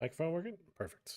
Microphone working? Perfect.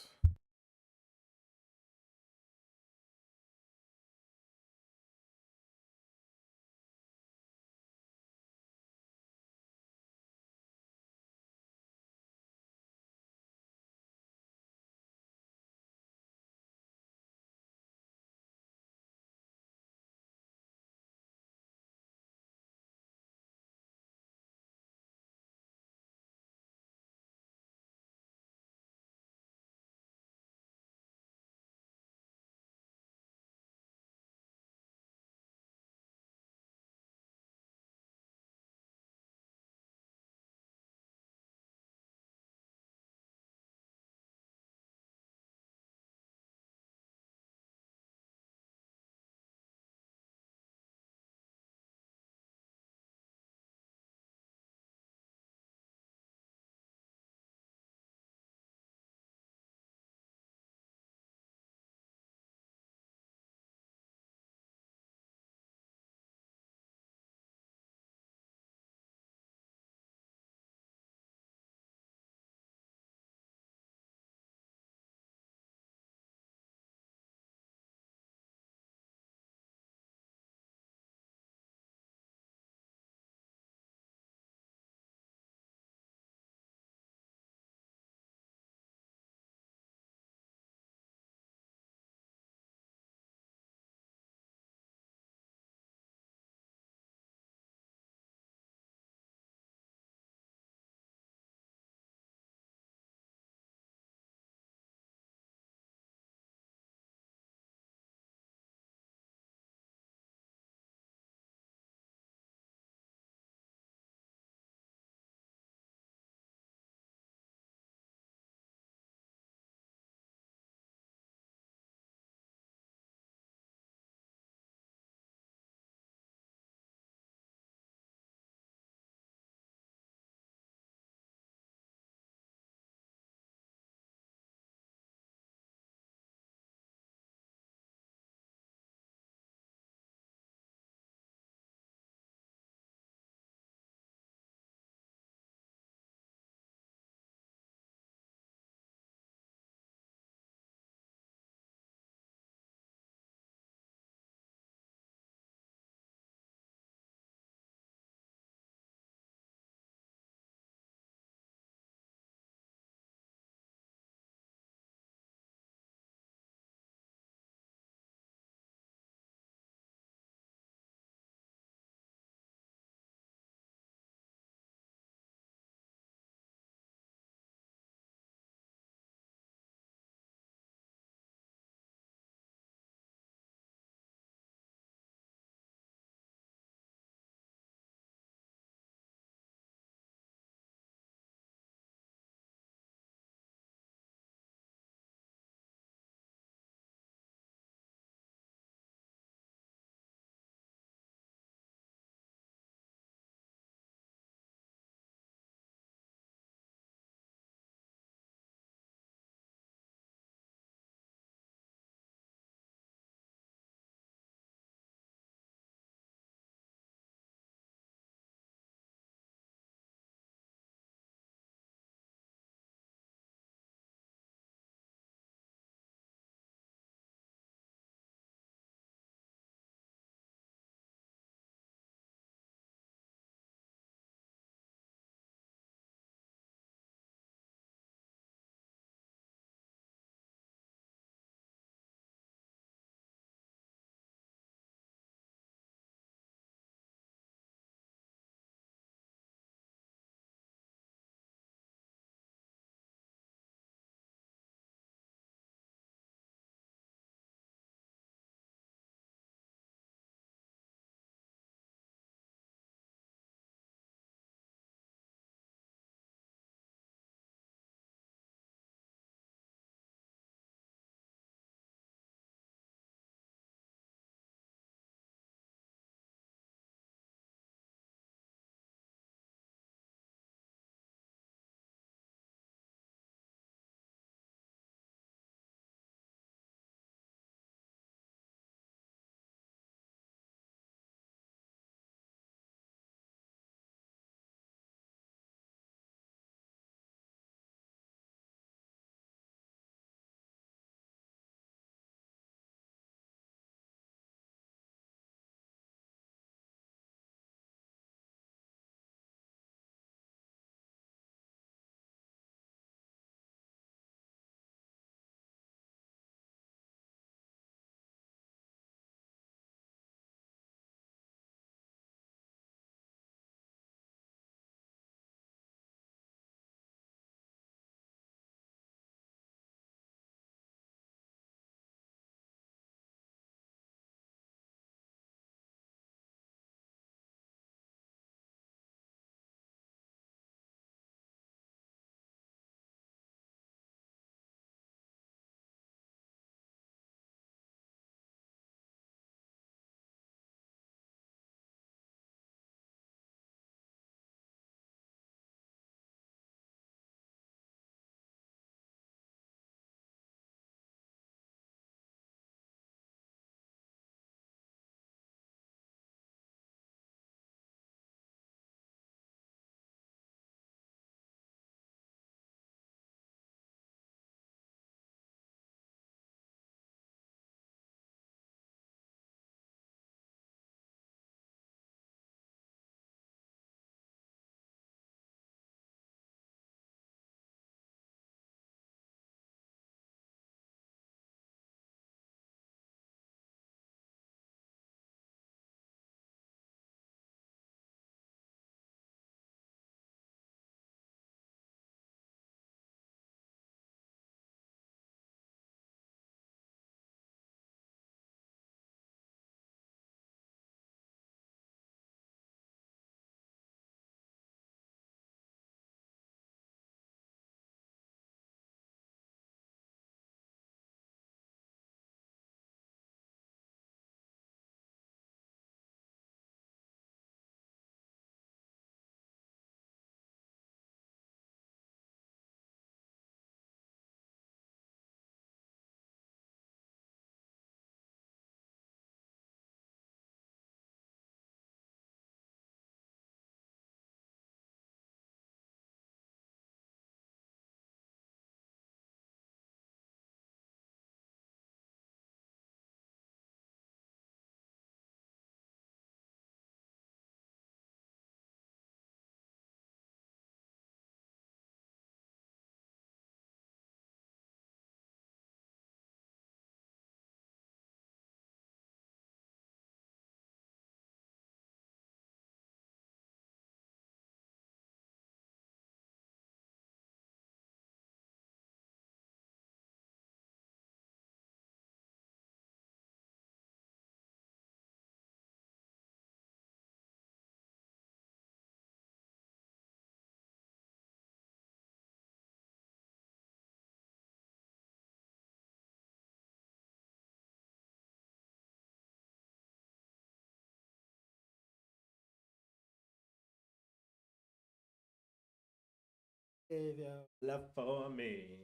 Gave your love for me.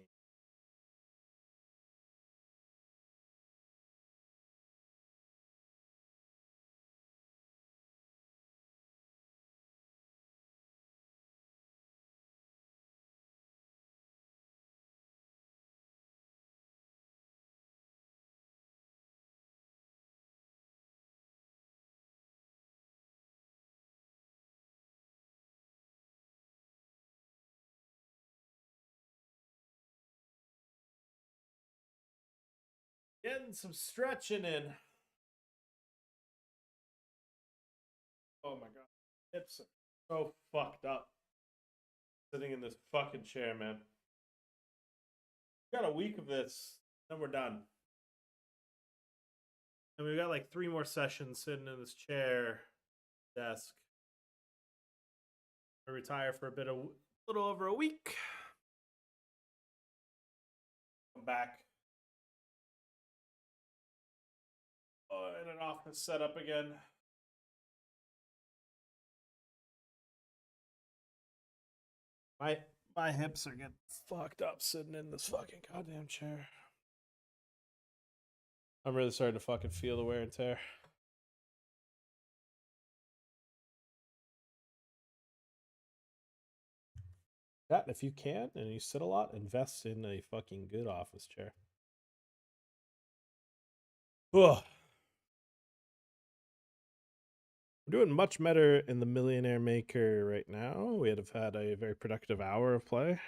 Getting some stretching in. Oh my god. Hips are so fucked up. Sitting in this fucking chair, man. We got a week of this, then we're done. And we've got like 3 more sessions sitting in this chair, desk. I retire for a little over a week. Come back. In an office setup again. My hips are getting fucked up sitting in this fucking goddamn chair. I'm really starting to fucking feel the wear and tear. That, if you can and you sit a lot, invest in a fucking good office chair. Ugh. We're doing much better in the Millionaire Maker right now. We have had a very productive hour of play.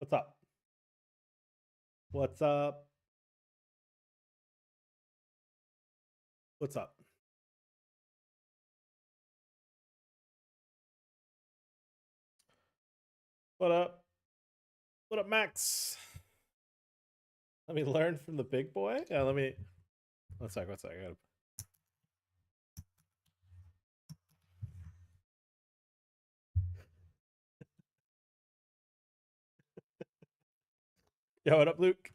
What's up? What's up? What's up? What up? What up, Max? Let me learn from the big boy. Yeah, let me. One sec. I gotta. Yo, what up, Luke?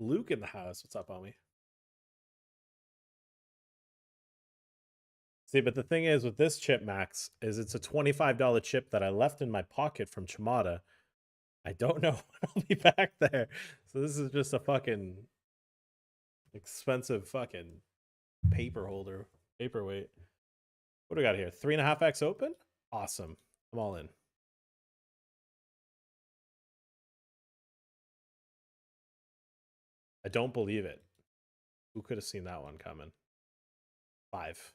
Luke in the house. What's up, homie? See, but the thing is with this chip, Max, is it's a $25 chip that I left in my pocket from Chimada. I don't know when I'll be back there. So this is just a fucking expensive fucking paper holder, paperweight. What do we got here? 3.5x open? Awesome. I'm all in. I don't believe it. Who could have seen that one coming? 5.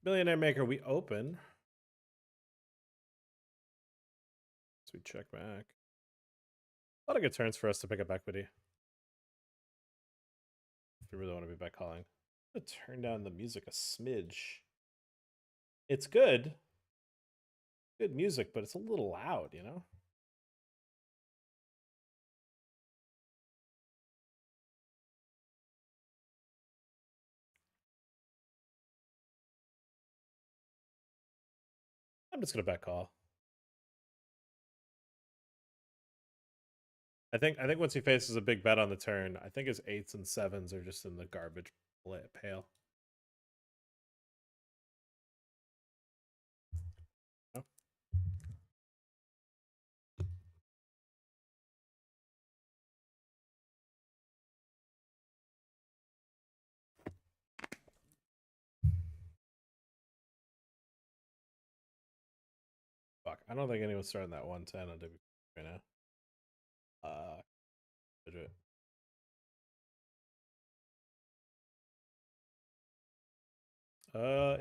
Millionaire Maker, we open. So we check back. A lot of good turns for us to pick up equity. If you really want to be back calling. I'm gonna turn down the music a smidge. It's good. Good music, but it's a little loud, you know? I'm just gonna bet call. I think once he faces a big bet on the turn, I think his 8s and 7s are just in the garbage pail. Oh. Fuck, I don't think anyone's starting that 110 on WPT right now. Budget.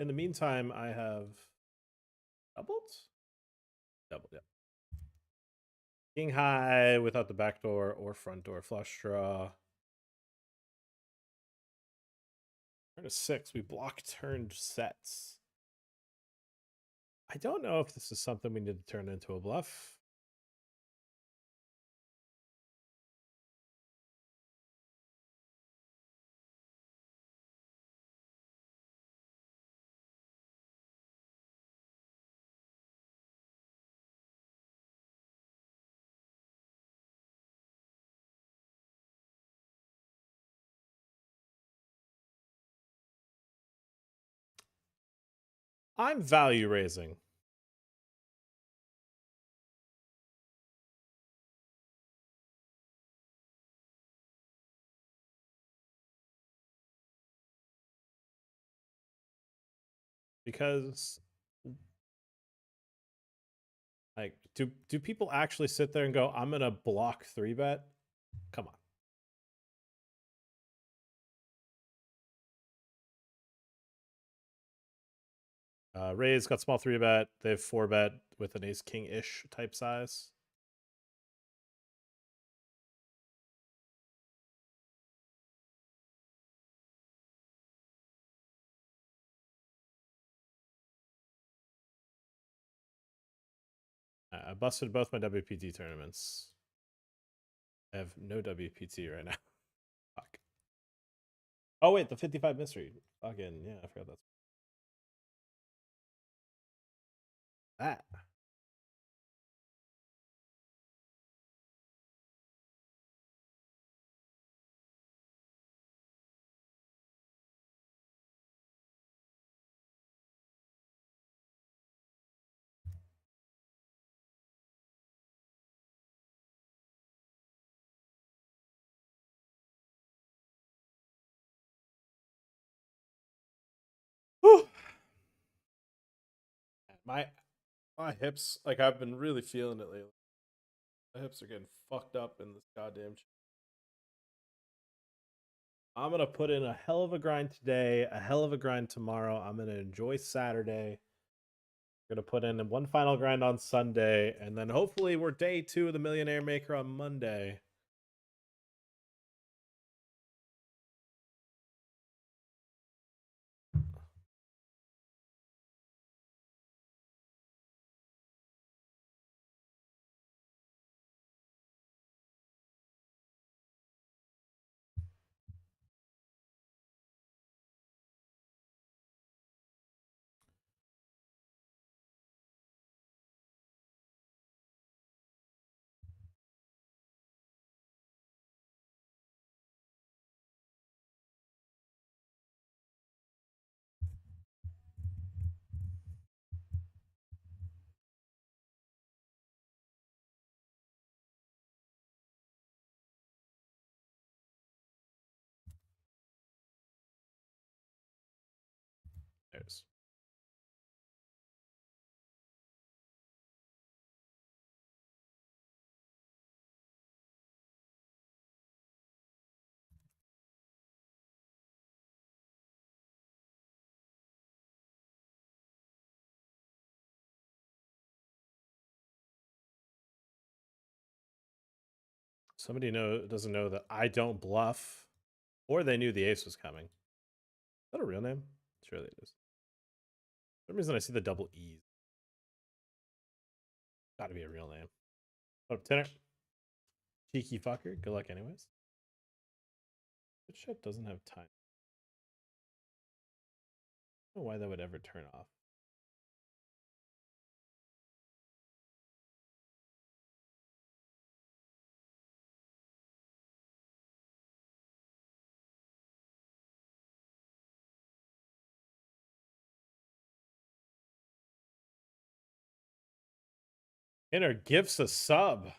In the meantime, I have doubled? Doubled, yeah. King high without the back door or front door flush draw. Turn to 6. We block turned sets. I don't know if this is something we need to turn into a bluff. I'm value raising. Because like do people actually sit there and go, I'm gonna block 3-bet? Come on. Rays got small 3-bet. They have 4-bet with an ace king-ish type size. I busted both my WPT tournaments. I have no WPT right now. Fuck. Oh wait, the 55 mystery. Fucking yeah, I forgot that. Whew. My hips, like I've been really feeling it lately. My hips are getting fucked up in this goddamn. I'm gonna put in a hell of a grind today, a hell of a grind tomorrow. I'm gonna enjoy Saturday. Gonna put in one final grind on Sunday, and then hopefully we're day 2 of the Millionaire Maker on Monday. Somebody doesn't know that I don't bluff, or they knew the ace was coming. Is that a real name? Surely it is. For some reason I see the double E's. Gotta be a real name. Put up tenor. Cheeky fucker. Good luck anyways. Good shit doesn't have time. I don't know why that would ever turn off. Inner gifts a sub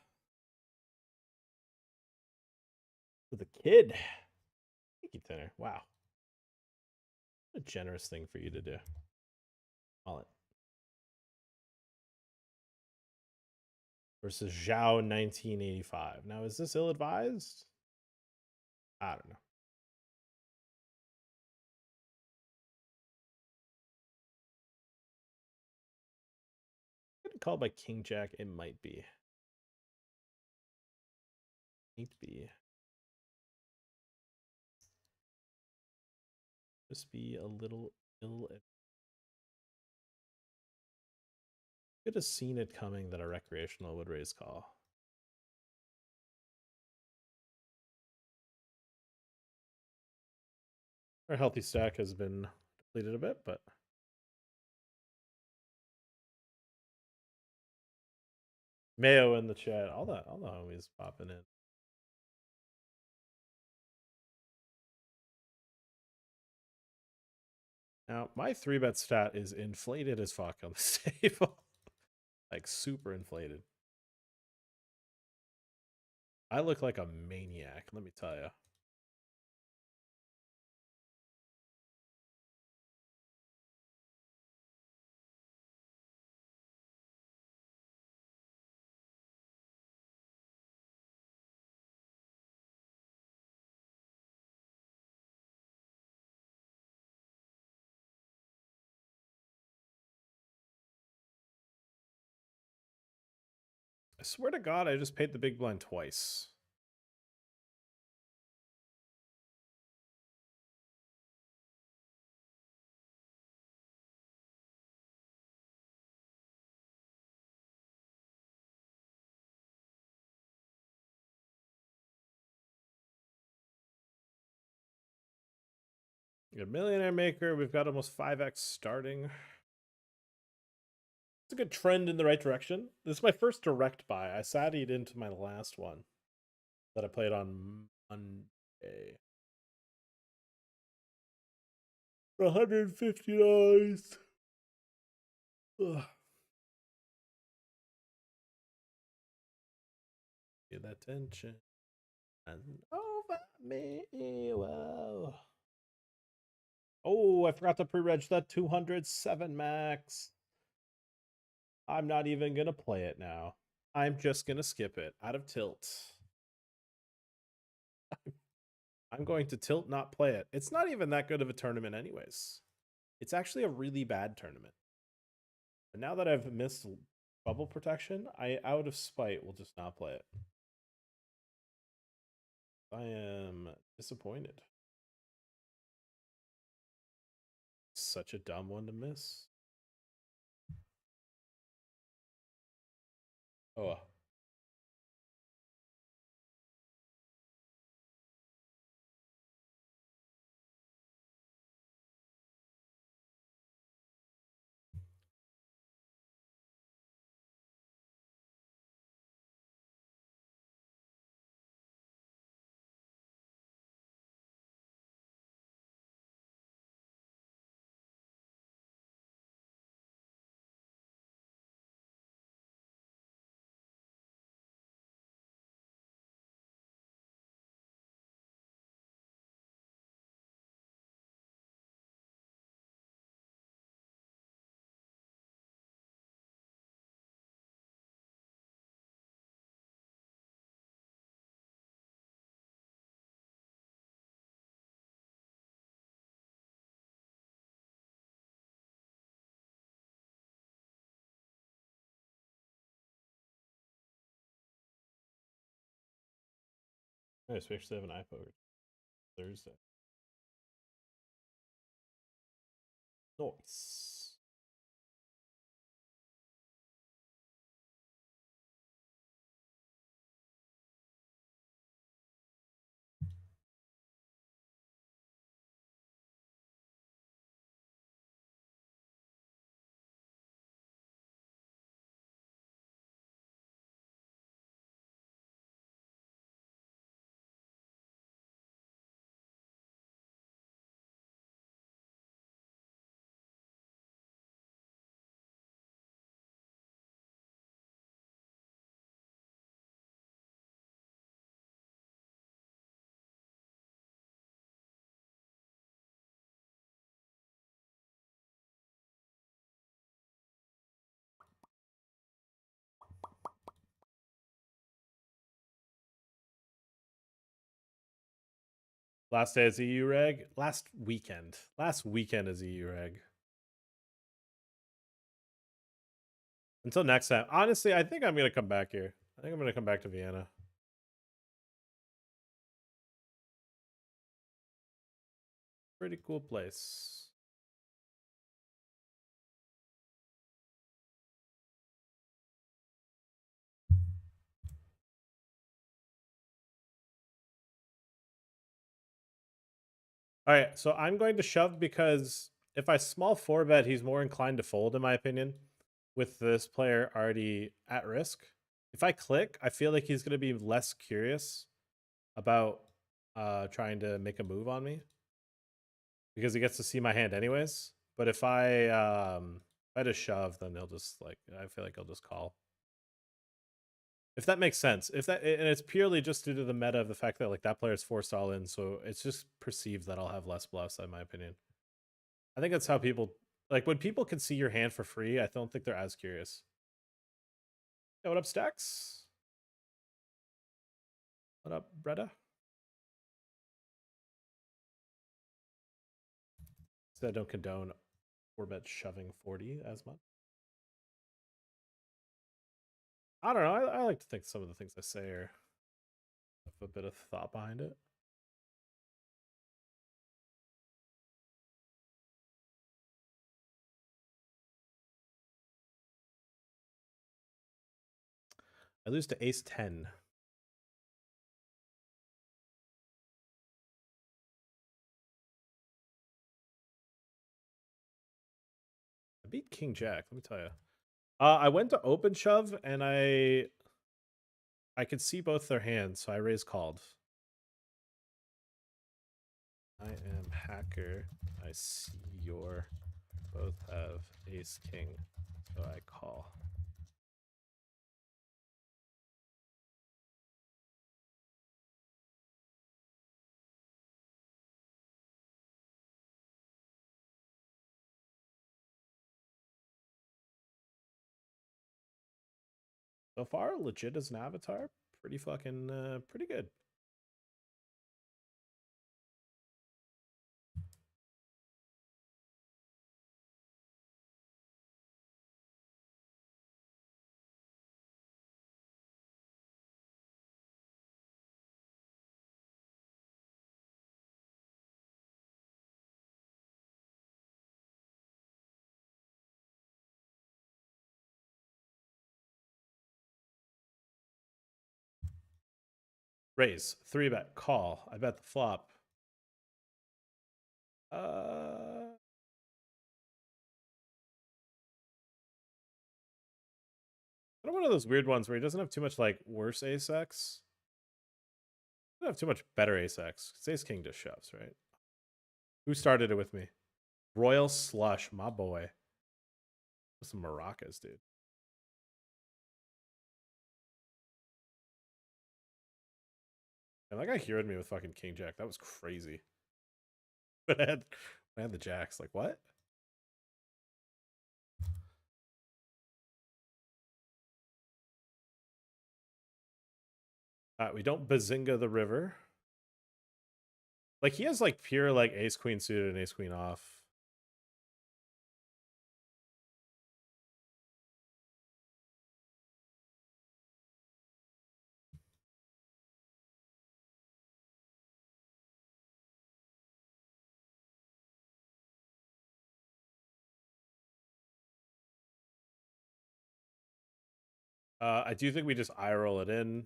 to the kid. Thank you, Tenor. Wow. What a generous thing for you to do. Wallet. Versus Zhao 1985. Now, is this ill-advised? I don't know. Getting called by King Jack, it might be. Might be. Just be a little ill. Could have seen it coming that a recreational would raise call. Our healthy stack has been depleted a bit, but Mayo in the chat. All the homies popping in. Now, my 3-bet stat is inflated as fuck on this table. Like, super inflated. I look like a maniac, let me tell you. I swear to God, I just paid the big blind twice. We got Millionaire Maker. We've got almost 5x starting. It's a good trend in the right direction. This is my first direct buy. I sat-eed into my last one that I played on Monday. For $150. Ugh. Get that tension. And over me. Whoa. Oh, I forgot to pre-reg that 207 max. I'm not even going to play it now. I'm just going to skip it out of tilt. I'm going to tilt, not play it. It's not even that good of a tournament anyways. It's actually a really bad tournament. But now that I've missed bubble protection, I, out of spite, will just not play it. I am disappointed. Such a dumb one to miss. Oh. I especially have an iPhone Thursday. Nice. Last day is EU reg. Last weekend. Last weekend is EU reg. Until next time. Honestly, I think I'm gonna come back here. I think I'm gonna come back to Vienna. Pretty cool place. All right, so I'm going to shove because if I small 4-bet, he's more inclined to fold, in my opinion, with this player already at risk. If I click, I feel like he's going to be less curious about trying to make a move on me because he gets to see my hand anyways. But if I just shove, then he'll just I feel like he'll just call. If that makes sense. If that, and it's purely just due to the meta of the fact that that player is forced all in, so it's just perceived that I'll have less bluffs, in my opinion. I think that's how people when people can see your hand for free. I don't think they're as curious. Hey, what up, Stacks? What up, Bretta? So I don't condone 4-bet shoving 40 as much. I don't know. I like to think some of the things I say are have a bit of thought behind it. I lose to ace 10. I beat King Jack, let me tell you. I went to open shove and I could see both their hands, so I raised called. I am hacker. I see your both have ace king, so I call. So far, legit as an avatar, pretty fucking pretty good. Raise, 3-bet, call. I bet the flop. Kind of one of those weird ones where he doesn't have too much worse ace x. Doesn't have too much better ace x. Ace king just shoves, right? Who started it with me? Royal Slush, my boy. Some maracas, dude. And that guy heroed me with fucking king jack. That was crazy. But I had the jacks. Like, what? We don't bazinga the river. Like, he has pure ace queen suited and ace queen off. I do think we just eye roll it in.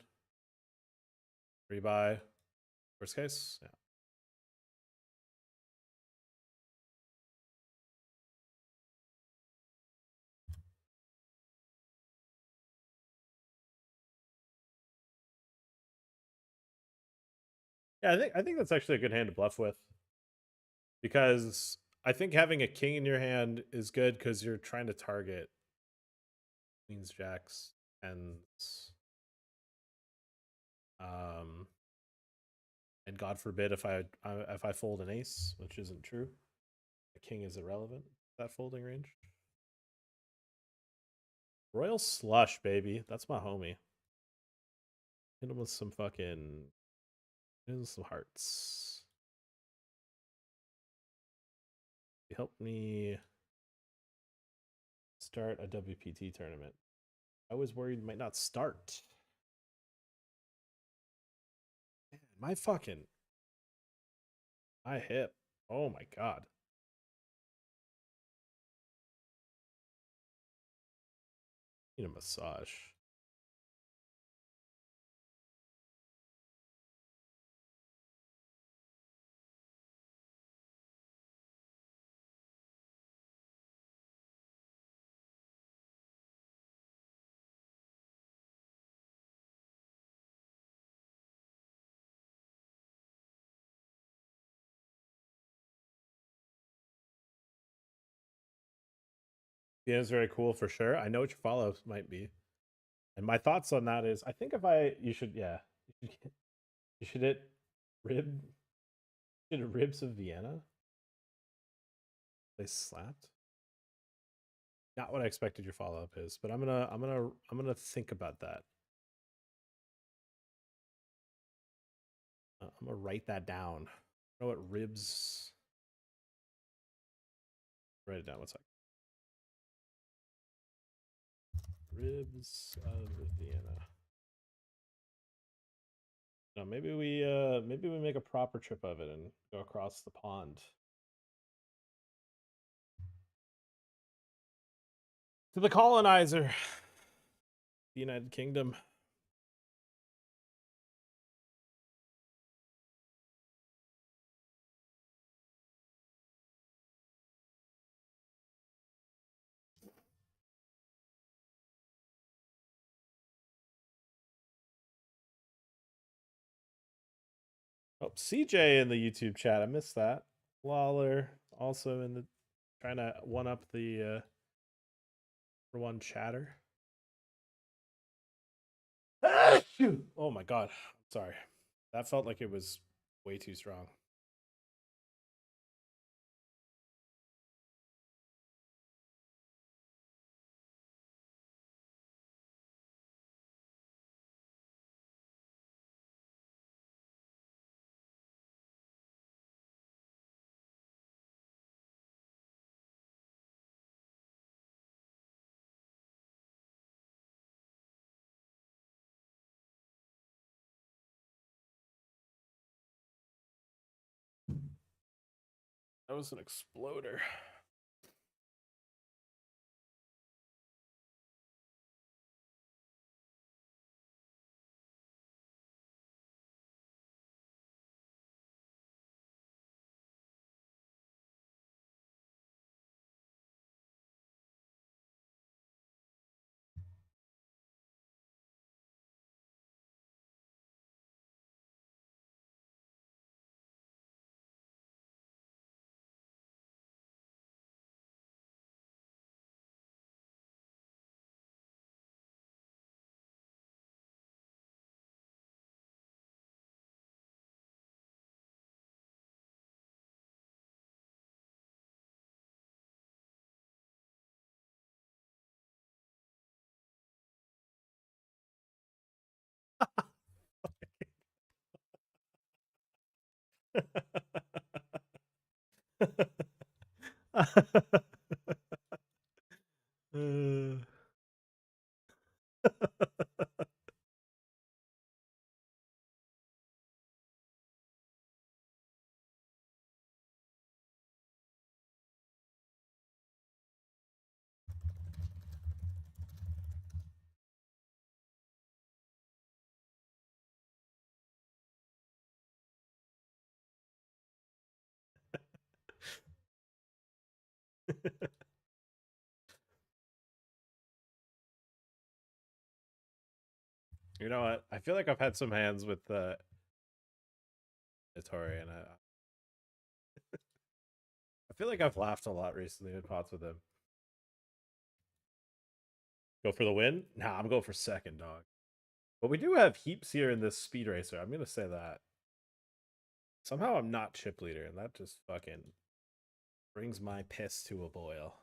Rebuy. Worst case. Yeah. Yeah, I think that's actually a good hand to bluff with. Because I think having a king in your hand is good because you're trying to target queens, jacks, and um, and God forbid if I fold an ace, which isn't true. The king is irrelevant. That folding range. Royal Slush, baby. That's my homie. Hit him with some fucking. Hit him with some hearts. He helped me start a WPT tournament. I was worried it might not start. Man, my hip. Oh my god. Need a massage. Yeah, it's very cool for sure. I know what your follow-ups might be. And my thoughts on that is I think you should you should hit rib you should hit ribs of Vienna. They slapped. Not what I expected your follow-up is, but I'm gonna think about that. I'm gonna write that down. I know what ribs. Write it down. One sec. Ribs of Vienna. No, maybe we make a proper trip of it and go across the pond to the colonizer, the United Kingdom. Oh, CJ in the YouTube chat. I missed that. Lawler also in the trying to one up the for one chatter. Oh my god. Sorry. That felt like it was way too strong. That was an exploder. You know what? I feel like I've had some hands with Ittori, and I feel like I've laughed a lot recently in pots with him. Go for the win? Nah, I'm going for second, dog. But we do have heaps here in this speed racer. I'm gonna say that. Somehow I'm not chip leader, and that just fucking brings my piss to a boil.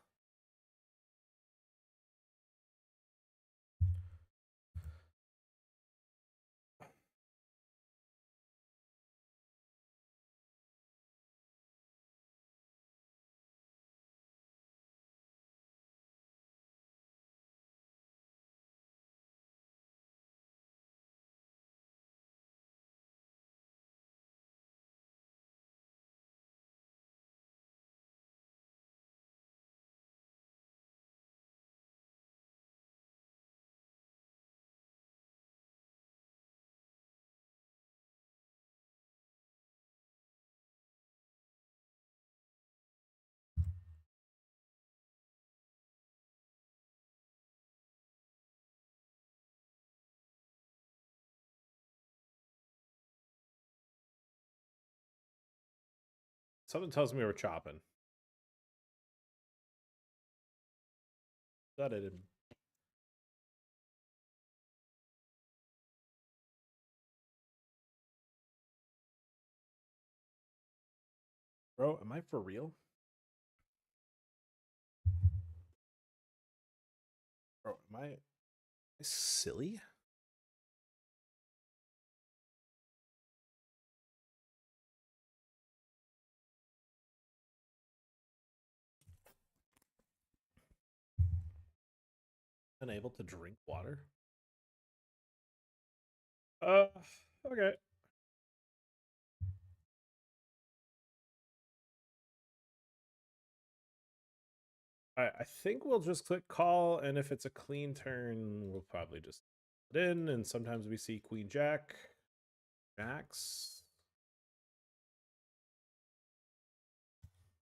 Something tells me we're chopping. That I didn't. Bro, am I for real? Bro, am I silly? Unable to drink water? Uh, okay. I think we'll just click call, and if it's a clean turn, we'll probably just put in. And sometimes we see Queen Jack, Max.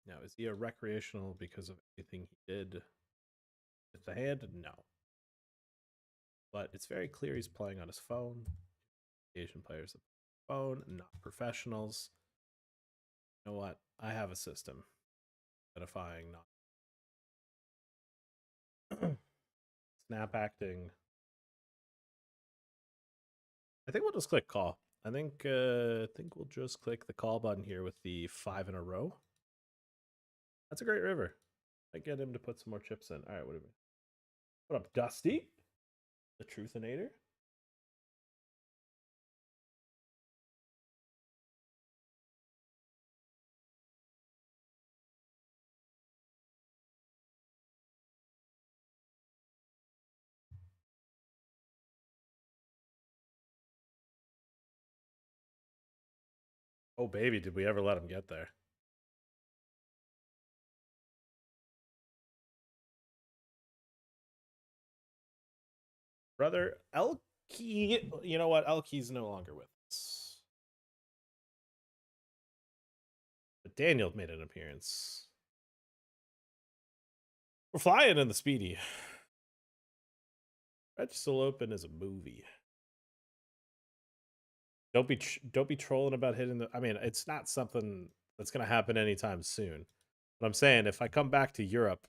Now, is he a recreational because of anything he did with the hand? No. But it's very clear he's playing on his phone. Asian players phone, not professionals. You know what? I have a system identifying not snap acting. I think we'll just click call. I think we'll just click the call button here with the 5 in a row. That's a great river. I get him to put some more chips in. All right, what up, Dusty? The Truthinator? Oh, baby, did we ever let him get there? Brother, Elky, you know what? Elky's no longer with us. But Daniel made an appearance. We're flying in the Speedy. Register Open is a movie. Don't be trolling about hitting the. I mean, it's not something that's gonna happen anytime soon. But I'm saying if I come back to Europe,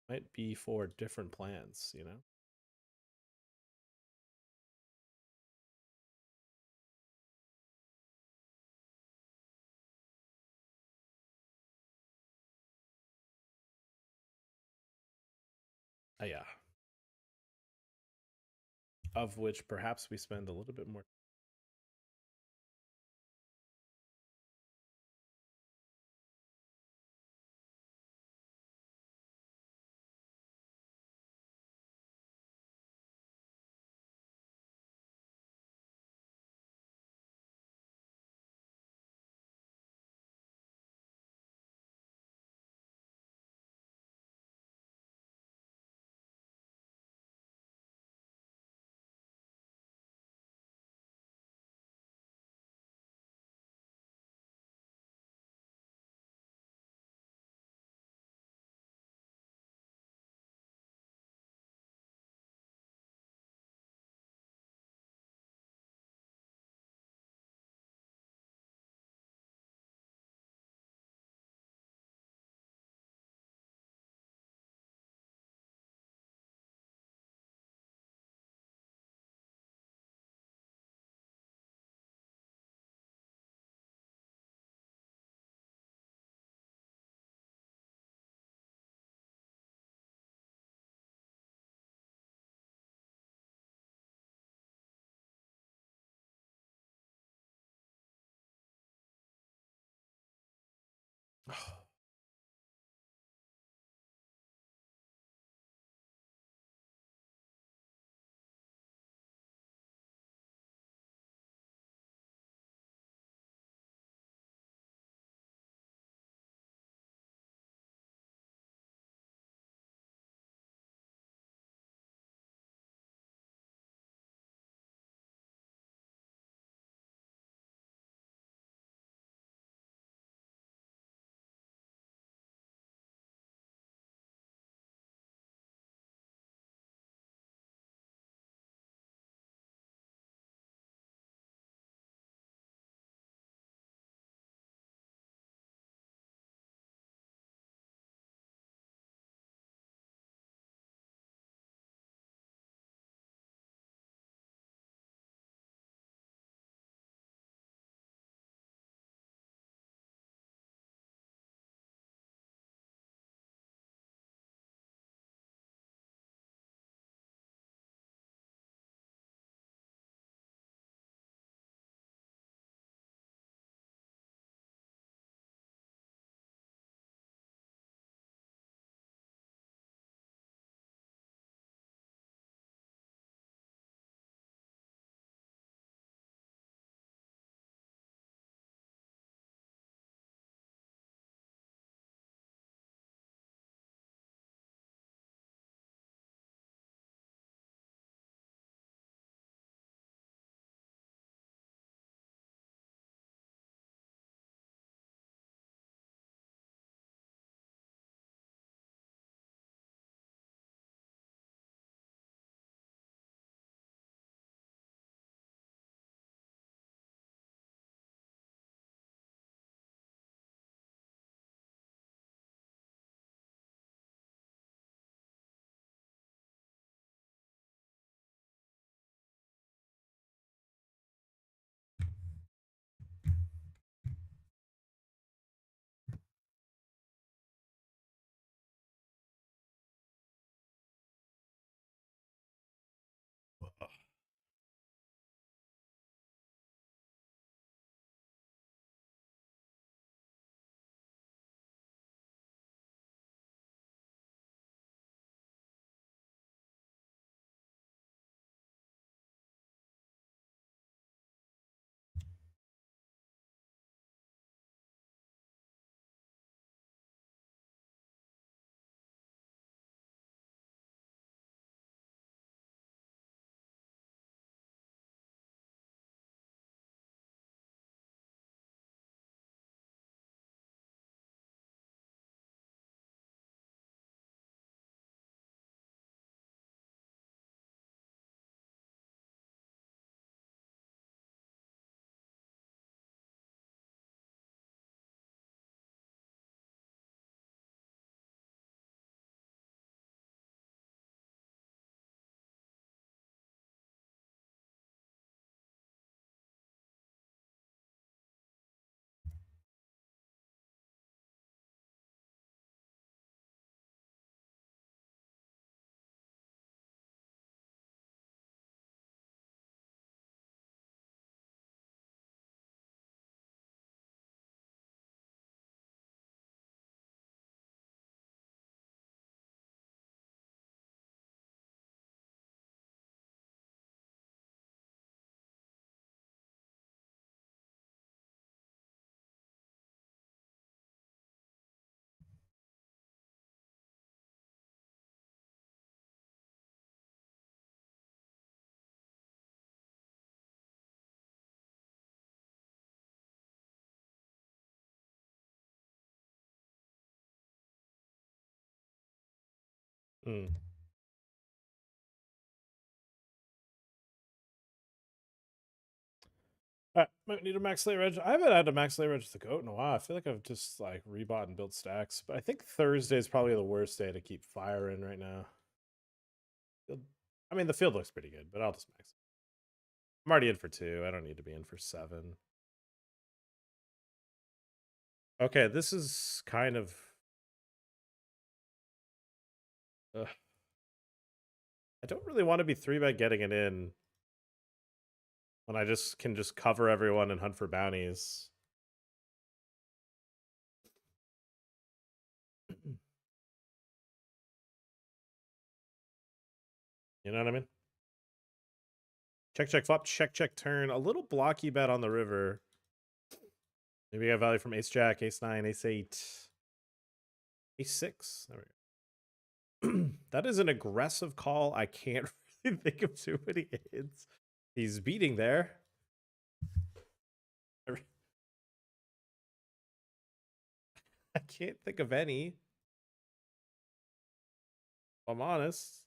might be for different plans, you know. Yeah. Of which perhaps we spend a little bit more. Mm. Might need a max slate reg. I haven't had a max slate reg with the goat in a while. I feel like I've just like rebought and built stacks, but I think Thursday is probably the worst day to keep fire in right now. I mean, the field looks pretty good, but I'll just max. I'm already in for 2. I don't need to be in for 7. Okay, this is kind of. I don't really want to be 3-bet getting it in when I just can just cover everyone and hunt for bounties. You know what I mean? Check, check, flop, check, check, turn. A little blocky bet on the river. Maybe we got value from ace jack, ace nine, ace eight, ace six. There we go. That is an aggressive call. I can't really think of too many hits. He's beating there. I can't think of any. If I'm honest.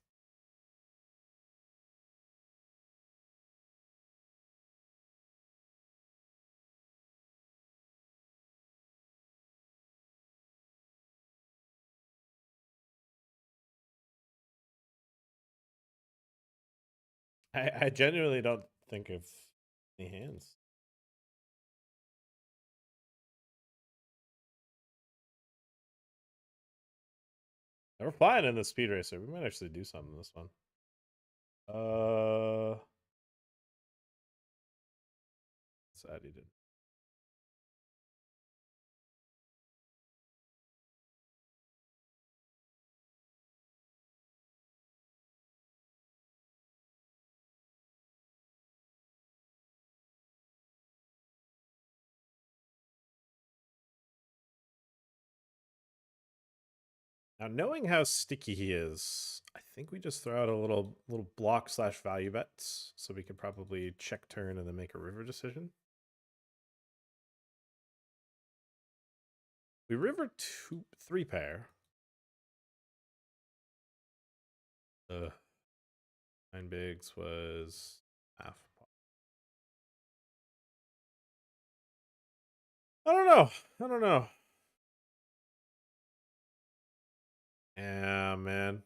I genuinely don't think of any hands. We're flying in the speed racer. We might actually do something in this one. Sad he did. Now, knowing how sticky he is, I think we just throw out a little block slash value bets, so we could probably check turn and then make a river decision. We river three pair. Nine bigs was half pot. I don't know. I don't know. Yeah, man.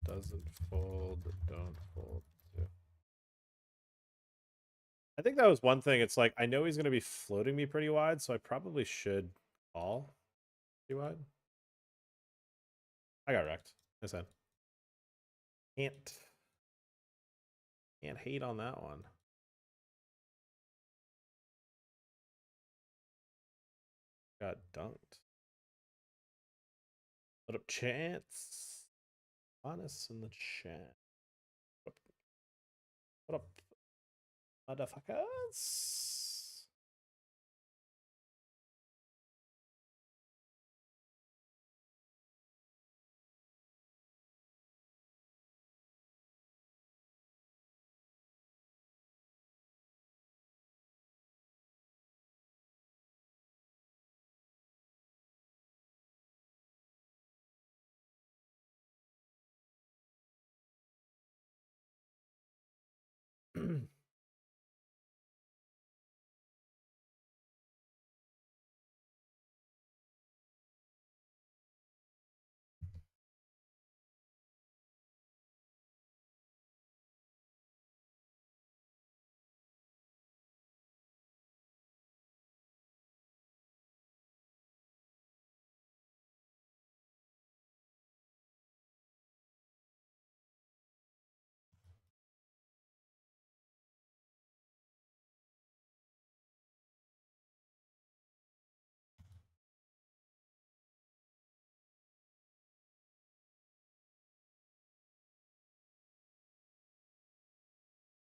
Doesn't fold, don't fold. Too. I think that was one thing. It's like, I know he's going to be floating me pretty wide, so I probably should call pretty wide. I got wrecked. I said. Can't hate on that one. Got dunked. What up, Chance? Honest in the chat. What up, motherfuckers?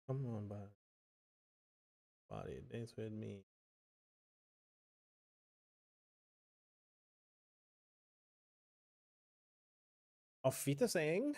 Come on, body, dance with me. Auf Wiedersehen.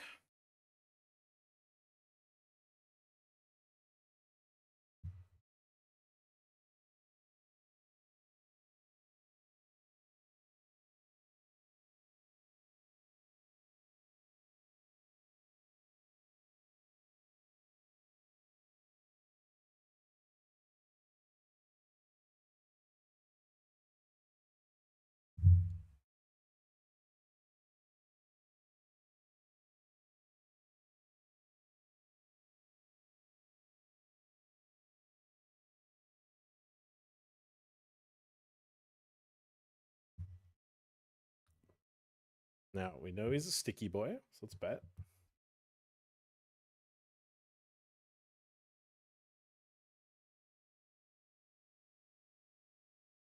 Now, we know he's a sticky boy, so let's bet.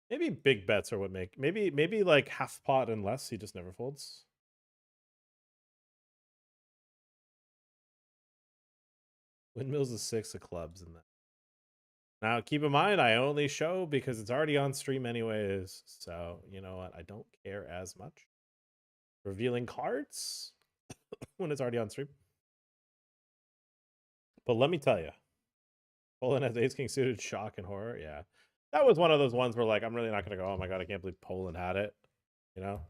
Maybe big bets are what make maybe like half pot and less he just never folds. Windmills is 6 of clubs in that. Now, keep in mind, I only show because it's already on stream anyways. So, you know what? I don't care as much. Revealing cards when it's already on stream. But let me tell you, Poland has ace king suited, shock and horror. Yeah. That was one of those ones where, like, I'm really not going to go, oh my God, I can't believe Poland had it. You know?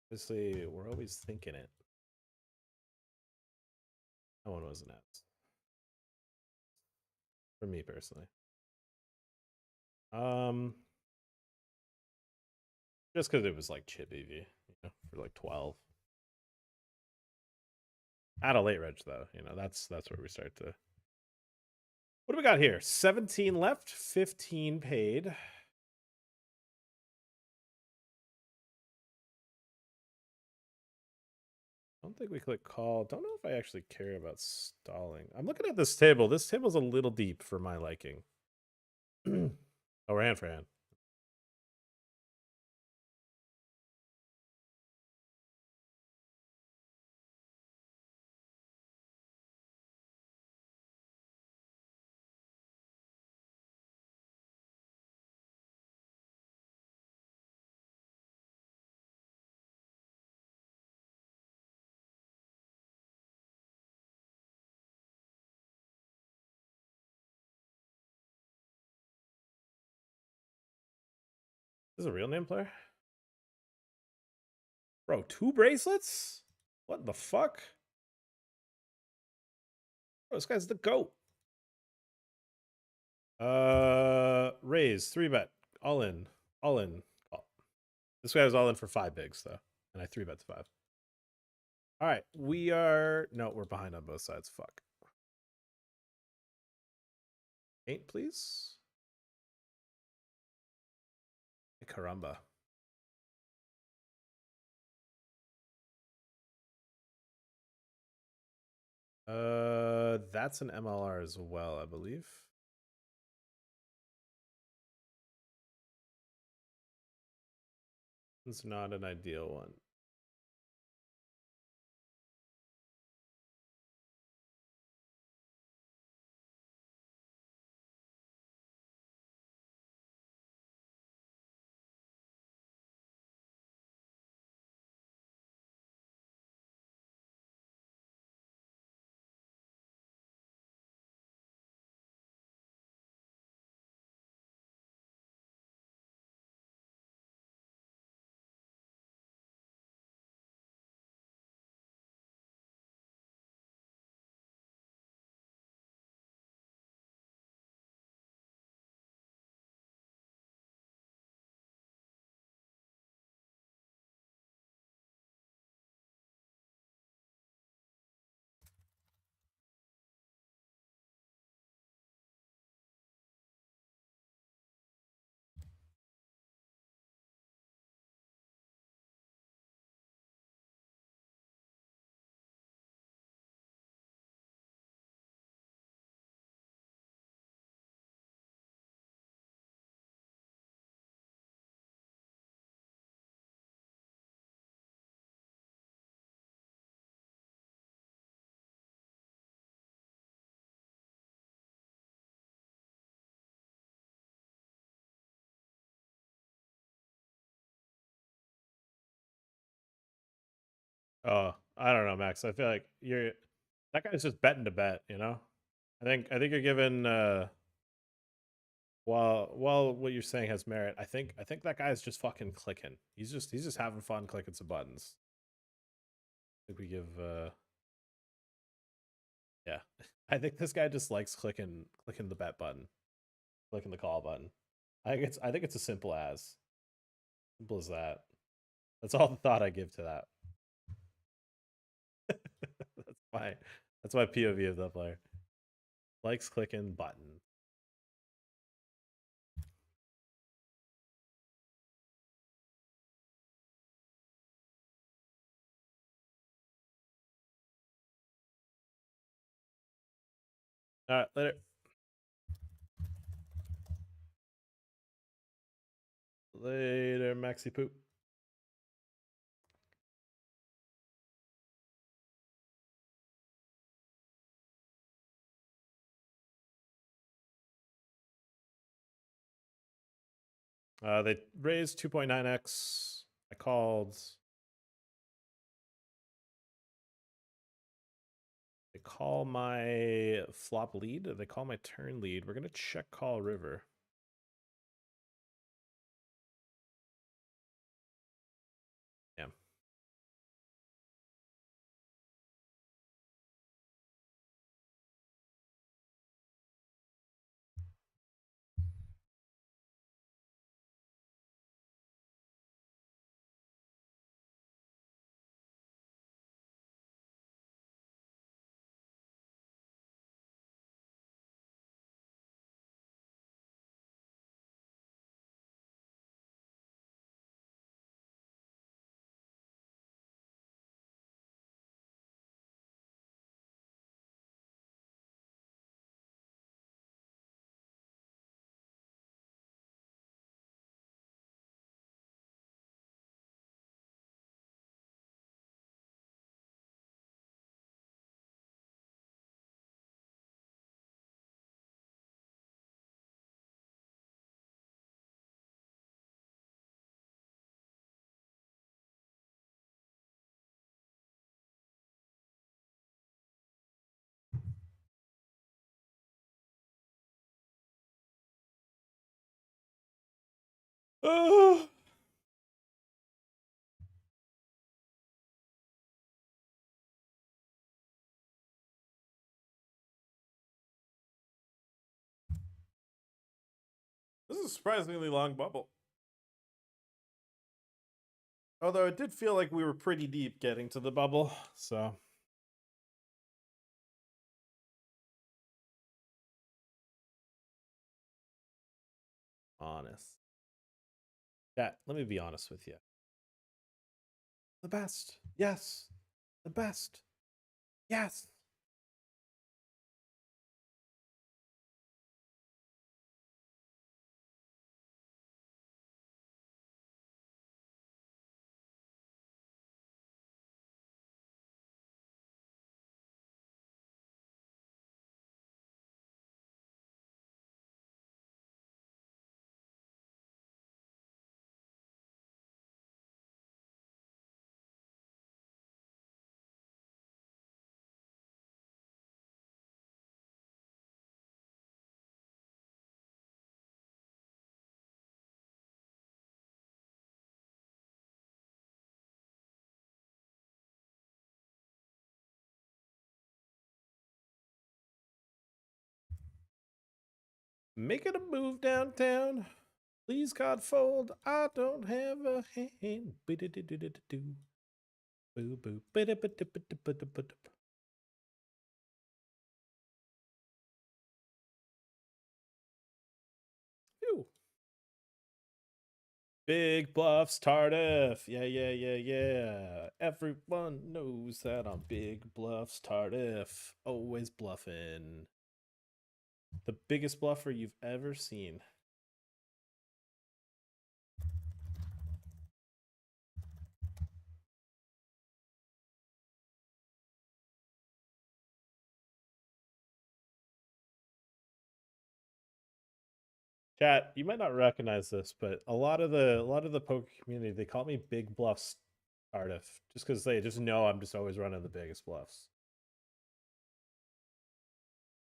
Obviously, we're always thinking it. That one was an S. For me personally. Just because it was like chip EV, you know, for like 12. At a late reg though, you know, that's where we start to. What do we got here? 17 left, 15 paid. I don't think we click call. Don't know if I actually care about stalling. I'm looking at this table. This table's a little deep for my liking. Oh, we're hand for hand. This is a real name player? Bro, 2 bracelets? What the fuck? Bro, this guy's the GOAT. Raise, 3-bet. All in. All in. Call. This guy was all in for 5 bigs, though. And I 3-bet to 5. All right, we are... No, we're behind on both sides. Fuck. 8, please. Caramba. That's an MLR as well, I believe. It's not an ideal one. Oh, I don't know, Max. I feel like you're... That guy's just betting to bet, you know? I think you're giving while what you're saying has merit, I think that guy's just fucking clicking. He's just having fun clicking some buttons. I think we give yeah. I think this guy just likes clicking the bet button, clicking the call button. I think it's as simple as that. That's all the thought I give to that. that's my POV of that player. Likes clicking button. All right, later. Later, Maxi Poop. They raised 2.9x. I called. They call my flop lead. They call my turn lead. We're gonna check call river. Yeah. Oh. This is a surprisingly long bubble. Although it did feel like we were pretty deep getting to the bubble, so. Honest. Yeah, let me be honest with you. The best. Yes. The best. Yes. Making a move downtown. Please God fold. I don't have a hand. Boo boo. Phew. Big bluffs, Tardif. Yeah, yeah, yeah, yeah. Everyone knows that I'm big bluffs, Tardif. Always bluffing. The biggest bluffer you've ever seen. Chat, you might not recognize this, but a lot of the poker community, they call me Big Bluffs Tardif, just because they just know I'm just always running the biggest bluffs.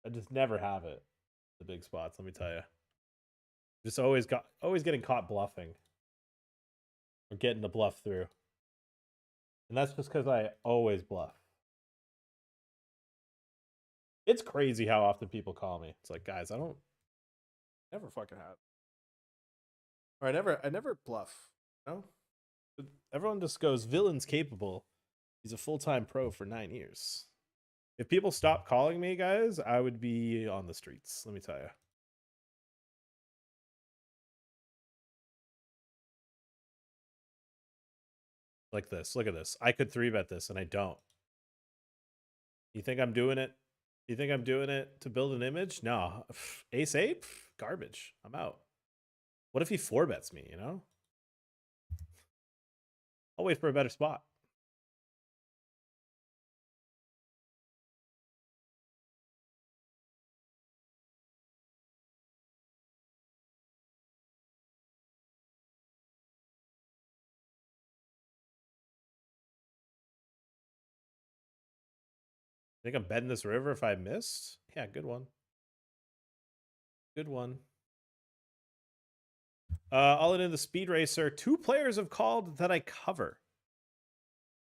I just never have it. The big spots, let me tell you. Just always getting caught bluffing. Or getting the bluff through. And that's just because I always bluff. It's crazy how often people call me. It's like, guys, I don't never fucking have. Or I never bluff. No? Everyone just goes, villain's capable. He's a full-time pro for 9 years. If people stopped calling me, guys, I would be on the streets, let me tell you. Like this. Look at this. I could 3-bet this and I don't. You think I'm doing it? You think I'm doing it to build an image? No. Ace 8? Garbage. I'm out. What if he 4-bets me, you know? I'll wait for a better spot. Think I'm betting this river if I missed? Yeah, good one. Good one. All in the speed racer. 2 players have called that I cover.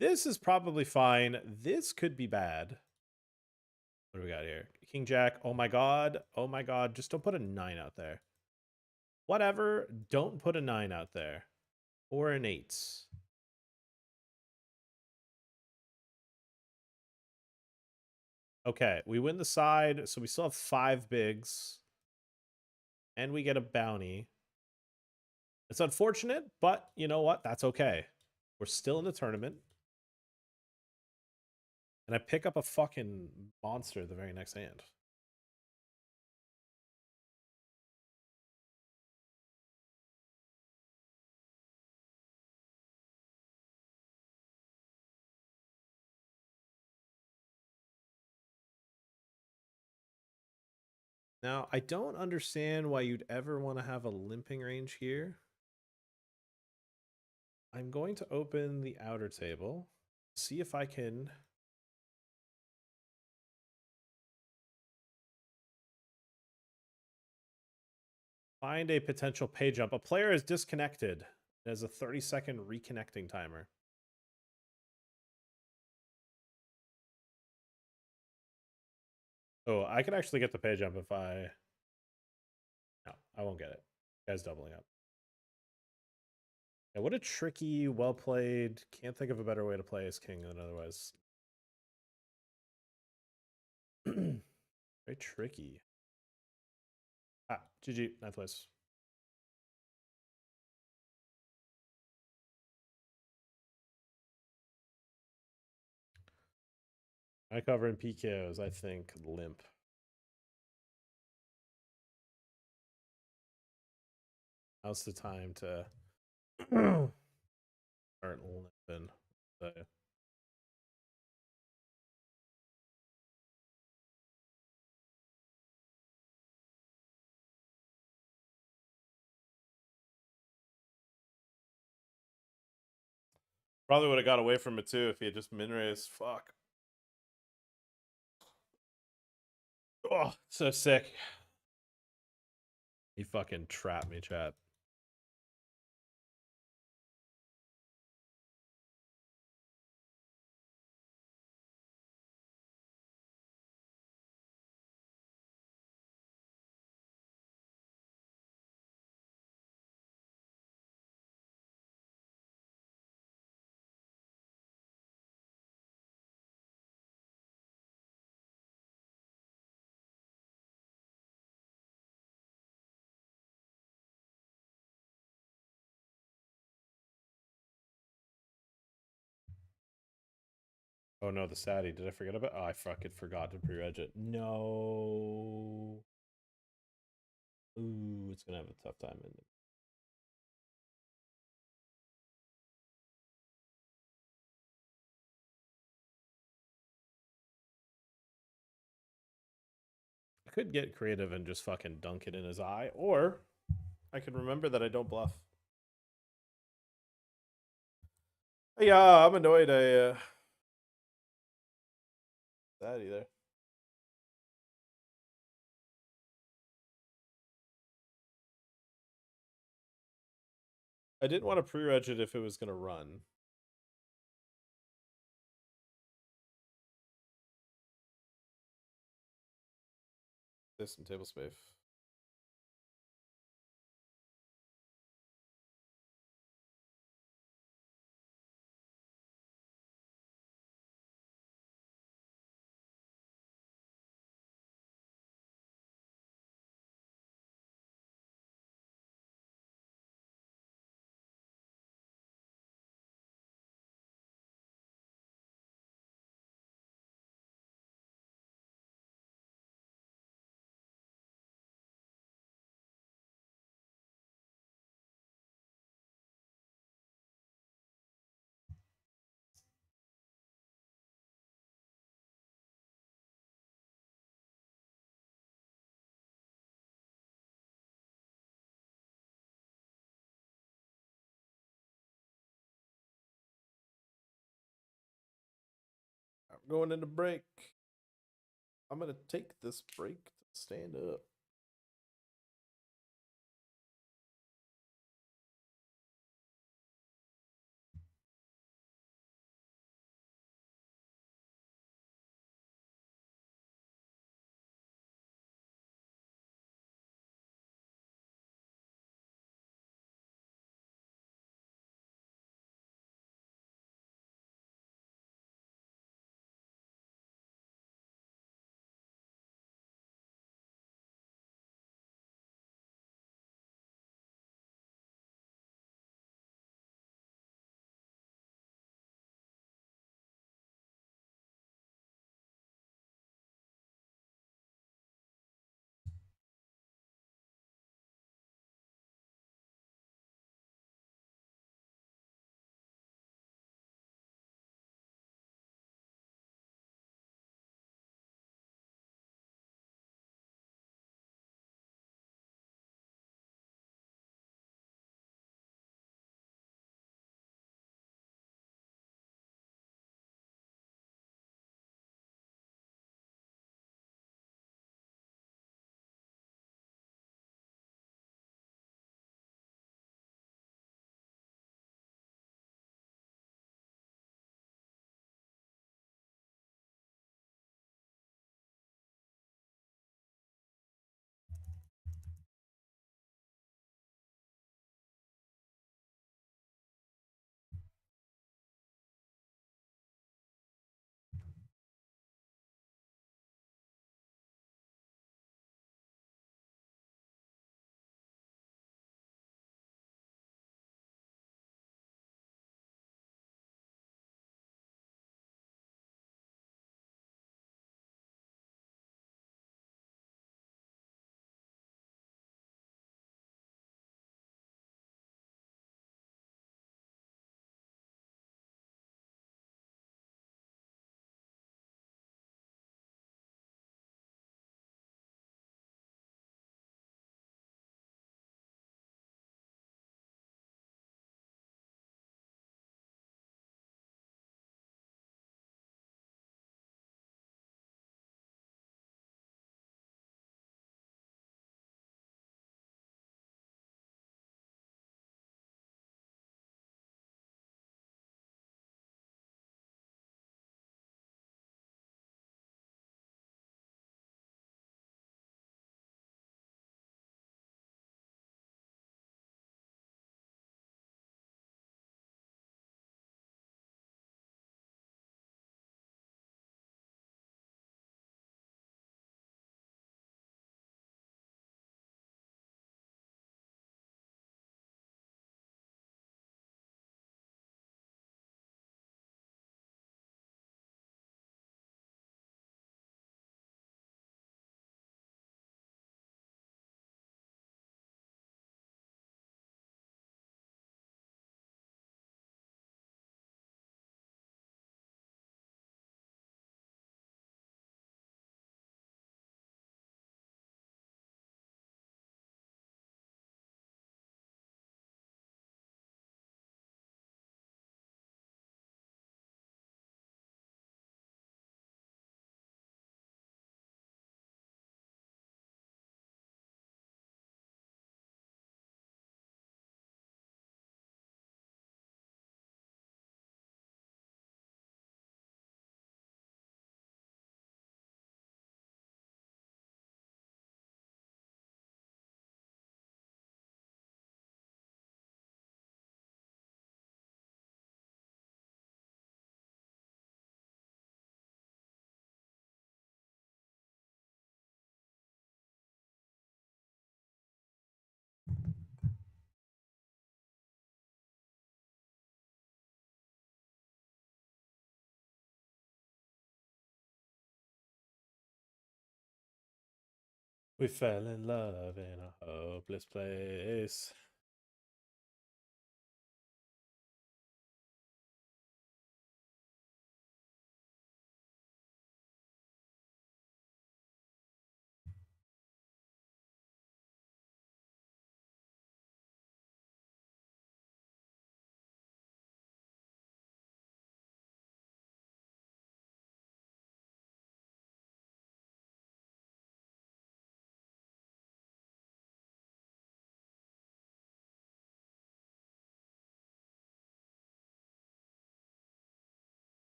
This is probably fine. This could be bad. What do we got here? King Jack. Oh my god. Oh my god. Just don't put a 9 out there. Whatever. Don't put a 9 out there. Or an 8. Okay, we win the side, so we still have 5 bigs. And we get a bounty. It's unfortunate, but you know what? That's okay. We're still in the tournament. And I pick up a fucking monster the very next hand. Now, I don't understand why you'd ever want to have a limping range here. I'm going to open the outer table, see if I can find a potential pay jump. A player is disconnected. There's a 30-second reconnecting timer. Oh, I could actually get the pay jump if I... No, I won't get it. Guy's doubling up. Yeah, what a tricky, well played. Can't think of a better way to play as king than otherwise. Very tricky. Ah, GG, ninth place. I cover in PKOs, I think limp. Now's the time to start limping. Probably would have got away from it too if he had just min raised. Fuck. Oh, so sick. He fucking trapped me, chat. Oh no, the Sadie. Did I forget about? Oh, I fucking forgot to pre-reg it. No. Ooh, it's gonna have a tough time in it. I could get creative and just fucking dunk it in his eye, or I could remember that I don't bluff. Yeah, I'm annoyed. That either. I didn't want to pre-reg it if it was gonna run. This and table space. We're going into break. I'm gonna take this break to stand up. We fell in love in a hopeless place.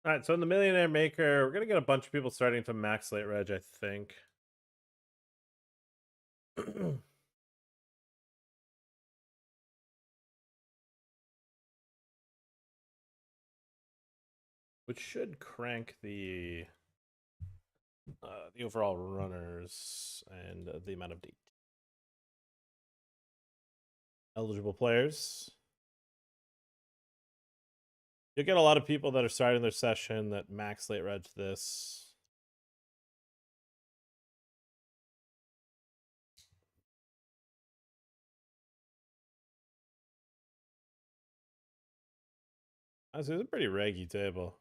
All right, so in the Millionaire Maker, we're gonna get a bunch of people starting to max late reg, I think. Which should crank the overall runners and the amount of eligible players. You'll get a lot of people that are starting their session that max late reg this. Honestly, it's a pretty reggy table.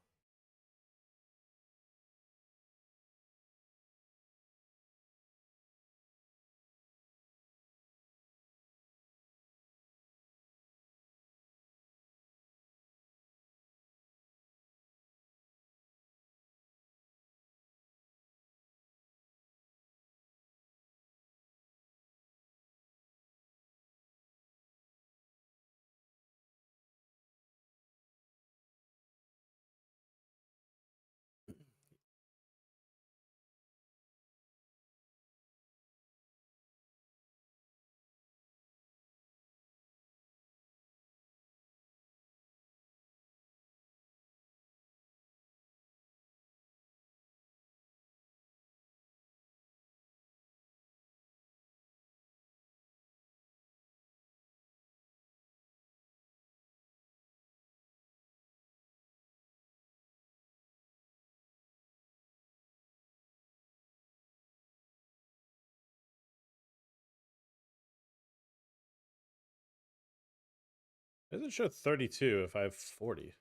It doesn't show 32 if I have 40.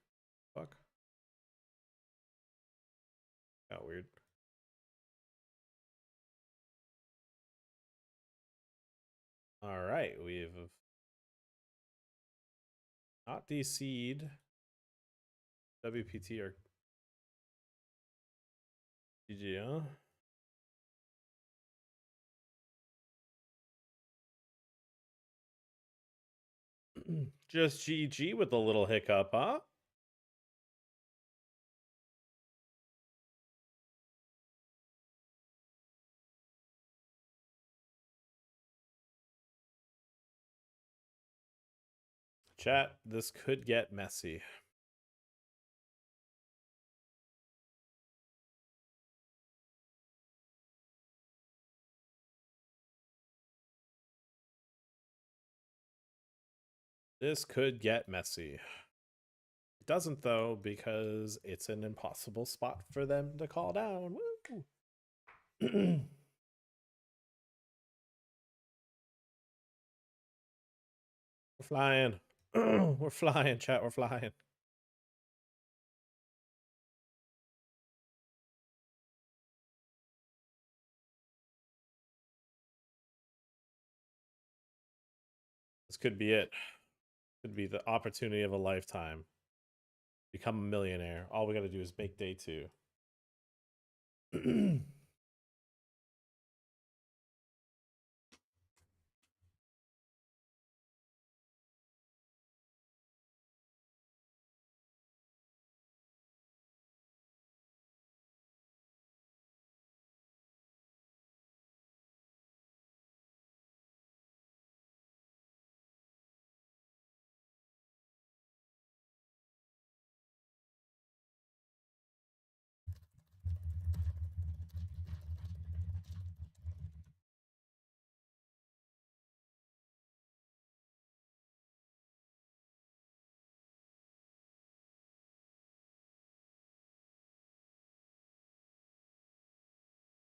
Fuck. Got weird. All right, we've not DC'd WPT or GG, huh? Just GG with a little hiccup, huh? Chat, this could get messy. This could get messy. It doesn't, though, because it's an impossible spot for them to call down. Woo! We're flying. We're flying, chat. We're flying. This could be it. Could be the opportunity of a lifetime. Become a millionaire. All we got to do is make day 2.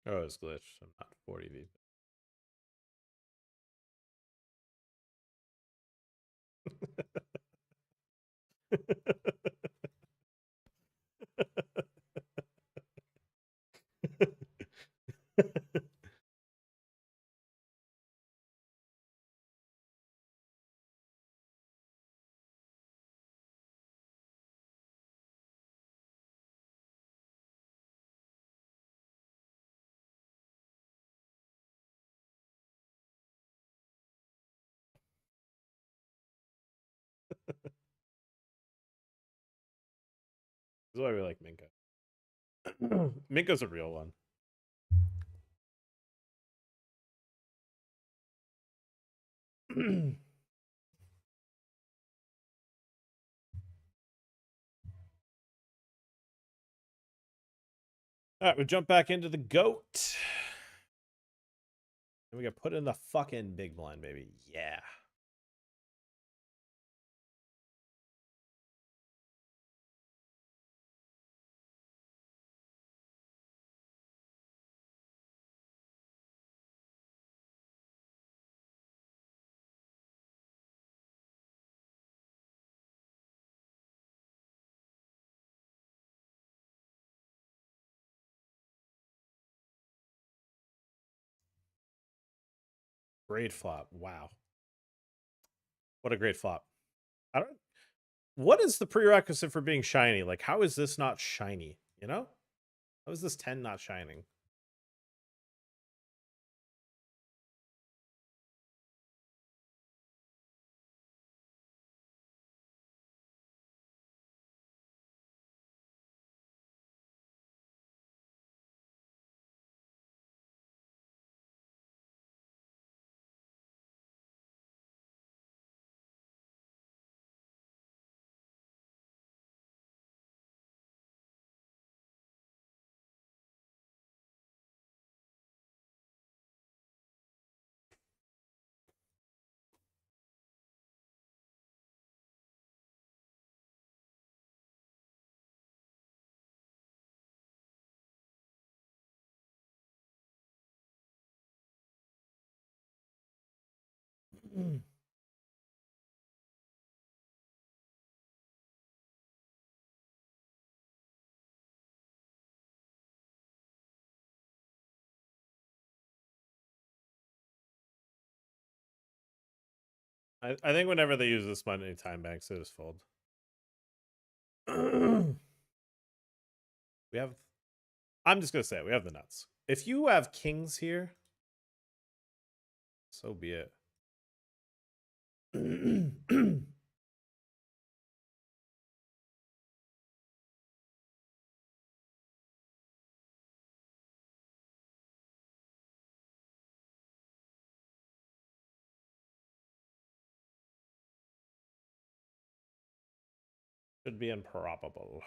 Oh, it's glitched. I'm not 40 V. That's why we like Minka. Minka's a real one. All right, we jump back into the goat. And we got put in the fucking big blind, baby. Yeah. Great flop. Wow. What a great flop. I don't what is the prerequisite for being shiny? Like, how is this not shiny? You know? How is this 10 not shining? I think whenever they use this money time banks, they just fold. We have I'm just gonna say it, we have the nuts. If you have kings here, so be it. Should be improbable.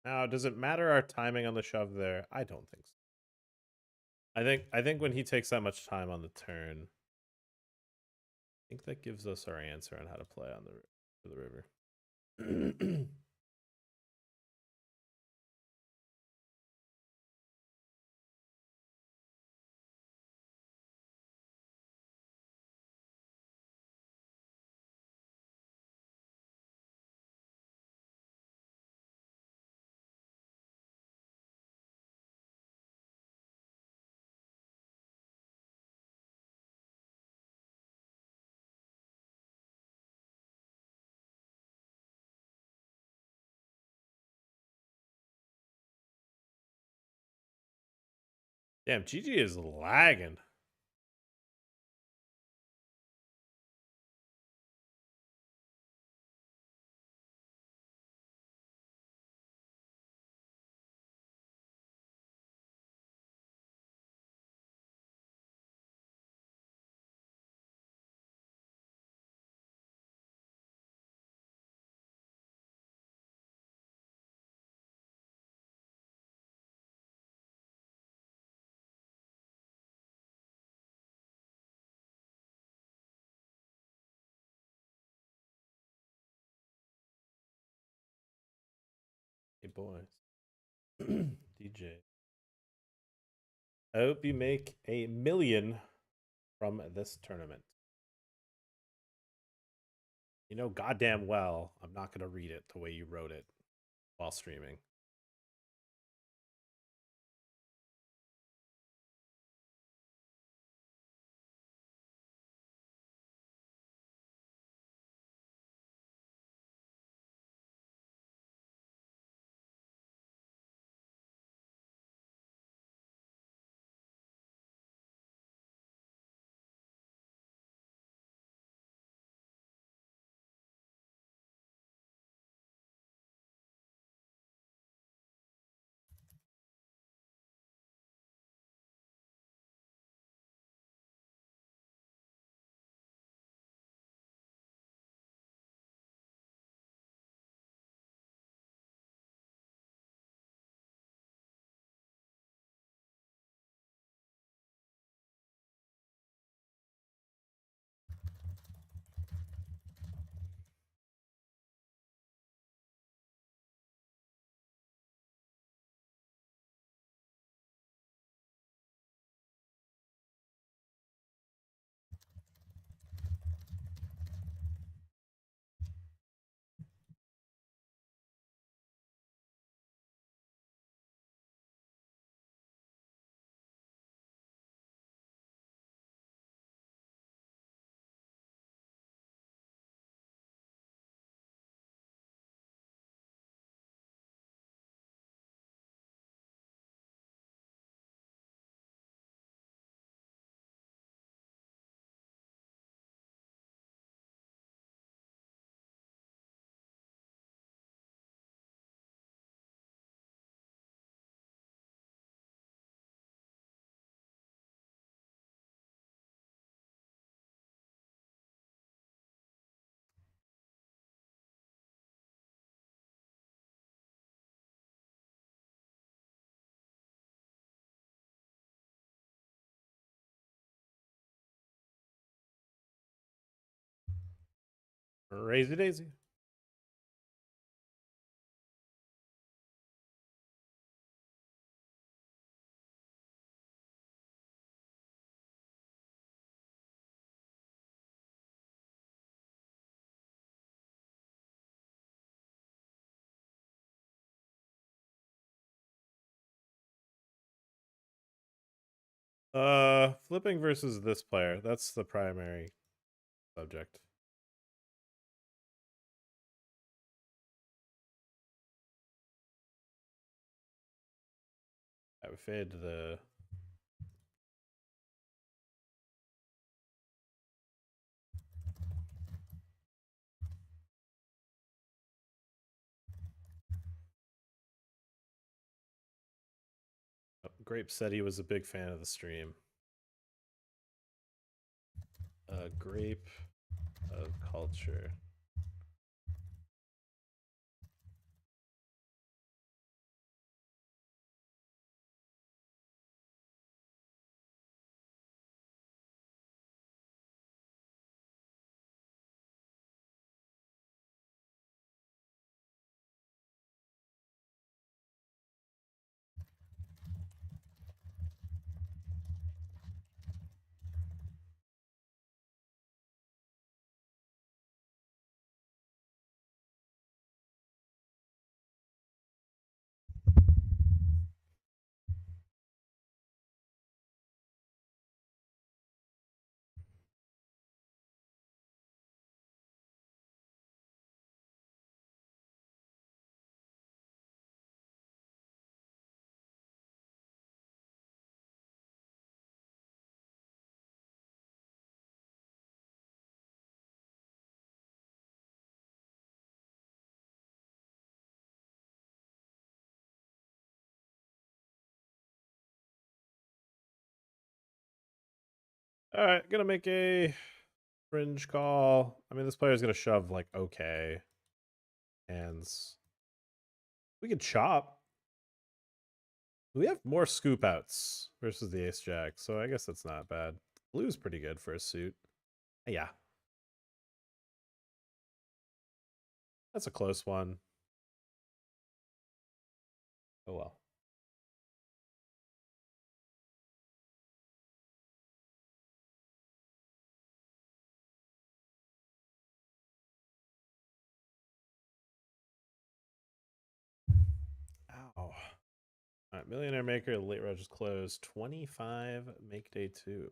Now, does it matter our timing on the shove there? I don't think so. I think when he takes that much time on the turn, I think that gives us our answer on how to play on the river. Damn, GG is lagging. Hey boys. DJ. I hope you make a million from this tournament. You know goddamn well I'm not gonna read it the way you wrote it while streaming. Crazy daisy. Flipping versus this player. That's the primary subject. I would fade the Grape said he was a big fan of the stream. Grape of culture. All right, gonna make a fringe call. I mean, this player's gonna shove like okay hands. We could chop. We have more scoop outs versus the ace jack, so I guess that's not bad. Blue's pretty good for a suit. Yeah, that's a close one. Oh well. Ow. All right, Millionaire Maker, late round just closed. 25, make day 2.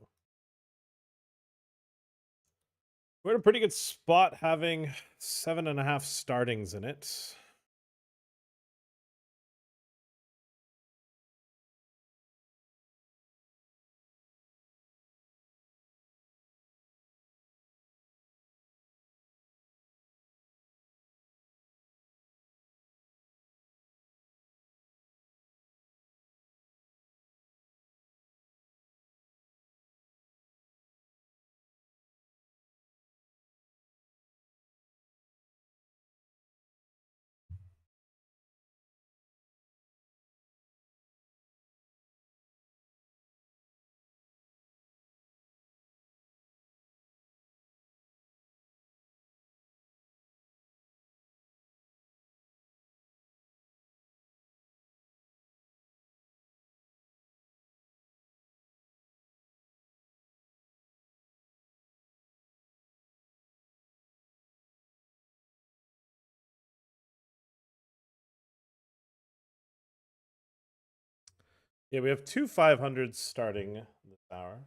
We're in a pretty good spot having 7.5 startings in it. Yeah, we have two 500s starting this hour.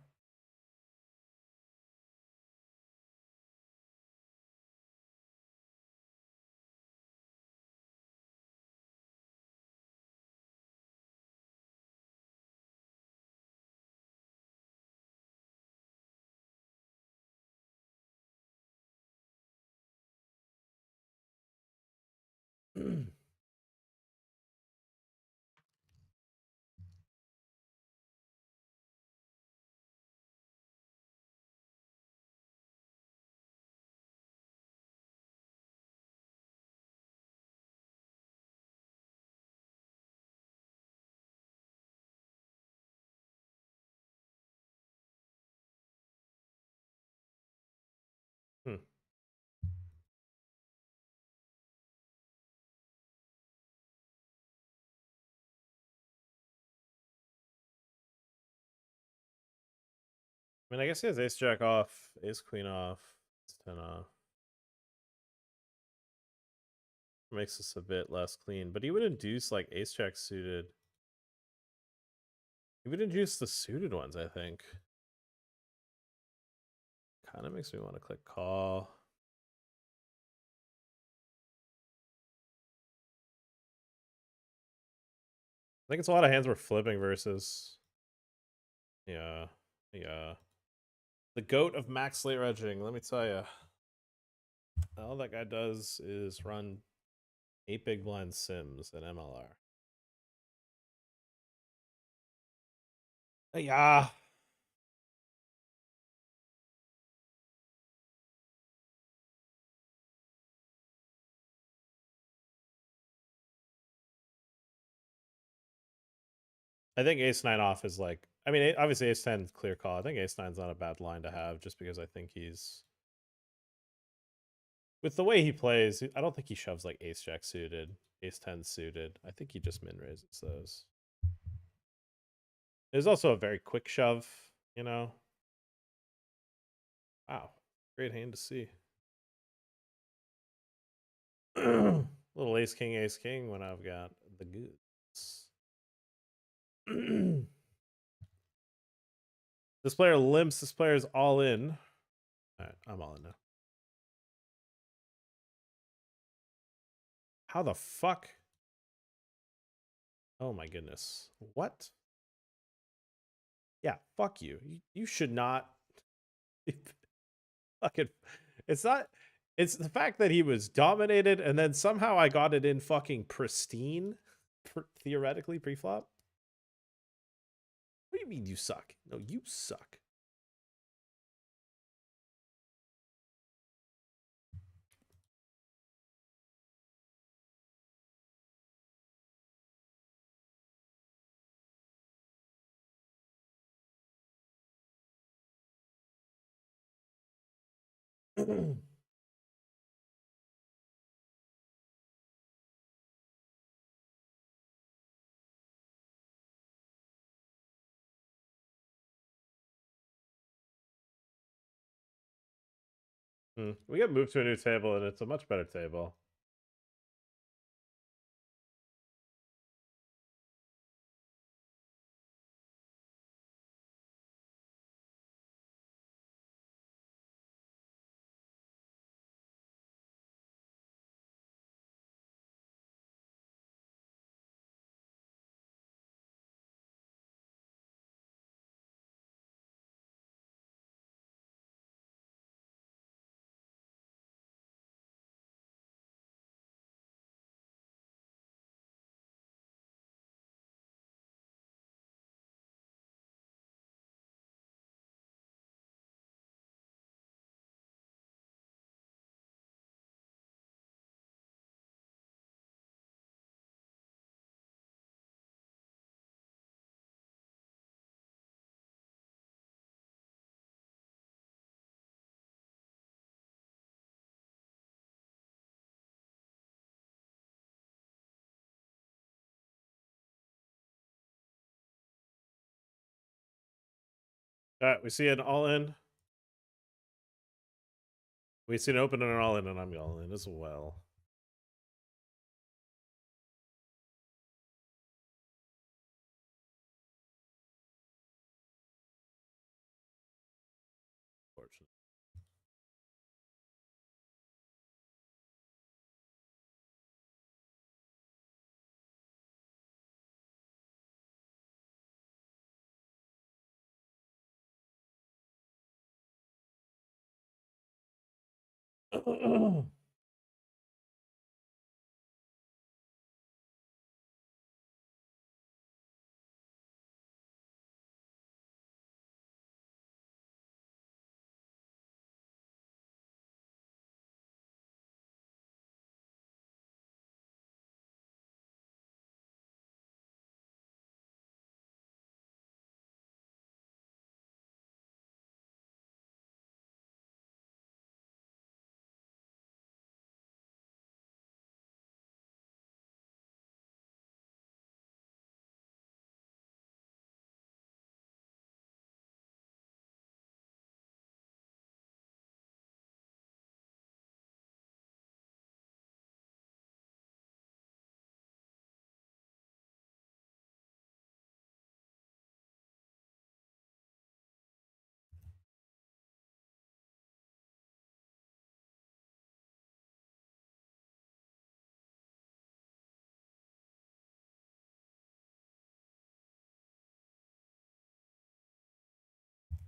Hmm. I mean, I guess he has ace jack off, ace queen off, ace 10 off. Makes us a bit less clean, but he would induce like ace jack suited. He would induce the suited ones, I think. Kind of makes me want to click call. I think it's a lot of hands we're flipping versus. Yeah. Yeah. The goat of max slate wedging, let me tell you. All that guy does is run 8 big blind sims at MLR. Yeah. I think ace 9 off is like, I mean, obviously ace 10 is clear call. I think ace 9 is not a bad line to have just because I think he's, with the way he plays, I don't think he shoves like ace jack suited, ace 10 suited. I think he just min raises those. There's also a very quick shove, you know? Wow. Great hand to see. Little ace king when I've got the goods. This player limps. This player is all in. All right, I'm all in now. How the fuck? Oh my goodness. What? Yeah, fuck you. You should not. Fucking. It's not. It's the fact that he was dominated and then somehow I got it in fucking pristine, theoretically pre-flop. What do you mean you suck? No, you suck. We get moved to a new table and it's a much better table. All right, we see an all in. We see an open and an all in, and I'm all in as well. Fortunate.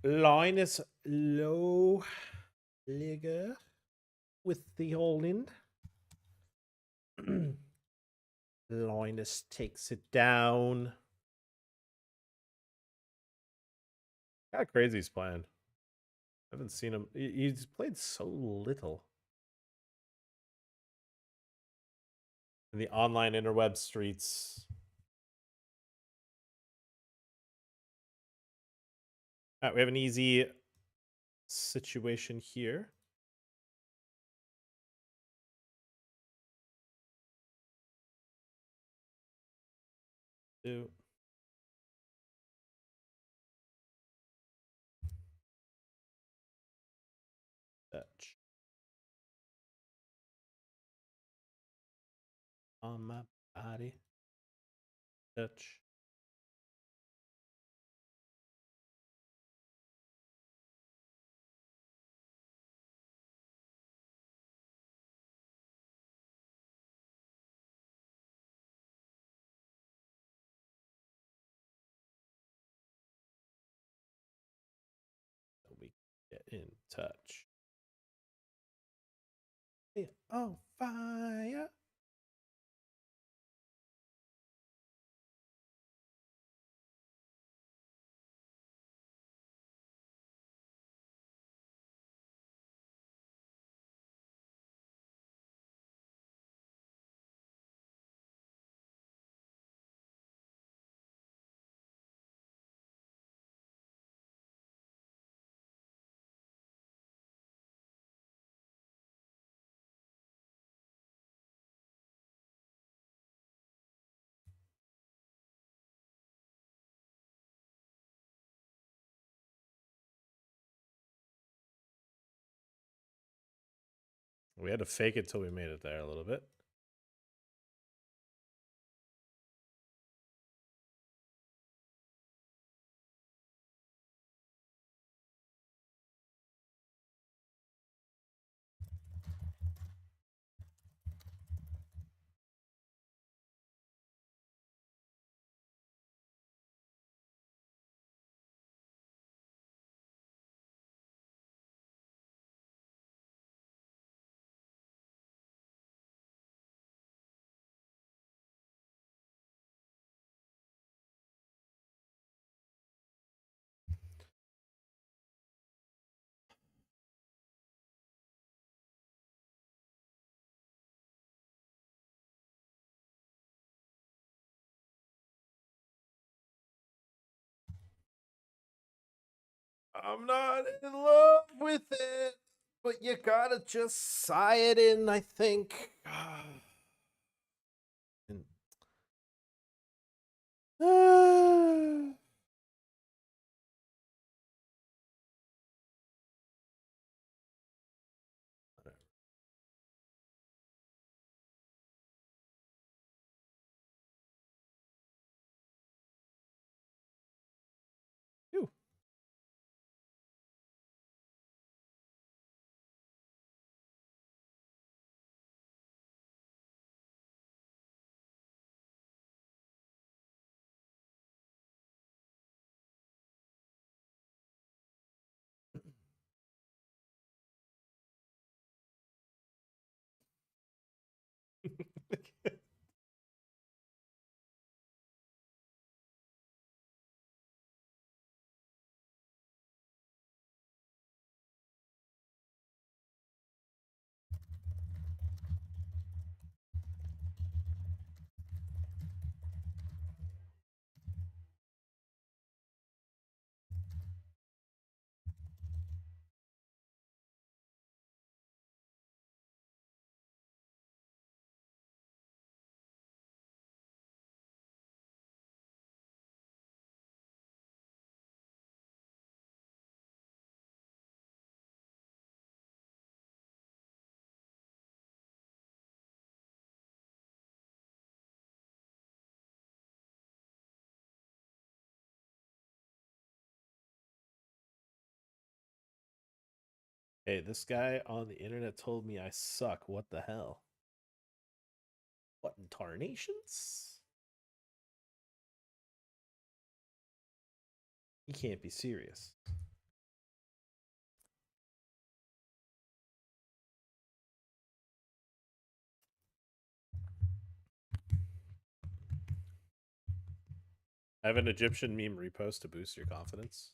Line is low. Ligger with the all in. Linus takes it down. How crazy he's playing. I haven't seen him. He's played so little in the online interweb streets. All right, we have an easy situation here. Two. Touch. On my body. Touch. So we get in touch. Oh, fire. We had to fake it till we made it there a little bit. I'm not in love with it, but you gotta just sigh it in, I think. Phew. Hey, this guy on the internet told me I suck. What the hell? What in tarnations? He can't be serious. I have an Egyptian meme repost to boost your confidence.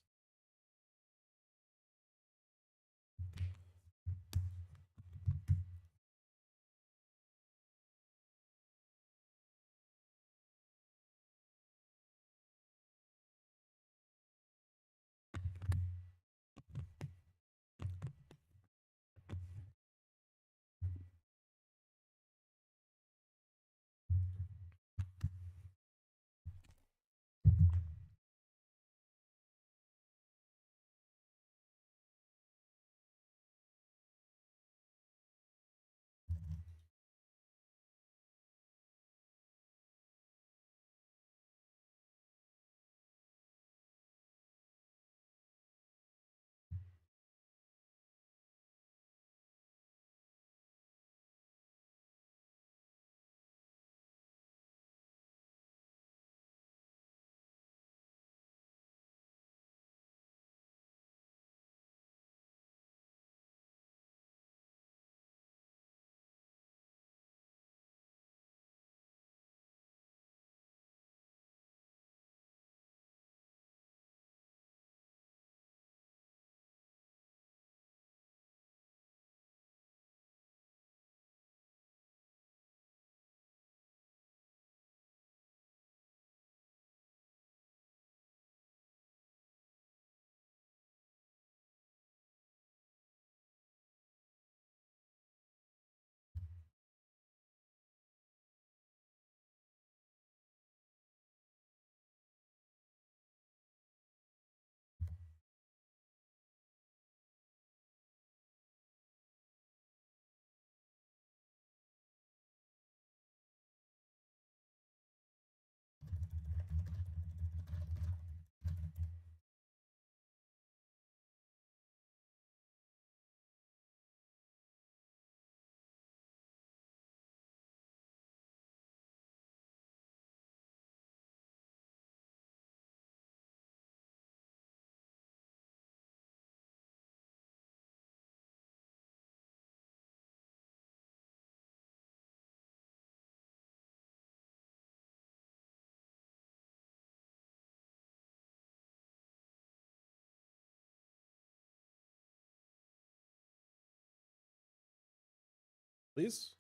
Please.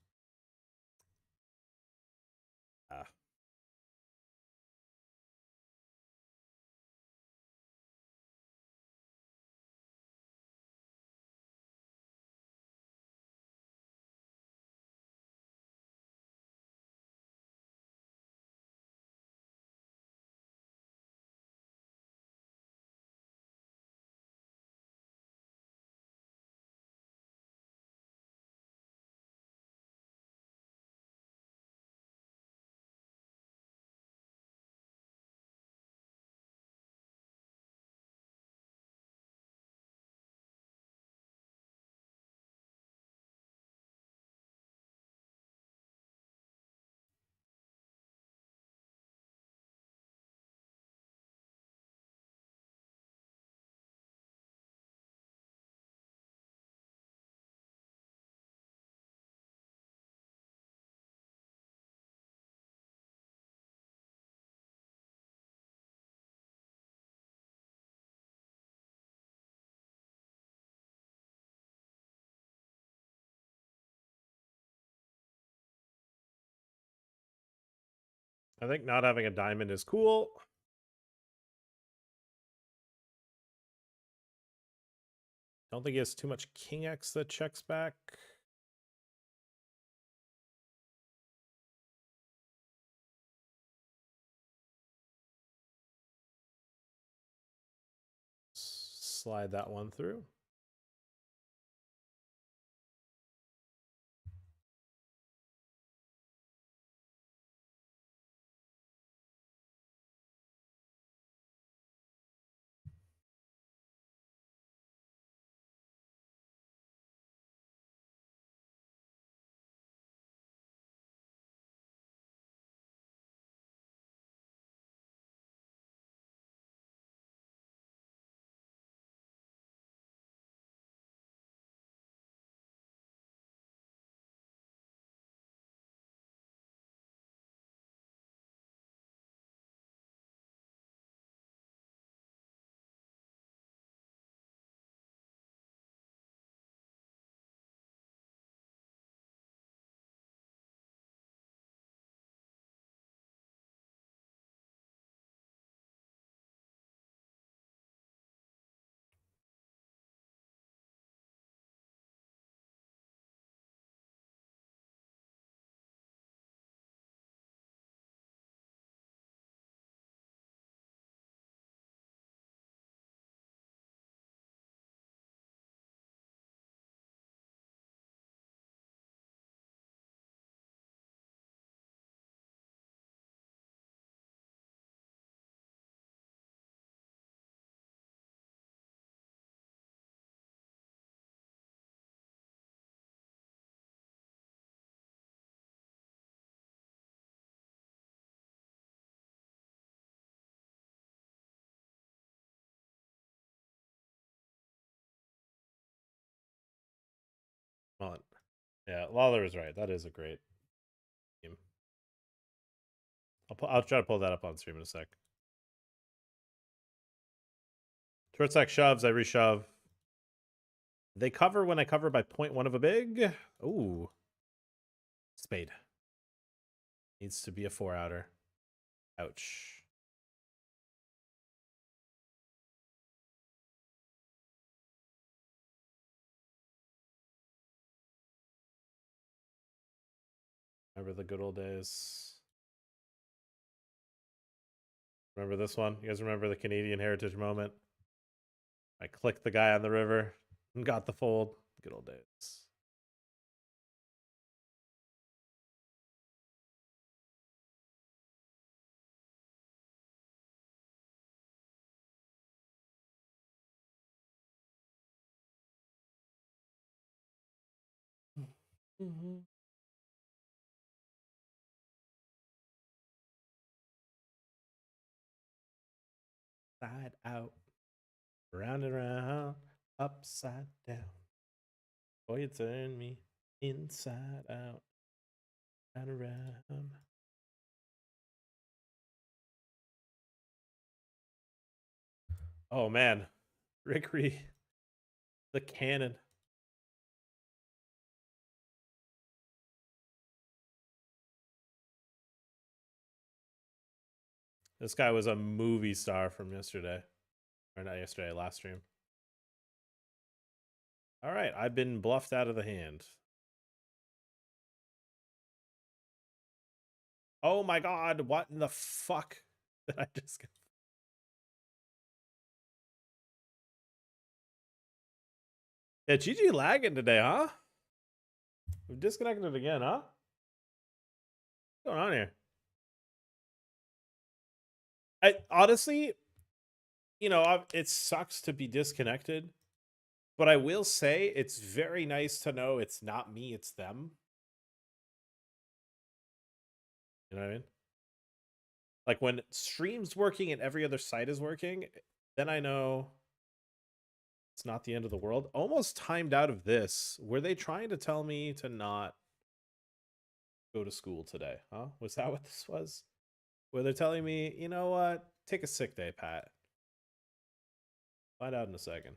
Ah. I think not having a diamond is cool. Don't think he has too much king X that checks back. Slide that one through. Yeah, Lawler is right. That is a great team. I'll try to pull that up on stream in a sec. Short stack shoves, I reshove. They cover when I cover by 0.1 of a big. Ooh. Spade. Needs to be a 4-outer. Ouch. Remember the good old days. Remember this one? You guys remember the Canadian Heritage moment? I clicked the guy on the river and got the fold. Good old days. Mm-hmm. Side out, round and round, upside down. Boy, you turn me inside out, round and round. Oh man, Rickery, the cannon. This guy was a movie star from yesterday. Or not yesterday, last stream. All right, I've been bluffed out of the hand. Oh my god, what in the fuck did I just get? Yeah, GG lagging today, huh? We've disconnected again, huh? What's going on here? I honestly, it sucks to be disconnected, but I will say it's very nice to know it's not me, it's them. You know what I mean? Like when stream's working and every other site is working, then I know it's not the end of the world. Almost timed out of this. Were they trying to tell me to not go to school today? Huh? Was that what this was? Where they're telling me, you know what? Take a sick day, Pat. Find out in a second.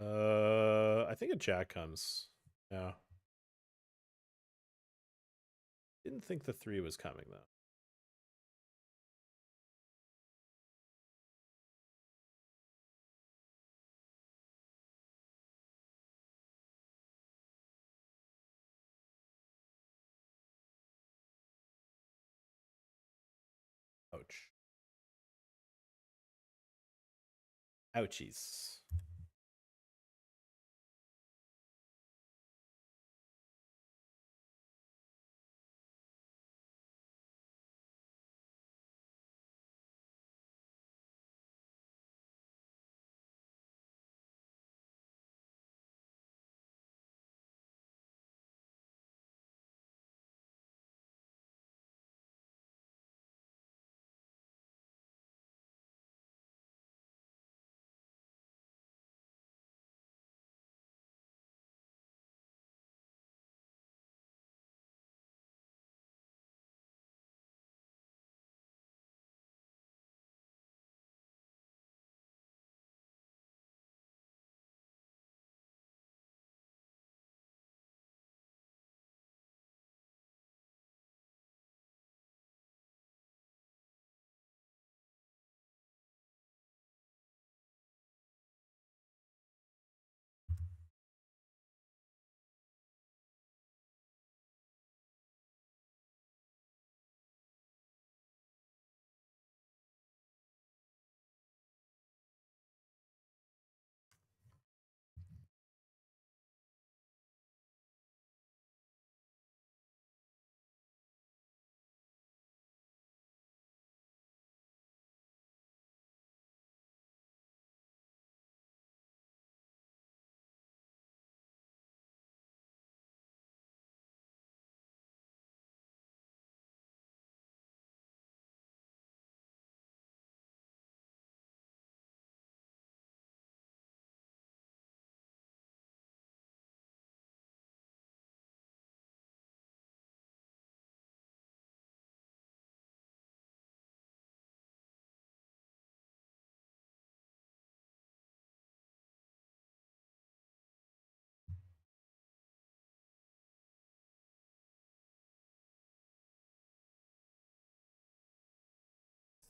I think a jack comes. Yeah. Didn't think the 3 was coming though. Ouch. Ouchies.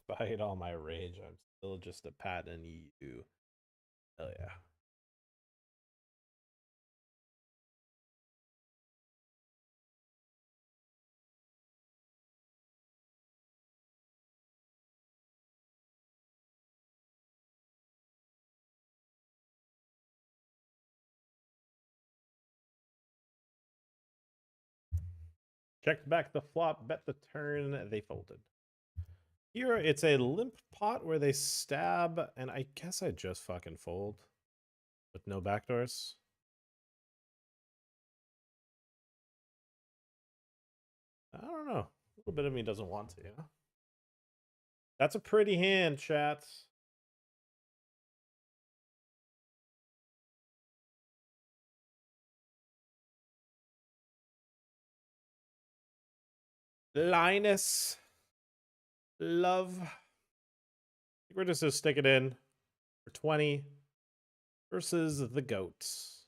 Despite all my rage, I'm still just a pattern you. Hell yeah. Checked back the flop, bet the turn, they folded. Here, it's a limp pot where they stab, and I guess I just fucking fold with no backdoors. I don't know. A little bit of me doesn't want to, yeah? That's a pretty hand, chat. Linus. Love. We're just gonna stick it in for 20 versus the goats.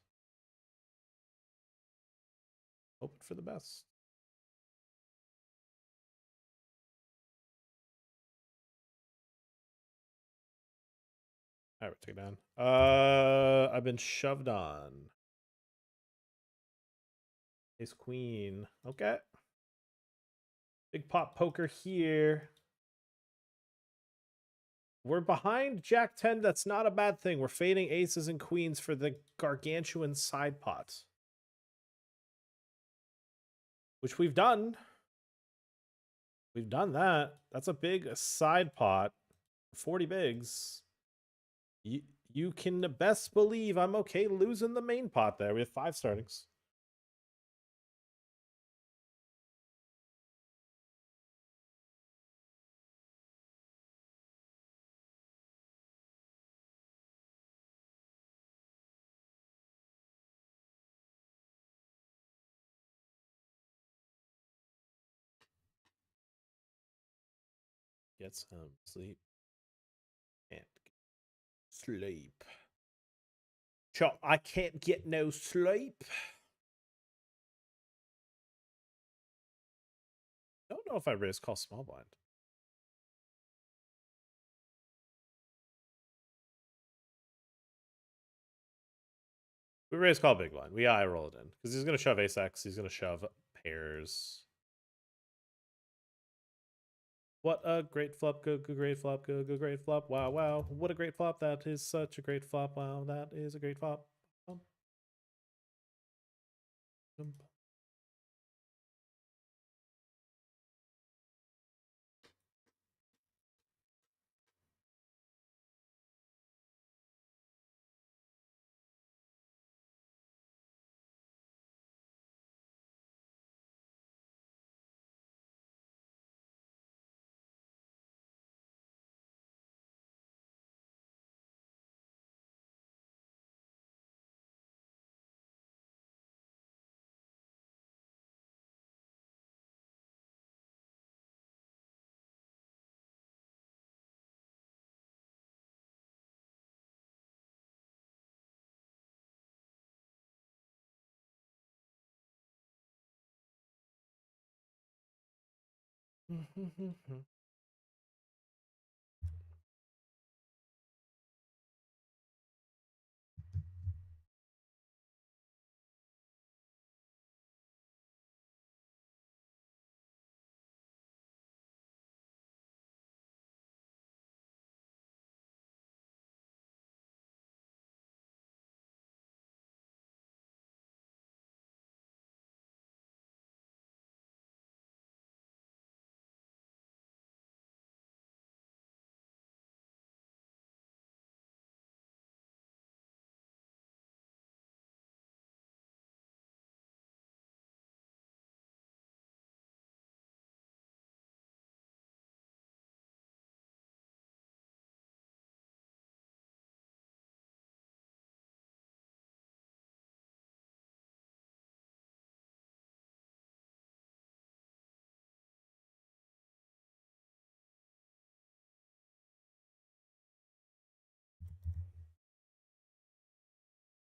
Hoping for the best. All right, take it down. I've been shoved on. Ace queen. Okay. Big pot poker here. We're behind Jack 10. That's not a bad thing. We're fading aces and queens for the gargantuan side pots, which we've done. We've done that. That's a big side pot. 40 bigs. You can best believe I'm okay losing the main pot there. We have 5 startings. Get some sleep. Can't sleep. Chop, I can't get no sleep. Don't know if I raise call small blind. We raise call big blind. We eye roll it in because he's gonna shove ace x. He's gonna shove pairs. What a great flop! Good, good, great flop! Good, good, great flop! Wow, wow! What a great flop! That is such a great flop! Wow, that is a great flop!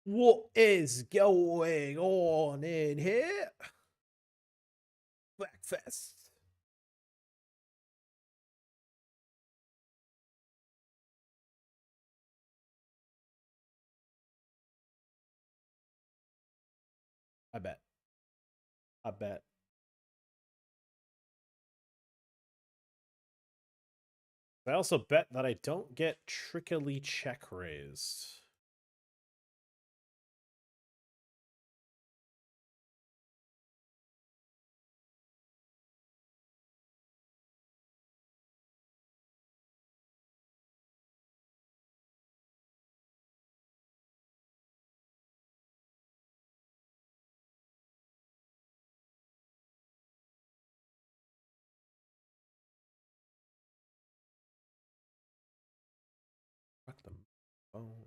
What is going on in here? Breakfast. I bet. I bet. I also bet that I don't get trickily check raised. Fuck them. Oh.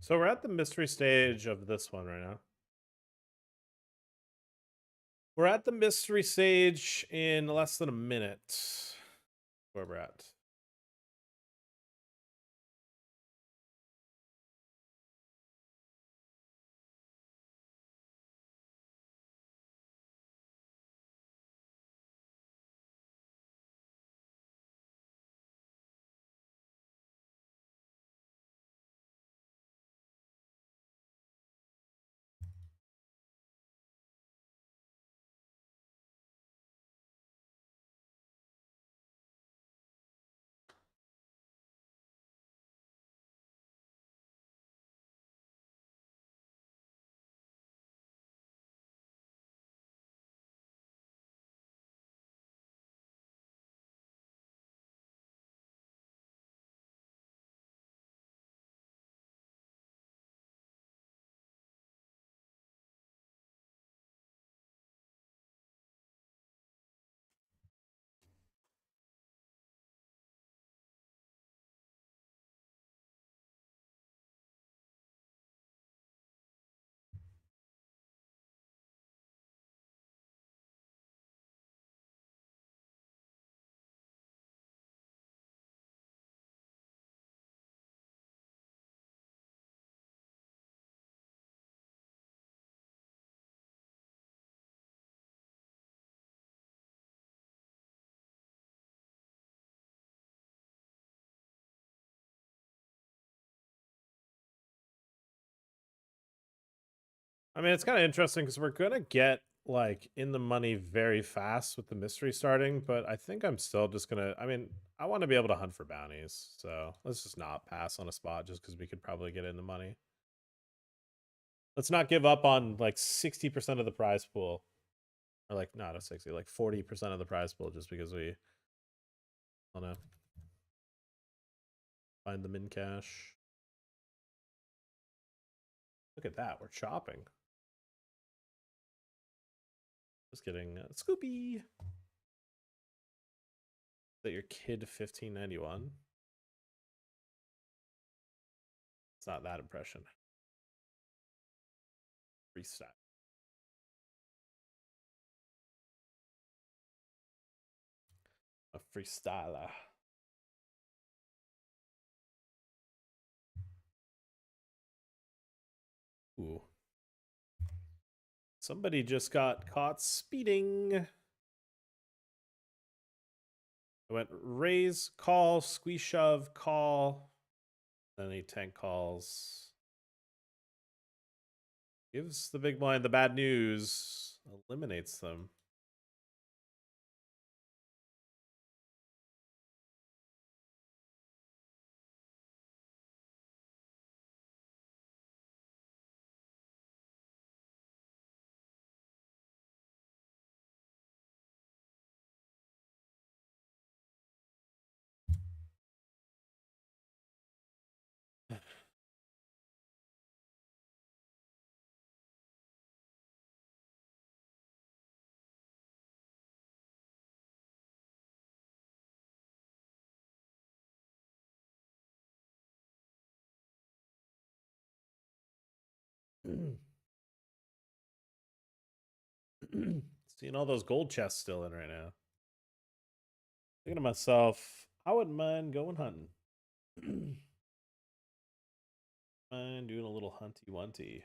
So we're at the mystery stage of this one right now. We're at the mystery stage in less than a minute. Where we're at. I mean, it's kind of interesting because we're gonna get like in the money very fast with the mystery starting, but I think I'm still just gonna. I mean, I want to be able to hunt for bounties, so let's just not pass on a spot just because we could probably get in the money. Let's not give up on like 60% of the prize pool, or like not a 60, like 40% of the prize pool, just because we want to find the min cash. Look at that, we're chopping. Just kidding. Scoopy. Is that your kid 1591? It's not that impression. Freestyle. A freestyler. Ooh. Somebody just got caught speeding. I went raise, call, squeeze, shove, call. Then he tank calls. Gives the big blind the bad news. Eliminates them. Seeing all those gold chests still in right now. Thinking to myself, I wouldn't mind going hunting. Mind doing a little hunty wunty.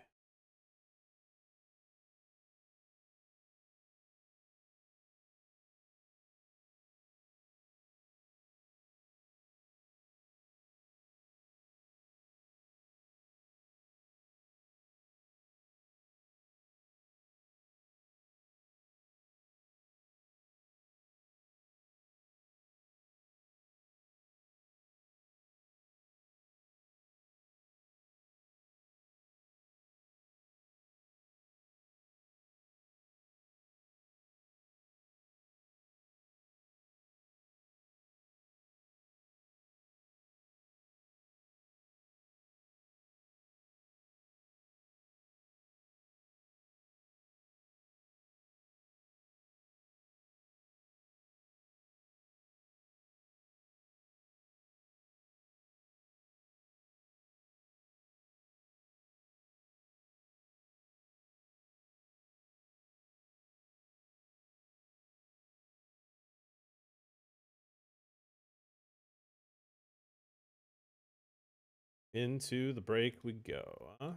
Into the break we go, huh?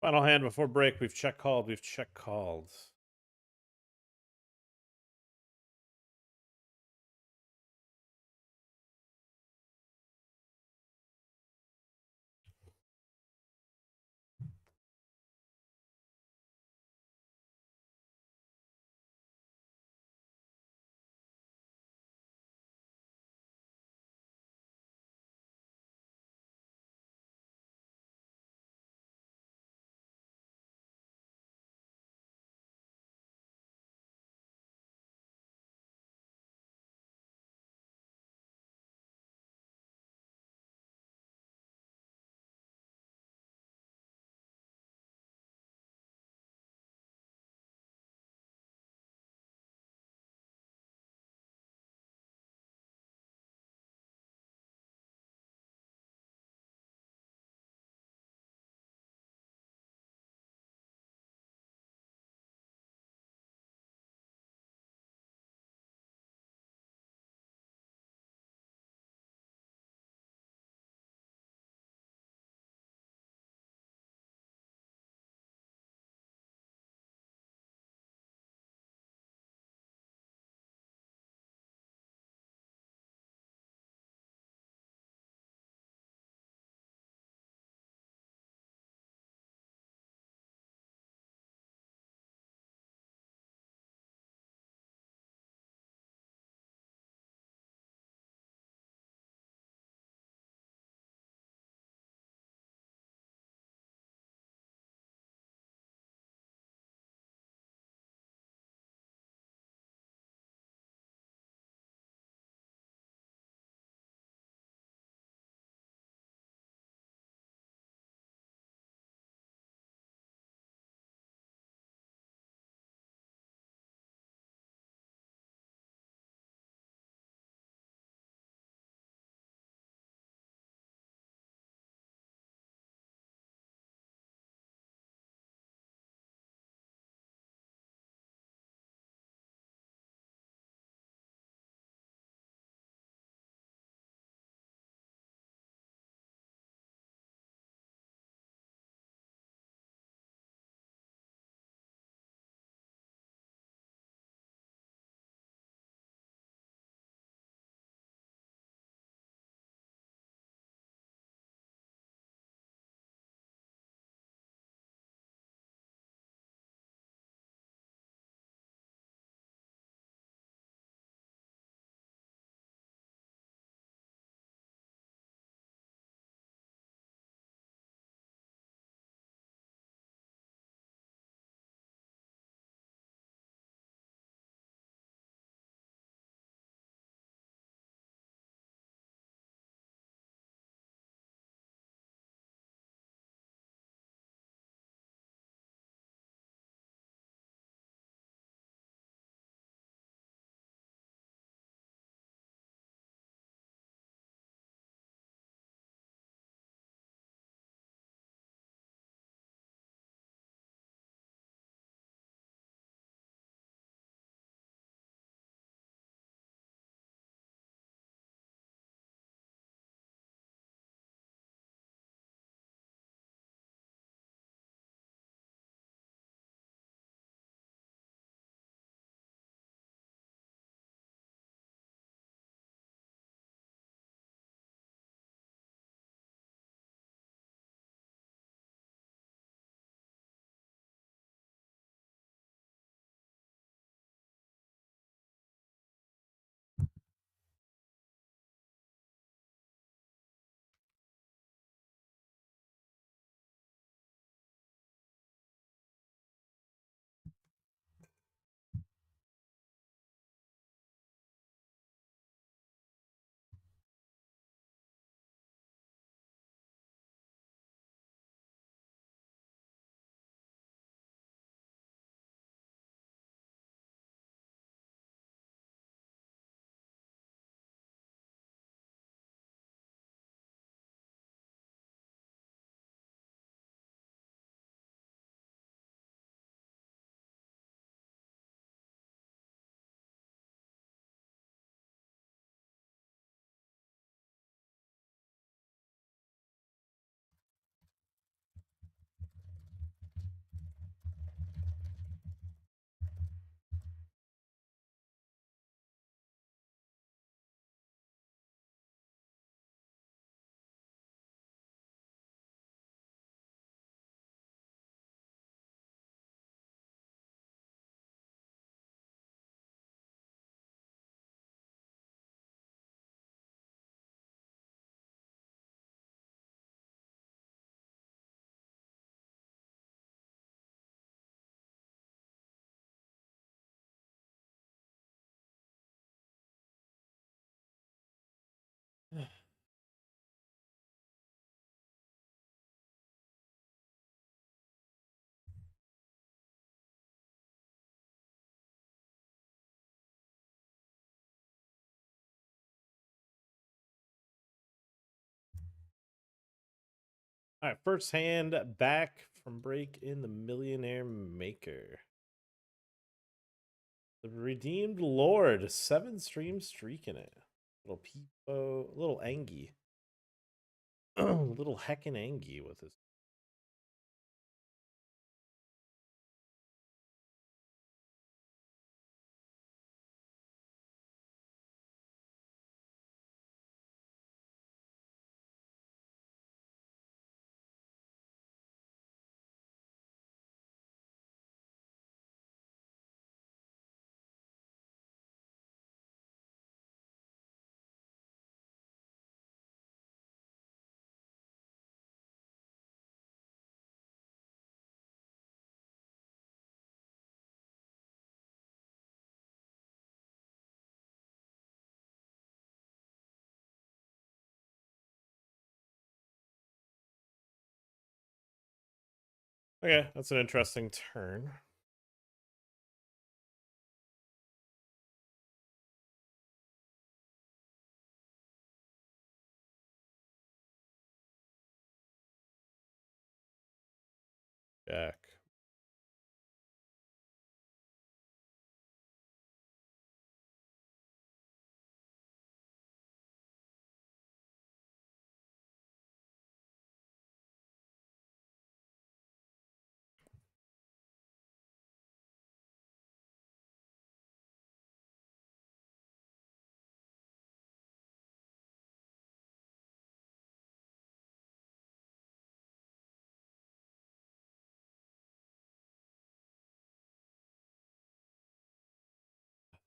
Final hand before break. We've check called. We've check called. All right, first hand back from break in the Millionaire Maker. The Redeemed Lord, 7 stream streak in it. Little peepo, little Angie. Little heckin' Angie with his. Okay, that's an interesting turn. Jack.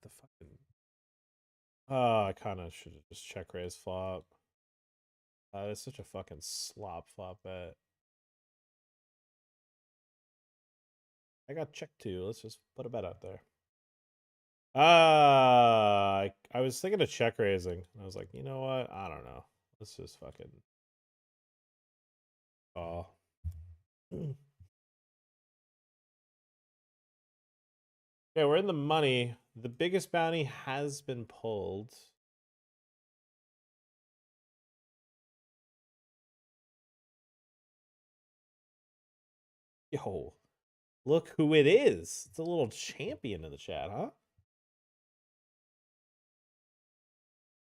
The fucking. Oh, I kind of should have just check raise flop. That's such a fucking slop flop bet. I got checked too. Let's just put a bet out there. I was thinking of check raising. I was like, you know what? I don't know. Let's just fucking call. Okay, we're in the money. The biggest bounty has been pulled. Yo, look who it is. It's a little champion in the chat, huh?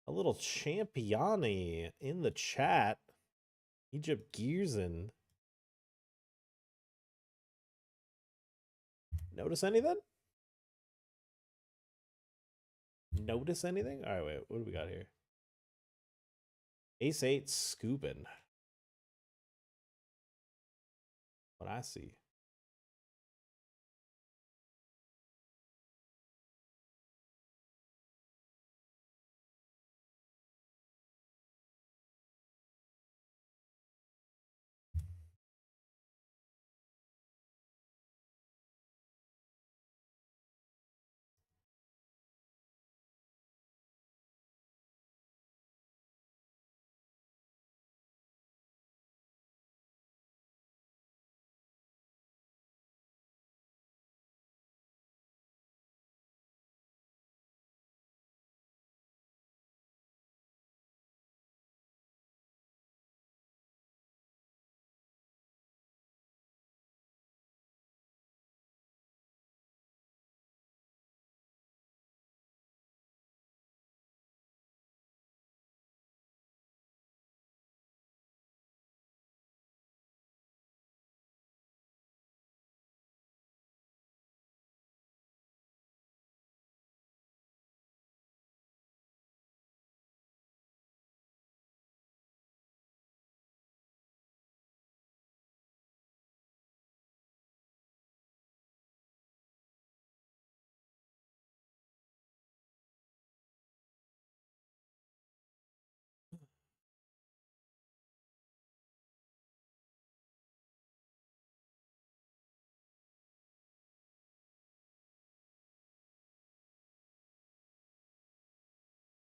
A little champione in the chat. Egypt Gearson. Notice anything? Notice anything? All right, wait. What do we got here? Ace 8 scooping. What I see.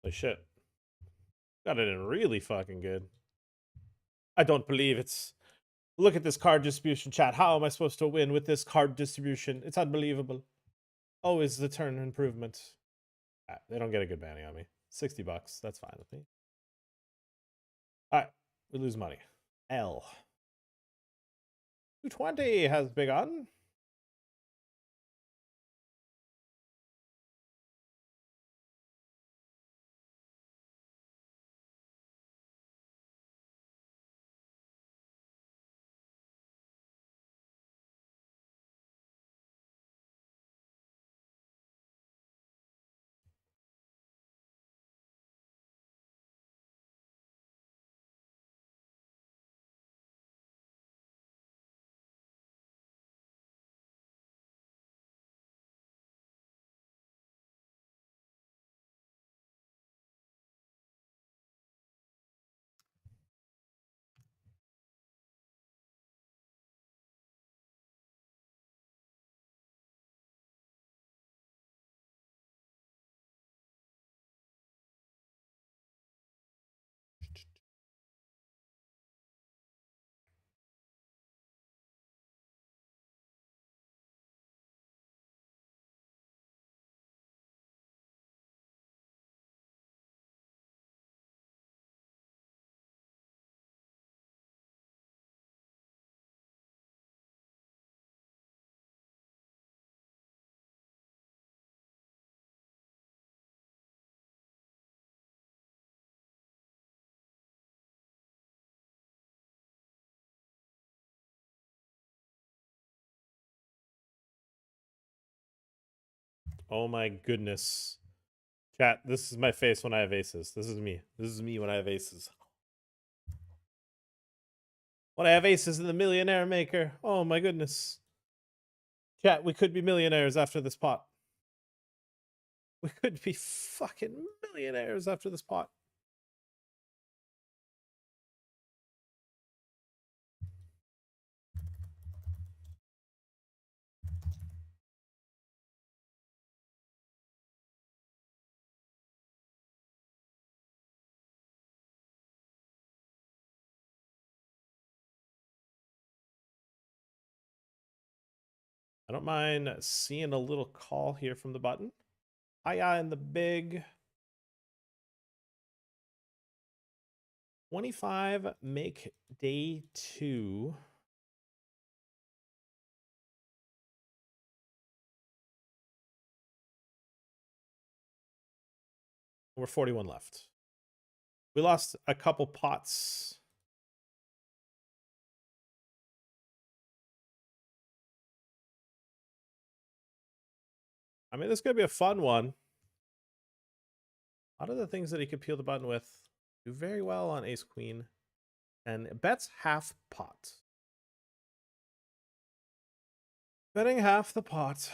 Holy shit. Got it in really fucking good. I don't believe it's. Look at this card distribution, chat. How am I supposed to win with this card distribution? It's unbelievable. Always the turn improvement. They don't get a good bounty on me. $60. That's fine with me. All right. We lose money. L. 220 has begun. Oh my goodness. Chat, this is my face when I have aces. This is me. This is me when I have aces. When I have aces in the Millionaire Maker. Oh my goodness. Chat, we could be millionaires after this pot. We could be fucking millionaires after this pot. I don't mind seeing a little call here from the button. Hiya in the big. 25 make day 2. We're 41 left. We lost a couple pots. I mean, this could be a fun one. A lot of the things that he could peel the button with do very well on ace queen. And bets half pot. Betting half the pot.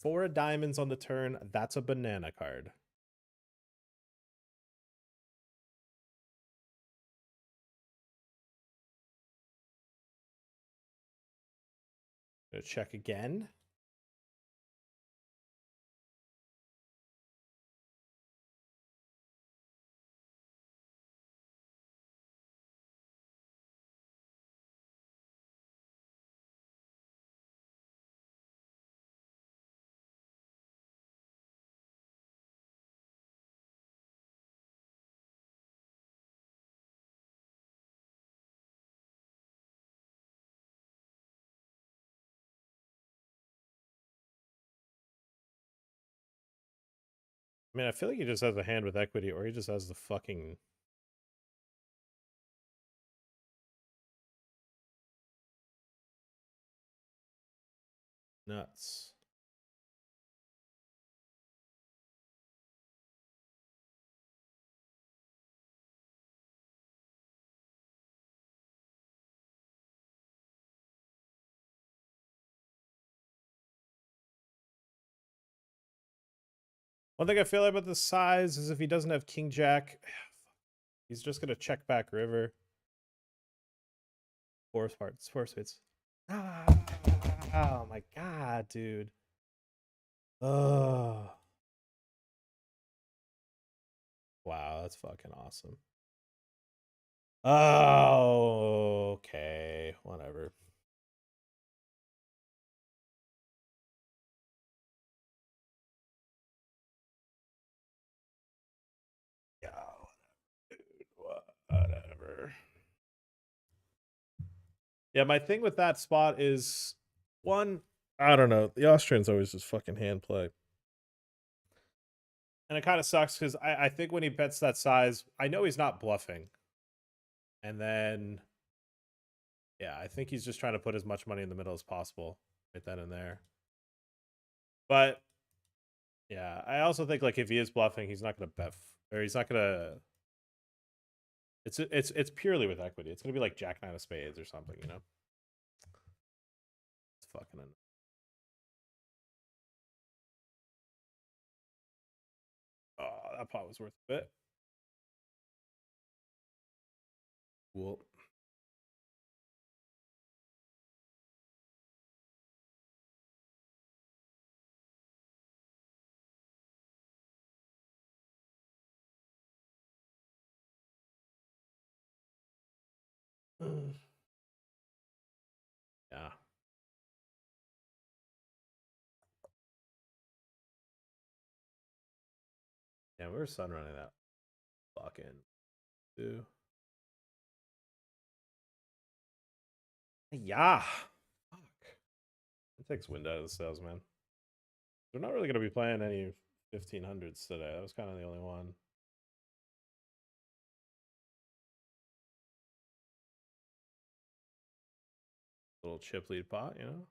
Four diamonds on the turn. That's a banana card. Gonna check again. I mean, I feel like he just has a hand with equity, or he just has the fucking... nuts. One thing I feel like about the size is if he doesn't have king jack, he's just gonna check back river. Four spades. Ah, oh my god, dude. Oh. Wow, that's fucking awesome. Oh, okay. Whatever. Yeah, my thing with that spot is one, I don't know. The Austrians always just fucking hand play. And it kind of sucks because I think when he bets that size, I know he's not bluffing. And then, yeah, I think he's just trying to put as much money in the middle as possible right then and there. But yeah, I also think like if he is bluffing, he's not going to bet, or he's not going to. It's purely with equity. It's going to be like Jack Nine of Spades or something, you know. It's fucking. Oh, that pot was worth a bit. Cool. Yeah. Yeah, we were sun running that fucking too. Yeah. Fuck. It takes wind out of the sails, man. We're not really going to be playing any 1500s today. That was kind of the only one. Little chip lead pot, you know?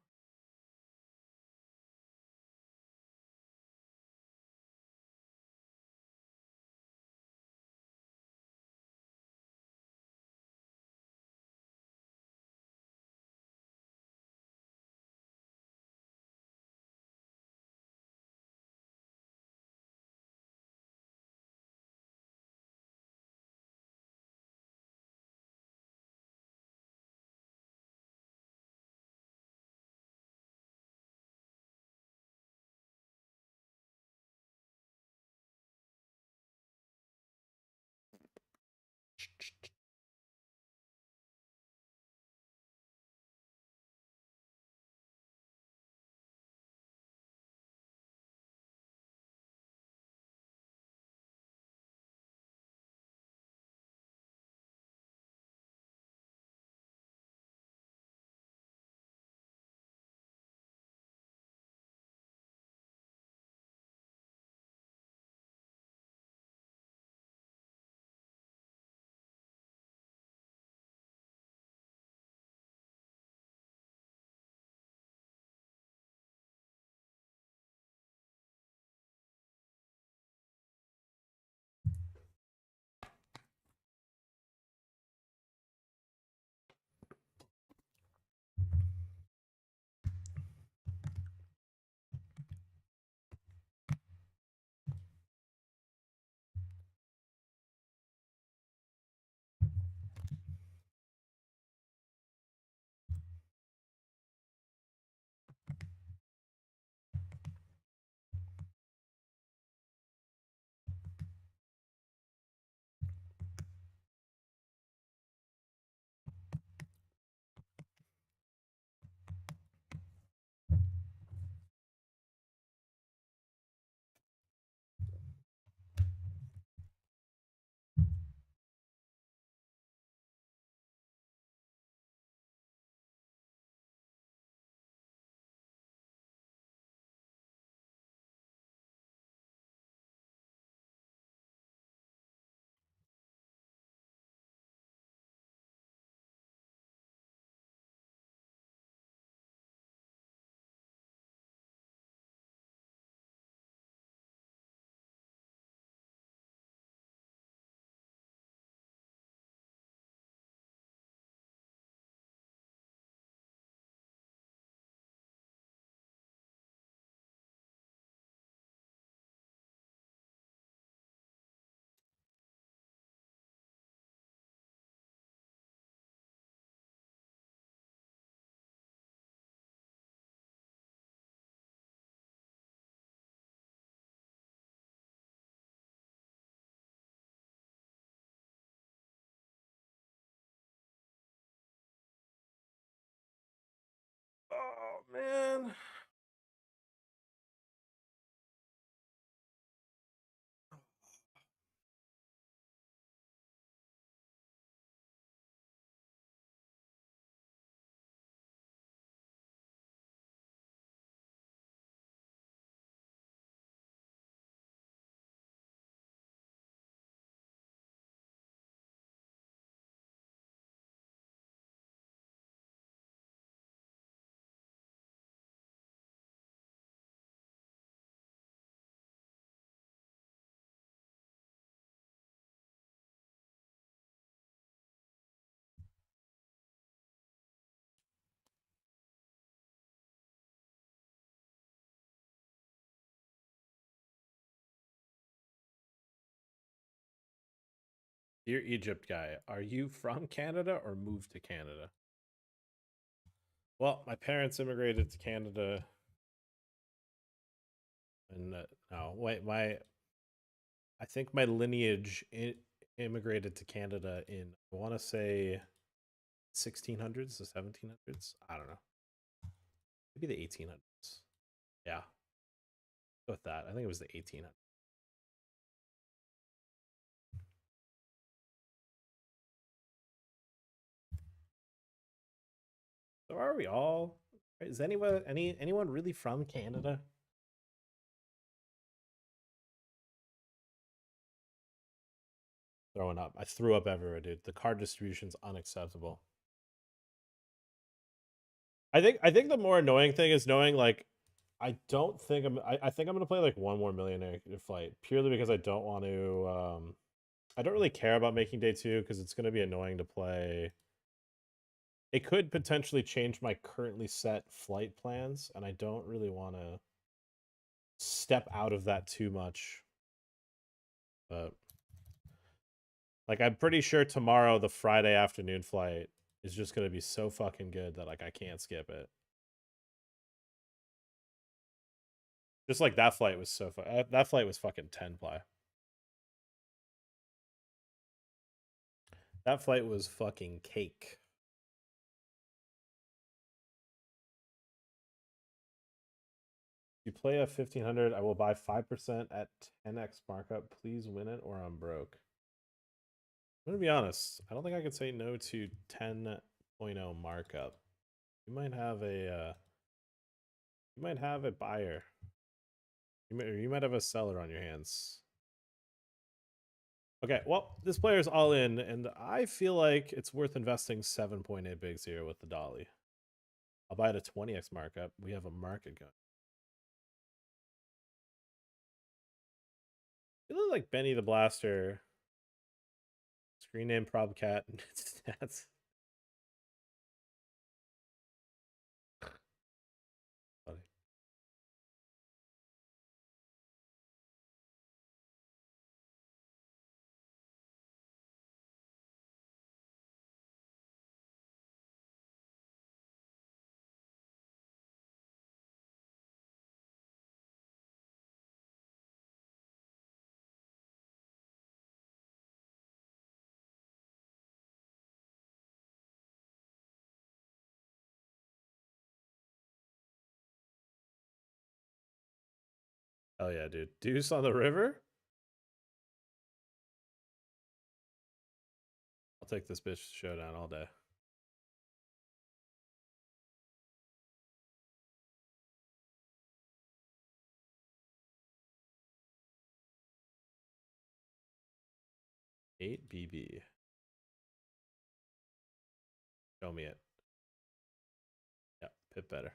Oh, man. Dear Egypt guy, are you from Canada or moved to Canada? Well, my parents immigrated to Canada, and no, wait, I think my lineage immigrated to Canada in, I want to say 1600s to 1700s. I don't know, maybe the 1800s. Yeah, go with that. I think it was the 1800s. So are we all? Is anyone really from Canada? Throwing up. I threw up everywhere, dude. The card distribution's unacceptable. I think the more annoying thing is knowing like I don't think I think I'm gonna play like one more Millionaire flight purely because I don't want to I don't really care about making day two because it's gonna be annoying to play. It could potentially change my currently set flight plans, and I don't really want to step out of that too much. But like I'm pretty sure tomorrow the Friday afternoon flight is just gonna be so fucking good that like I can't skip it. Just like that flight was so fun. That flight was fucking 10 ply. That flight was fucking cake. If you play a 1500, I will buy 5% at 10x markup. Please win it or I'm broke. I'm gonna be honest. I don't think I could say no to 10.0 markup. You might have a buyer. You might have a seller on your hands. Okay, well, this player's all in, and I feel like it's worth investing 7.8 bigs here with the dolly. I'll buy it at 20x markup. We have a market going. You look like Benny the Blaster. Screen name Probcat and stats. Funny. Oh yeah, dude. Deuce on the river? I'll take this bitch showdown all day. Eight BB. Show me it. Yeah, pip better.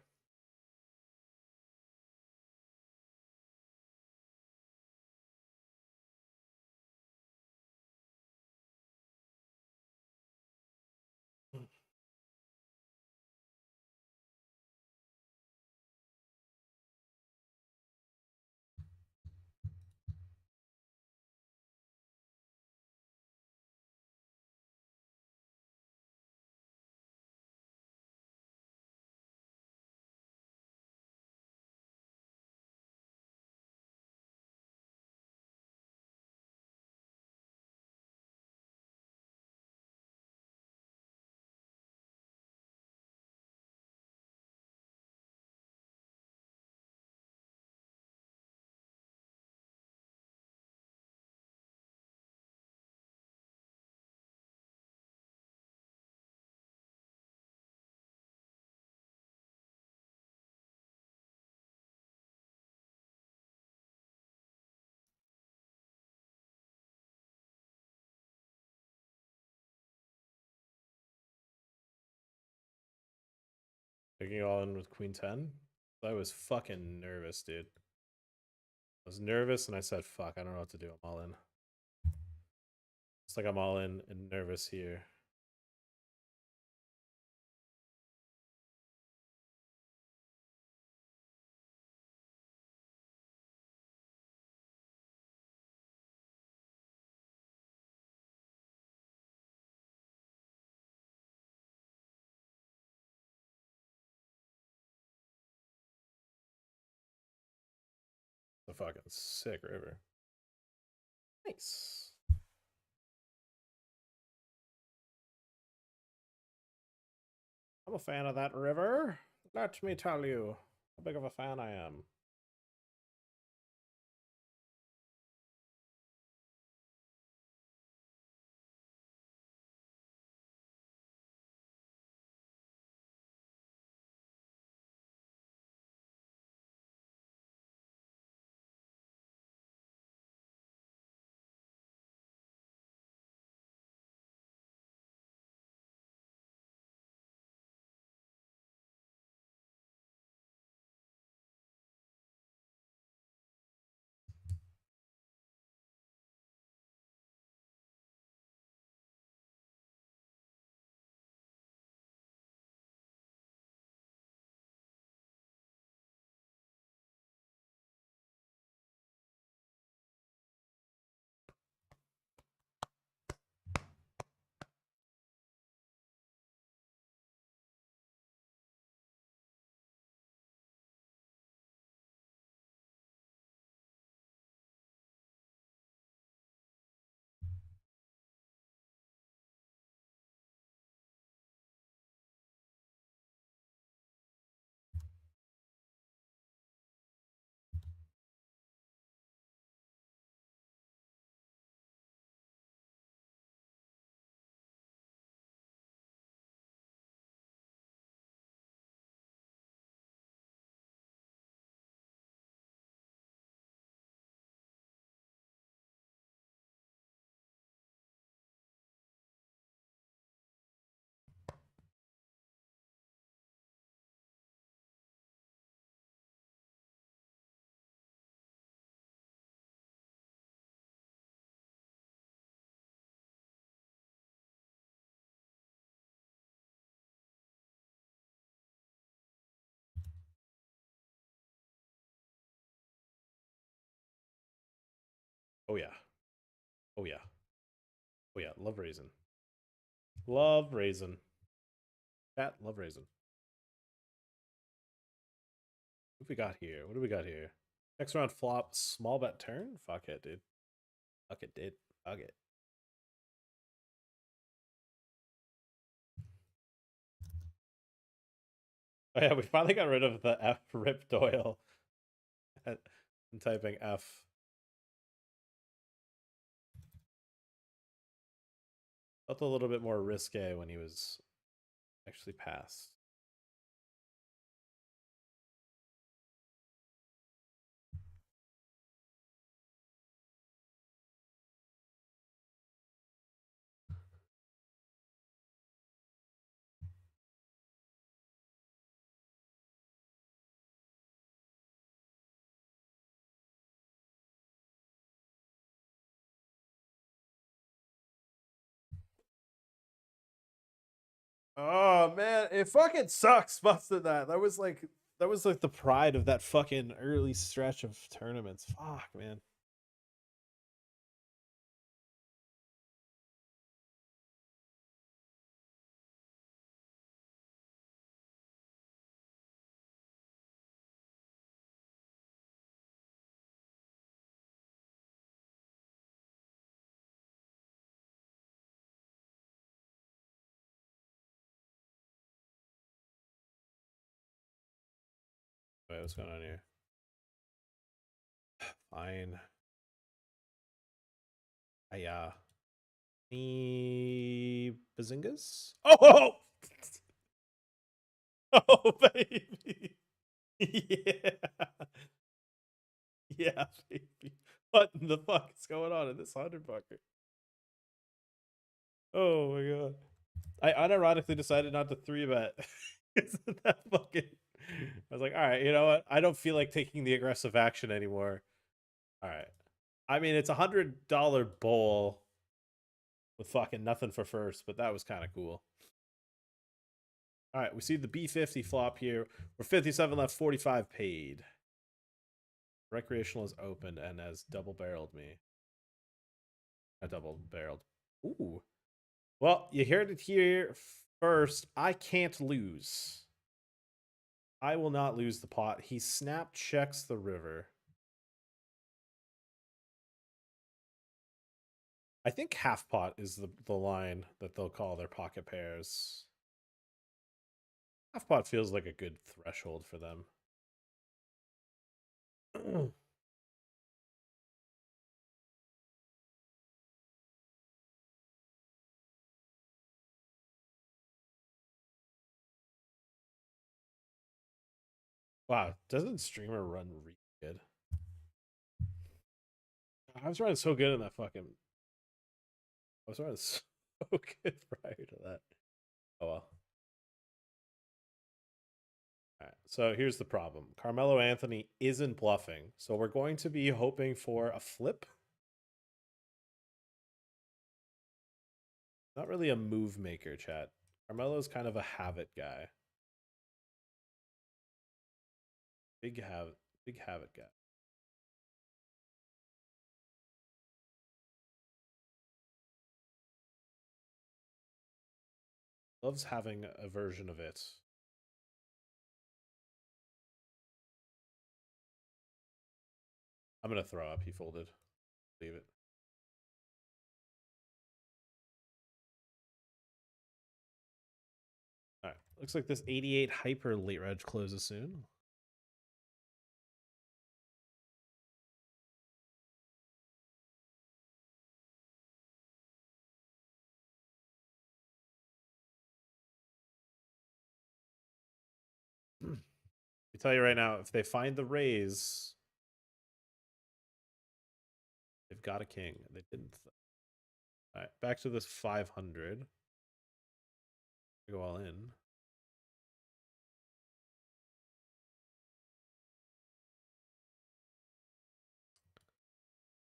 Taking all in with Queen 10. I was fucking nervous, dude. I was nervous and I said, fuck, I don't know what to do. I'm all in. It's like I'm all in and nervous here. fucking sick river. Nice. I'm a fan of that river. Let me tell you how big of a fan I am. Oh yeah. Oh yeah. Oh yeah. Love raisin. Love raisin. Cat, love raisin. What we got here? What do we got here? Next round flop, small bet turn? Fuck it, dude. Fuck it, dude. Fuck it. Oh yeah, we finally got rid of the F Rip Doyle. I'm typing F. Felt a little bit more risque when he was actually passed. Oh man, it fucking sucks busting that. That was like the pride of that fucking early stretch of tournaments. Fuck, man. Wait, what's going on here? Fine. Yeah. Bazingas? Oh! Oh, baby. Yeah. Yeah, baby. What in the fuck is going on in this 100 bucker? Oh my god. I unironically decided not to 3-bet. Isn't that fucking... I was like, all right, you know what? I don't feel like taking the aggressive action anymore. All right. I mean, it's $100 bowl with fucking nothing for first, but that was kind of cool. All right, we see the B50 flop here. We're 57 left, 45 paid. Recreational is opened and has double barreled me. I double barreled. Ooh. Well, you heard it here first. I can't lose. I will not lose the pot. He snap checks the river. I think half pot is the line that they'll call their pocket pairs. Half pot feels like a good threshold for them. Wow, doesn't streamer run really good? I was running so good in that fucking. I was running so good prior to that. Oh well. All right, so here's the problem. Carmelo Anthony isn't bluffing, so we're going to be hoping for a flip. Not really a move maker, chat. Carmelo's kind of a habit guy. Big habit guy. Loves having a version of it. I'm gonna throw up. He folded. Leave it. All right. Looks like this 88 hyper late reg closes soon. I tell you right now, if they find the raise, they've got a king. They didn't. All right, back to this 500. Go all in.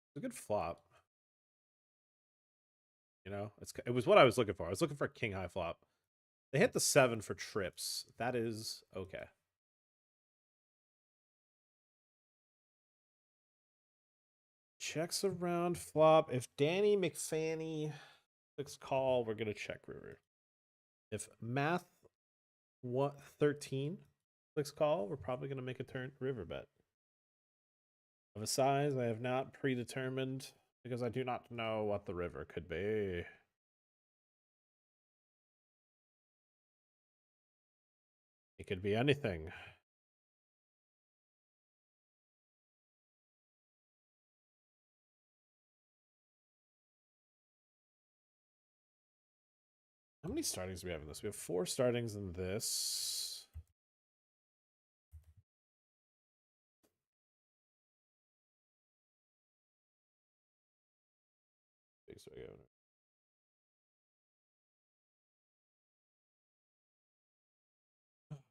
It's a good flop. You know, it was what I was looking for. I was looking for a king high flop. They hit the 7 for trips. That is okay. Checks around flop. If Danny McFanny clicks call, we're gonna check river. If math 13 clicks call, we're probably gonna make a turn river bet. Of a size I have not predetermined because I do not know what the river could be. It could be anything. How many startings do we have in this? We have 4 startings in this.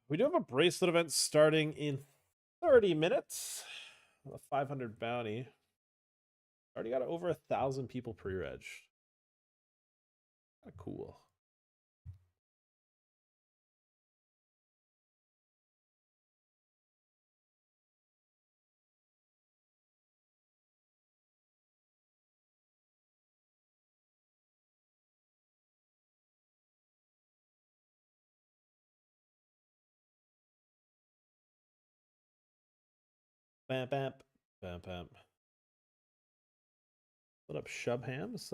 We do have a bracelet event starting in 30 minutes. A 500 bounty. Already got over 1,000 people pre-reg. Kind of cool. Bam, bam, bam, bam. What up, Shubhams?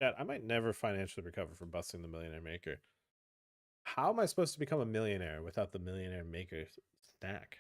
Yeah, I might never financially recover from busting the Millionaire Maker. How am I supposed to become a millionaire without the Millionaire Maker stack?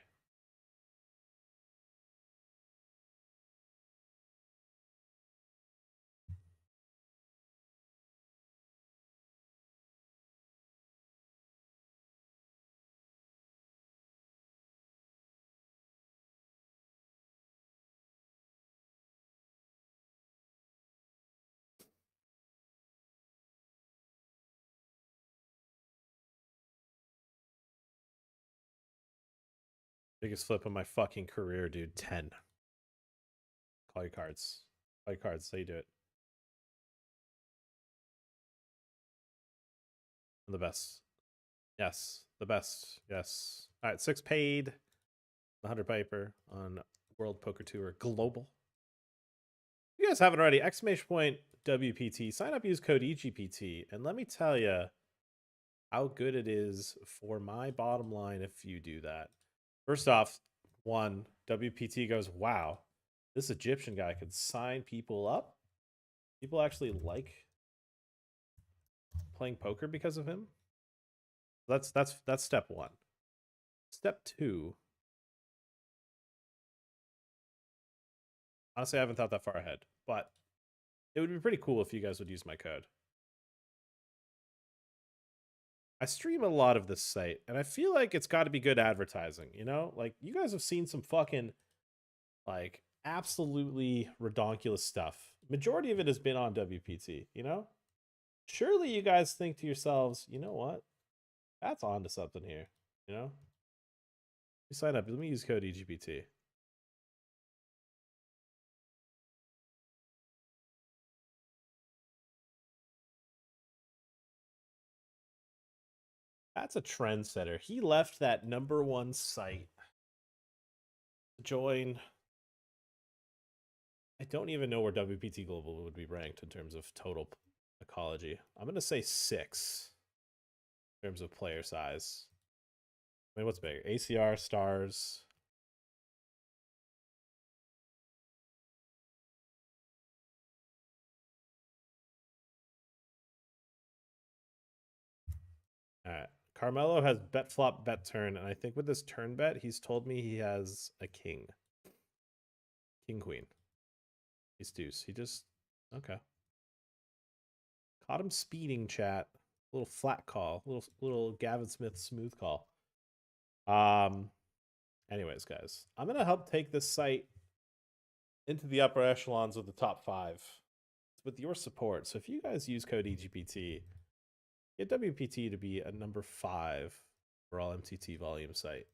Biggest flip of my fucking career, dude. 10. Call your cards. Call your cards. How you do it. I'm the best. Yes. The best. Yes. All right. 6 paid. The 100 Piper on World Poker Tour Global. If you guys haven't already, exclamation point WPT. Sign up, use code EGPT. And let me tell you, how good it is for my bottom line if you do that. First off, one, WPT goes, wow, this Egyptian guy could sign people up. People actually like playing poker because of him. That's step one. Step two. Honestly, I haven't thought that far ahead, but it would be pretty cool if you guys would use my code. I stream a lot of this site, and I feel like it's got to be good advertising, you know? Like, you guys have seen some fucking, like, absolutely redonkulous stuff. Majority of it has been on WPT, you know? Surely you guys think to yourselves, you know what? That's on to something here, you know? You sign up. Let me use code EGPT. That's a trendsetter. He left that #1 site to join. I don't even know where WPT Global would be ranked in terms of total ecology. I'm going to say 6 in terms of player size. I mean, what's bigger? ACR, stars. All right. Carmelo has bet flop, bet turn, and I think with this turn bet, he's told me he has a king. King, queen. He's deuce. He just, okay. Caught him speeding, chat. A little flat call. Little Gavin Smith smooth call. Anyways, guys, I'm gonna help take this site into the upper echelons of the top 5 with your support. So if you guys use code EGPT, get WPT to be a #5 for all MTT volume site.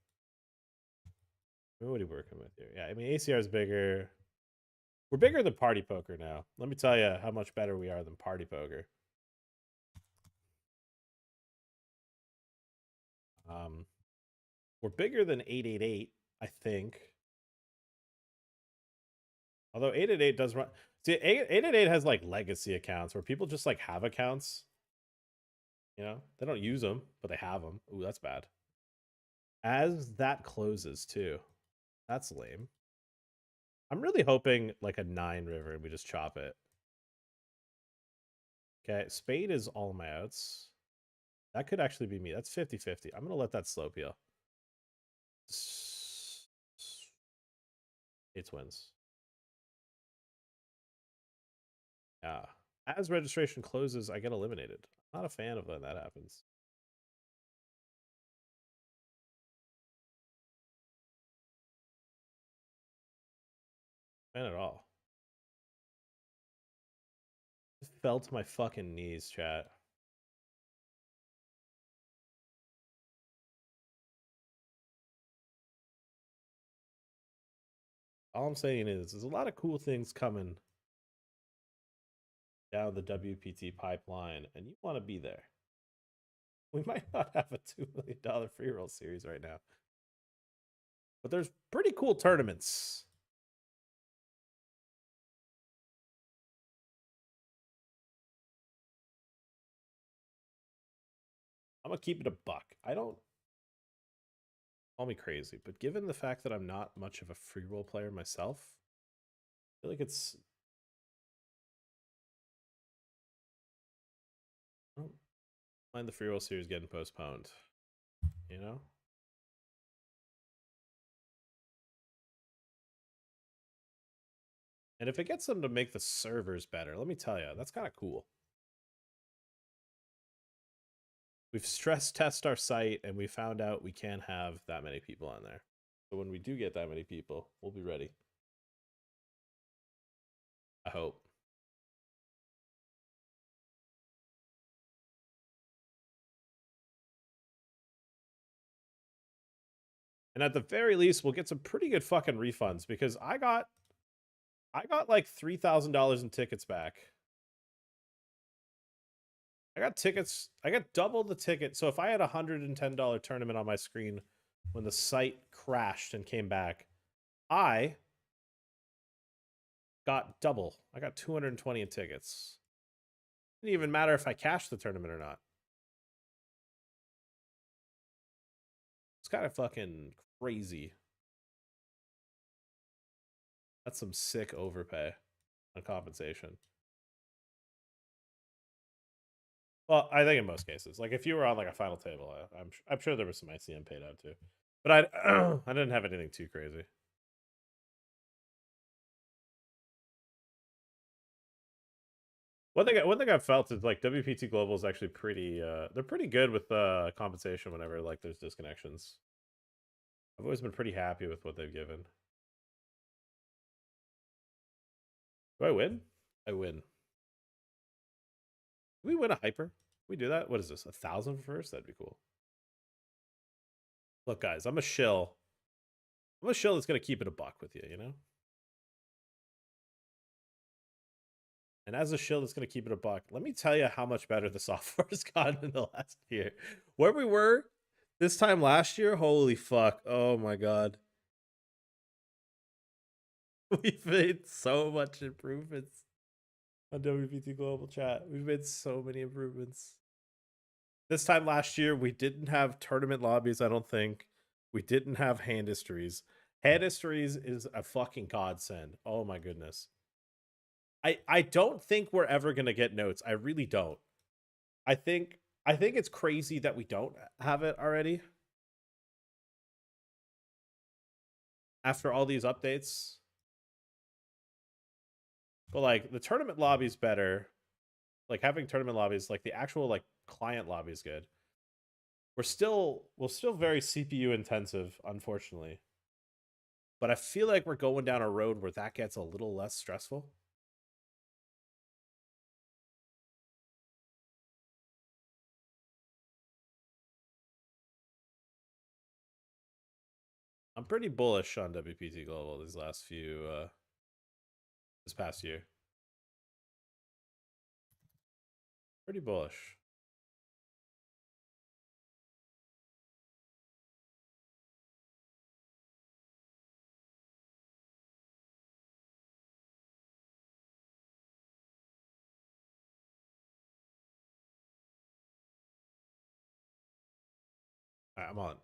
What are we working with here? Yeah, I mean ACR is bigger. We're bigger than Party Poker now. Let me tell you how much better we are than Party Poker. We're bigger than 888, I think. Although 888 does run. See, 888 has like legacy accounts where people just like have accounts. You know, they don't use them, but they have them. Ooh, that's bad. As that closes too. That's lame. I'm really hoping like a 9 river and we just chop it. Okay, spade is all my outs. That could actually be me. That's 50-50. I'm going to let that slope heal. It wins. Yeah. As registration closes, I get eliminated. Not a fan of when that happens. Fan at all. It fell to my fucking knees, chat. All I'm saying is there's a lot of cool things coming down the WPT pipeline, and you want to be there. We might not have a $2 million free roll series right now, but there's pretty cool tournaments. I'm gonna keep it a buck. I don't call me crazy, but given the fact that I'm not much of a free roll player myself, I feel like it's. I don't mind the free roll series getting postponed. You know. And if it gets them to make the servers better, let me tell you, that's kind of cool. We've stress tested our site and we found out we can't have that many people on there. So when we do get that many people, we'll be ready. I hope. And at the very least, we'll get some pretty good fucking refunds because I got like $3,000 in tickets back. I got tickets. I got double the ticket. So if I had a $110 tournament on my screen when the site crashed and came back, I got double. I got 220 in tickets. It didn't even matter if I cashed the tournament or not. It's kind of fucking crazy. That's some sick overpay on compensation. Well, I think in most cases, like if you were on like a final table, I'm sure there was some ICM paid out too, but I I didn't have anything too crazy. One thing I've felt is like WPT Global is actually pretty they're pretty good with compensation whenever like there's disconnections. I've always been pretty happy with what they've given. Do I win? I win. Do we win a hyper? We do that? What is this? 1,000 for first? That'd be cool. Look, guys, I'm a shill. I'm a shill that's gonna keep it a buck with you, you know? And as a shill that's going to keep it a buck, let me tell you how much better the software has gotten in the last year. Where we were this time last year, holy fuck. Oh my god. We've made so much improvements on WPT Global Chat. We've made so many improvements. This time last year, we didn't have tournament lobbies, I don't think. We didn't have hand histories. Hand histories is a fucking godsend. Oh my goodness. I don't think we're ever going to get notes. I really don't. I think it's crazy that we don't have it already after all these updates. But like the tournament lobby's better. Like having tournament lobbies, like the actual like client lobby is good. We're still very CPU intensive, unfortunately. But I feel like we're going down a road where that gets a little less stressful. I'm pretty bullish on WPT Global these last few this past year. Pretty bullish. All right, I'm on.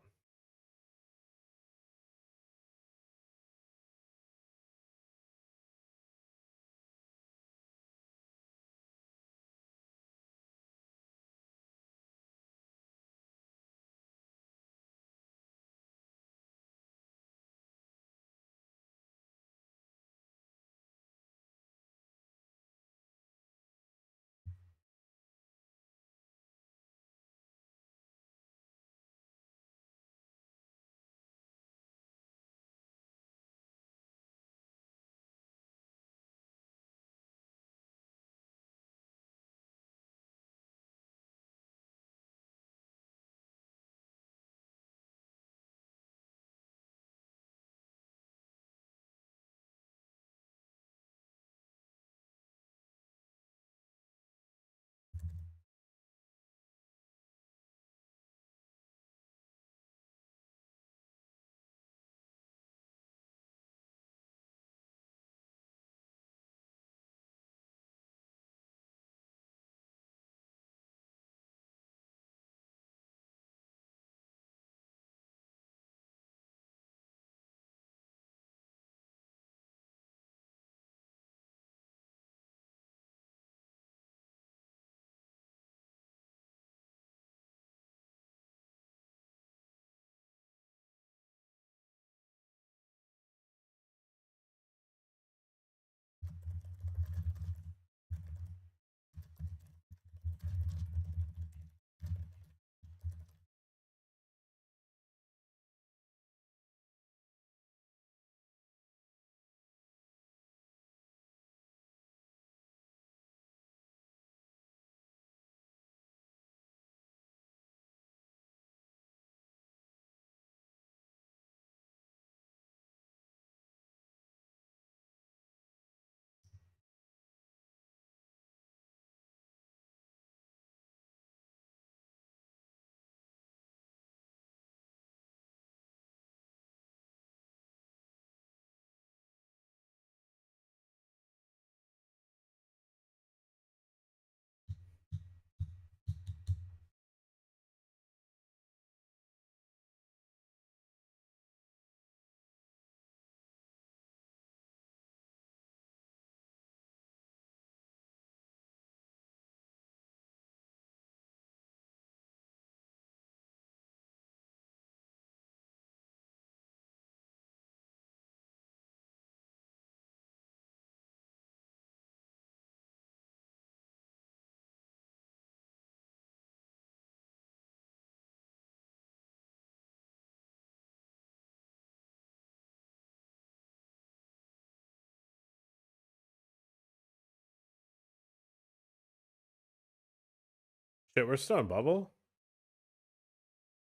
Shit, we're still in bubble?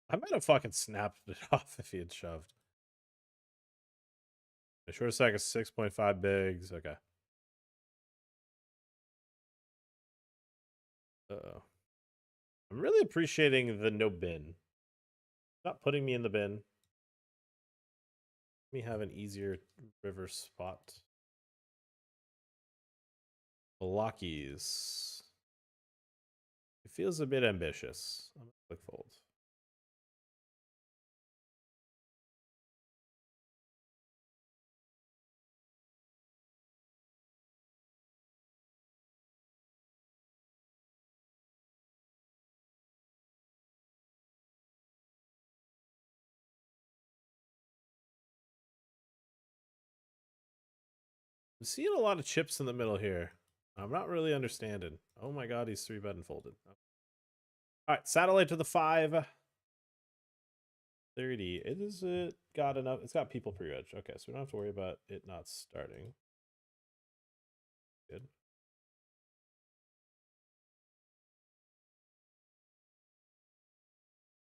I might have fucking snapped it off if he had shoved. The short stack is 6.5 bigs. Okay. Uh-oh. I'm really appreciating the no bin. Not putting me in the bin. Let me have an easier river spot. Blockies. It feels a bit ambitious. I'm gonna click fold. I'm seeing a lot of chips in the middle here. I'm not really understanding. Oh my god, he's 3-bet and folded. All right, satellite to the 5. 30. Is it got enough? It's got people pre-reg. Okay, so we don't have to worry about it not starting. Good.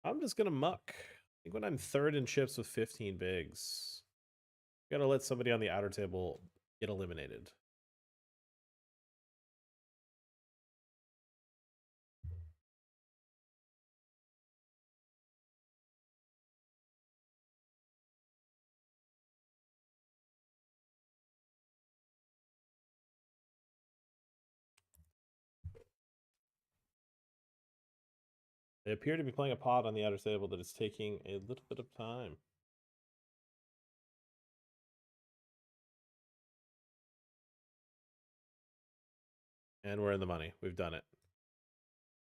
I'm just gonna muck. I think when I'm third in chips with 15 bigs, gotta let somebody on the outer table get eliminated. They appear to be playing a pod on the outer table that is taking a little bit of time. And we're in the money. We've done it.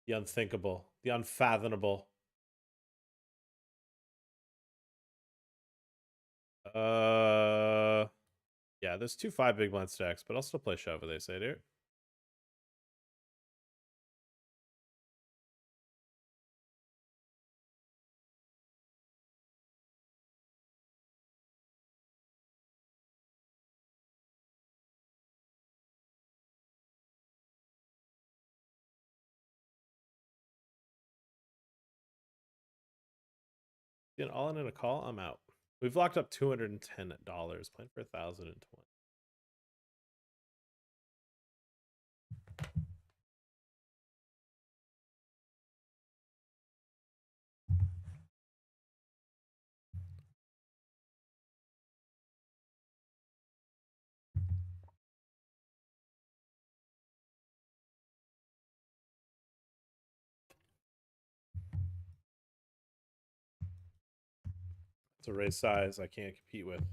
The unthinkable, the unfathomable. Yeah, there's 2 5 big blind stacks, but I'll still play shove with ace 8 here. Get all in a call, I'm out. We've locked up $210, playing for 1,020. It's a raise size I can't compete with.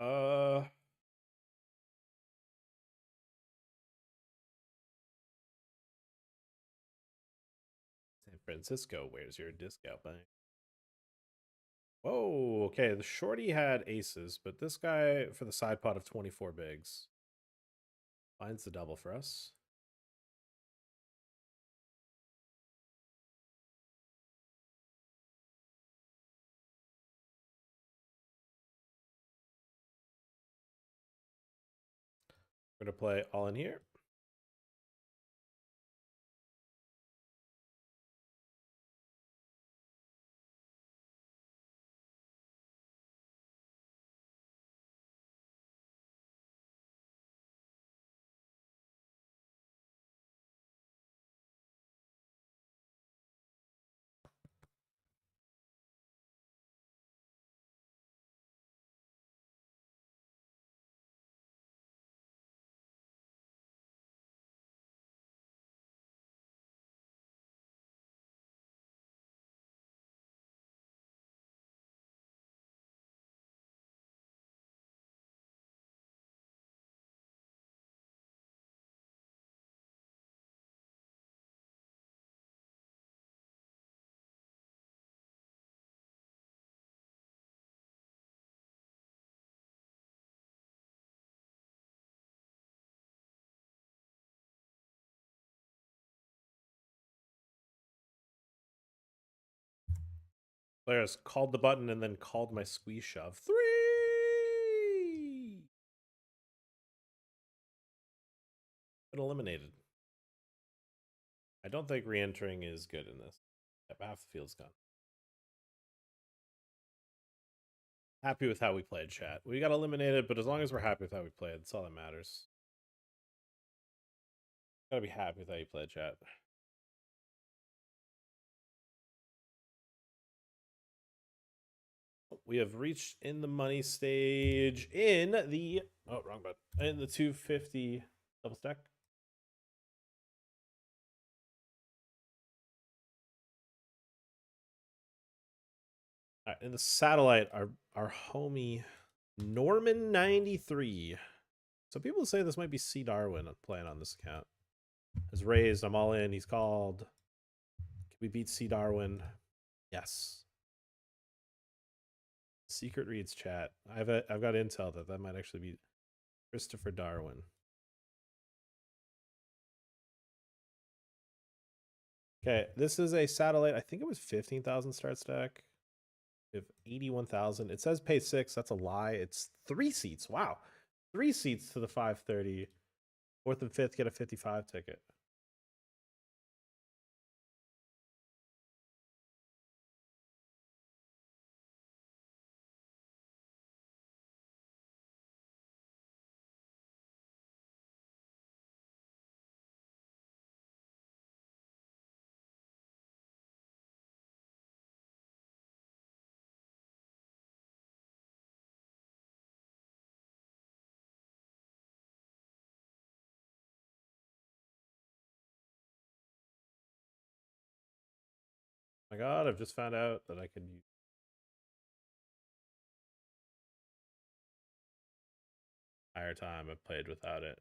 Uh, San Francisco, where's your discount bank? Whoa, okay. The shorty had aces, but this guy for the side pot of 24 bigs finds the double for us. We're gonna play all in here. Players called the button and then called my squeeze shove. 3! Been eliminated. I don't think re-entering is good in this. Yep, half the field's gone. Happy with how we played, chat. We got eliminated, but as long as we're happy with how we played, that's all that matters. Gotta be happy with how you played, chat. We have reached in the money stage in the wrong button. In the 250 double stack. All right, in the satellite, our homie Norman 93. So people say this might be C Darwin playing on this account. Has raised. I'm all in. He's called. Can we beat C Darwin? Yes. Secret reads chat. I've got intel that might actually be Christopher Darwin. Okay, this is a satellite. I think it was 15,000 start stack. We have 81,000. It says pay 6. That's a lie. It's 3 seats. Wow. 3 seats to the 530. 4th and 5th get a 55 ticket. My God, I've just found out that I could use. Entire time I've played without it.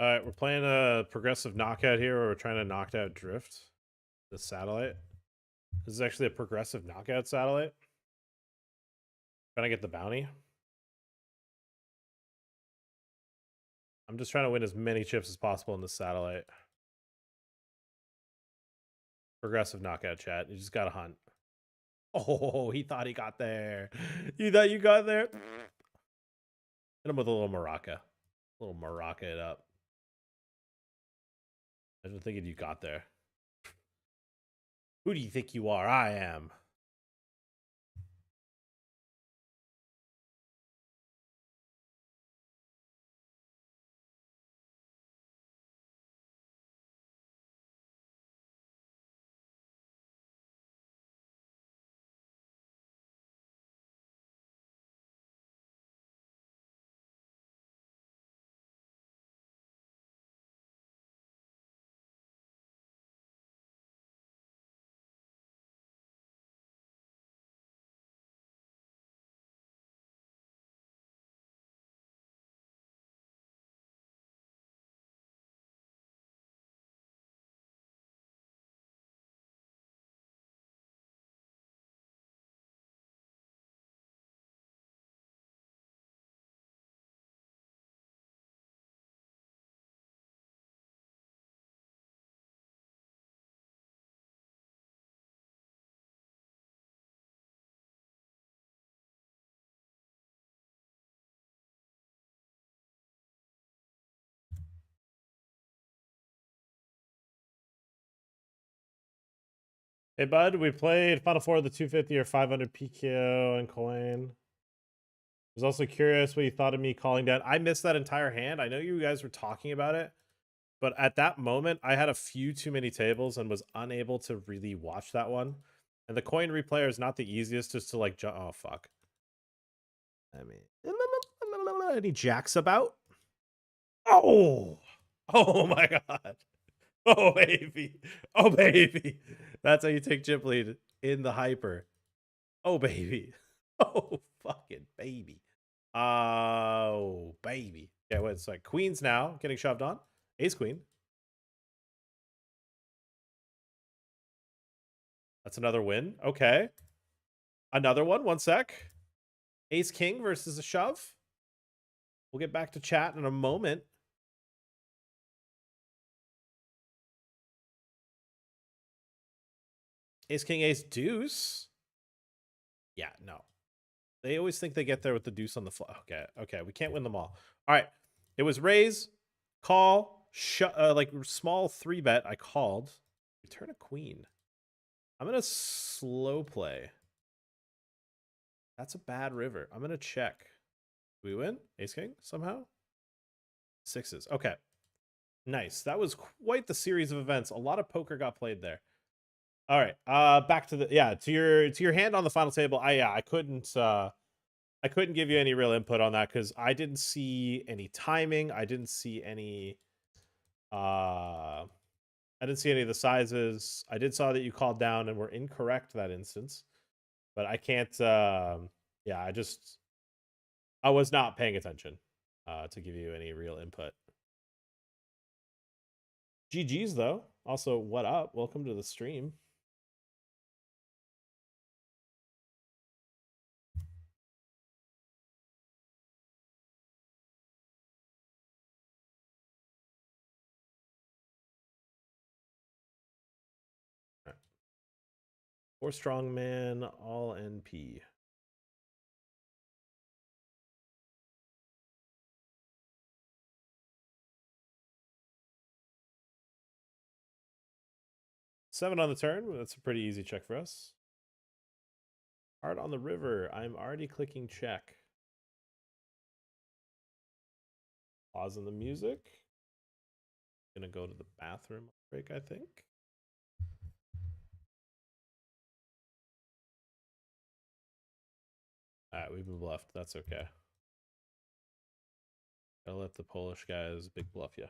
All right, we're playing a progressive knockout here where we're trying to knock out drift. The satellite. This is actually a progressive knockout satellite. Trying to get the bounty. I'm just trying to win as many chips as possible in this satellite. Progressive knockout, chat. You just gotta hunt. Oh, he thought he got there. You thought you got there? Hit him with a little maraca. A little maraca it up. I was thinking you got there. Who do you think you are? I am. Hey, bud, we played Final Four of the 250 or 500 PKO and coin. Was also curious what you thought of me calling down. I missed that entire hand. I know you guys were talking about it, but at that moment, I had a few too many tables and was unable to really watch that one. And the coin replayer is not the easiest just to like jump. Oh, fuck. I mean, any jacks about? Oh, oh my God. Oh, baby. Oh, baby. That's how you take chip lead in the hyper. Oh, baby. Oh, fucking baby. Oh, baby. Yeah, well, it's like queens now getting shoved on. Ace queen. That's another win. Okay. Another one. One sec. Ace king versus a shove. We'll get back to chat in a moment. Ace king, ace deuce. Yeah, no. They always think they get there with the deuce on the flop. Okay, okay, we can't win them all. All right, it was raise, call, like small 3-bet. I called. Return a queen. I'm gonna slow play. That's a bad river. I'm gonna check. Do we win? Ace king somehow. Sixes. Okay, nice. That was quite the series of events. A lot of poker got played there. All right, back to the to your hand on the final table. I couldn't give you any real input on that because I didn't see any timing. I didn't see any I didn't see any of the sizes. I did saw that you called down and were incorrect that instance. But I can't yeah, I was not paying attention to give you any real input. GG's though. Also, what up? Welcome to the stream. Four strongman, all NP. Seven on the turn. That's a pretty easy check for us. Hard on the river. I'm already clicking check. Pausing the music. Gonna go to the bathroom break, I think. Alright, we've been bluffed. That's okay. Gotta let the Polish guys big bluff you.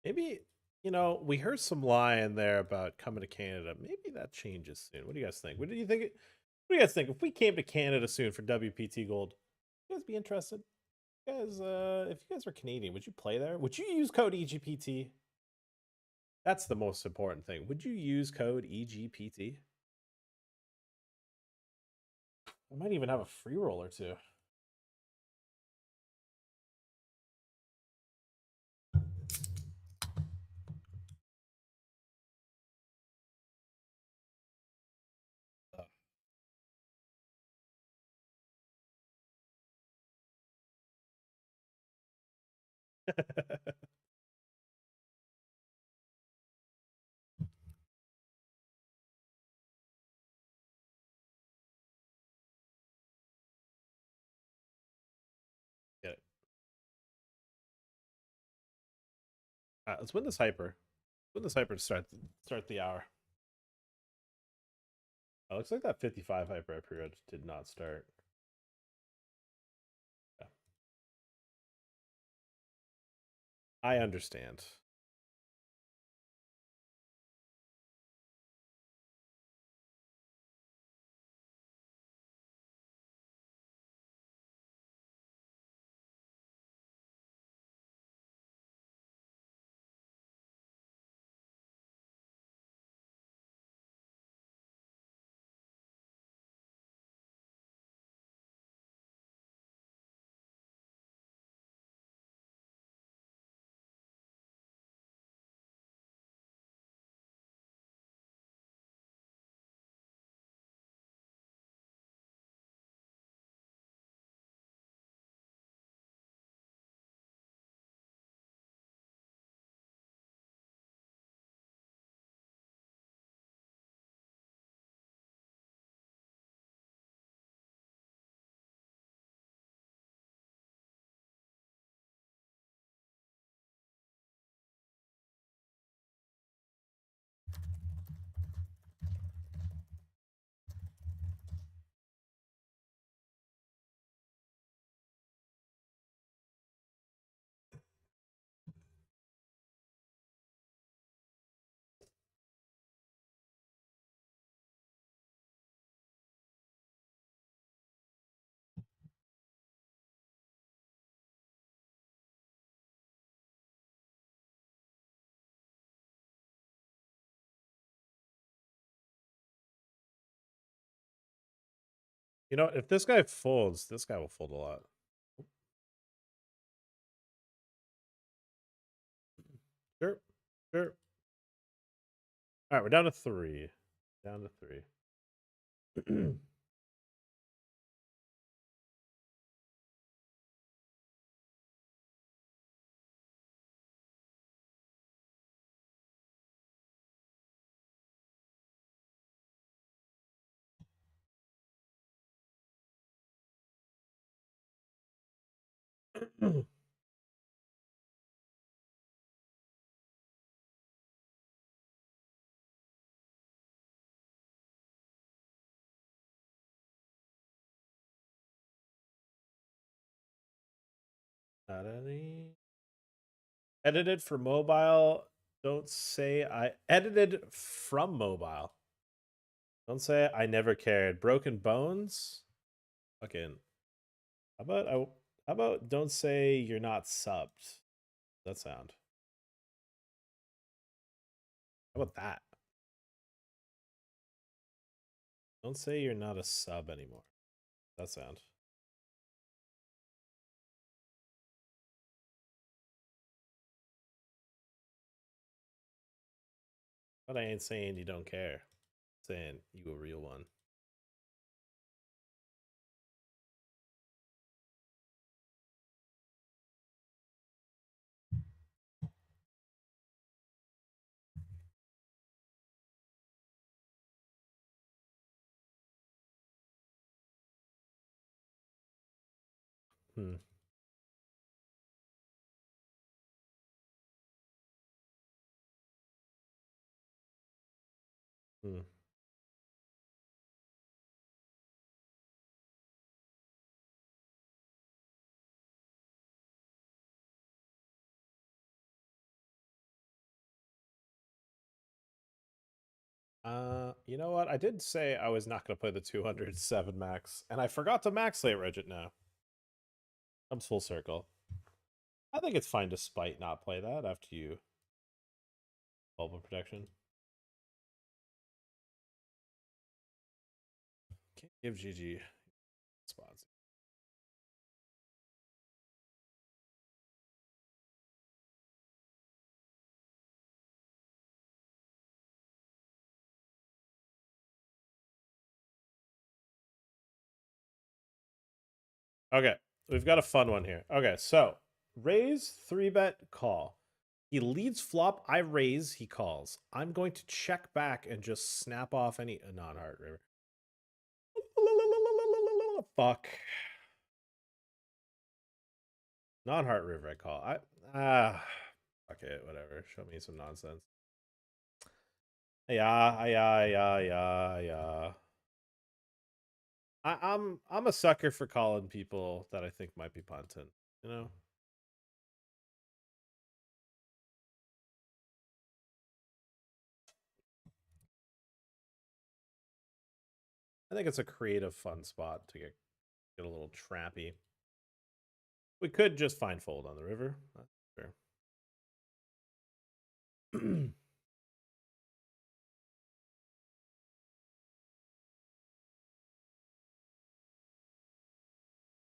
Maybe, you know, we heard some lie in there about coming to Canada. Maybe that changes soon. What do you guys think? What do you think? What do you guys think? If we came to Canada soon for WPT Gold, you guys be interested? You guys, if you guys were Canadian, would you play there? Would you use code EGPT? That's the most important thing. Would you use code EGPT? I might even have a free roll or two. Get it. All right, let's win this hyper. Win this hyper to start the hour. Oh, looks like that 55 hyper I pre-read did not start. Yeah. I understand. You know, if this guy folds, this guy will fold a lot. Sure. Sure. All right, we're down to 3. Down to 3. Not any. Edited for mobile. Don't say I edited from mobile. Don't say I never cared. Broken bones. Fucking. How about don't say you're not subbed? That sound. How about that? Don't say you're not a sub anymore. That sound. But I ain't saying you don't care. I'm saying you a real one. Hmm. Hmm. You know what? I did say I was not going to play the 207 max, and I forgot to max late Regit now. Comes full circle. I think it's fine to spite not play that after you bubble protection. Can't give GG spots. Okay, we've got a fun one here. Okay, so raise, 3-bet, call. He leads flop, I raise, he calls. I'm going to check back and just snap off any non-heart river. Fuck. Non-heart river, I call. Fuck it, whatever. Show me some nonsense. Yeah. I'm a sucker for calling people that I think might be punting, you know? I think it's a creative, fun spot to get a little trappy. We could just find fold on the river. That's fair.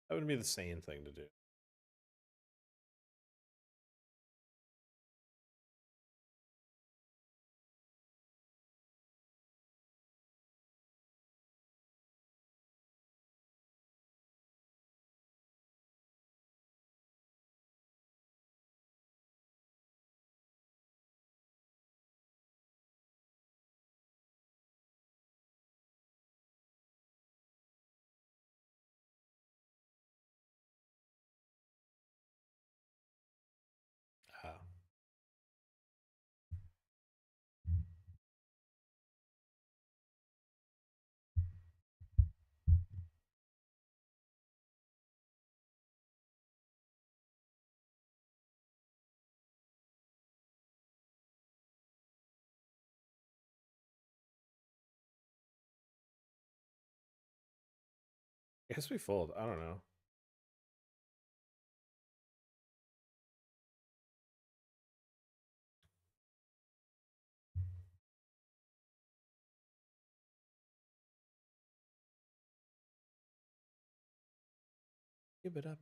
That would be the sane thing to do. Uh, I guess we fold. I don't know. Give it up.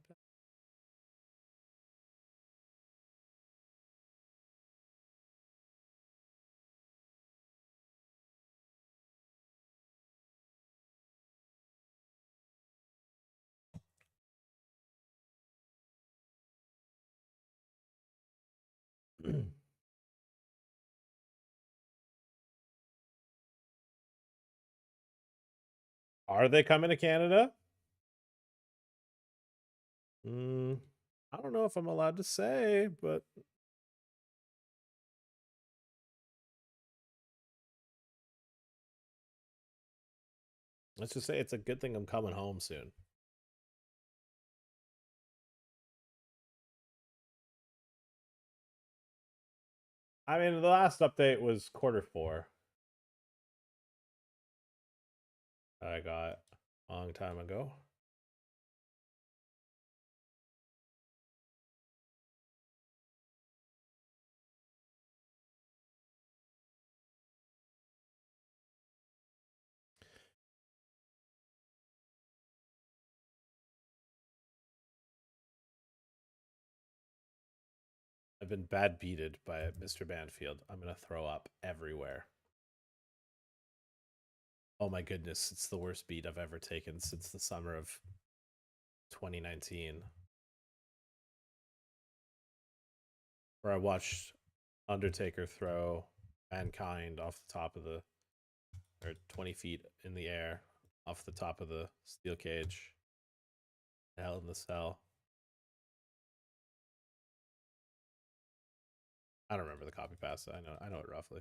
Are they coming to Canada? I don't know if I'm allowed to say, but let's just say it's a good thing I'm coming home soon. I mean, the last update was Q4. I got a long time ago. I've been bad beated by Mr. Banfield. I'm gonna throw up everywhere. Oh my goodness, it's the worst beat I've ever taken since the summer of 2019. Where I watched Undertaker throw Mankind off the top of the, or 20 feet in the air off the top of the steel cage. Hell in the Cell. I don't remember the copy pass. I know it roughly.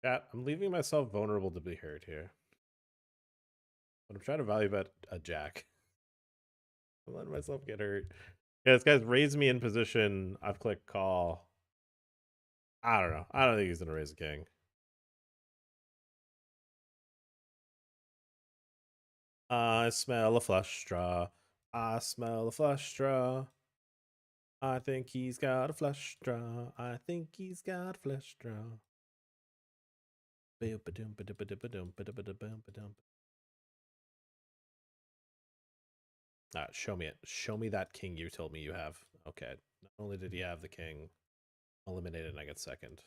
Chat, I'm leaving myself vulnerable to be hurt here. But I'm trying to value bet a jack. I'm letting myself get hurt. Yeah, this guy's raised me in position. I've clicked call. I don't know. I don't think he's gonna raise a king. I smell a flush draw. I smell a flush draw. I think he's got a flush draw. I think he's got a flush draw. Show me it. Show me that king you told me you have. Okay. Not only did he have the king eliminated and I get second.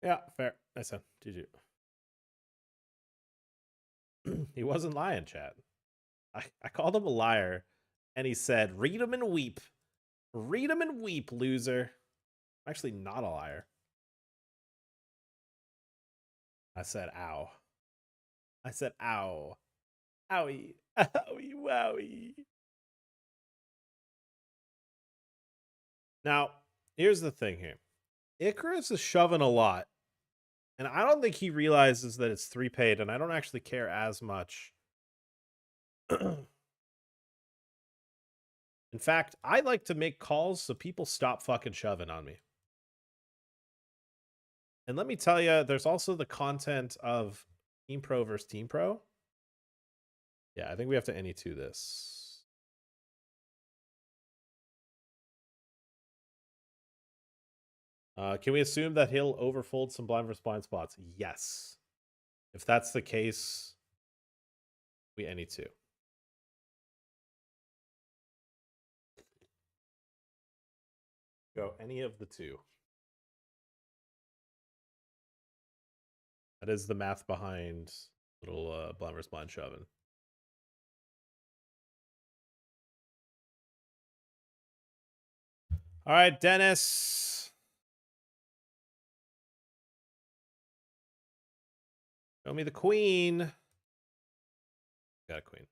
Yeah, fair. Nice one. GG. He wasn't lying, chat. I called him a liar and he said, read him and weep. Read him and weep, loser. I'm actually not a liar. I said, ow. I said, ow. Owie. Owie, wowie. Now, here's the thing here. Icarus is shoving a lot. And I don't think he realizes that it's 3 paid, and I don't actually care as much. In fact, I like to make calls so people stop fucking shoving on me. And let me tell you, there's also the content of Team Pro versus Team Pro. Yeah, I think we have to any-2 this. Can we assume that he'll overfold some blind versus blind spots? Yes. If that's the case, we any-2. Go any of the 2. That is the math behind little blind versus blind shoving. All right, Dennis. Show me the queen. Got a queen.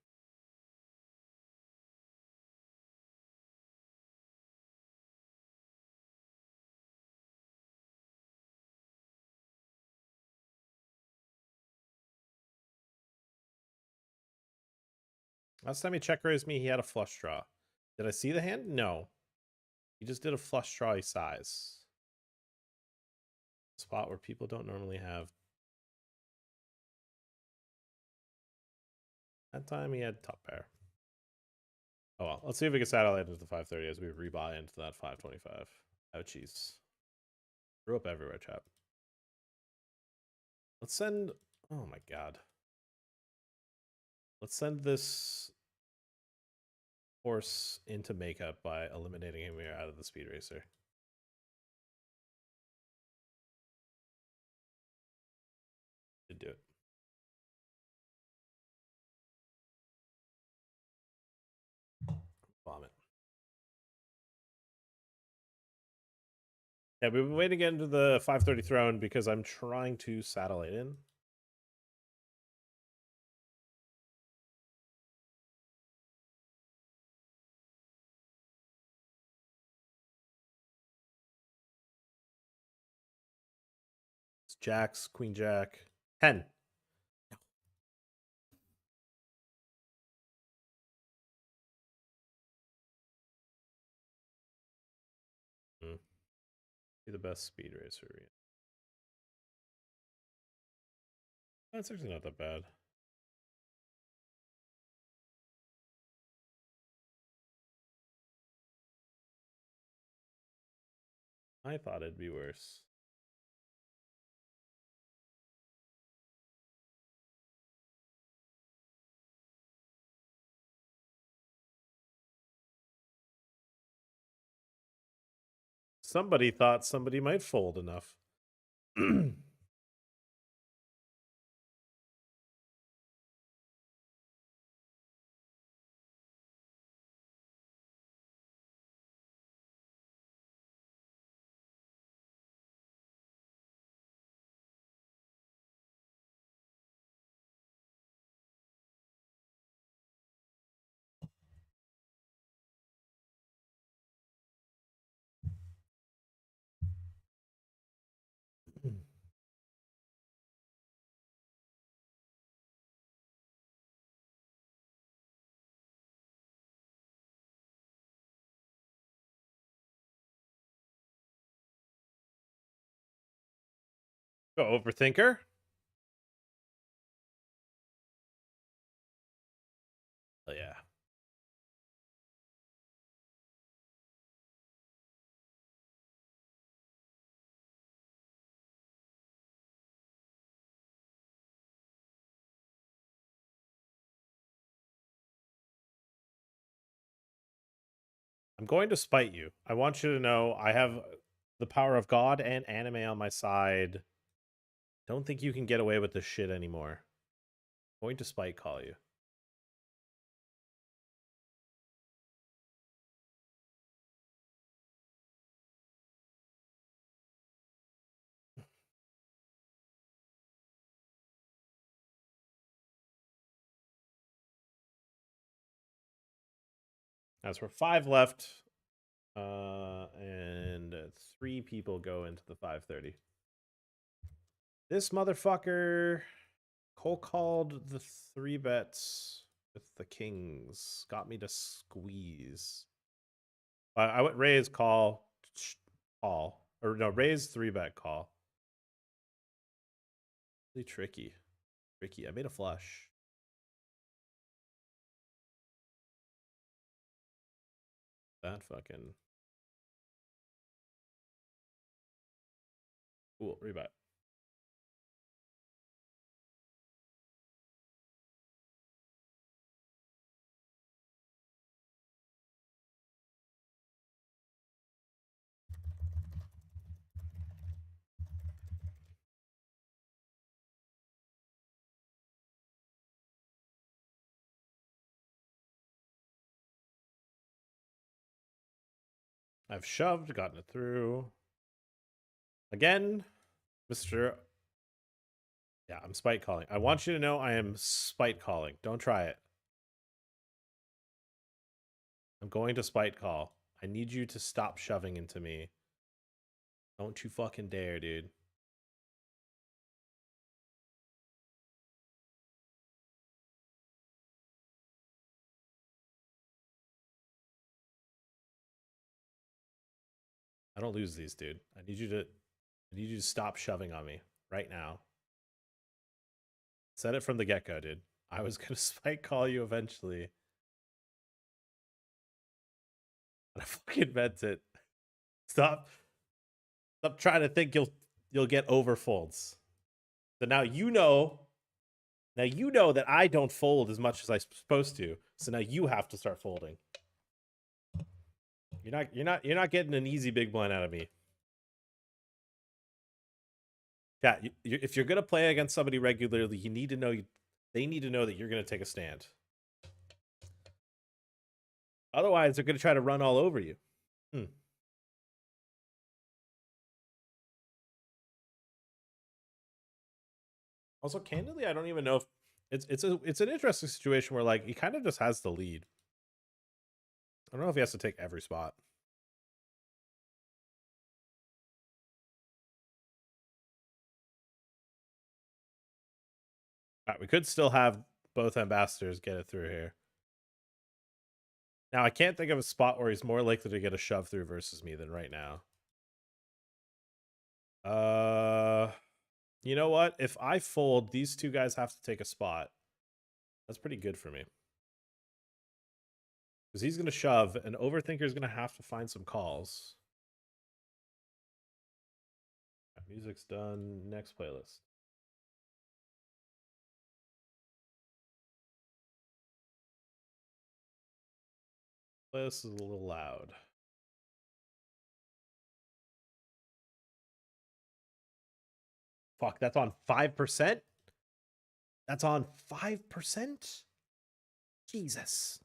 Last time he check raised me, he had a flush draw. Did I see the hand? No. He just did a flush draw size. Spot where people don't normally have. That time he had top pair. Oh well. Let's see if we can satellite into the 530 as we rebuy into that 525. Ouchies. Threw up everywhere, chap. Let's send. Oh my god. Let's send this horse into makeup by eliminating him here out of the speed racer. Did do it. Vomit. Yeah, we've been waiting to get into the 530 throne because I'm trying to satellite in. It's jacks, queen jack, 10. Be the best speed racer. That's actually not that bad. I thought it'd be worse. Somebody thought somebody might fold enough. Go overthinker. Oh yeah. I'm going to spite you. I want you to know I have the power of God and anime on my side. Don't think you can get away with this shit anymore. I'm going to spite call you. As for 5 left, and 3 people go into the 5:30. This motherfucker cold called the 3 bets with the kings. Got me to squeeze. I went raise, call, call. Or no, raise 3 bet, call. Really tricky. Tricky. I made a flush. That fucking cool. Rebet. I've shoved, gotten it through. Again, Mr. Yeah, I'm spite calling. I want you to know I am spite calling. Don't try it. I'm going to spite call. I need you to stop shoving into me. Don't you fucking dare, dude. I don't lose these, dude. I need you to stop shoving on me right now. Said it from the get-go, dude. I was gonna spike call you eventually. But I fucking meant it. Stop trying to think you'll get overfolds. So now you know that I don't fold as much as I'm supposed to. So now you have to start folding. You're not getting an easy big blind out of me. Yeah, if you're gonna play against somebody regularly, you need to know they need to know that you're gonna take a stand. Otherwise, they're gonna try to run all over you. Also, candidly, I don't even know if it's an interesting situation where like he kind of just has the lead. I don't know if he has to take every spot. All right, we could still have both ambassadors get it through here. Now, I can't think of a spot where he's more likely to get a shove through versus me than right now. You know what? If I fold, these 2 guys have to take a spot. That's pretty good for me. Because he's going to shove, and Overthinker's going to have to find some calls. Music's done. Next playlist. This is a little loud. Fuck, that's on 5%? That's on 5%? Jesus.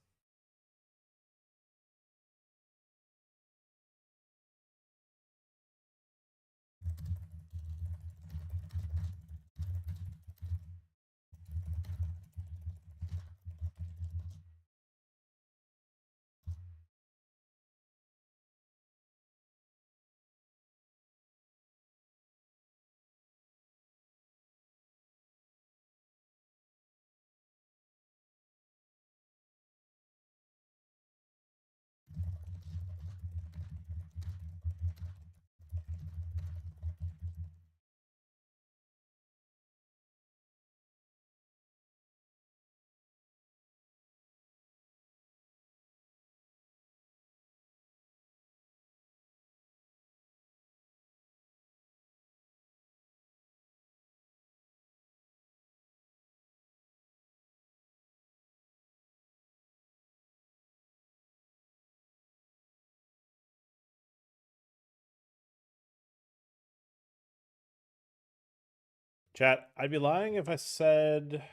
Chat, I'd be lying if I said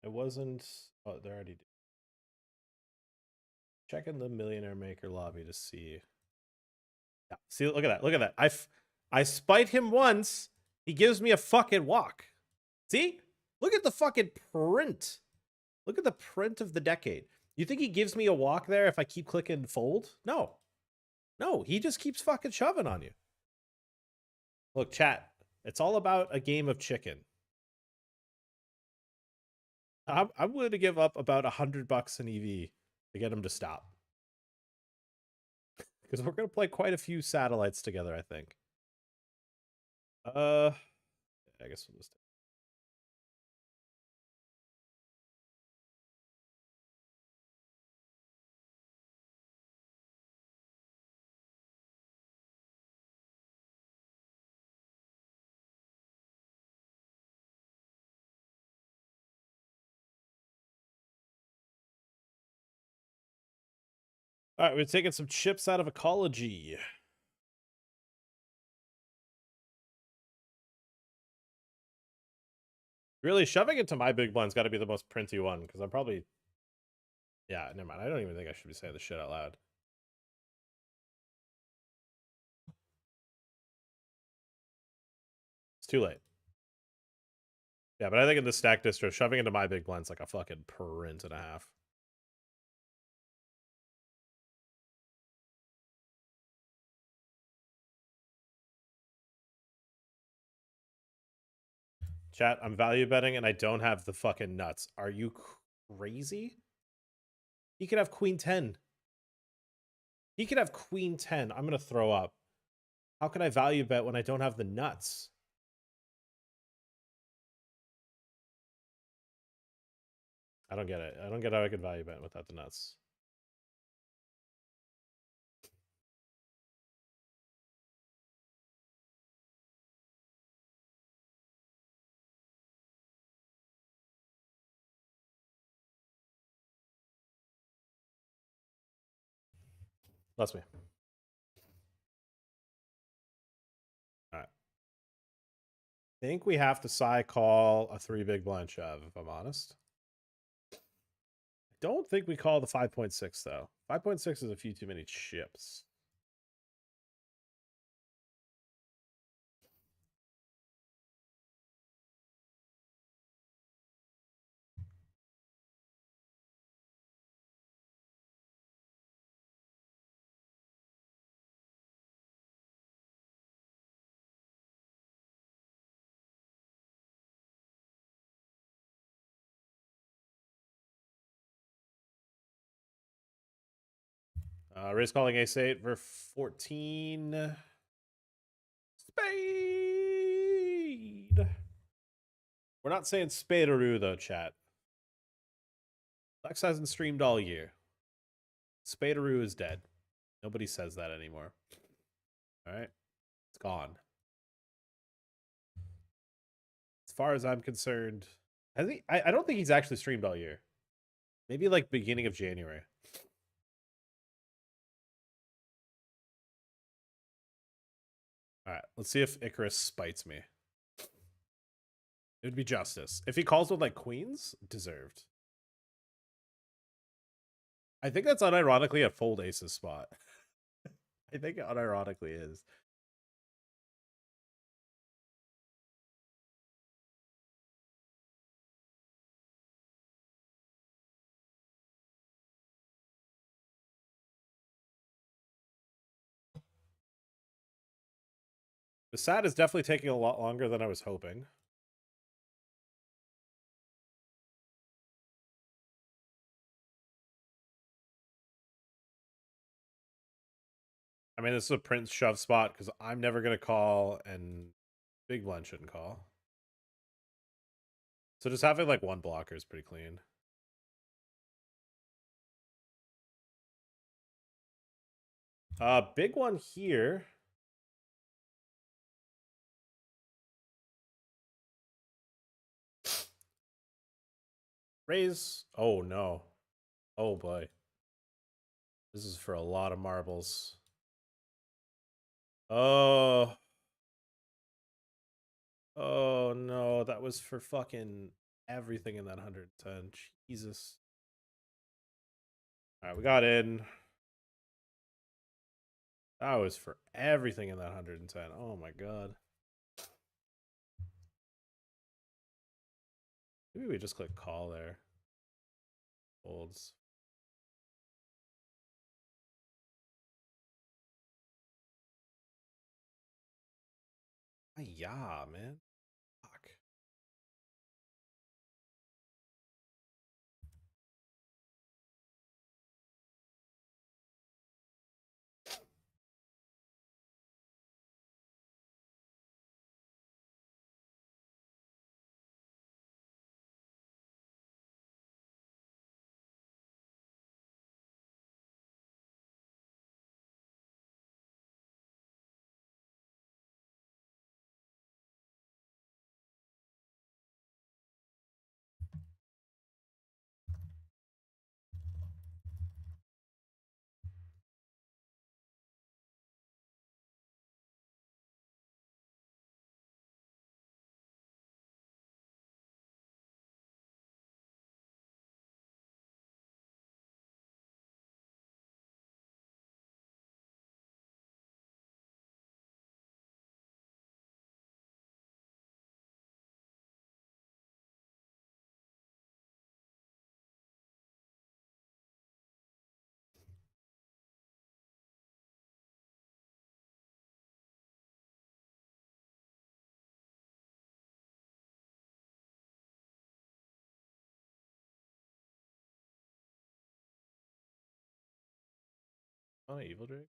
it wasn't. Oh, they're already checking the Millionaire Maker lobby to see. Yeah. See, look at that. Look at that. I spite him once. He gives me a fucking walk. See? Look at the fucking print. Look at the print of the decade. You think he gives me a walk there if I keep clicking fold? No. No, he just keeps fucking shoving on you. Look, chat. It's all about a game of chicken. I'm willing to give up about $100 in EV to get him to stop. Because we're going to play quite a few satellites together, I think. I guess we'll just... All right, we're taking some chips out of ecology. Really, shoving into my big blind's got to be the most printy one, because I'm probably... Yeah, never mind. I don't even think I should be saying this shit out loud. It's too late. Yeah, but I think in the stack distro, shoving into my big blind's like a fucking print and a half. Chat, I'm value betting and I don't have the fucking nuts. Are you crazy? He could have queen 10. He could have queen 10. I'm going to throw up. How can I value bet when I don't have the nuts? I don't get it. I don't get how I could value bet without the nuts. That's me. All right. I think we have to side call a 3 big blind shove, if I'm honest. I don't think we call the 5.6, though. 5.6 is a few too many chips. Raise calling ace-8 for 14. Spade. We're not saying spaderoo, though, chat. Lex hasn't streamed all year. Spaderoo is dead. Nobody says that anymore. All right. It's gone. As far as I'm concerned, I don't think he's actually streamed all year. Maybe like beginning of January. All right. Let's see if Icarus spites me. It would be justice. If he calls with like queens, deserved. I think that's unironically a fold aces spot. I think it unironically is. The SAT is definitely taking a lot longer than I was hoping. I mean, this is a print shove spot because I'm never going to call and big blind shouldn't call. So just having like one blocker is pretty clean. Big one here. Raise. Oh, no. Oh, boy. This is for a lot of marbles. Oh. Oh no, that was for fucking everything in that 110. Jesus. All right, we got in. That was for everything in that 110. Oh my god. Maybe we just click call there. Holds. Yeah, man. Fuck. Oh, evil Drake.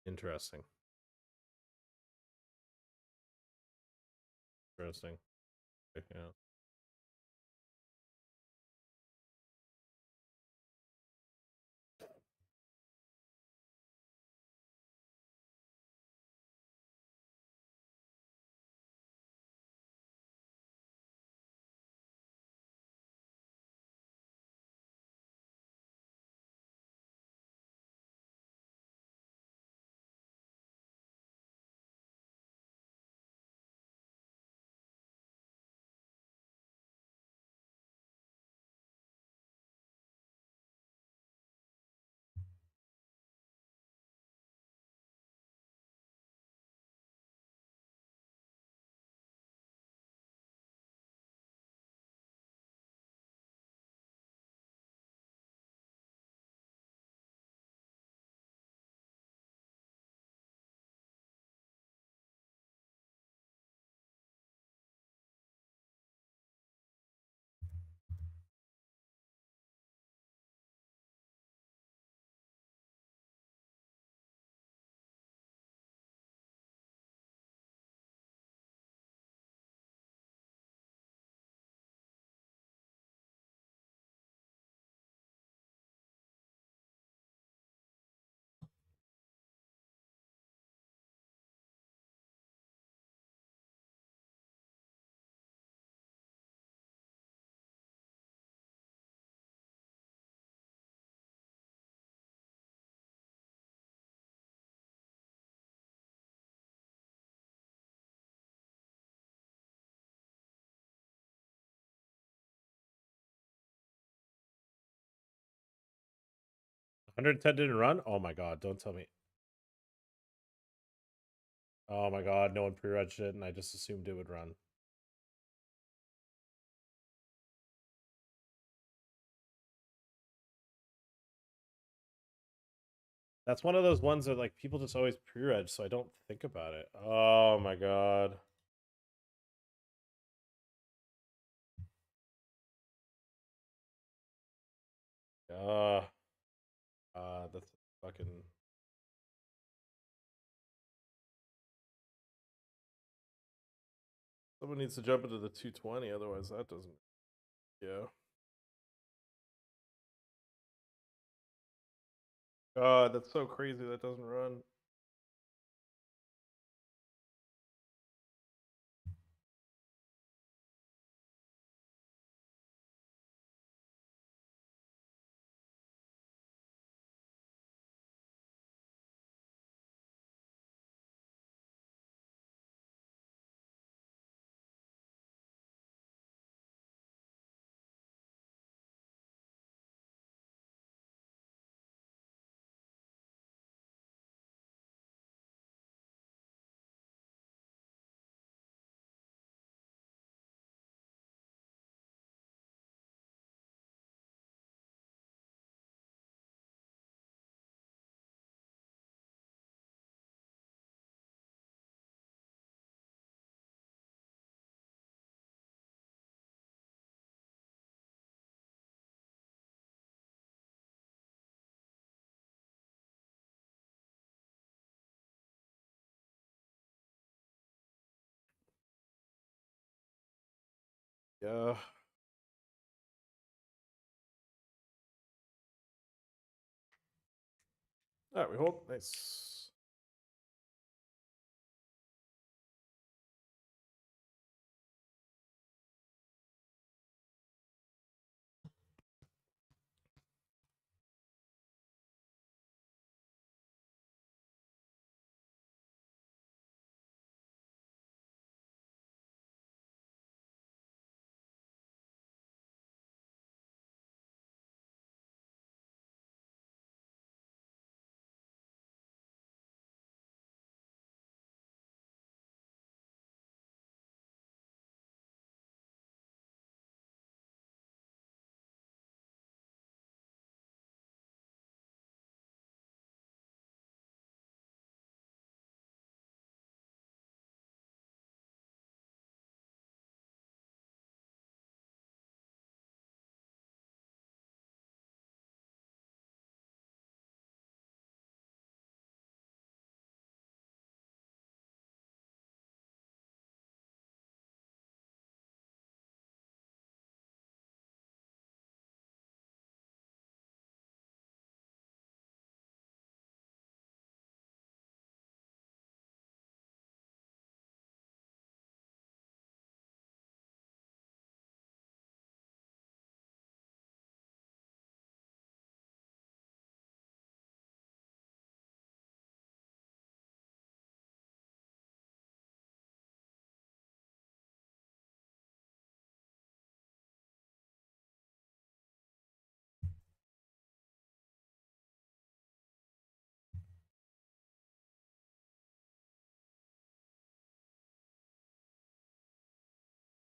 Interesting. Interesting. Okay, yeah. One 110 didn't run? Oh my god, don't tell me. Oh my god, no one pre-regged it and I just assumed it would run. That's one of those ones that like people just always pre-reg, so I don't think about it. Oh my god. Uh that's fucking someone needs to jump into the 220, otherwise that doesn't. Yeah. God, that's so crazy that doesn't run. Yeah. All right, we hold. Nice.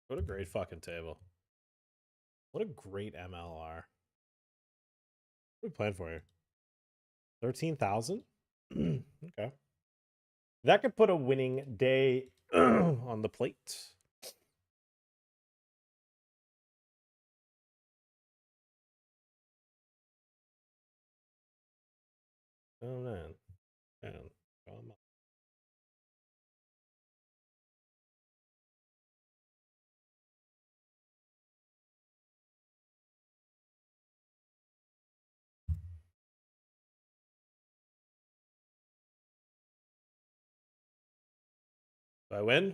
What a great fucking table. What a great MLR. What are we playing for here? 13,000? Okay. That could put a winning day on the plate. Oh, man. Man. Come on. Do I win?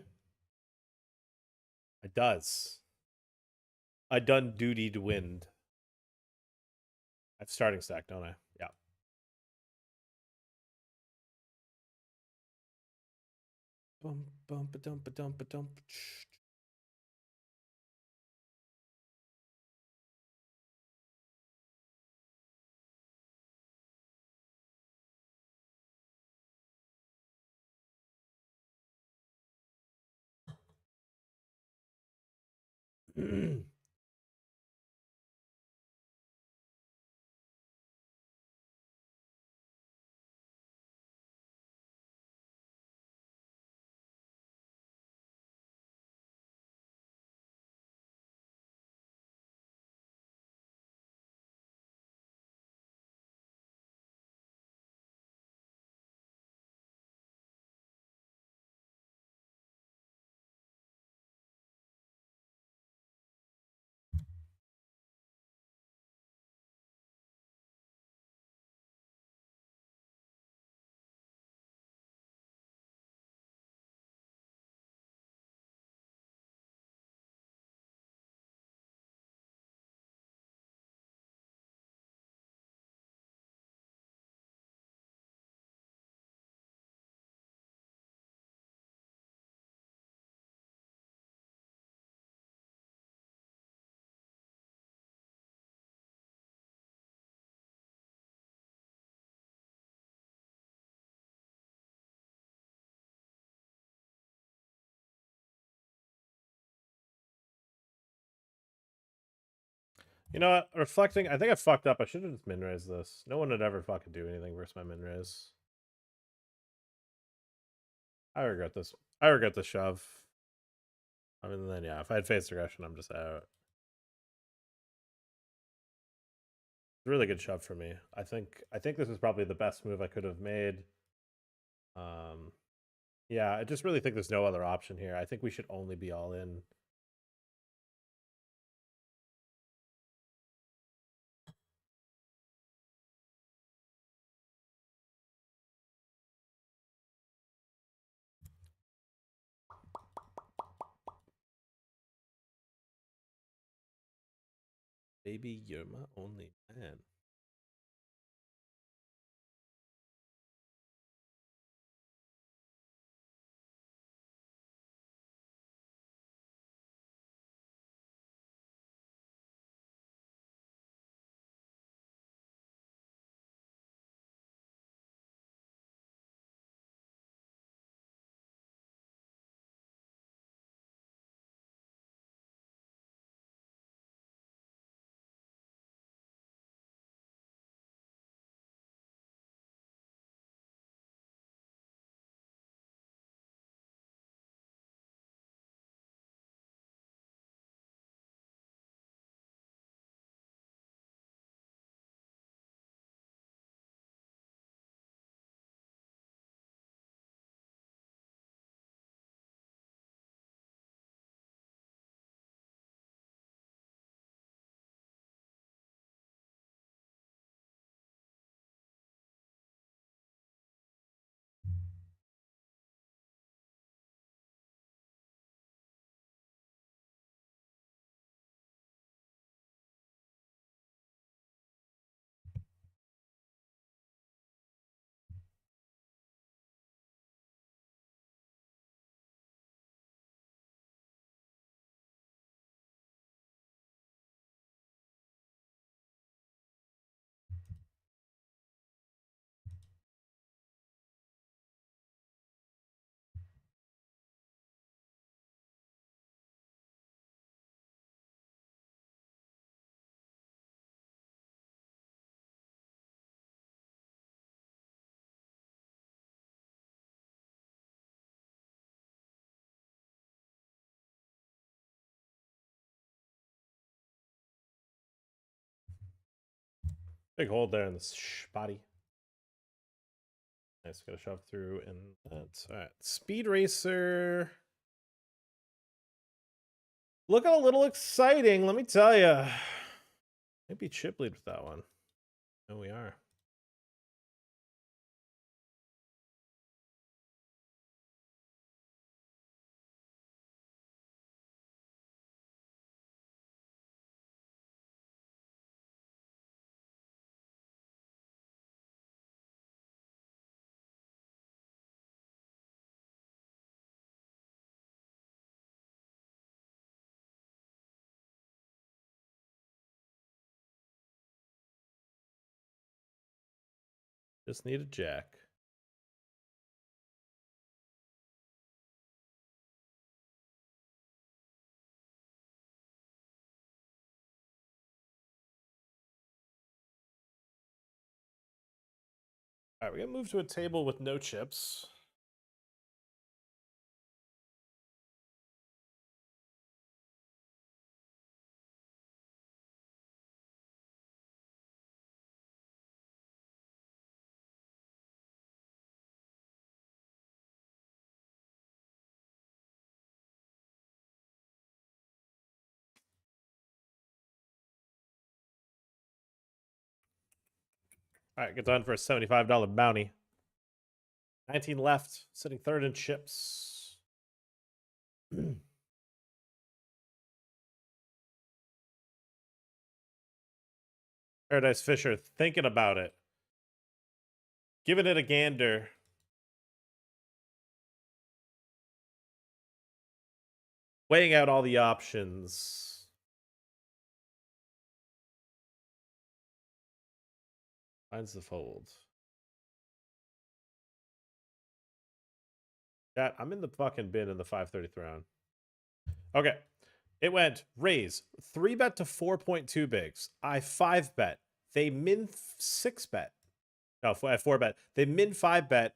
It does. I done duty to win. I have starting stack, don't I? Yeah. Bum, bum, ba-dum, ba-dum, ba-dum. You know what? Reflecting, I think I fucked up. I should have just min raised this. No one would ever fucking do anything versus my min raise. I regret this. I regret the shove. I mean, then yeah, if I had phased aggression, I'm just out. Really good shove for me. I think this is probably the best move I could have made. Yeah, I just really think there's no other option here. I think we should only be all in. Baby, you're my only man. Big hold there in the body. Nice, got to shove through, and that's all right. Speed Racer. Looking a little exciting, let me tell you. Maybe chip lead with that one. No, we are. Just need a jack. All right, we're gonna move to a table with no chips. All right, gets on for a $75 bounty. 19 left, sitting third in chips. Paradise Fisher thinking about it. Giving it a gander. Weighing out all the options. Finds the fold. Chat, I'm in the fucking bin in the 530th round. Okay. It went raise 3-bet to 4.2 bigs. I 5-bet. They min 6-bet. No, I 4-bet. They min 5-bet.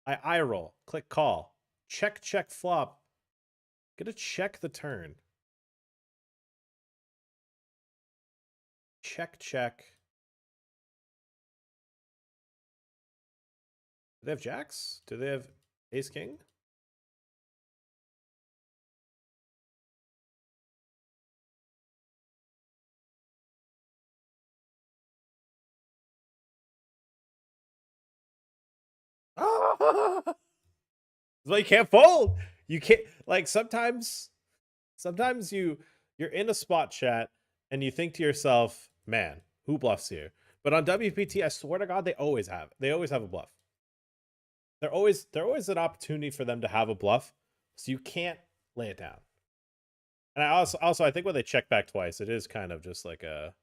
I roll. Click call. Check, check, flop. Gonna check the turn. Check, check. Do they have jacks? Do they have ace king? Well, you can't fold. You can't, like, sometimes you're in a spot chat and you think to yourself, man, who bluffs here? But on WPT, I swear to God, they always have. They always have a bluff. They're always an opportunity for them to have a bluff, so you can't lay it down. And I also I think when they check back twice, it is kind of just like a,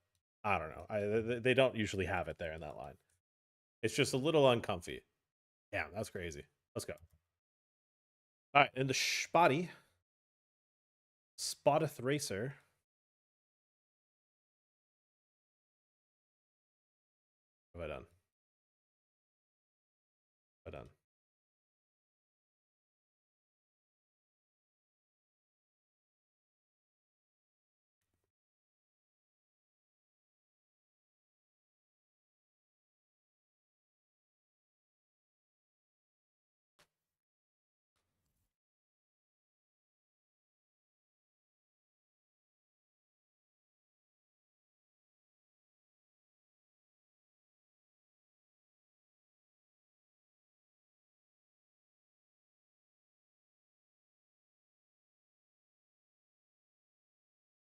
I don't know. They don't usually have it there in that line. It's just a little uncomfy. Damn, that's crazy. Let's go. All right, in the spotty, Spotteth Racer. What have I done? What have I done?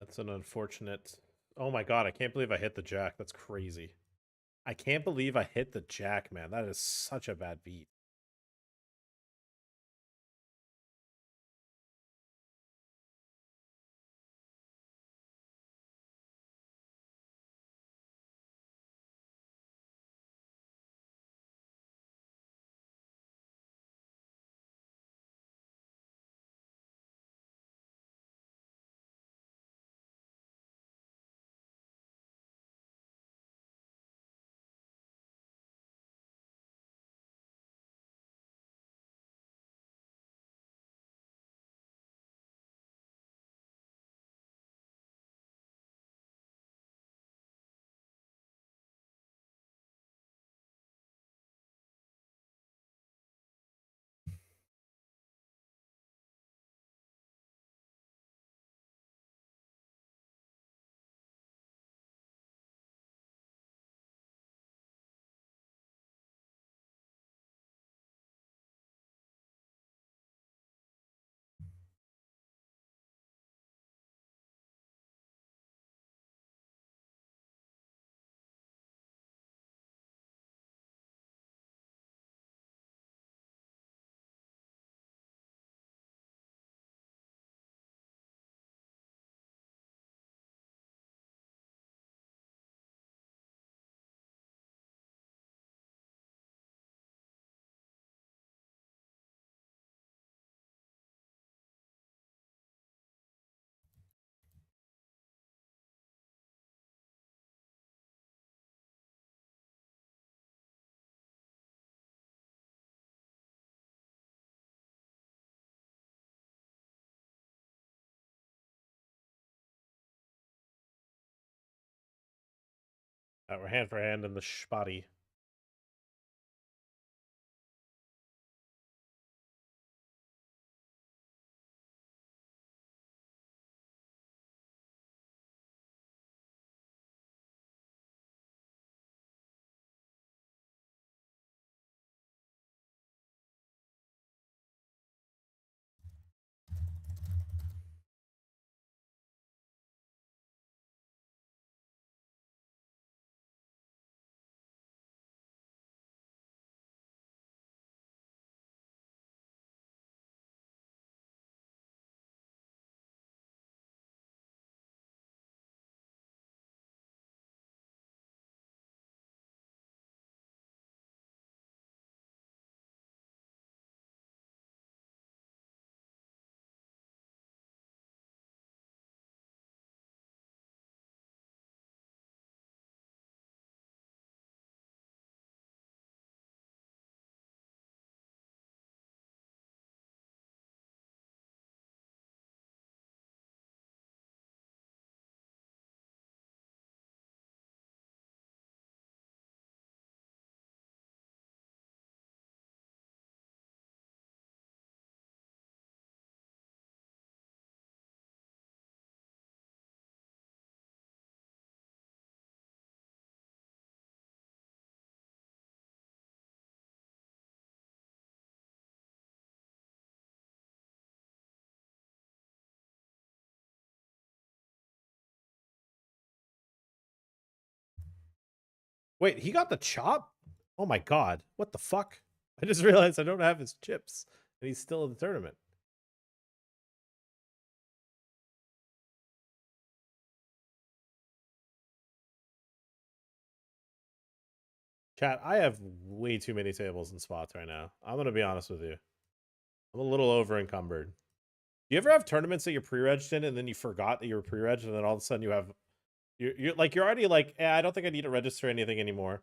That's an unfortunate. Oh my God, I can't believe I hit the jack. That's crazy. I can't believe I hit the jack, man. That is such a bad beat. We're hand for hand in the spotty. Wait, he got the chop? Oh my god. What the fuck? I just realized I don't have his chips. And he's still in the tournament. Chat, I have way too many tables and spots right now. I'm going to be honest with you. I'm a little over encumbered. Do you ever have tournaments that you're pre-regged in and then you forgot that you were pre-regged and then all of a sudden you have you're already like, I don't think I need to register anything anymore.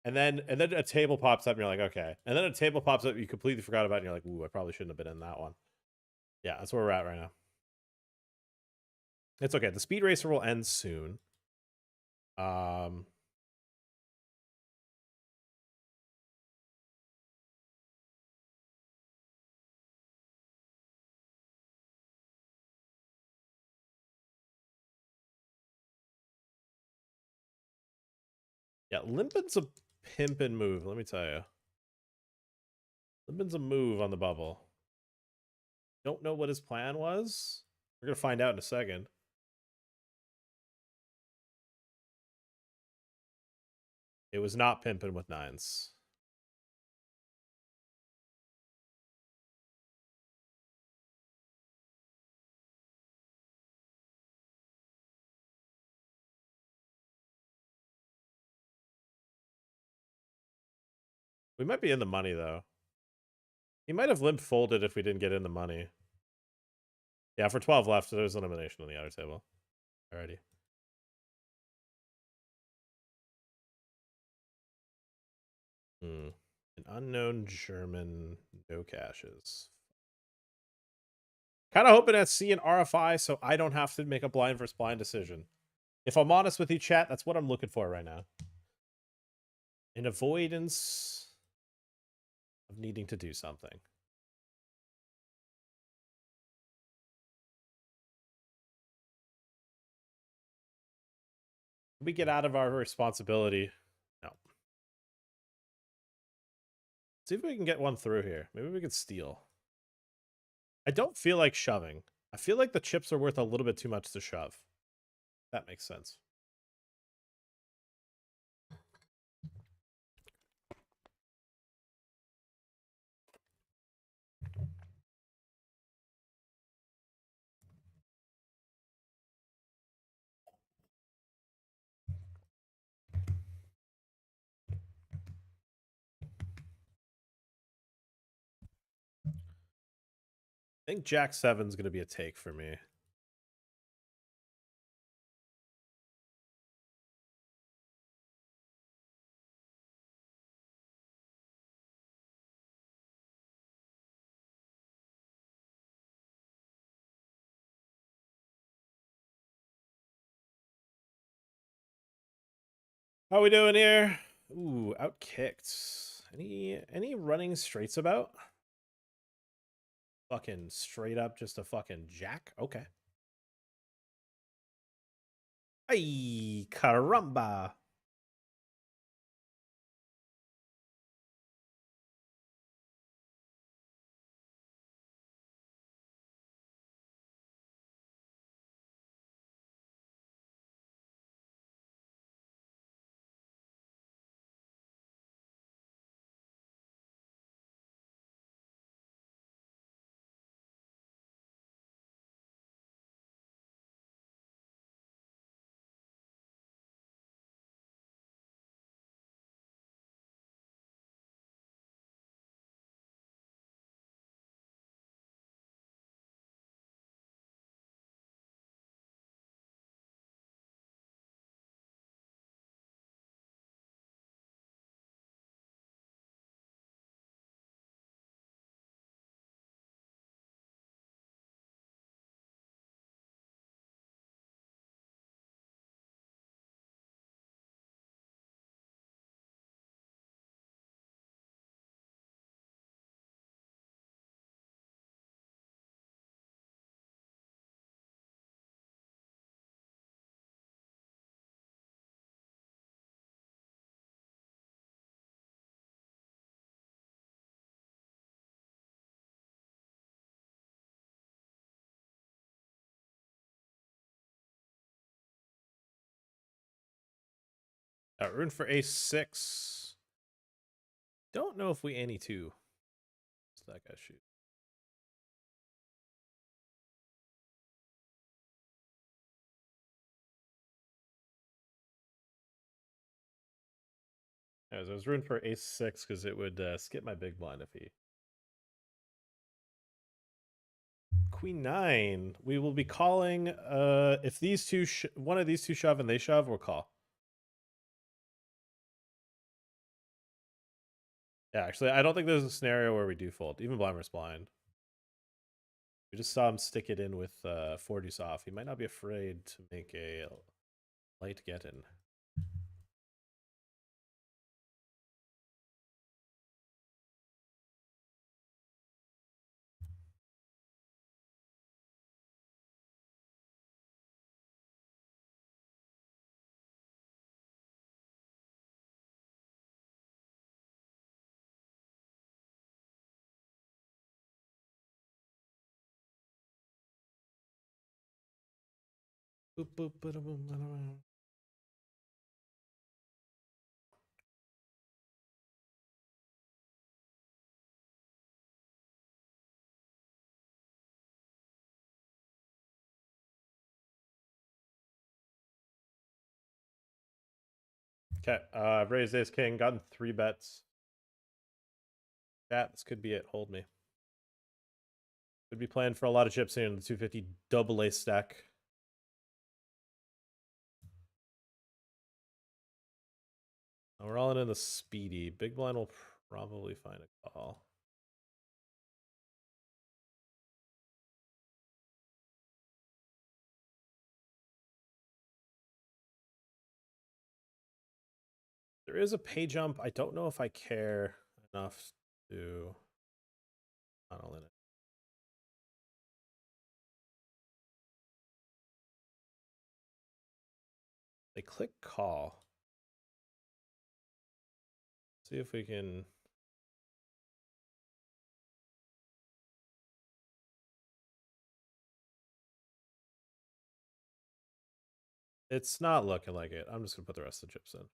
And then a table pops up and you're like, okay. And then a table pops up you completely forgot about and you're like, ooh, I probably shouldn't have been in that one. Yeah, that's where we're at right now. It's okay. The speed racer will end soon. Yeah, Limpin's a pimpin' move, let me tell you. Limpin's a move on the bubble. Don't know what his plan was. We're going to find out in a second. It was not pimping with nines. We might be in the money, though. He might have limp folded if we didn't get in the money. Yeah, for 12 left, so there's elimination on the outer table. Alrighty. An unknown German, no cashes. Kind of hoping at C and RFI so I don't have to make a blind versus blind decision. If I'm honest with you, chat, that's what I'm looking for right now. An avoidance of needing to do something. We get out of our responsibility. No. See if we can get one through here. Maybe we could steal. I don't feel like shoving. I feel like the chips are worth a little bit too much to shove. That makes sense. I think Jack 7's going to be a take for me. How we doing here? Ooh, outkicked. Any running straights about? Fucking straight up just a fucking jack? Okay. Ay, caramba. Rune for a6. Don't know if we any two. What's that guy shoot? Anyways, I was rooting for ace6 because it would skip my big blind if he. Queen 9. We will be calling if these two one of these two shove and they shove, we'll call. Yeah, actually, I don't think there's a scenario where we do fold. Even blind versus blind. We just saw him stick it in with 4 deuce off. He might not be afraid to make a late get in. Boop, boop, boop, boop, boop. Okay, I've raised ace king, gotten 3 bets. Chat, this could be it. Hold me. Could be playing for a lot of chips here in the 250 double ace stack. We're all in the speedy. Big blind will probably find a call. There is a pay jump. I don't know if I care enough to tunnel in it. They click call. See if we can. It's not looking like it. I'm just gonna put the rest of the chips in.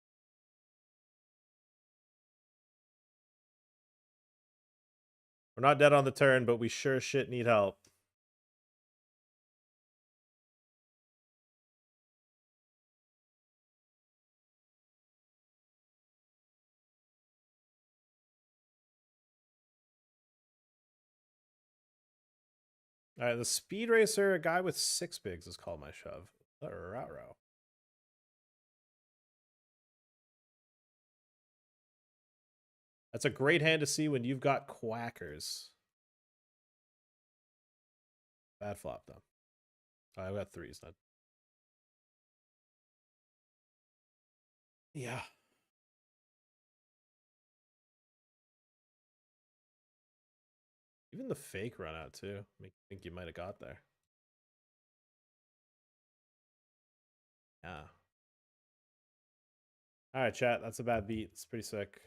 We're not dead on the turn, but we sure shit need help. All right, the speed racer, a guy with 6 bigs, is called my shove. Row. That's a great hand to see when you've got quackers. Bad flop though. I've got 3s then. Yeah. Even the fake run out too. Make you think you might have got there. Yeah. All right, chat. That's a bad beat. It's pretty sick.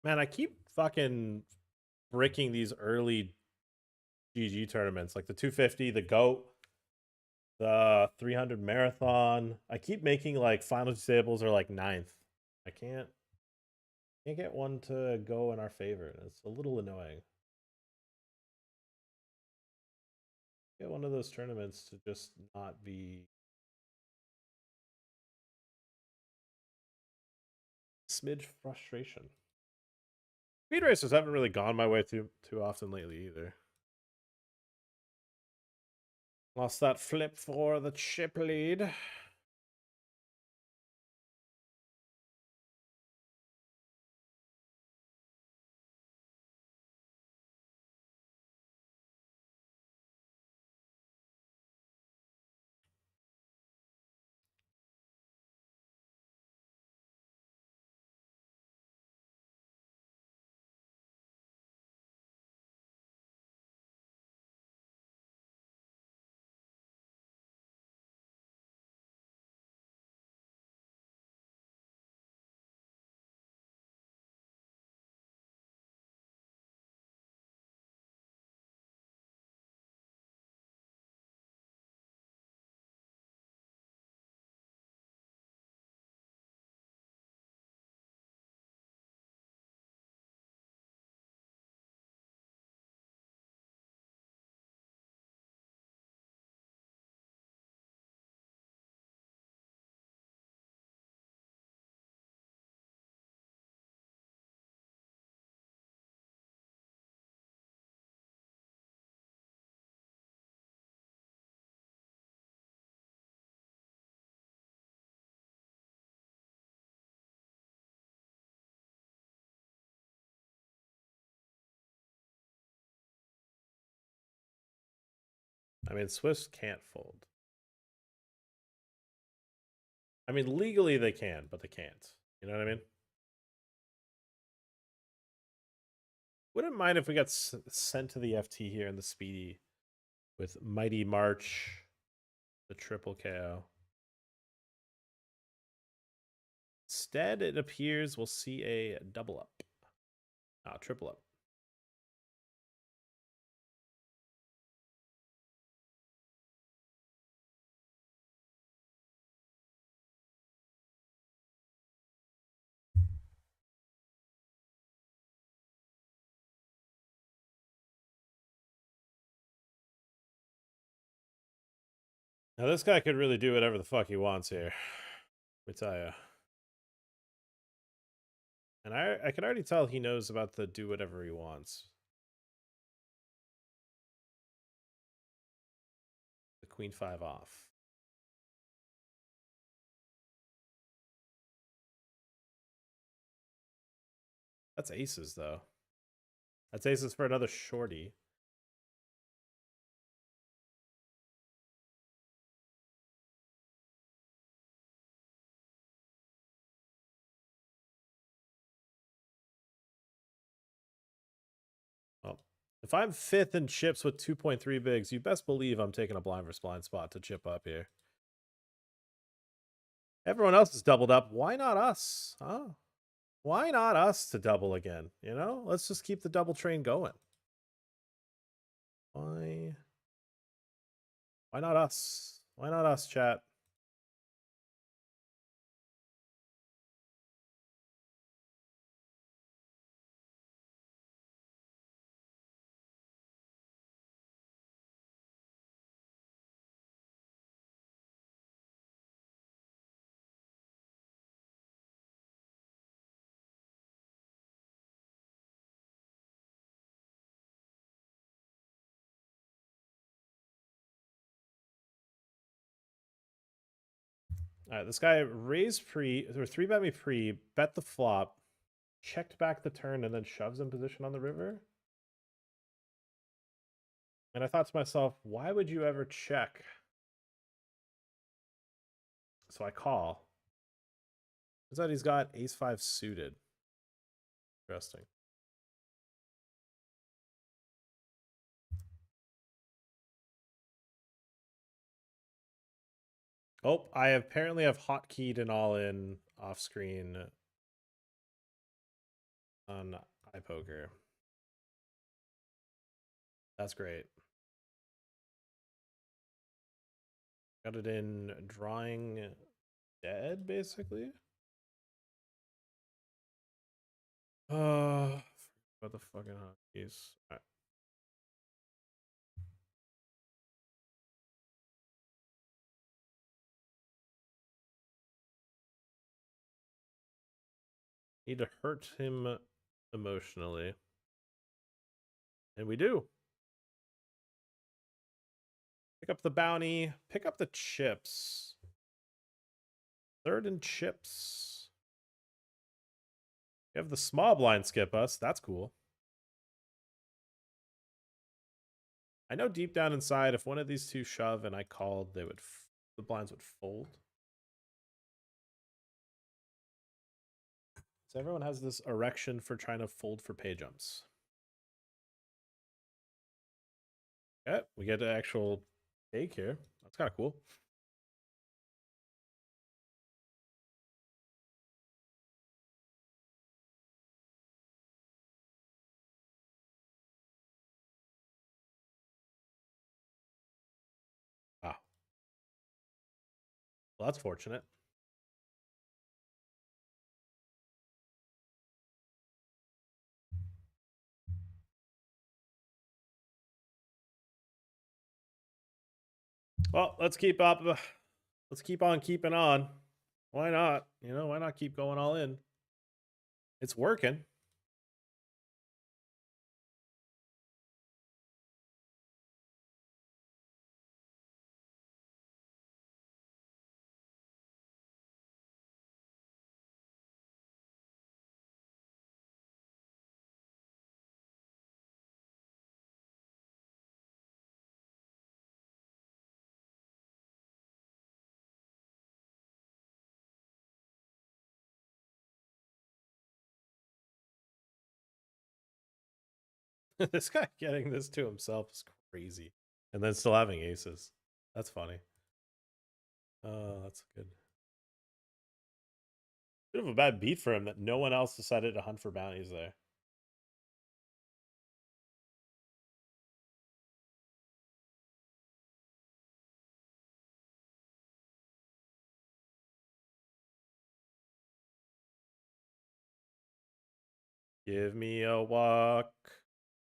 Man, I keep fucking bricking these early GG tournaments, like the 250, the GOAT, the 300 marathon. I keep making like final disables or like ninth. I can't get one to go in our favor. It's a little annoying. Get one of those tournaments to just not be smidge frustration. Speed racers haven't really gone my way too often lately either. Lost that flip for the chip lead. I mean, Swiss can't fold. I mean, legally they can, but they can't. You know what I mean? Wouldn't mind if we got sent to the FT here in the speedy with Mighty March, the triple KO. Instead, it appears we'll see a double up. Triple up. Now this guy could really do whatever the fuck he wants here. Let me tell you. And I can already tell he knows about the do whatever he wants. The queen 5 off. That's aces though. That's aces for another shorty. Well, if I'm fifth in chips with 2.3 bigs, you best believe I'm taking a blind versus blind spot to chip up here. Everyone else is doubled up. Why not us? Huh? Why not us to double again? You know, let's just keep the double train going. Why not us? Why not us, chat? All right, this guy raised pre or 3-bet me pre, bet the flop, checked back the turn, and then shoves in position on the river. And I thought to myself, why would you ever check? So I call. Turns out he's got ace-5 suited. Interesting. Oh, I apparently have hotkeyed an all-in off-screen. on iPoker. That's great. Got it in drawing dead, basically. What the fucking hotkeys? Right. Need to hurt him emotionally. And we do. Pick up the bounty. Pick up the chips. Third and chips. We have the small blind skip us. That's cool. I know deep down inside, if one of these two shove and I called, they would the blinds would fold. So everyone has this erection for trying to fold for pay jumps. Yeah, we get an actual take here. That's kind of cool. Wow. Well, that's fortunate. Well, let's keep up. Let's keep on keeping on. Why not? You know, why not keep going all in? It's working. This guy getting this to himself is crazy. And then still having aces. That's funny. Oh, that's good. Bit of a bad beat for him that no one else decided to hunt for bounties there. Give me a walk.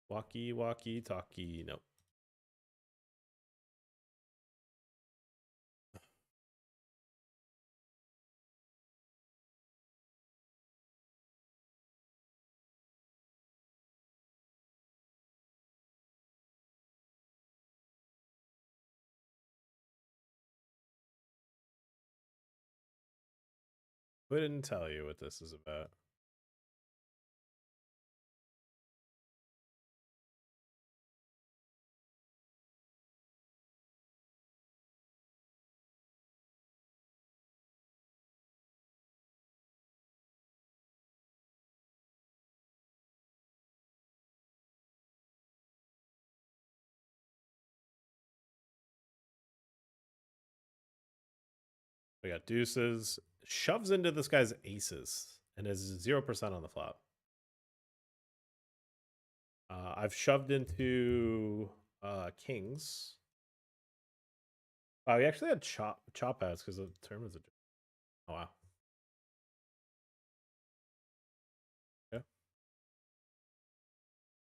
Walkie, walkie, talkie. Nope. Couldn't tell you what this is about. We got deuces. Shoves into this guy's aces and is 0% on the flop. I've shoved into kings. Oh, we actually had chop outs because the turn was a. Oh wow. Yeah.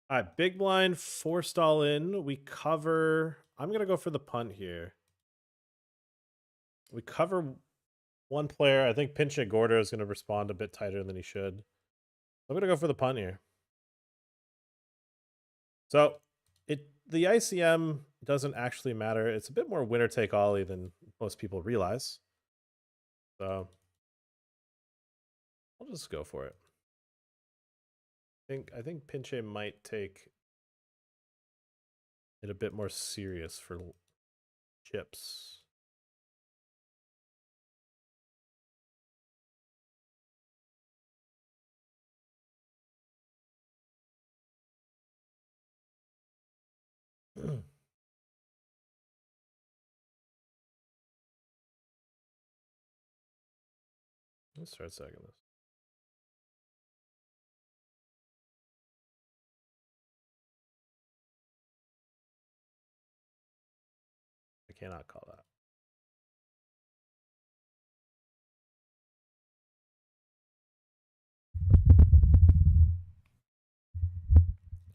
All right, big blind forced all in. We cover. I'm gonna go for the punt here. We cover one player. I think Pinche Gordo is gonna respond a bit tighter than he should. I'm gonna go for the punt here. So the ICM doesn't actually matter. It's a bit more winner take all than most people realize. So I'll just go for it. I think Pinche might take it a bit more serious for chips. Let's start second this. I cannot call that.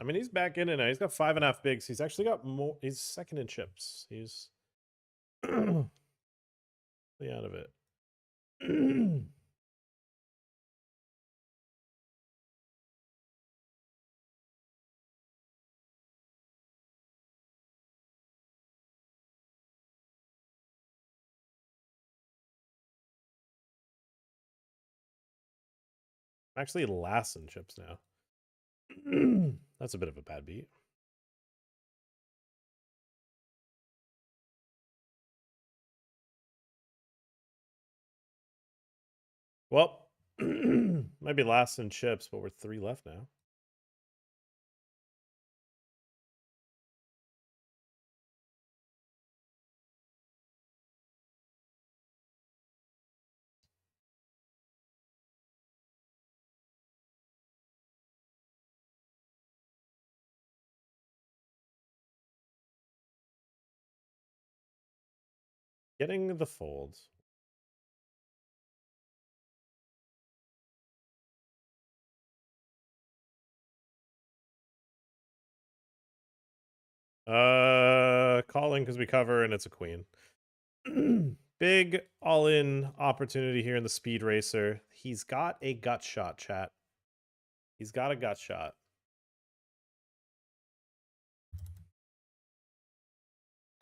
I mean, he's back in it now. He's got 5.5 bigs. He's actually got more. He's second in chips. He's out of it. Actually, last in chips now. That's a bit of a bad beat. Well, might be last in chips, but we're 3 left now. Getting the folds. Calling because we cover and it's a queen. Big all-in opportunity here in the speed racer. He's got a gut shot, chat. He's got a gut shot.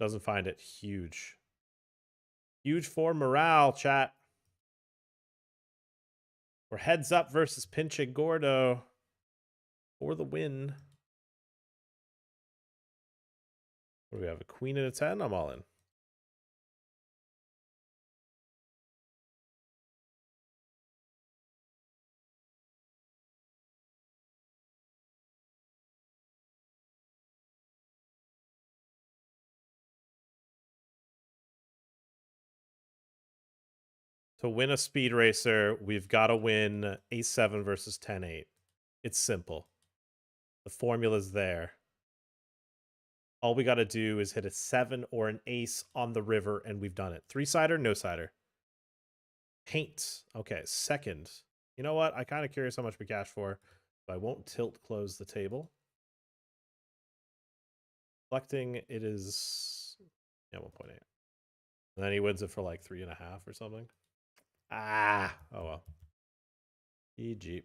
Doesn't find it. Huge. Huge for morale, chat. We're heads up versus Pinche Gordo for the win. What do we have? A queen and a 10? I'm all in. To win a speed racer, we've got to win a7 versus 10-8. It's simple. The formula's there. All we got to do is hit a 7 or an ace on the river, and we've done it. 3-sider, no-sider. Paint. Okay, second. You know what? I'm kind of curious how much we cash for, but I won't tilt close the table. Collecting, it is... Yeah, 1.8. And then he wins it for like 3.5 or something. Ah! Oh, well. GG.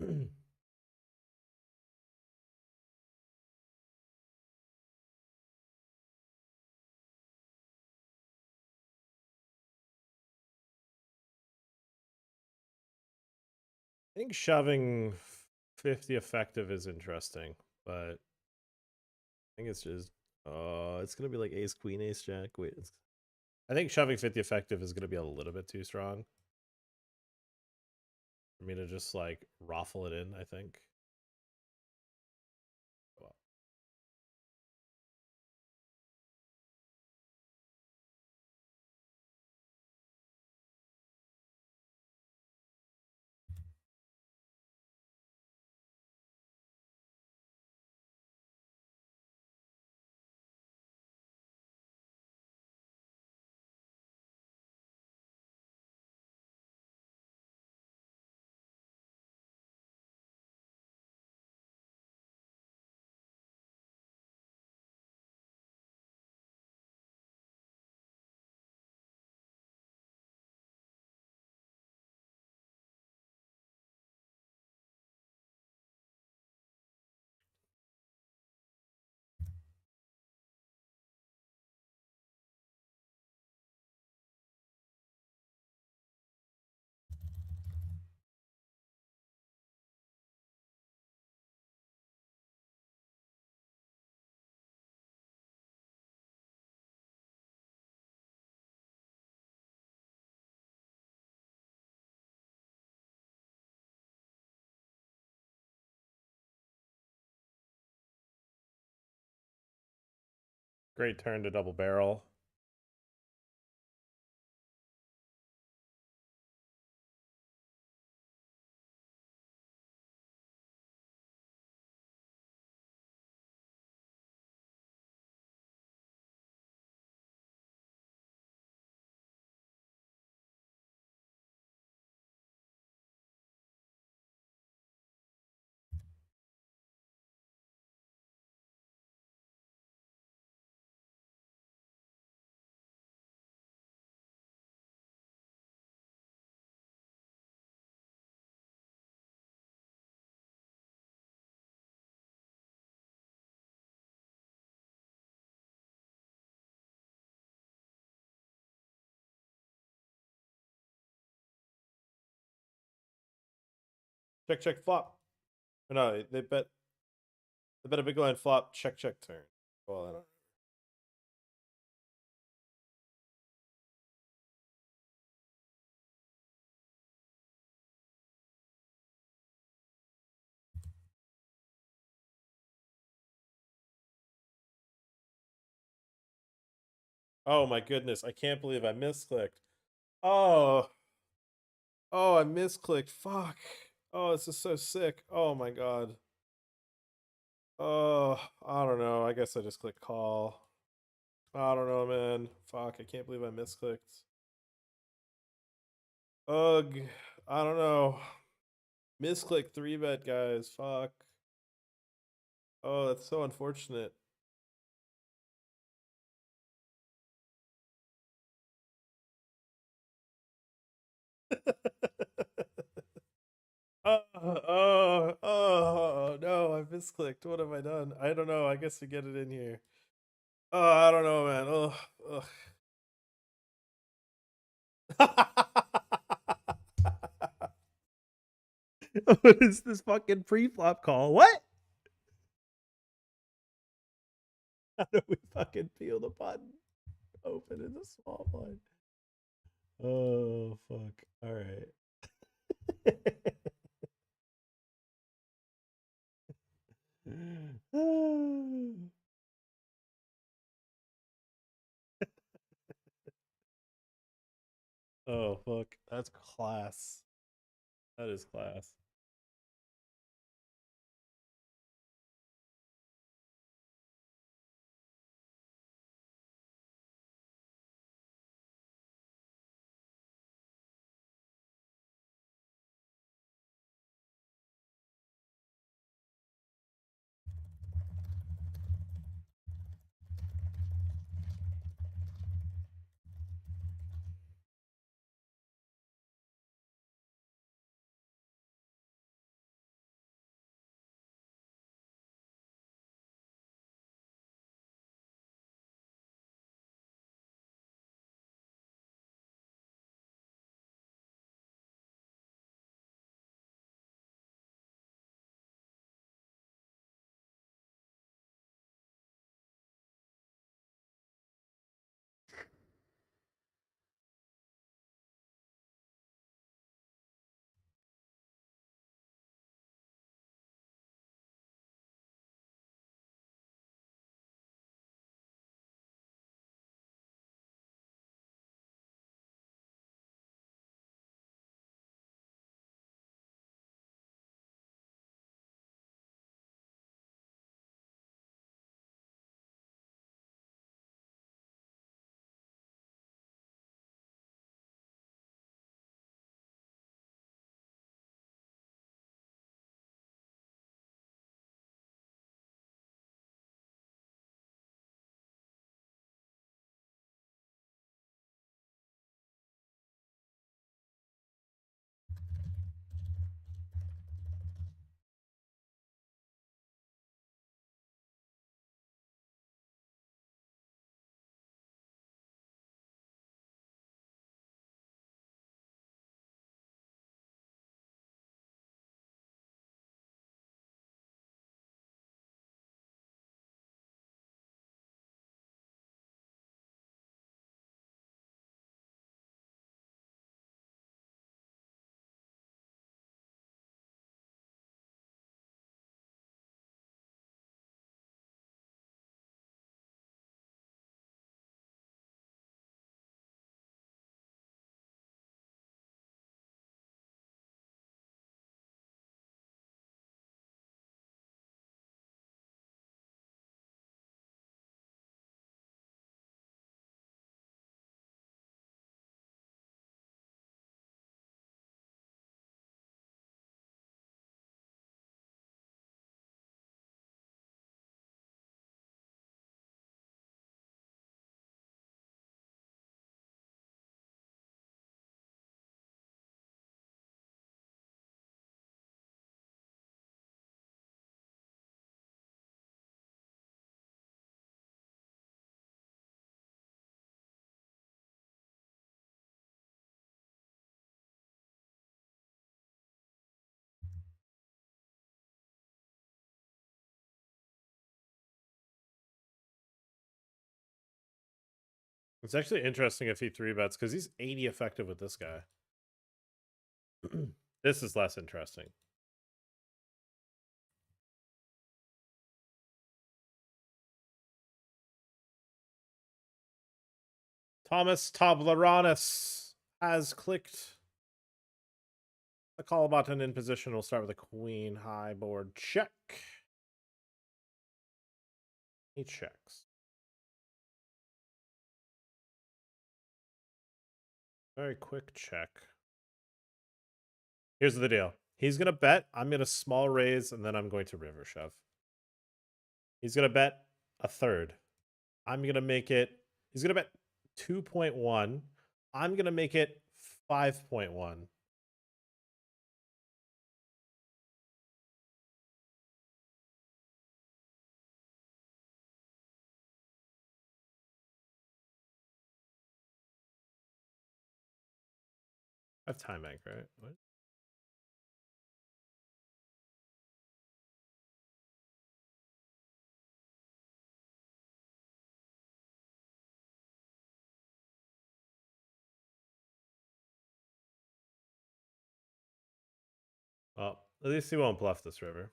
I think shoving 50 effective is interesting, but I think it's just it's gonna be like ace queen ace jack. Wait, I think shoving 50 effective is gonna be a little bit too strong for me to just like raffle it in. I think. Well, great turn to double barrel. Check check flop. No, they bet a big line flop. Check check turn. Well, I don't. Oh my goodness! I can't believe I misclicked. Oh, oh, I misclicked. Fuck. Oh, this is so sick. Oh my god. Oh, I don't know. I guess I just clicked call. I don't know, man. Fuck, I can't believe I misclicked. Ugh. I don't know. Misclick 3-bet, guys. Fuck. Oh, that's so unfortunate. Oh, no, I misclicked. What have I done? I don't know. I guess to get it in here. Oh, I don't know, man. What is this fucking pre-flop call? What? How do we fucking peel the button? Open in the small blind. Oh, fuck. All right. Oh, fuck. That's class. That is class. It's actually interesting if he 3-bets because he's 80 effective with this guy. This is less interesting. Thomas Tobleranus has clicked the call button in position. We'll start with a queen high board check. He checks. Very quick check. Here's the deal. He's going to bet. I'm going to small raise, and then I'm going to river shove. He's going to bet a third. I'm going to make it... He's going to bet 2.1. I'm going to make it 5.1. I have time bank, right? What? Well, at least he won't bluff this river.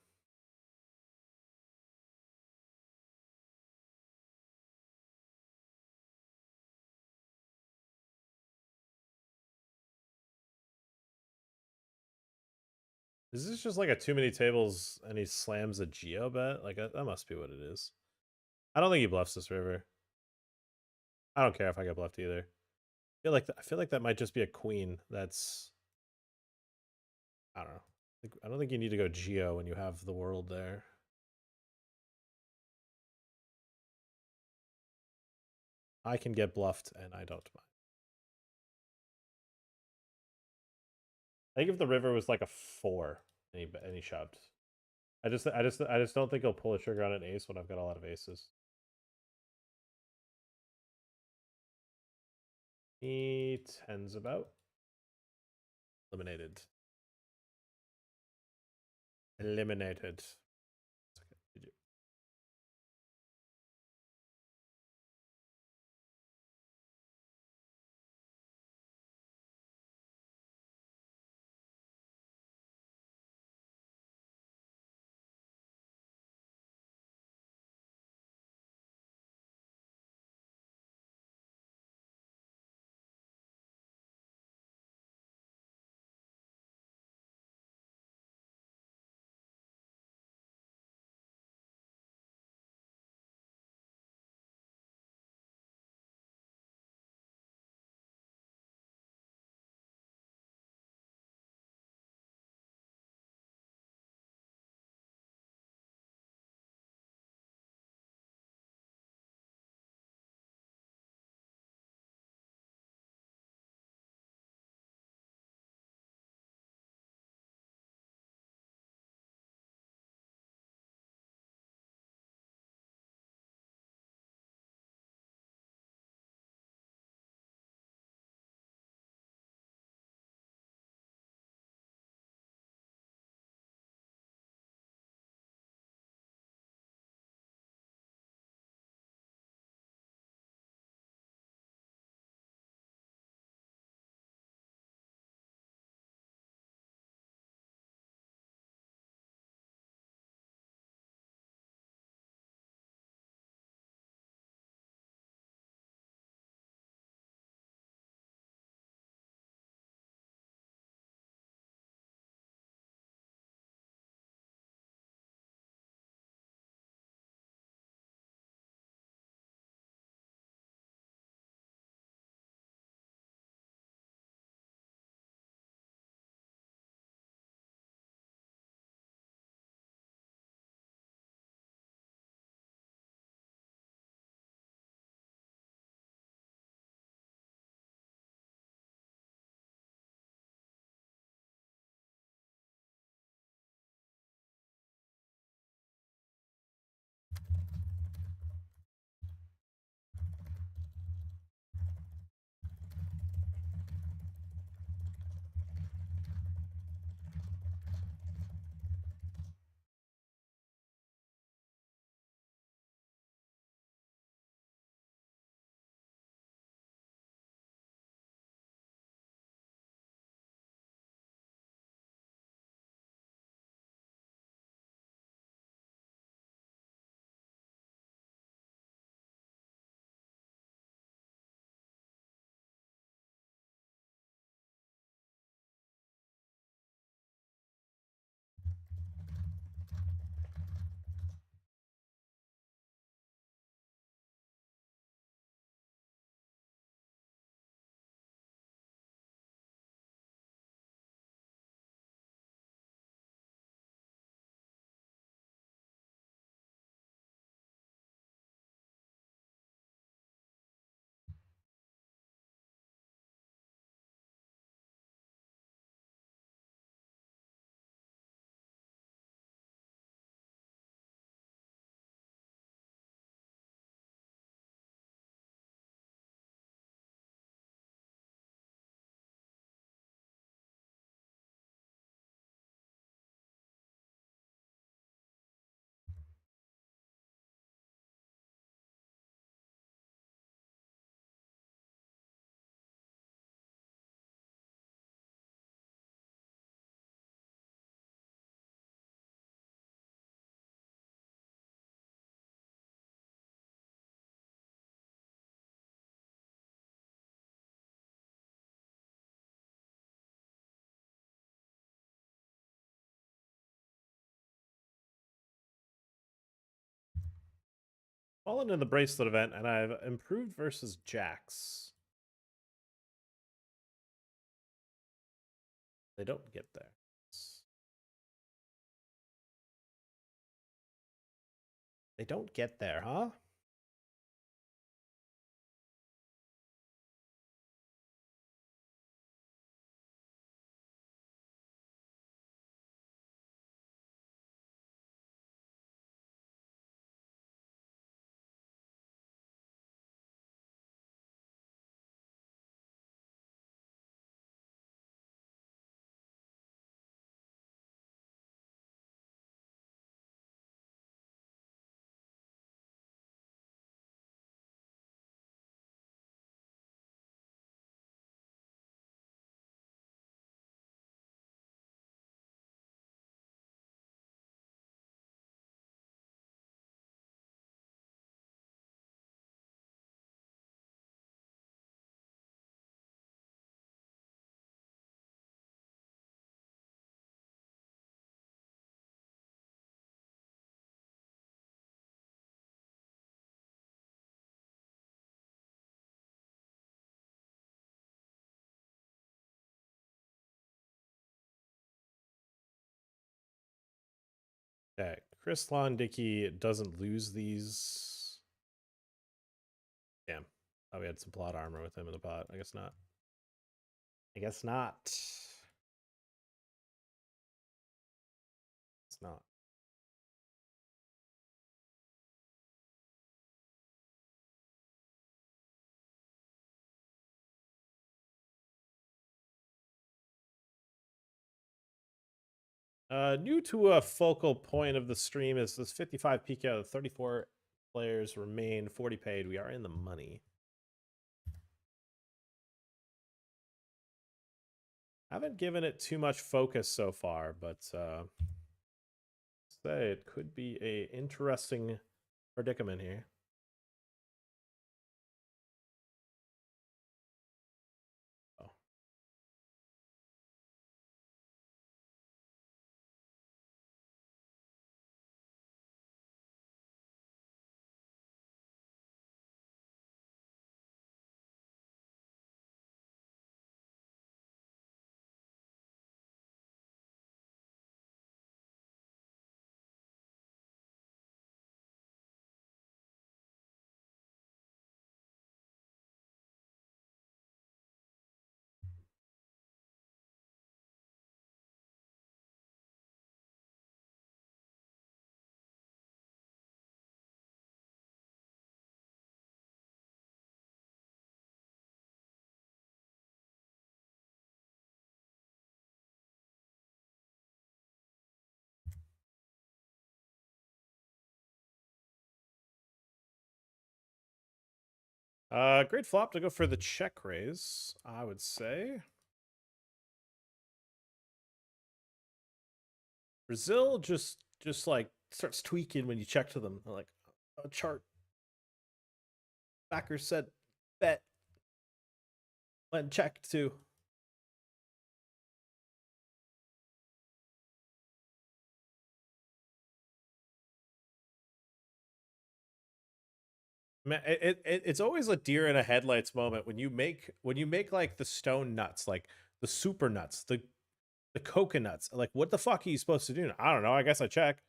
Is this just like a too many tables and he slams a geo bet? Like, that must be what it is. I don't think he bluffs this river. I don't care if I get bluffed either. I feel like that might just be a queen that's... I don't know. I don't think you need to go geo when you have the world there. I can get bluffed and I don't mind. I think if the river was like a 4 and he shoved. I just don't think he'll pull a trigger on an ace when I've got a lot of aces. He tens about. Eliminated. Eliminated. Okay. Fallen in the bracelet event, and I've improved versus jacks. They don't get there. They don't get there, huh? Okay, Chris Dickey doesn't lose these. Damn. Oh, we had some plot armor with him in the pot. I guess not. I guess not. It's not. New to a focal point of the stream is this 55 peak out of 34 players remain, 40 paid. We are in the money. Haven't given it too much focus so far, but say it could be a interesting predicament here. Oh. Great flop to go for the check raise, I would say. Brazil just like starts tweaking when you check to them. They're like, a chart. Backer said bet. Went check too. Man, it's always a deer in a headlights moment when you make like the stone nuts, like the super nuts, the coconuts. Like, what the fuck are you supposed to do? I don't know. I guess I check.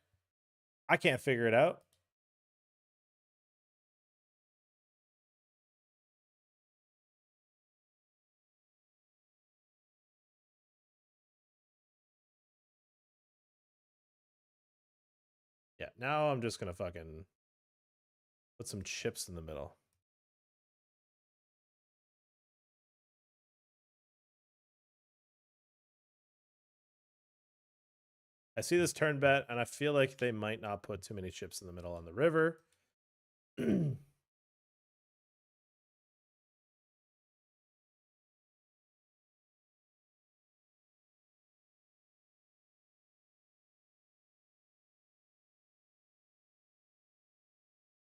I can't figure it out. Yeah, now I'm just gonna fucking put some chips in the middle. I see this turn bet, and I feel like they might not put too many chips in the middle on the river.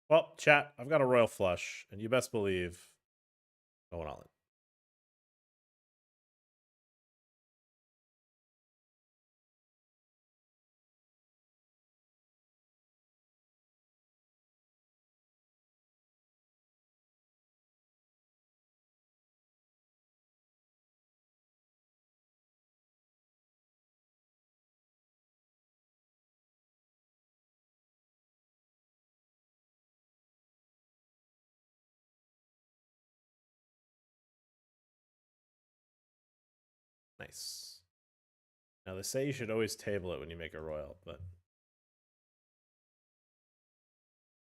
Well, chat, I've got a royal flush, and you best believe going all in. Nice. Now they say you should always table it when you make a royal, but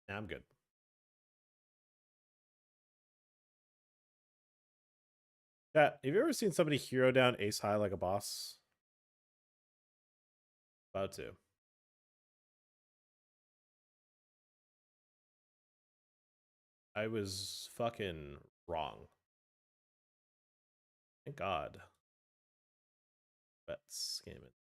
nah, I'm good. Yeah, have you ever seen somebody hero down ace high like a boss? About to. I was fucking wrong. Thank God. Let's game it.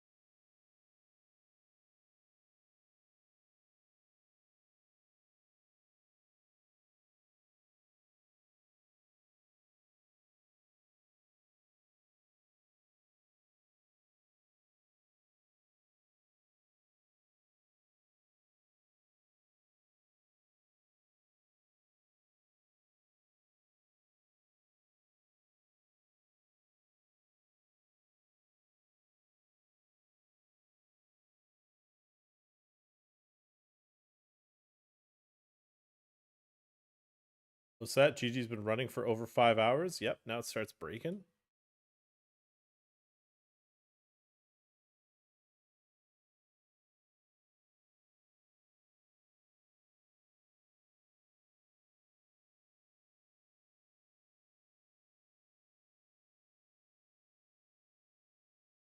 What's that? GG's been running for over 5 hours? Yep, now it starts breaking.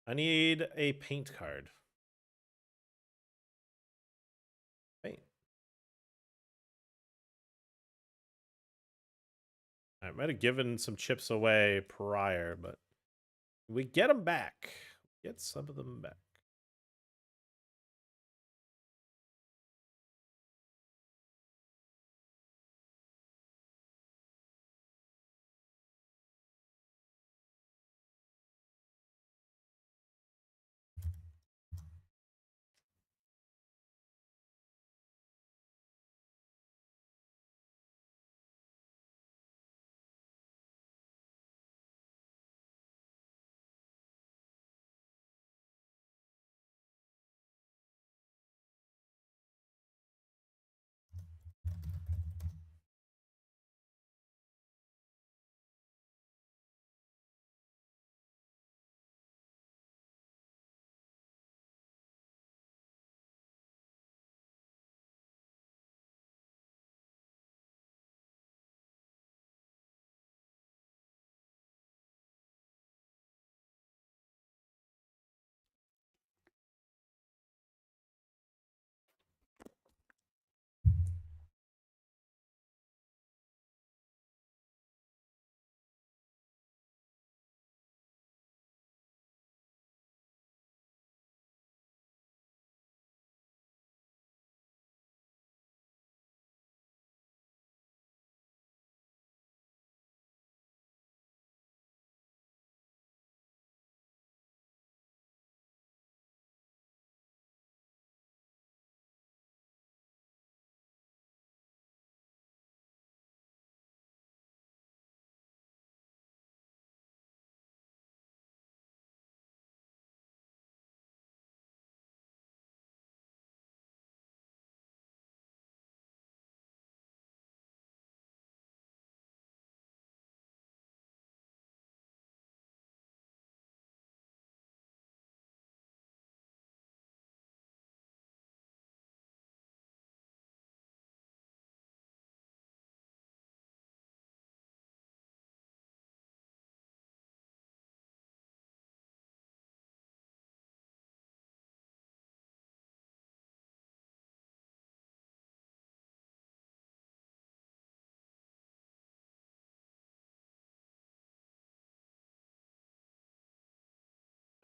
I need a paint card. Paint. I might have given some chips away prior, but we get them back. Get some of them back.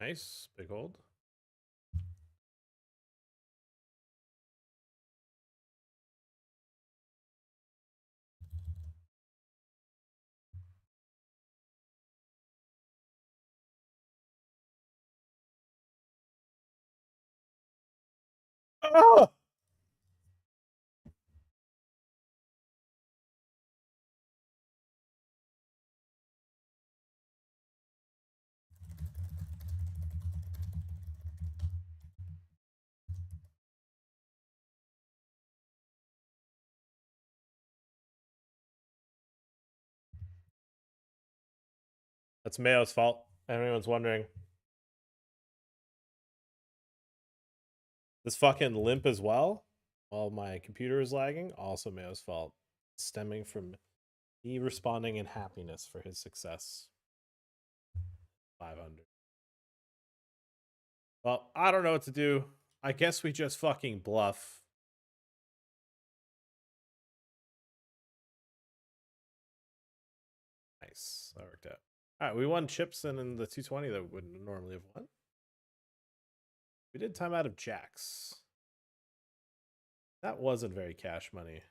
Nice. Big hold. Oh! That's Mayo's fault. Anyone's wondering, this fucking limp as well, while my computer is lagging, also Mayo's fault, stemming from me responding in happiness for his success. 500. Well, I don't know what to do. I guess we just fucking bluff. Nice. That worked out. All right, we won chips and in the 220 that we wouldn't normally have won. We did time out of jacks. That wasn't very cash money.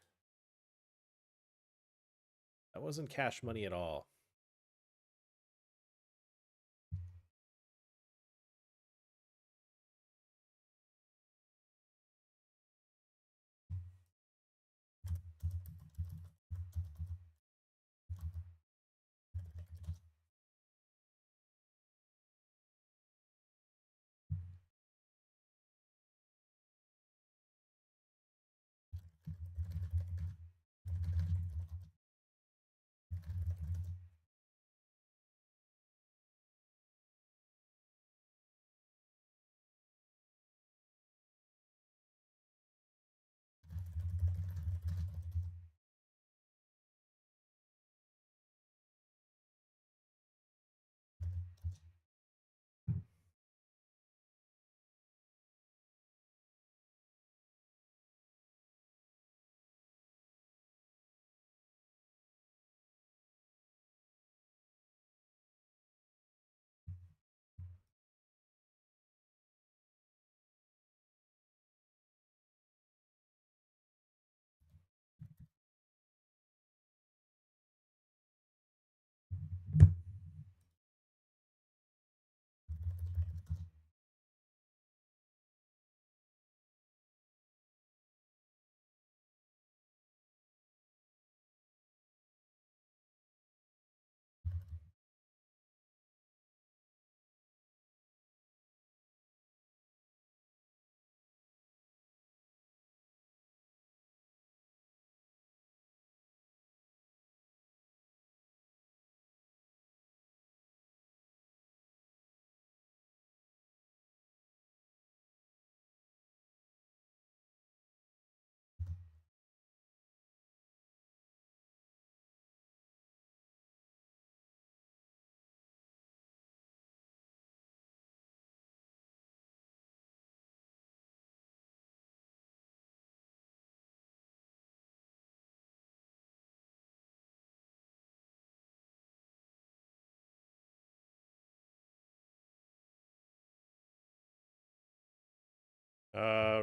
That wasn't cash money at all.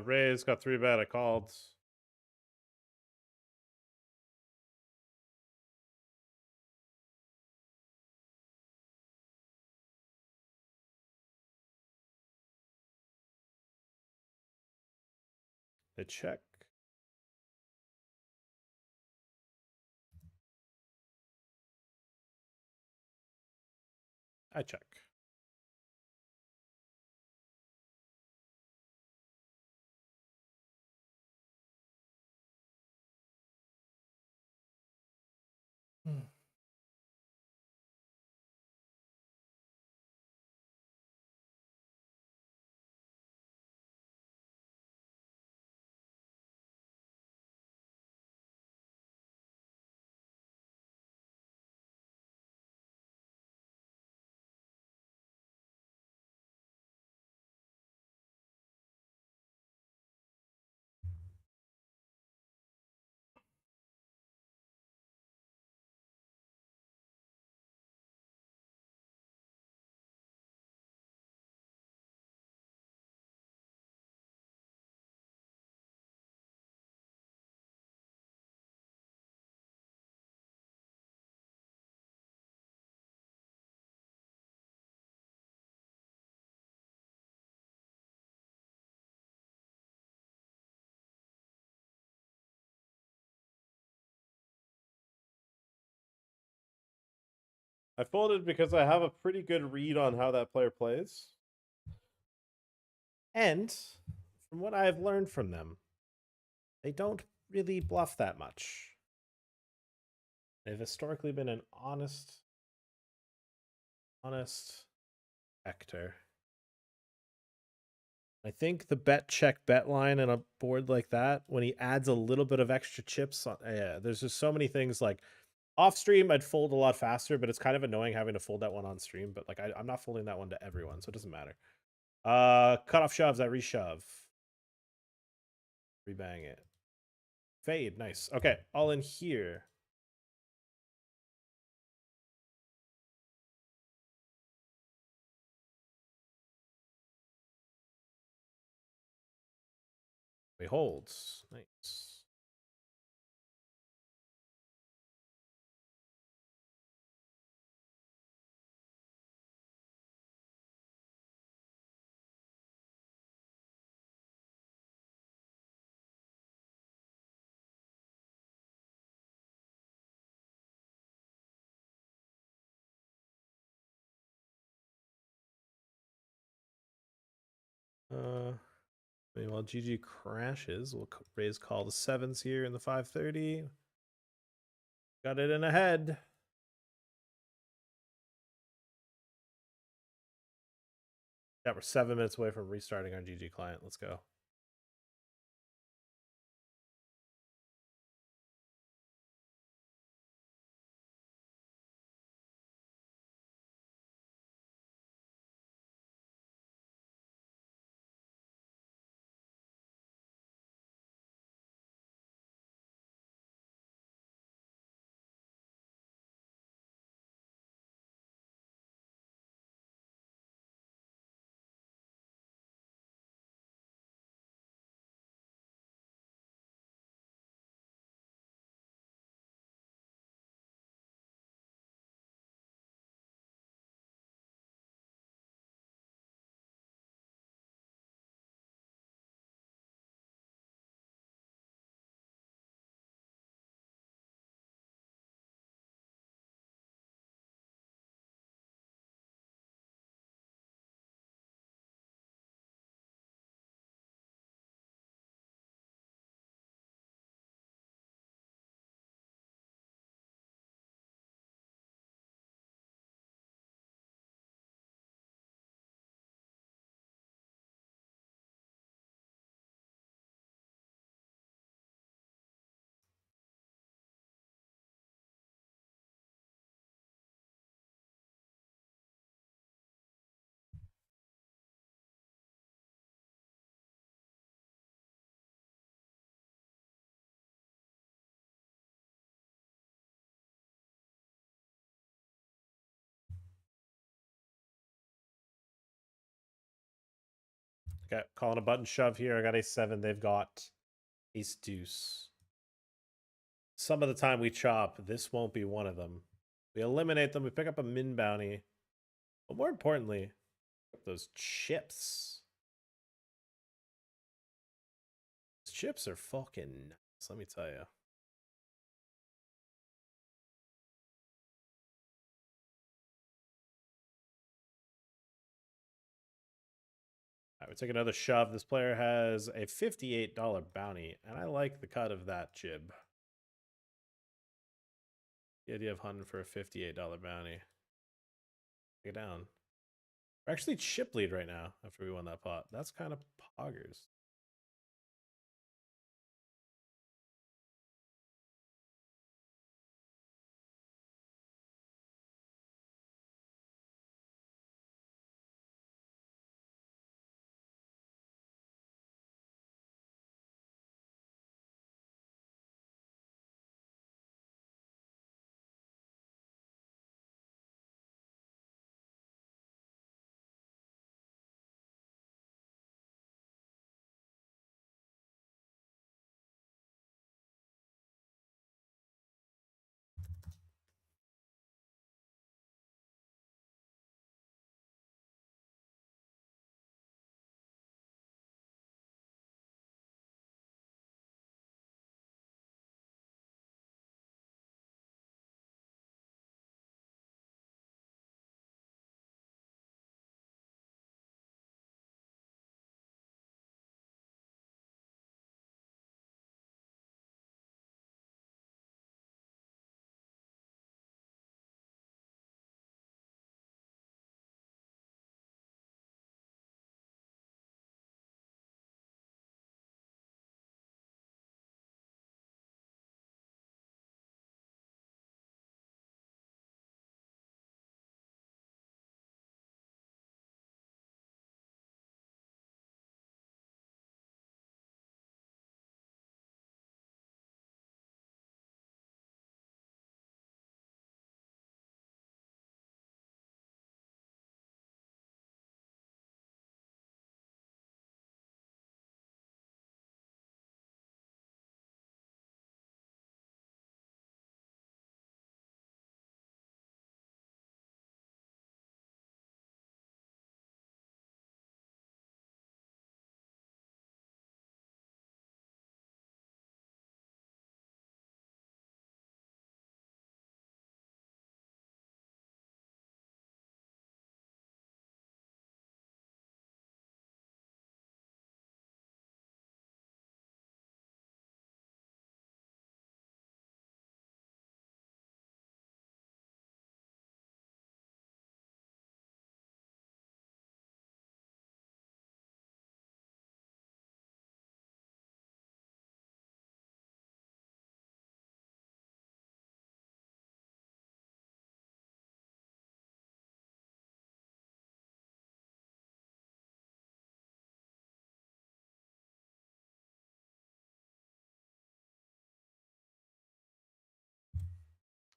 Ray's got 3-bet. I called. They check. I check. I folded because I have a pretty good read on how that player plays. And from what I've learned from them, they don't really bluff that much. They've historically been an honest Hector. I think the bet check bet line in a board like that, when he adds a little bit of extra chips, yeah, there's just so many things like off stream. I'd fold a lot faster, but it's kind of annoying having to fold that one on stream. But like I'm not folding that one to everyone, so it doesn't matter. Cutoff shoves. I reshove. Rebang it. Fade. Nice. Okay, all in here. He holds. Nice. Meanwhile, GG crashes. We'll raise call the sevens here in the 530. Got it in ahead. Yeah, we're 7 minutes away from restarting our GG client. Let's go. Okay, calling a button shove here. I got a 7. They've got ace deuce. Some of the time we chop, this won't be one of them. We eliminate them. We pick up a min bounty. But more importantly, those chips. Those chips are fucking nuts, let me tell you. All right, we take another shove. This player has a $58 bounty, and I like the cut of that jib. The idea of hunting for a $58 bounty. Take it down. We're actually chip lead right now after we won that pot. That's kind of poggers.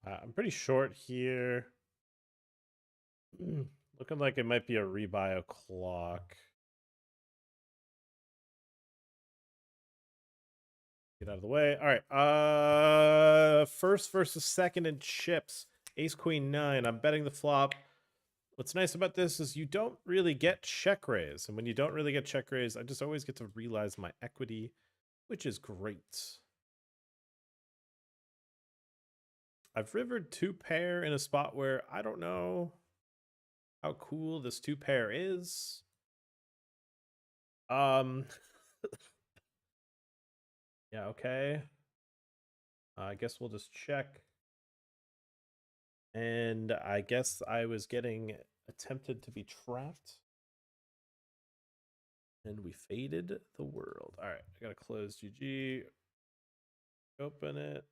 I'm pretty short here. Looking like it might be a rebuy o'clock. Get out of the way. All right. First versus second in chips. Ace Queen 9. I'm betting the flop. What's nice about this is you don't really get check raise. And when you don't really get check raise, I just always get to realize my equity, which is great. I've rivered 2-pair in a spot where I don't know how cool this 2-pair is. Yeah, okay. I guess we'll just check. And I guess I was getting attempted to be trapped. And we faded the world. All right, I gotta close GG. Open it.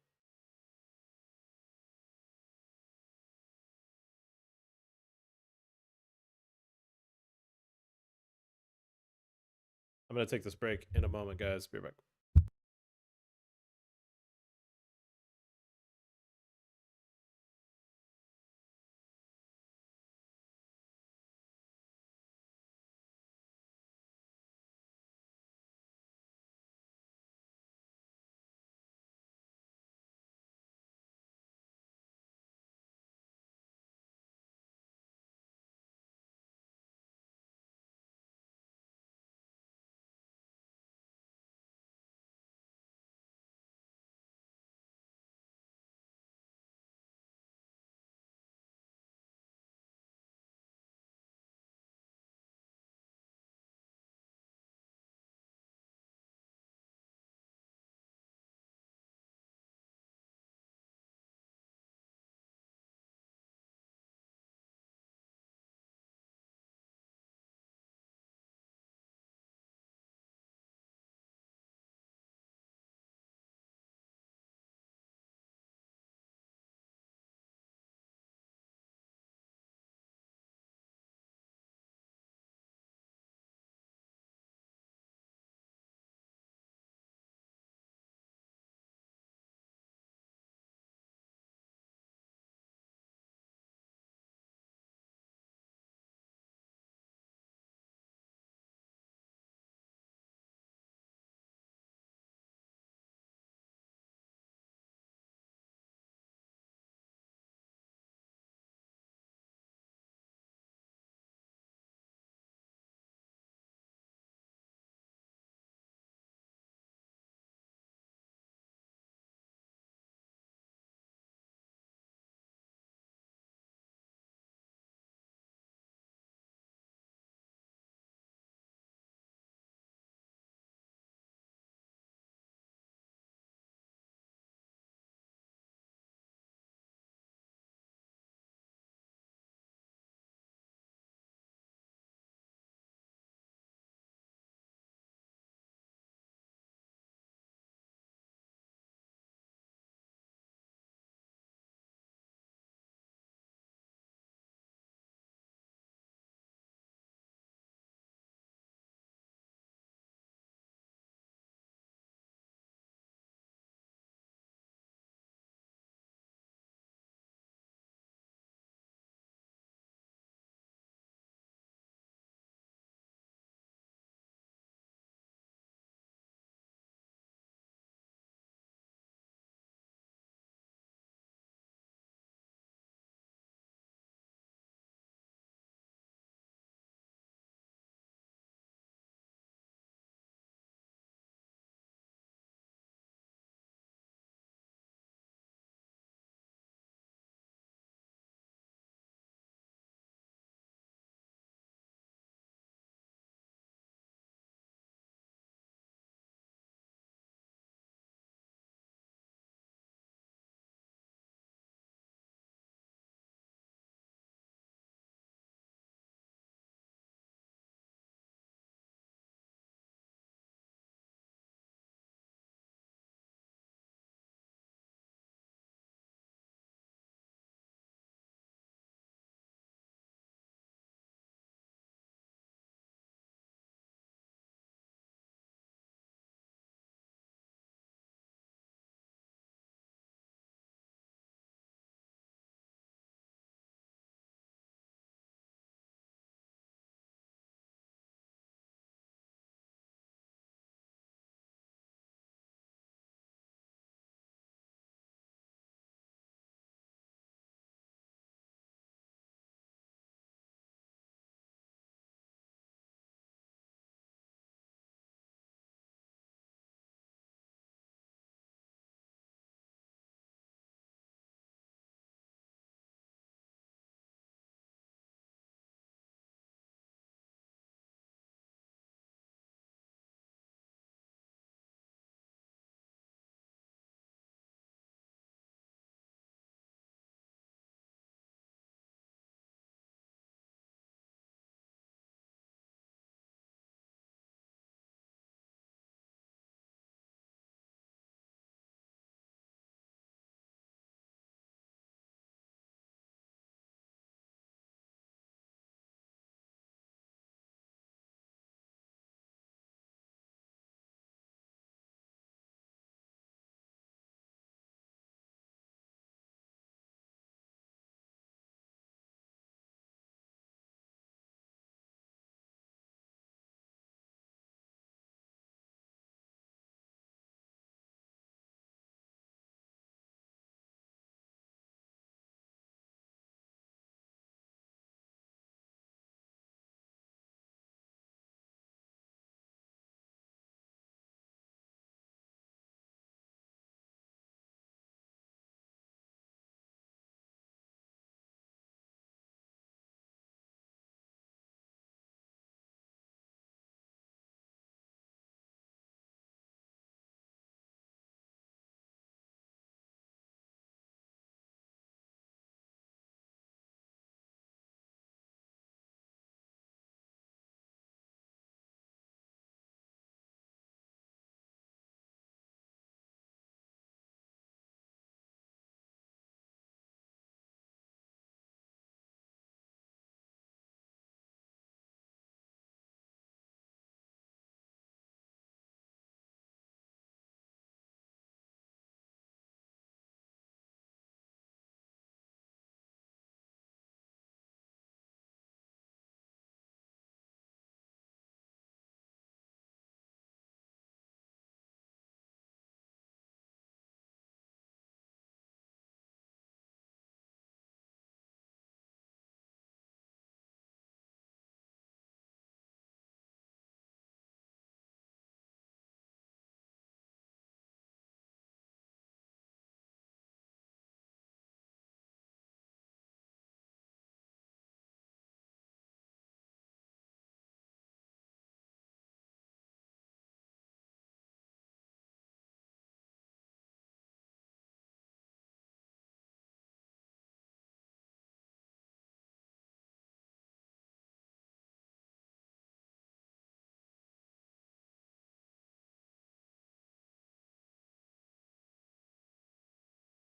I'm gonna take this break in a moment, guys. Be right back.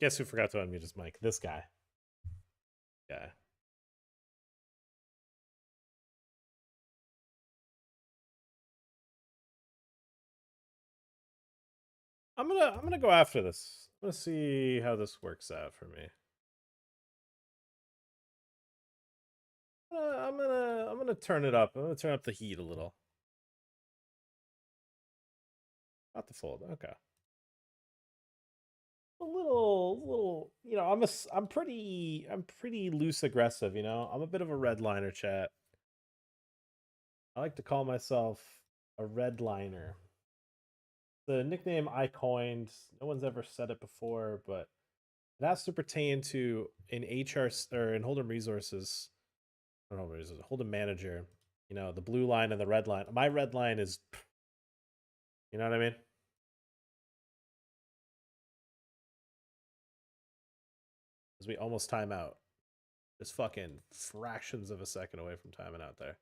Guess who forgot to unmute his mic? This guy. Yeah. I'm gonna go after this. I'm gonna see how this works out for me. I'm gonna turn it up. I'm gonna turn up the heat a little. Not the fold. Okay. A little. You know, I'm pretty loose aggressive. You know, I'm a bit of a redliner, chat. I like to call myself a redliner. The nickname I coined. No one's ever said it before, but it has to pertain to in HR or in Hold'em resources. I don't know what it is. Hold'em manager. You know, the blue line and the red line. My red line is, you know what I mean? As we almost time out. Just fucking fractions of a second away from timing out there.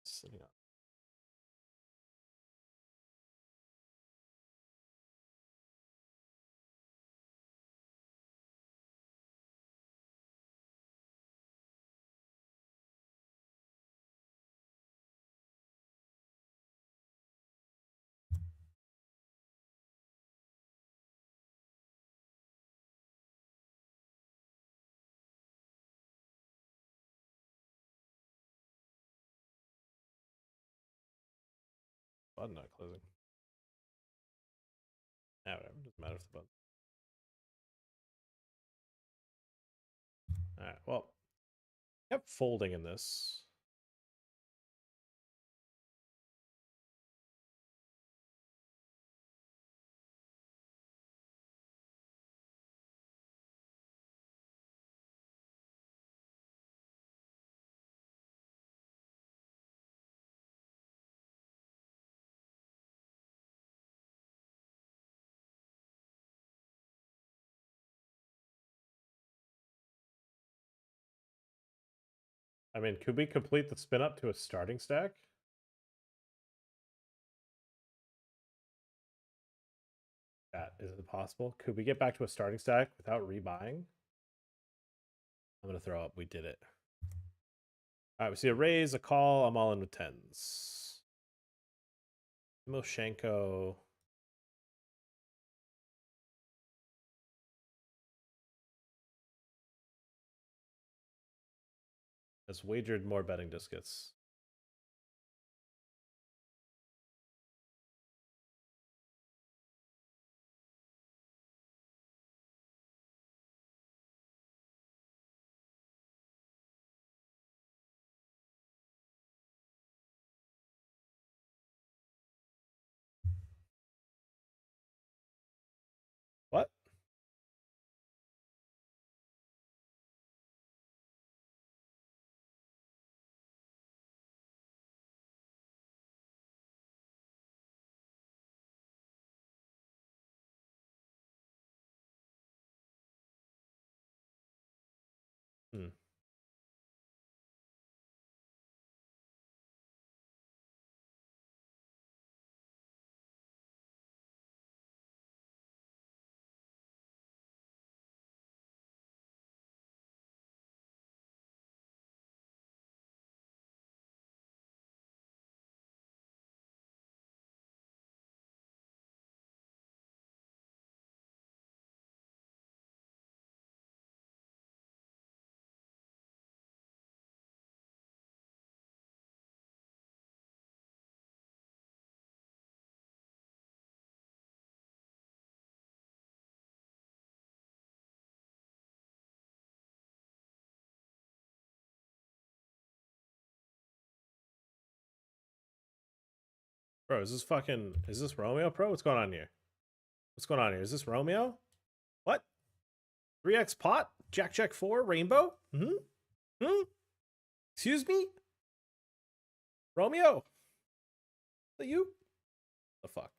Sitting up. Button not closing. Yeah, whatever. Doesn't matter if the button. Alright, well. Kept folding in this. I mean, could we complete the spin up to a starting stack? That is it possible? Could we get back to a starting stack without rebuying? I'm gonna throw up. We did it. Alright, we see a raise, a call. I'm all in with tens. Timoshenko. Has wagered more betting discus. What? Hmm. Bro, is this Romeo Pro? What's going on here? What's going on here? Is this Romeo? What? 3x pot? Jack 4 rainbow? Hmm? Excuse me? Romeo? Is that you? The fuck?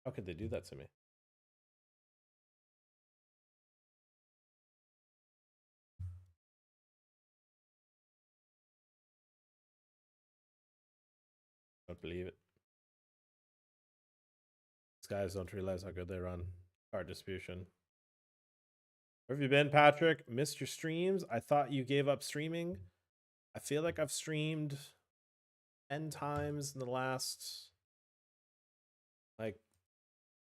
How could they do that to me? Don't believe it. These guys don't realize how good they run. Card distribution. Where have you been, Patrick? Missed your streams? I thought you gave up streaming. I feel like I've streamed 10 times in the last, like,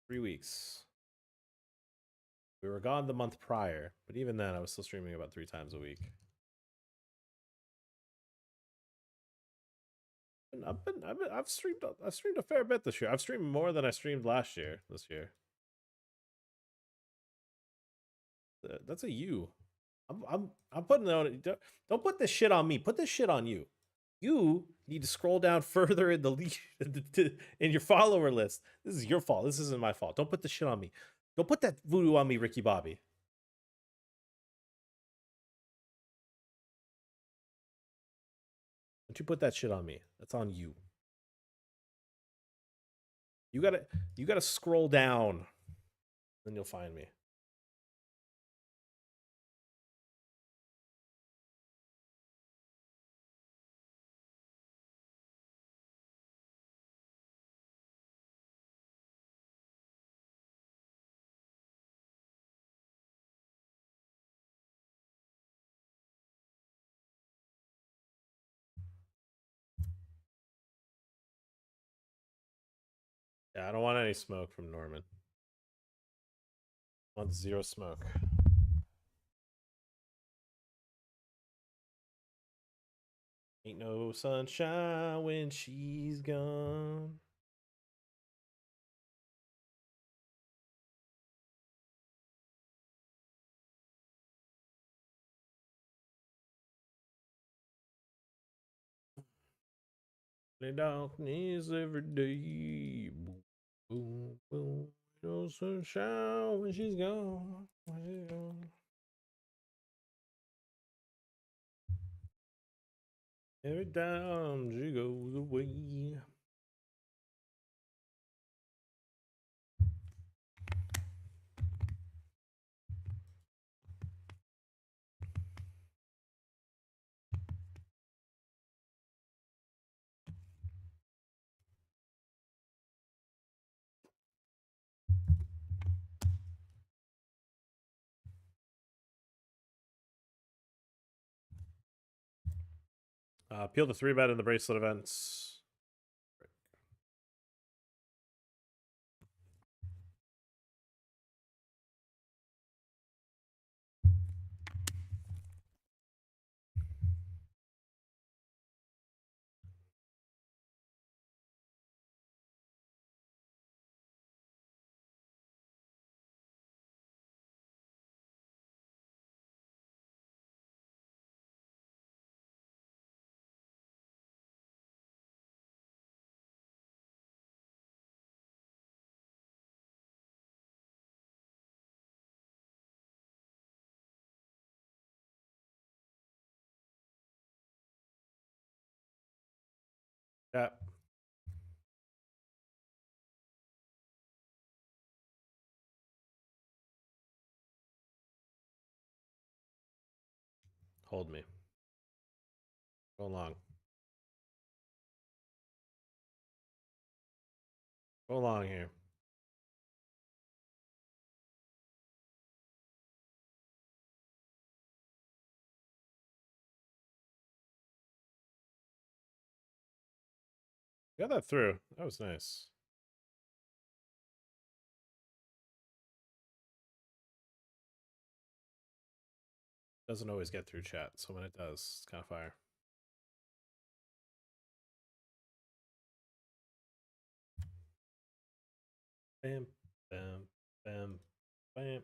3 weeks. We were gone the month prior, but even then, I was still streaming about 3 times a week. I've streamed a fair bit this year. I've streamed more than I streamed last year. This year, that's a you. I'm putting it on. Don't put this shit on me. Put this shit on you. You need to scroll down further in the lead in your follower list. This is your fault. This isn't my fault. Don't put the shit on me. Don't put that voodoo on me, Ricky Bobby. Don't you put that shit on me. That's on you. You gotta scroll down. Then you'll find me. Yeah, I don't want any smoke from Norman. I want 0 smoke. Ain't no sunshine when she's gone. The darkness every day. Boom, boom, boom. No sunshine when she's gone. When she's gone. Every time she goes away. Peel the 3-bet in the bracelet events. Yeah. Hold me. Go long. Go long here. Got that through. That was nice. Doesn't always get through chat, so when it does, it's kind of fire. Bam, bam, bam, bam.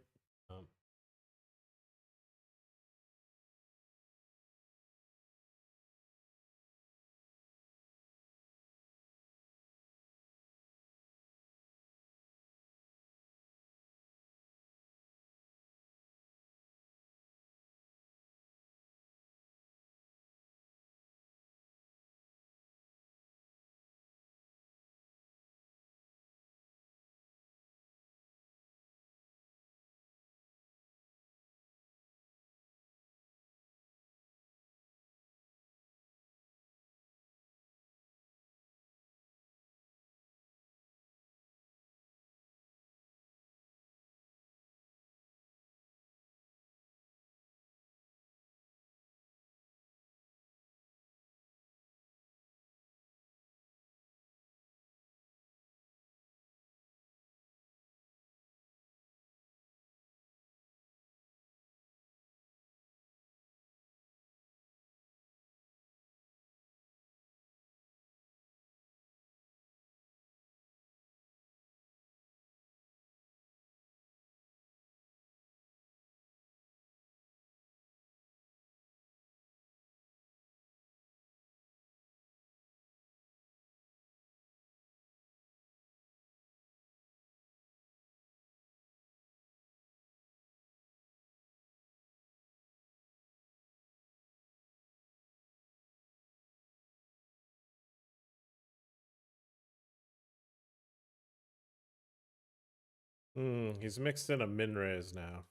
He's mixed in a min raise now.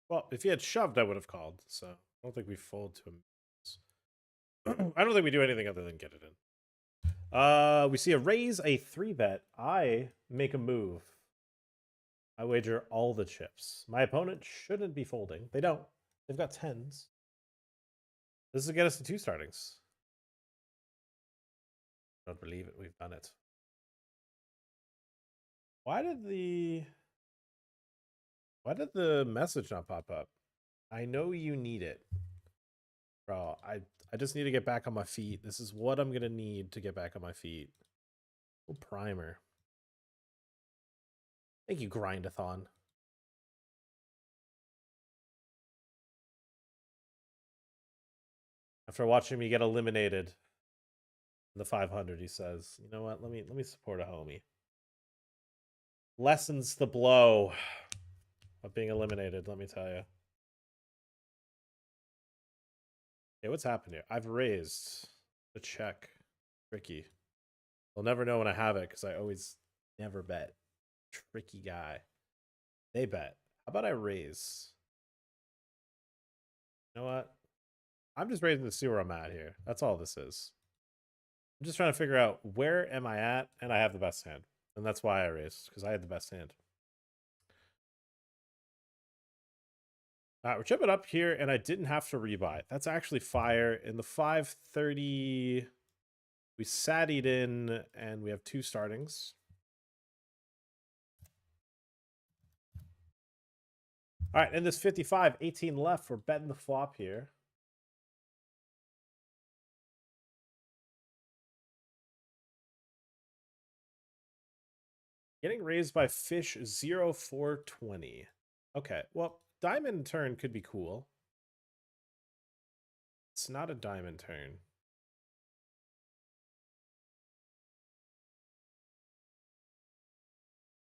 Well, if he had shoved, I would have called. So I don't think we fold to him. I don't think we do anything other than get it in. We see a raise, a 3-bet. I make a move. I wager all the chips. My opponent shouldn't be folding. They don't. They've got 10s. This will get us to 2 startings. Don't believe it. We've done it. Why did the message not pop up? I know you need it. Bro, I just need to get back on my feet. This is what I'm going to need to get back on my feet. Oh, primer. Thank you, Grindathon. After watching me get eliminated in the 500, he says, "You know what? Let me support a homie." Lessens the blow of being eliminated, let me tell you. Okay, what's happened here? I've raised the check. Tricky. They'll never know when I have it because I always never bet. Tricky guy. They bet. How about I raise? You know what? I'm just raising to see where I'm at here. That's all this is. I'm just trying to figure out where am I at, and I have the best hand. And that's why I raised, because I had the best hand. We're chipping up here, and I didn't have to rebuy. That's actually fire. In the 530, we sattied in, and we have 2 startings. All right, in this 55, 18 left. We're betting the flop here. Getting raised by fish 0420. Okay, well, diamond turn could be cool. It's not a diamond turn.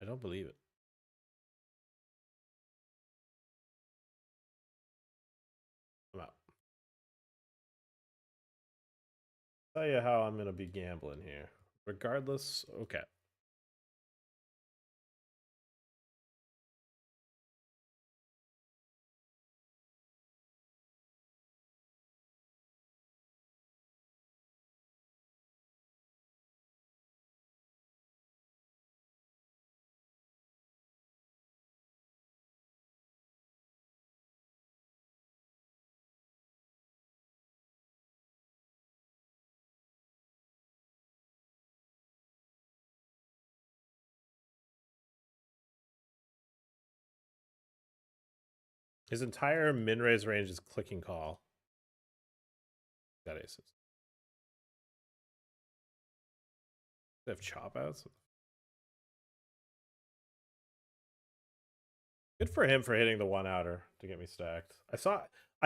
I don't believe it. I'm out. Tell you how I'm going to be gambling here. Regardless, okay. His entire min raise range is clicking call. Got aces. They have chop outs. Good for him for hitting the 1-outer to get me stacked. I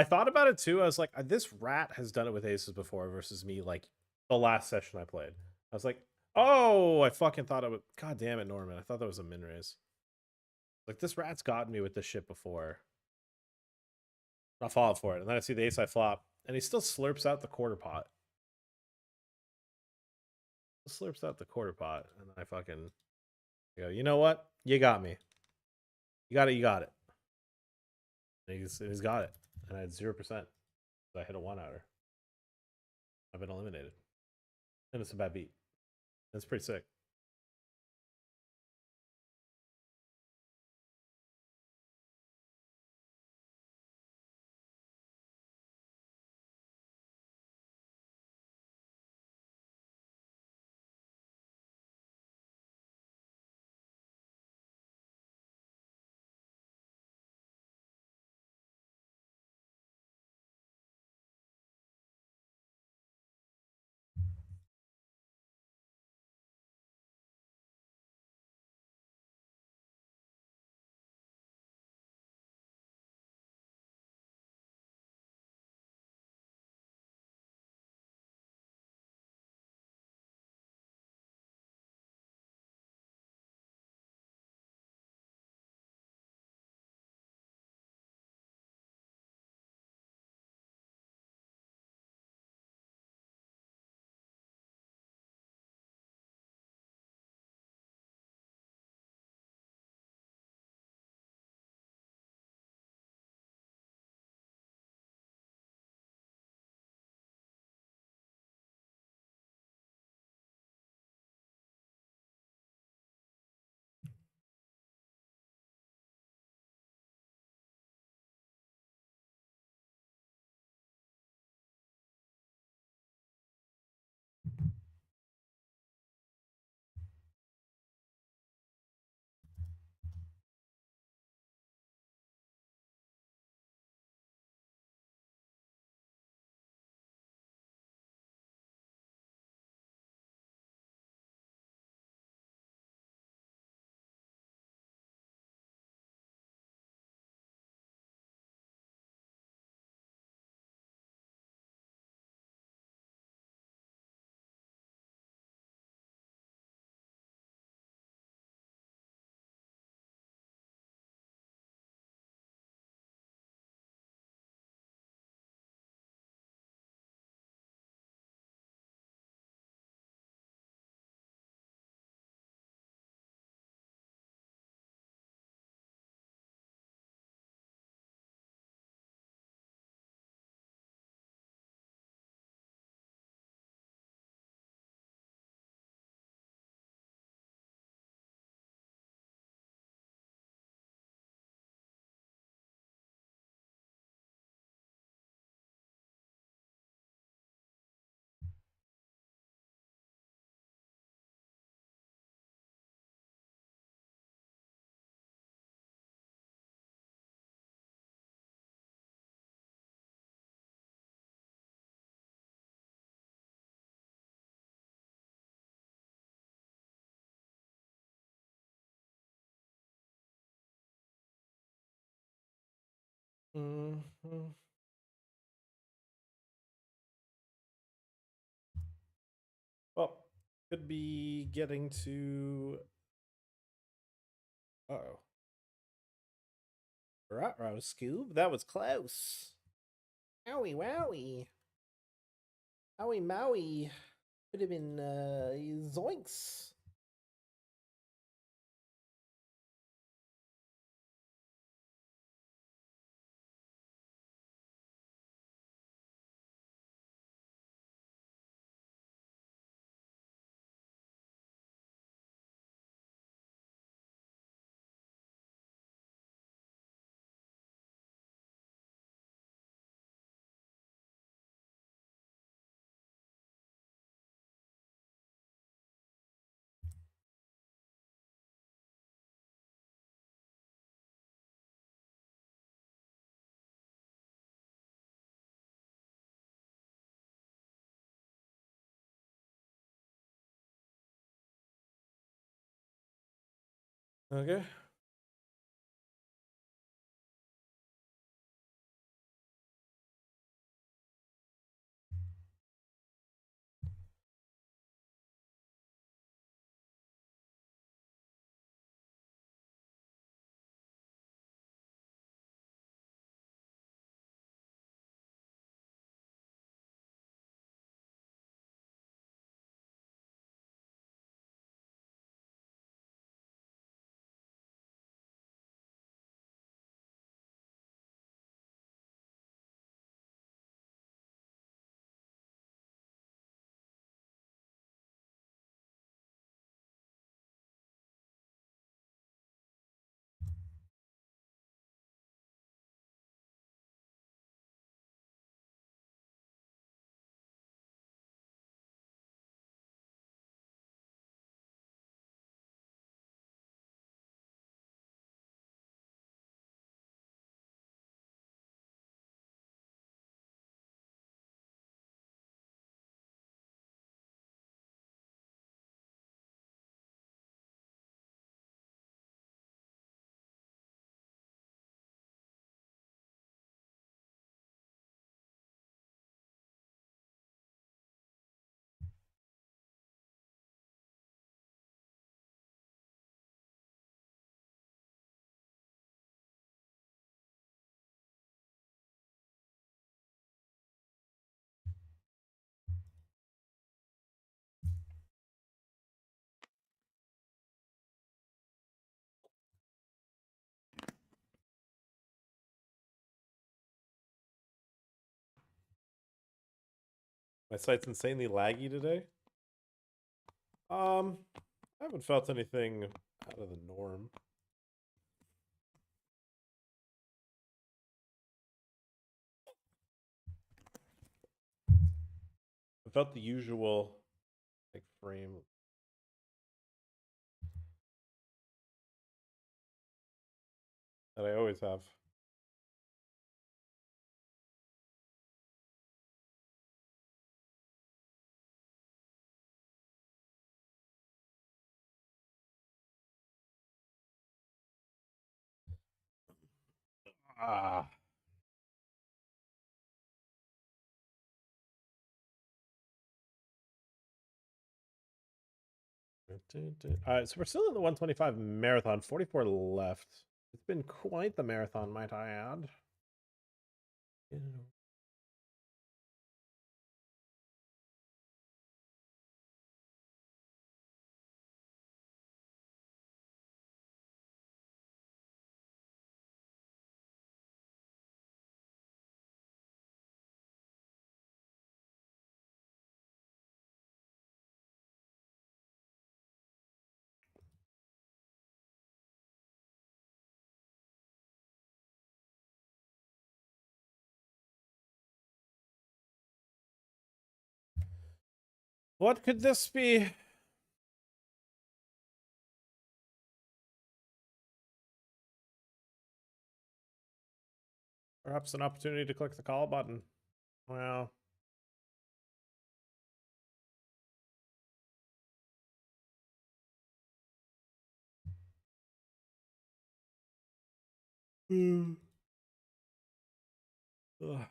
thought about it too. I was like, this rat has done it with aces before versus me. Like the last session I played, I was like, oh, I fucking thought it would. God damn it, Norman. I thought that was a min raise. Like this rat's gotten me with this shit before. Not falling for it. And then I see the ace I flop, and he still slurps out the quarter pot. Slurps out the quarter pot, and then I fucking go, you know what? You got me. You got it. You got it. And he's got it. And I had 0%. I hit a 1-outer. I've been eliminated. And it's a bad beat. That's pretty sick. Mhm. Well, could be getting to. Uh-oh. Ruh-roh, Scoob. That was close. Owie wowie. Owie mowie. Could have been zoinks. Okay. My site's insanely laggy today. I haven't felt anything out of the norm. I felt the usual like frame. That I always have. Ah. All right, so we're still in the 125 marathon, 44 left. It's been quite the marathon, might I add. What could this be? Perhaps an opportunity to click the call button. Well. Ugh.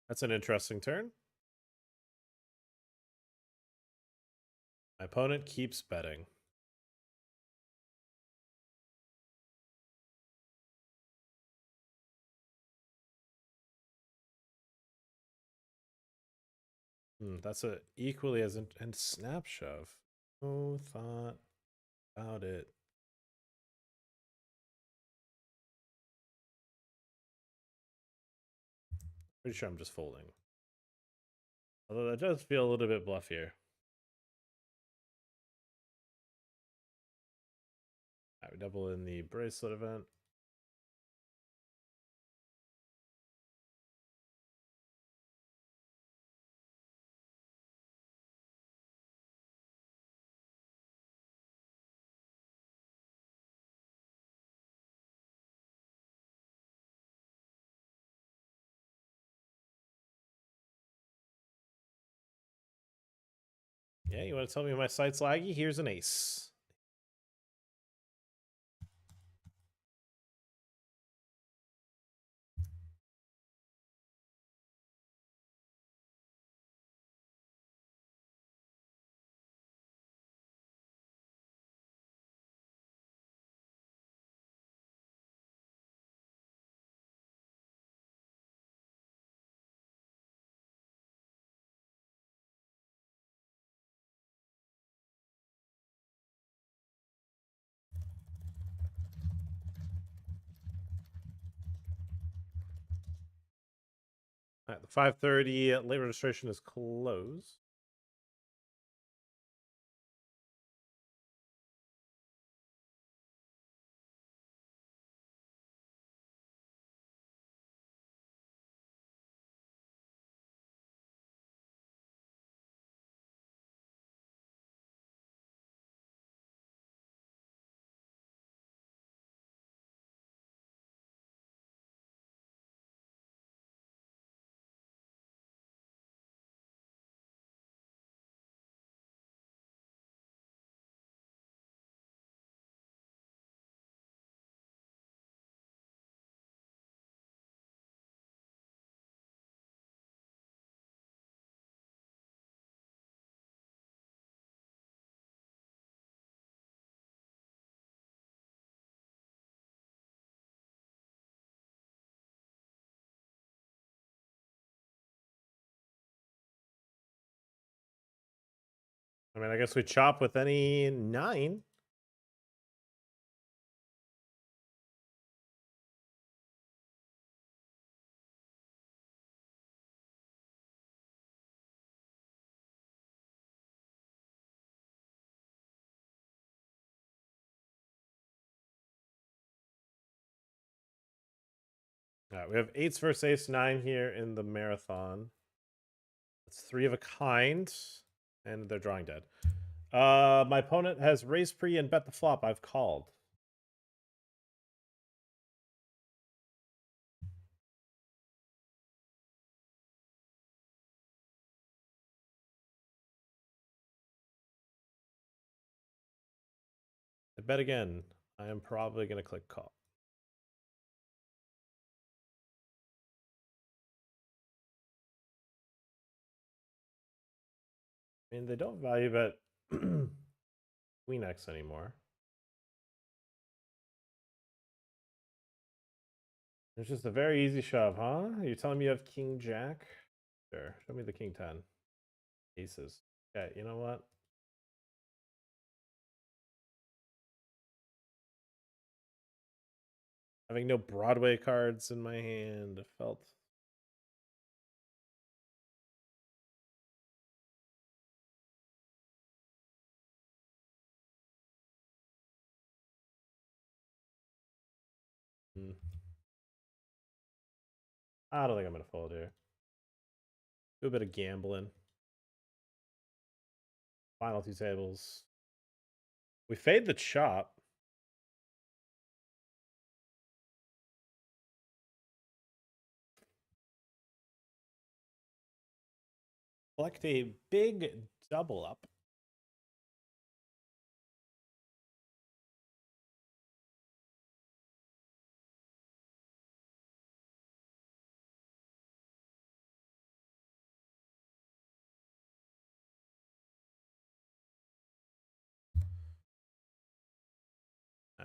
That's an interesting turn. My opponent keeps betting. That's a equally as and snap shove. No thought about it. Pretty sure I'm just folding. Although that does feel a little bit bluff here. All right, we double in the bracelet event. Yeah, you want to tell me my site's laggy? Here's an ace. All right, the 5:30 late registration is closed. I mean, I guess we chop with any 9. All right, we have 8s versus ace 9 here in the marathon. It's 3 of a kind, and they're drawing dead. My opponent has raised pre and bet the flop. I've called. I bet again. I am probably going to click call. I mean, they don't value bet Queen X anymore. It's just a very easy shove, huh? You're telling me you have King Jack? Sure. Show me the King 10. Aces. Okay, you know what? Having no Broadway cards in my hand felt. I don't think I'm going to fold here. Do a bit of gambling. Final 2 tables. We fade the chop. Collect a big double up.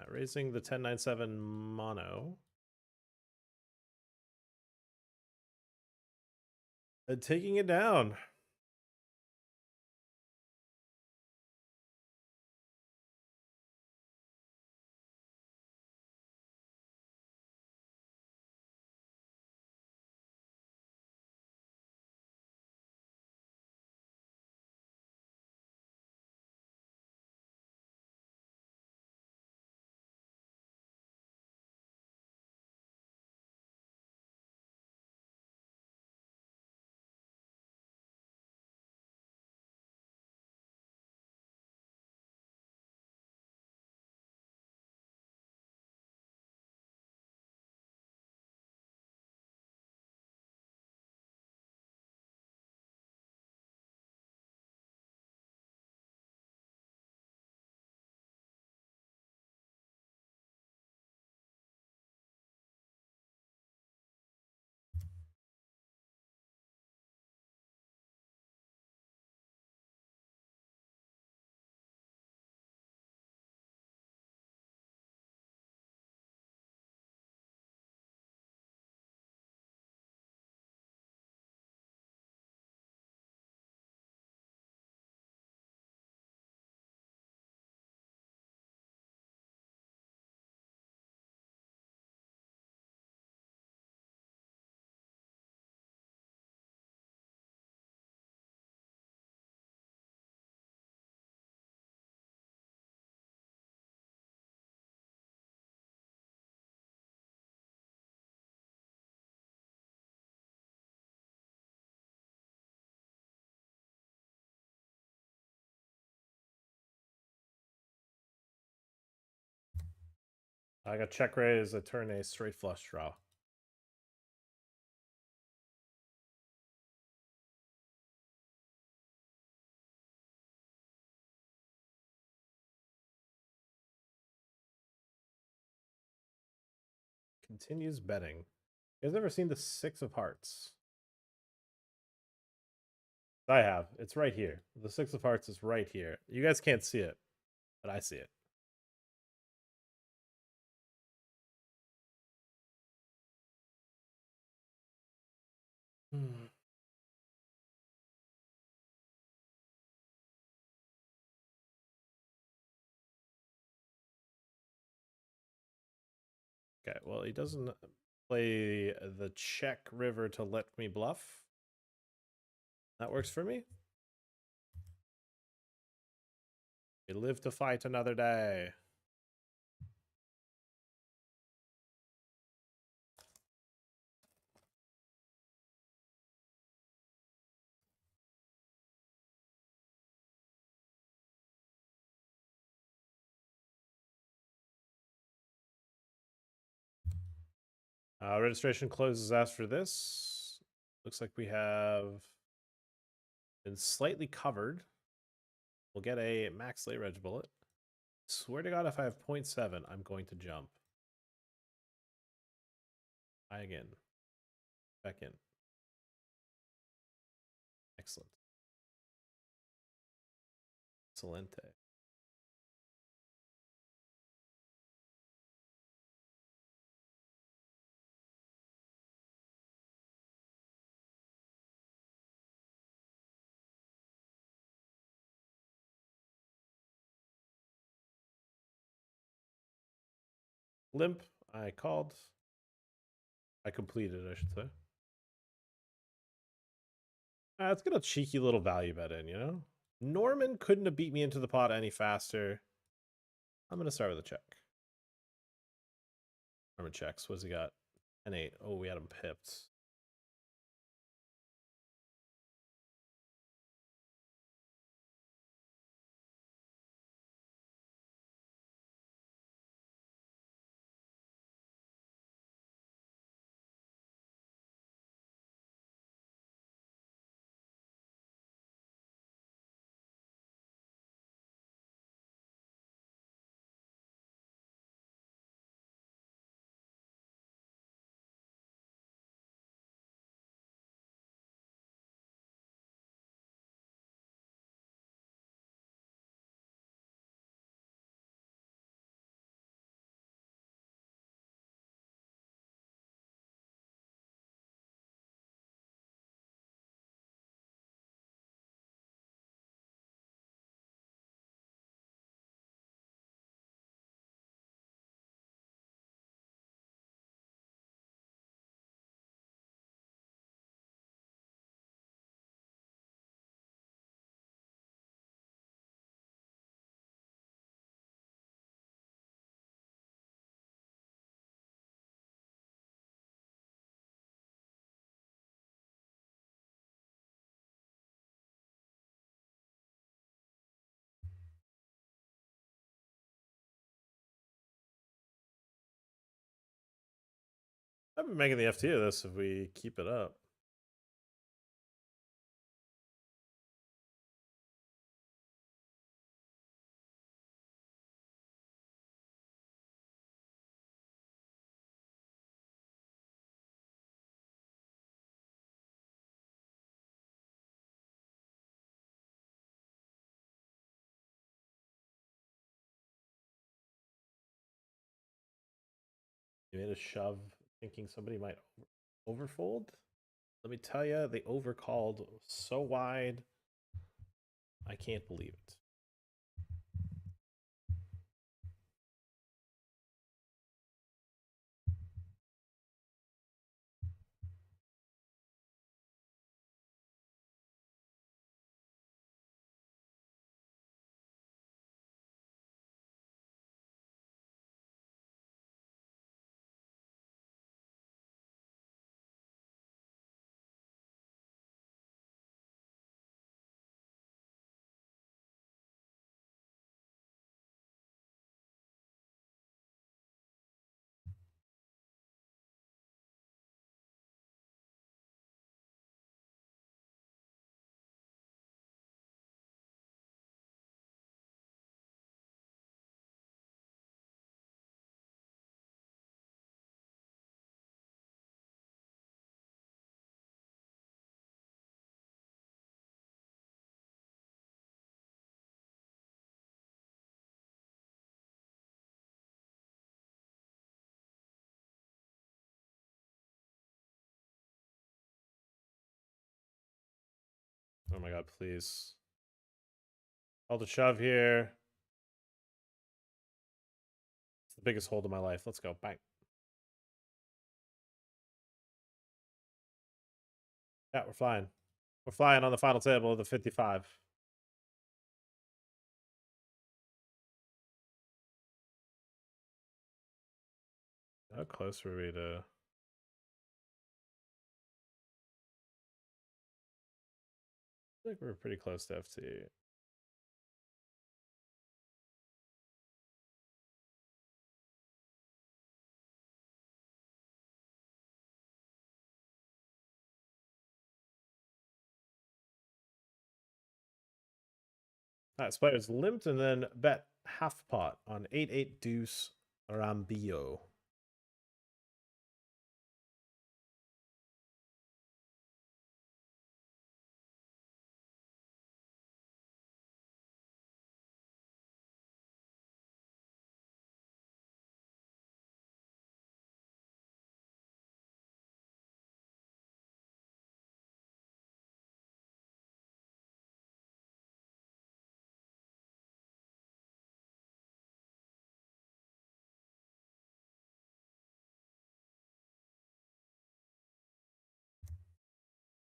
Raising the 10-9-7 mono. And taking it down. I got check raise, a turn a straight flush draw. Continues betting. You guys ever seen the 6 of hearts? I have. It's right here. The 6 of hearts is right here. You guys can't see it, but I see it. Okay, well, he doesn't play the check river to let me bluff. That works for me. We live to fight another day. Registration closes after this. Looks like we have been slightly covered. We'll get a max late reg bullet. Swear to God, if I have 0.7, I'm going to jump. Try again. Back in. Excellent. Excelente. Limp. I called. I completed, I should say. Let's get a cheeky little value bet in, you know? Norman couldn't have beat me into the pot any faster. I'm going to start with a check. Norman checks. What's he got? An 8. Oh, we had him pipped. I've been making the FT of this if we keep it up. You made a shove thinking somebody might overfold. Let me tell you, they overcalled so wide. I can't believe it. Oh my god, please. Call the shove here. It's the biggest hold of my life. Let's go. Bang. Yeah, we're flying. We're flying on the final table of the 55. How close were we to... I think we were pretty close to FT. Alright, players limped and then bet half pot on 8-8 deuce Rambio.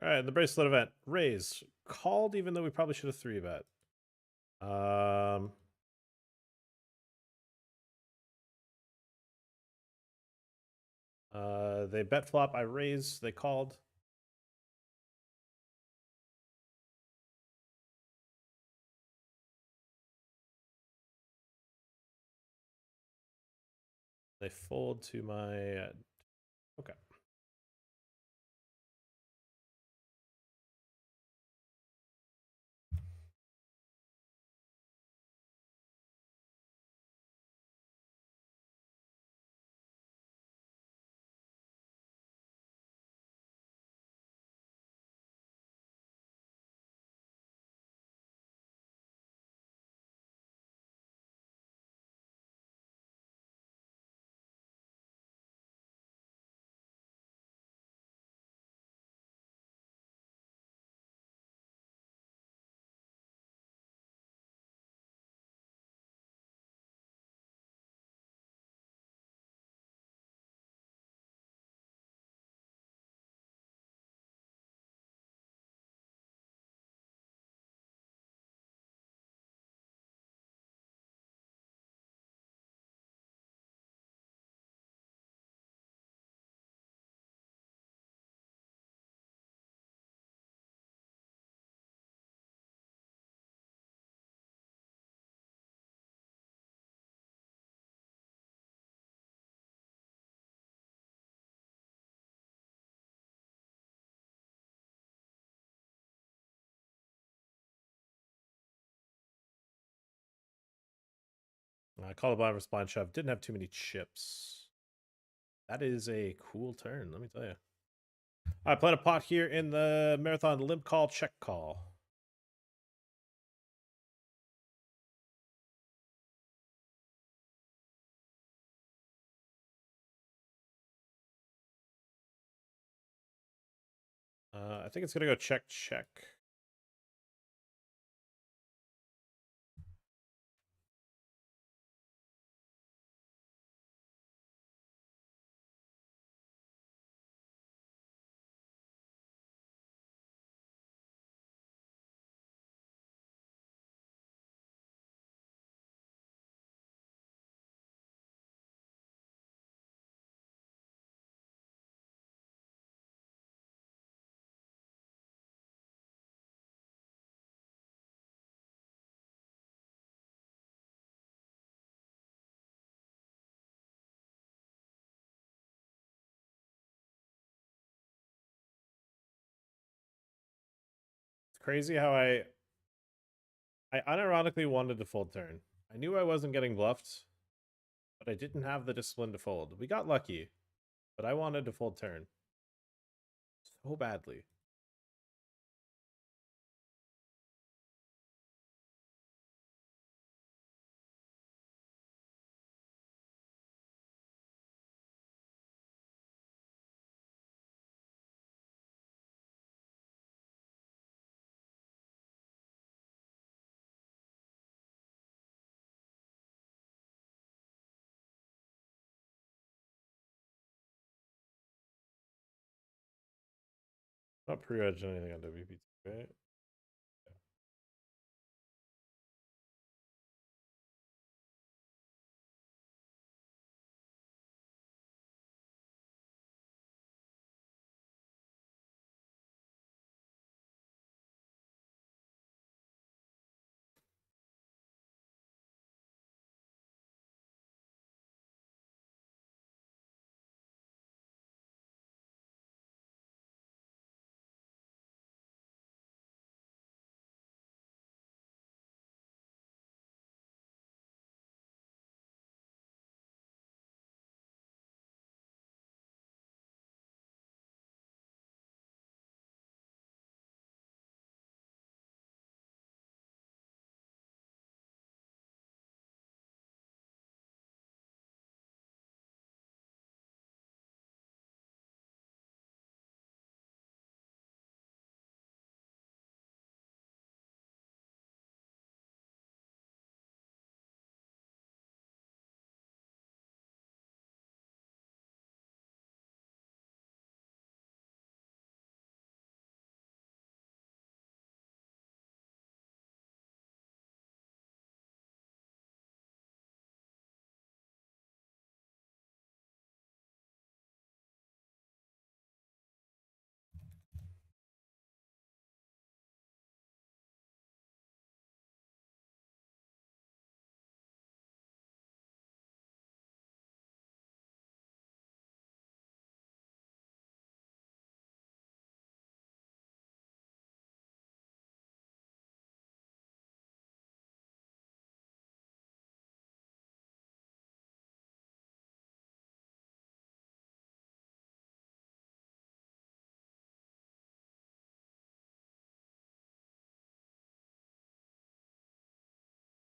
Alright, the bracelet event. Raise. Called even though we probably should have 3-bet. They bet flop, I raise, they called. They fold to my... okay. I called a blind versus blind shove. Didn't have too many chips. That is a cool turn, let me tell you. I played a pot here in the marathon. Limp call, check call. I think it's gonna go check, check. It's crazy how I unironically wanted to fold turn. I knew I wasn't getting bluffed, but I didn't have the discipline to fold. We got lucky, but I wanted to fold turn so badly. Not pre-edged anything on WPT, right?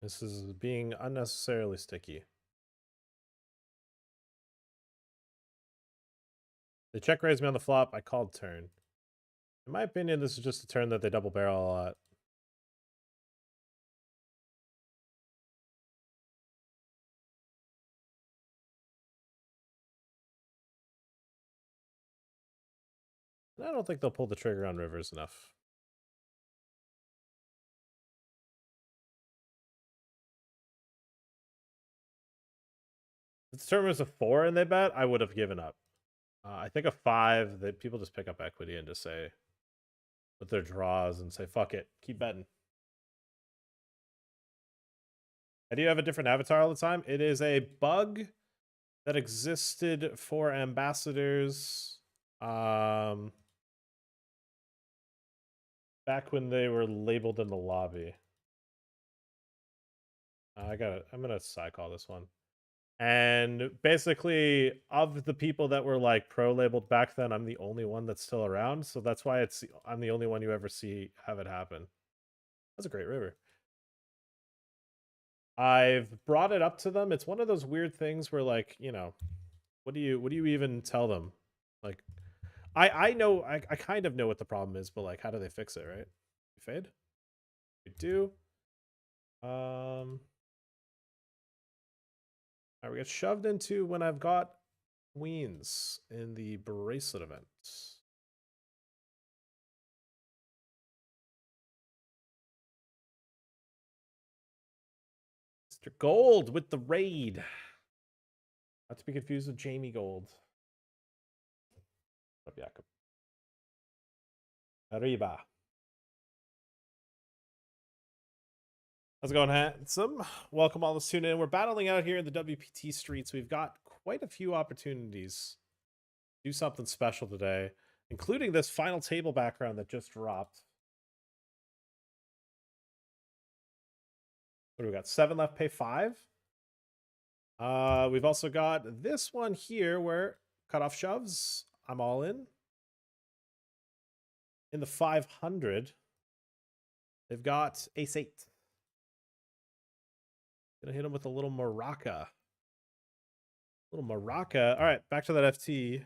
This is being unnecessarily sticky. They check raised me on the flop. I called turn. In my opinion, this is just a turn that they double barrel a lot. And I don't think they'll pull the trigger on rivers enough. If the turn was a 4 and they bet, I would have given up. I think a 5, that people just pick up equity and just say, with their draws and say, fuck it, keep betting. And do you have a different avatar all the time? It is a bug that existed for ambassadors back when they were labeled in the lobby. I'm gonna side call this one. And basically, of the people that were like pro labeled back then, I'm the only one that's still around. So that's why I'm the only one you ever see have it happen. That's a great river. I've brought it up to them. It's one of those weird things where, like, you know, what do you even tell them? Like, I know I kind of know what the problem is, but like, how do they fix it, right? We fade? We do. All right, we get shoved into when I've got queens in the bracelet event. Mr. Gold with the raid. Not to be confused with Jamie Gold. Up, Jakob. Arriba. How's it going, handsome? Welcome all those tuning in. We're battling out here in the WPT streets. We've got quite a few opportunities to do something special today, including this final table background that just dropped. What do we got? 7 left, pay 5. We've also got this one here where cutoff shoves. I'm all in. In the 500, they've got ace 8. Gonna hit him with a little maraca. Little maraca. All right, back to that FT.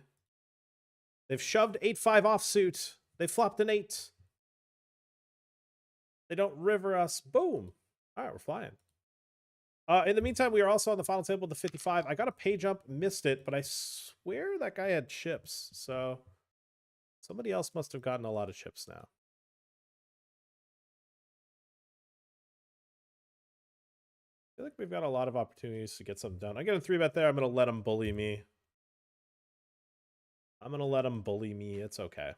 They've shoved 8-5 offsuit. They flopped an 8. They don't river us. Boom. All right, we're flying. In the meantime, we are also on the final table with the 55. I got a pay jump, missed it, but I swear that guy had chips. So somebody else must have gotten a lot of chips now. I feel like we've got a lot of opportunities to get something done. I get a 3-bet there. I'm going to let him bully me. It's okay.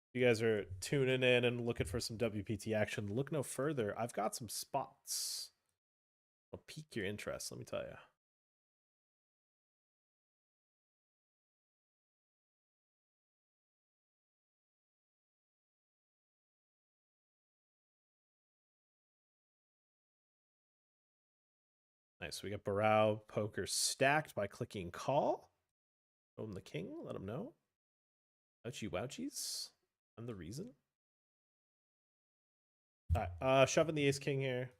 If you guys are tuning in and looking for some WPT action, look no further. I've got some spots. I'll pique your interest, let me tell you. Nice. We got Barrow Poker stacked by clicking call. Show him the king. Let him know. Ouchie wouchies. I'm the reason. All right. Shoving the ace king here.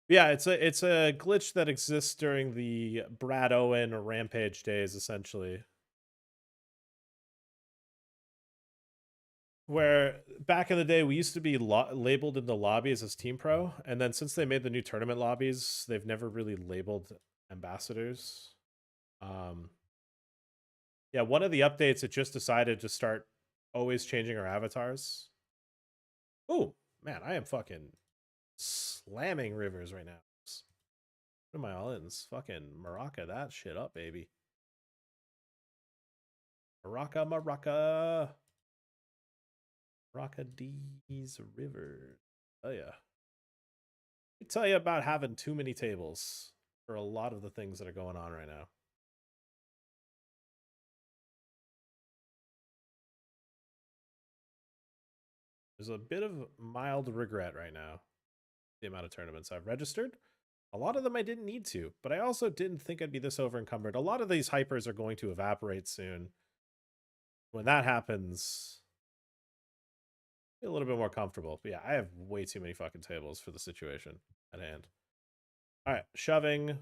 Yeah, it's a glitch that exists during the Brad Owen Rampage days, essentially. Where back in the day, we used to be labeled in the lobbies as Team Pro, and then since they made the new tournament lobbies, they've never really labeled ambassadors. Yeah, one of the updates, it just decided to start always changing our avatars. Oh, man, I am fucking slamming rivers right now. What am I all-ins? Fucking maraca that shit up, baby. Maraca. Maraca D's River. Oh, yeah. Let me tell you about having too many tables for a lot of the things that are going on right now. There's a bit of mild regret right now. The amount of tournaments I've registered. A lot of them I didn't need to, but I also didn't think I'd be this over encumbered. A lot of these hypers are going to evaporate soon. When that happens, a little bit more comfortable. But yeah, I have way too many fucking tables for the situation at hand. All right, shoving,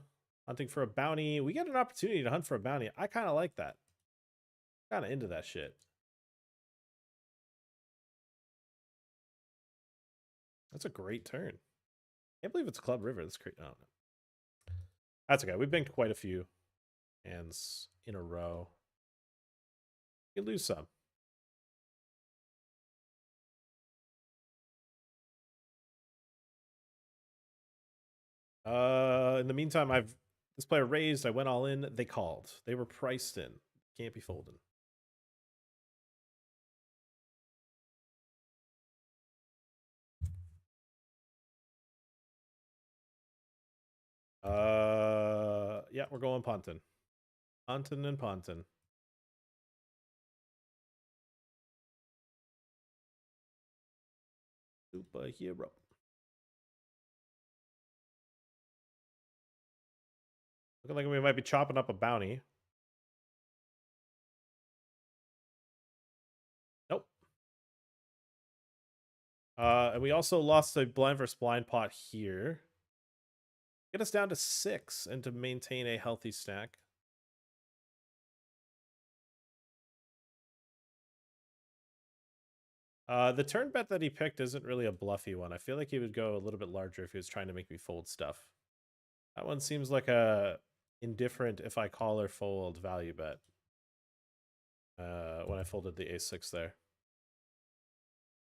hunting for a bounty. We get an opportunity to hunt for a bounty. I kind of like that. Kind of into that shit. That's a great turn. Can't believe it's Club River. That's great. Oh, no. That's okay. We've banked quite a few hands in a row. You can lose some. In the meantime, this player raised. I went all in. They called. They were priced in. Can't be folding. Yeah, we're going punting. Punting and punting. Superhero. Looking like we might be chopping up a bounty. Nope. And we also lost a blind versus blind pot here. Get us down to 6 and to maintain a healthy stack. The turn bet that he picked isn't really a bluffy one. I feel like he would go a little bit larger if he was trying to make me fold stuff. That one seems like a indifferent if I call or fold value bet. When I folded the ace-6 there.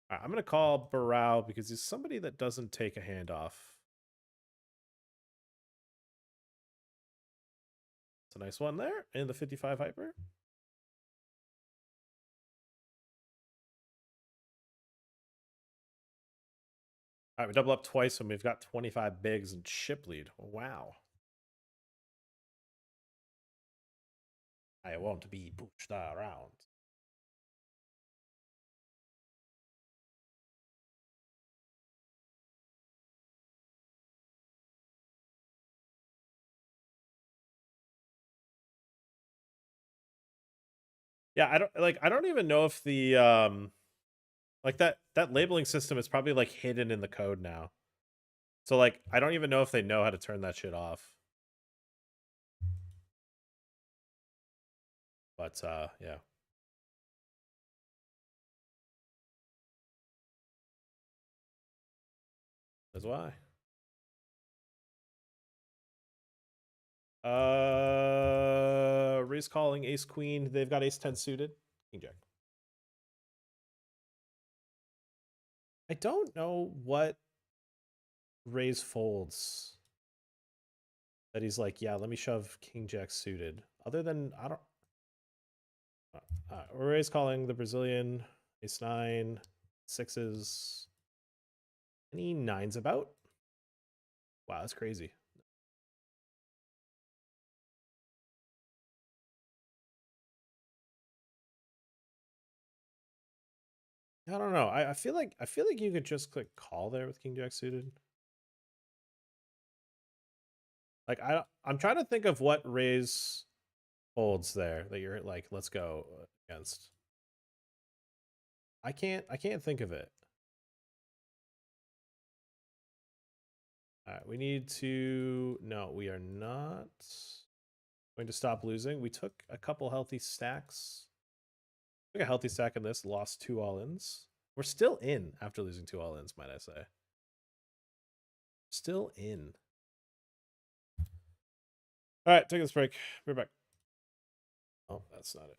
Right, I'm going to call Barao because he's somebody that doesn't take a hand off. It's a nice one there in the 55 hyper. All right, we double up twice and we've got 25 bigs and chip lead. Wow. I won't be pushed around. Yeah, I don't even know if the like that labeling system is probably like hidden in the code now. So like I don't even know if they know how to turn that shit off. But yeah. That's why. Raise calling ace queen. They've got ace 10 suited. King jack. I don't know what raise folds that he's like, yeah, let me shove king jack suited. Other than I don't. We're raise calling the Brazilian ace 9 6s. Any 9s about? Wow, that's crazy. I don't know. I feel like you could just click call there with king jack suited. Like I'm trying to think of what raise folds there that you're like, let's go against. I can't think of it. All right, we need to. No, we are not going to stop losing. We took a couple healthy stacks. Took a healthy stack in this. Lost 2 all-ins. We're still in after losing 2 all-ins, might I say? Still in. All right, take this break. Be right back. Oh, that's not it.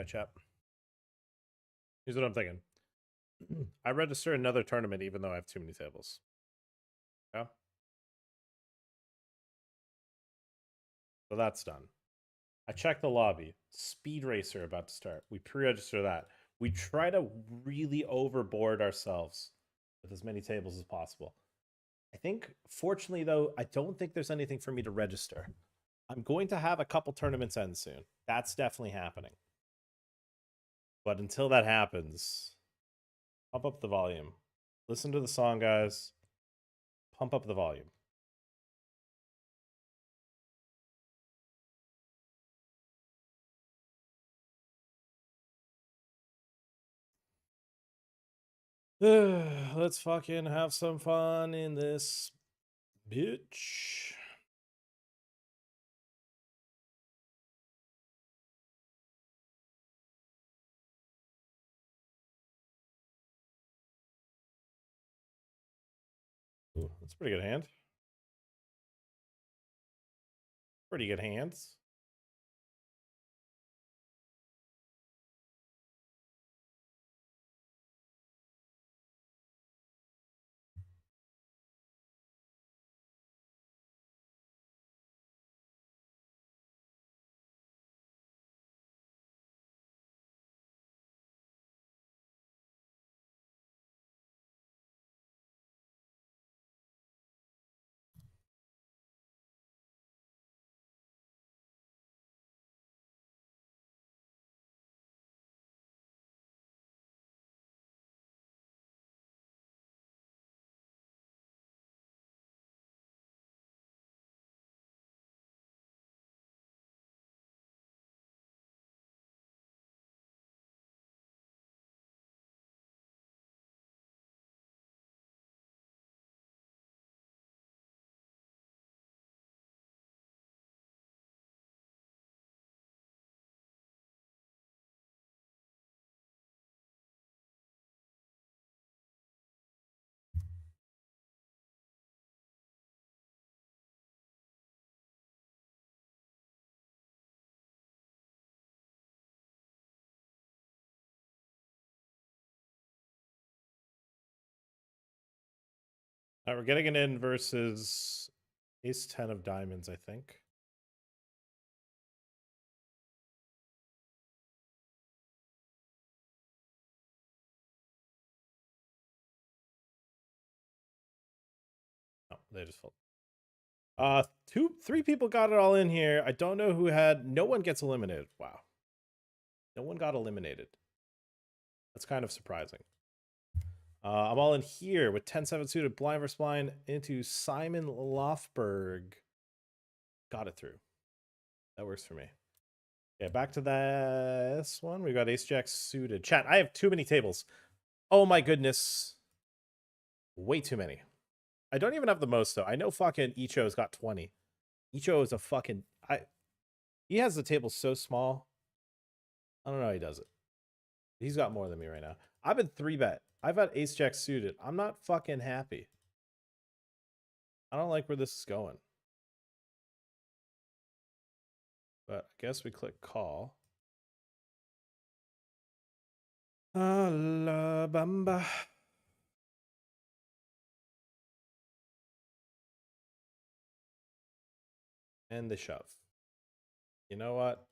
right, chap. Here's what I'm thinking. I register another tournament even though I have too many tables. Yeah. So that's done. I check the lobby. Speed Racer about to start. We pre-register that. We try to really overboard ourselves with as many tables as possible. I think, fortunately, though, I don't think there's anything for me to register. I'm going to have a couple tournaments end soon. That's definitely happening. But until that happens, pump up the volume. Listen to the song, guys. Pump up the volume. Let's fucking have some fun in this bitch. Ooh, that's a pretty good hand. Pretty good hands. All right, we're getting it in versus Ace 10 of diamonds, I think. Oh, they just fold. Three people got it all in here. I don't know who had. No one gets eliminated. Wow. No one got eliminated. That's kind of surprising. I'm all in here with 10-7 suited, blind versus blind into Simon Lofberg. Got it through. That works for me. Yeah, back to this one. We got Ace Jack suited. Chat, I have too many tables. Oh my goodness. Way too many. I don't even have the most, though. I know fucking Icho's got 20. Icho is a fucking... He has the table so small. I don't know how he does it. He's got more than me right now. I've been 3-bet. I've got Ace Jack suited. I'm not fucking happy. I don't like where this is going. But I guess we click call. Alabama. And the shove. You know what?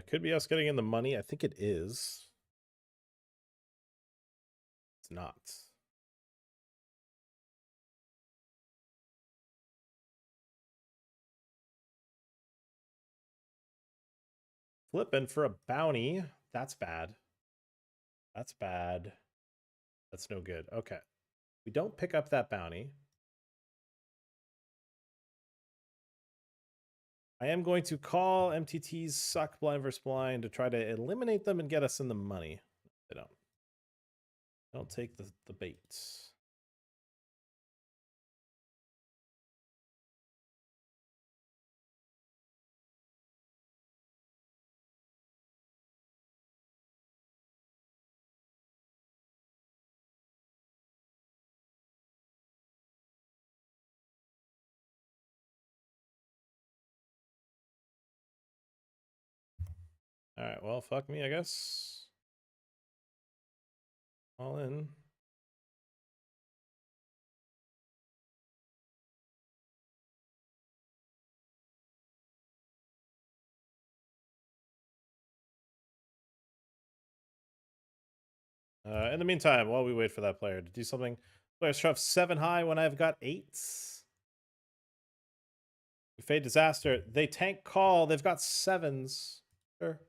Could be us getting in the money. I think it is. It's not. Flipping for a bounty. That's bad. That's bad. That's no good. Okay. We don't pick up that bounty. I am going to call MTT's suck blind versus blind to try to eliminate them and get us in the money. They don't. Don't take the baits. All right, well, fuck me, I guess. All in. In the meantime, while we wait for that player to do something, players shove 7 high when I've got 8s. We fade disaster. They tank call. They've got 7s. Sure.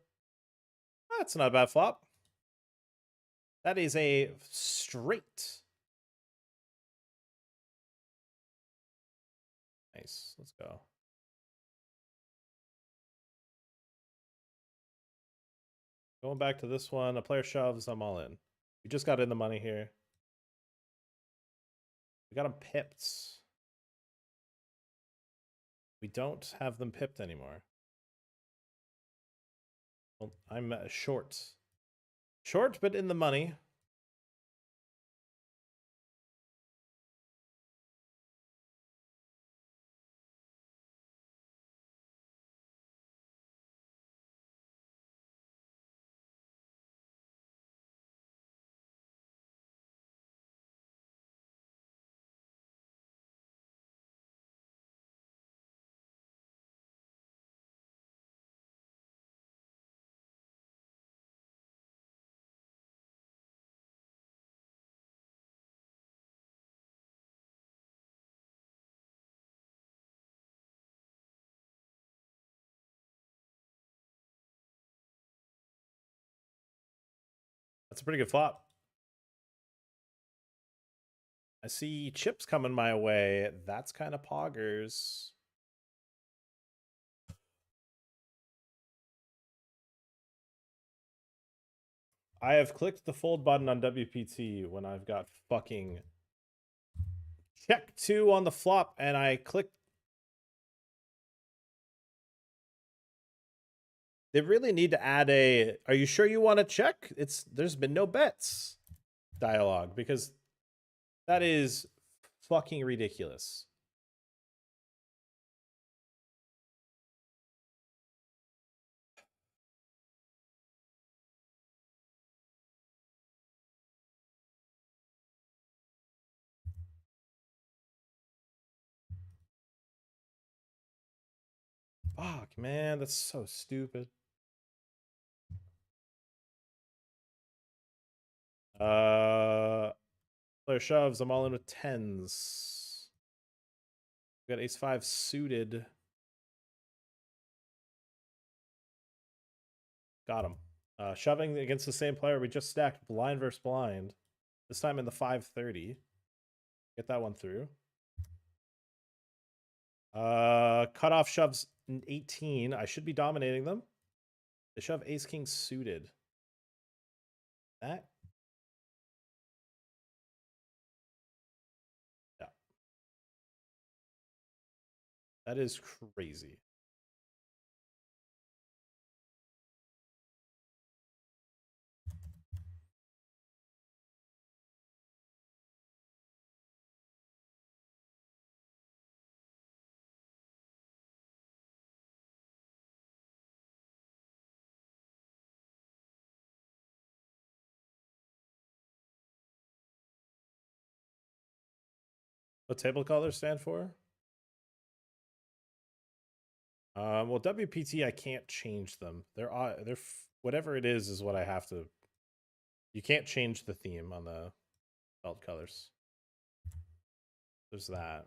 That's not a bad flop. That is a straight. Nice. Let's go. Going back to this one. A player shoves. I'm all in. We just got in the money here. We got them pipped. We don't have them pipped anymore. Well, I'm short. Short, but in the money. That's a pretty good flop. I see chips coming my way. That's kind of poggers. I have clicked the fold button on WPT when I've got fucking check 2 on the flop, and I clicked. They really need to add a, are you sure you want to check? There's been no bets dialogue, because that is fucking ridiculous. Fuck, man, that's so stupid. Player shoves. I'm all in with 10s. We got ace-5 suited. Got him. Shoving against the same player. We just stacked blind versus blind. This time in the 530. Get that one through. Cutoff shoves 18. I should be dominating them. They shove ace-king suited. That? Yeah. That is crazy. What table colors stand for? Well, WPT, I can't change them. They're whatever it is what I have to. You can't change the theme on the belt colors. There's that.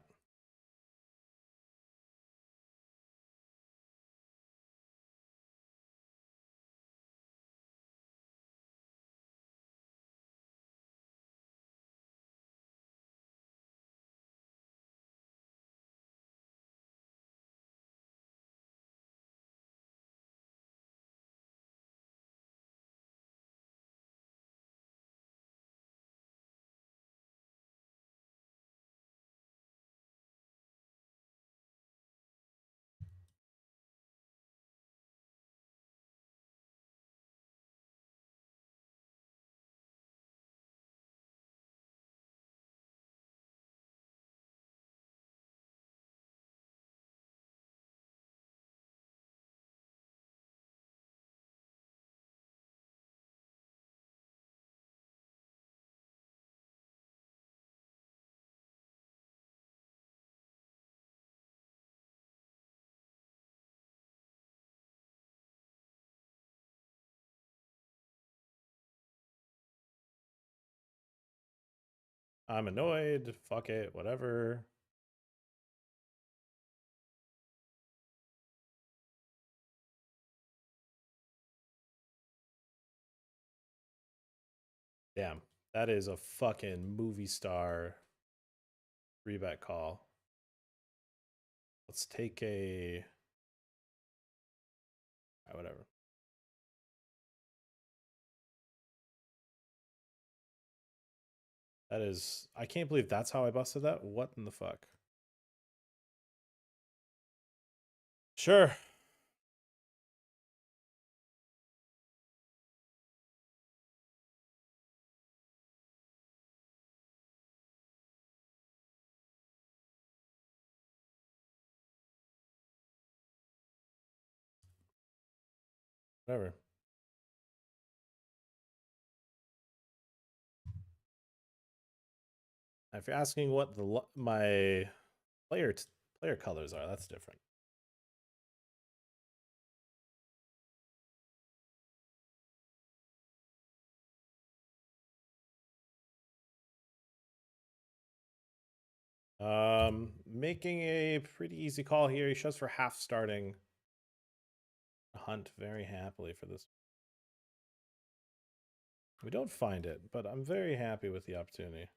I'm annoyed. Fuck it. Whatever. Damn. That is a fucking movie star 3-bet call. Let's take a. Whatever. That is. I can't believe that's how I busted that. What in the fuck? Sure. Whatever. If you're asking what my player colors are, that's different. Making a pretty easy call here. He shows for half starting. Hunt very happily for this. We don't find it, but I'm very happy with the opportunity.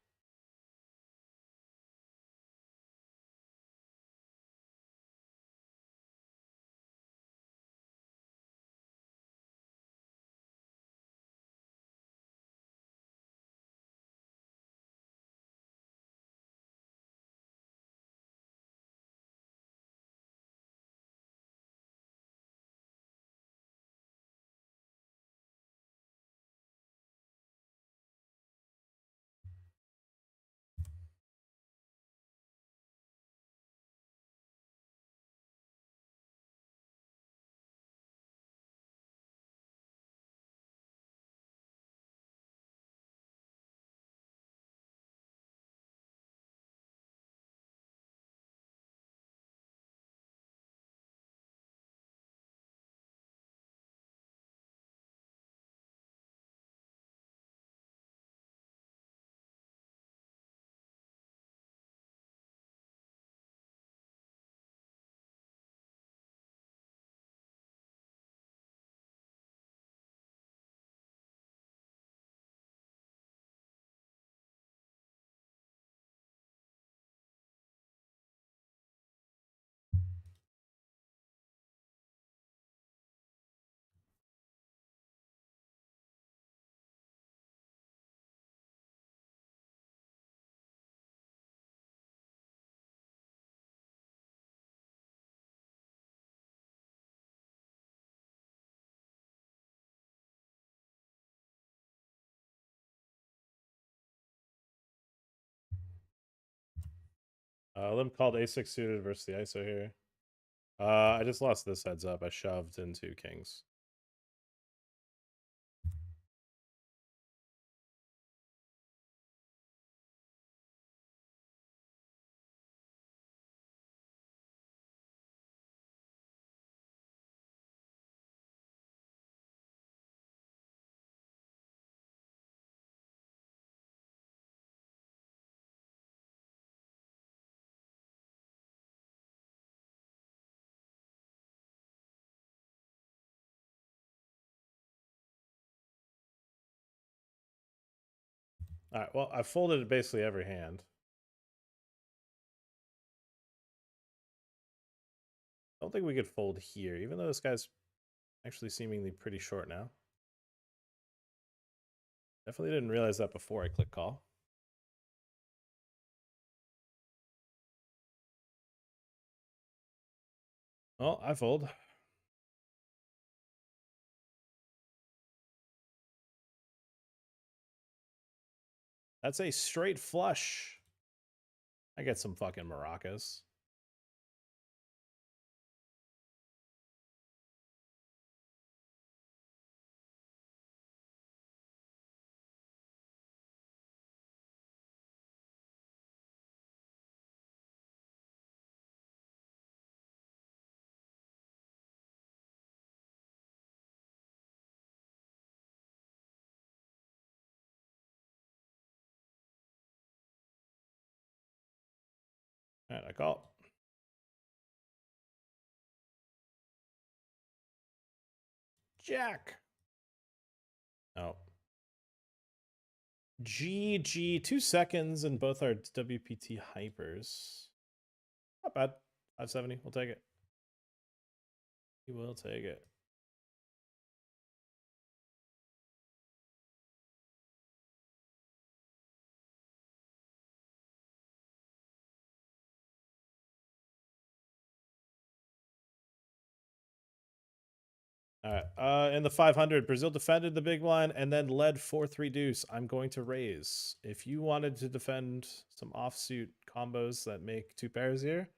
Limp called A6 suited versus the ISO here. I just lost this heads up. I shoved into kings. All right. Well, I folded basically every hand. I don't think we could fold here, even though this guy's actually seemingly pretty short now. Definitely didn't realize that before I click call. Well, I fold. That's a straight flush. I get some fucking maracas. call. Jack. Oh. GG, 2 seconds, and both are WPT hypers. Not bad. 570. We'll take it. We will take it. All right. In the 500, Brazil defended the big blind and then led 4-3 deuce. I'm going to raise. If you wanted to defend some offsuit combos that make 2 pairs here,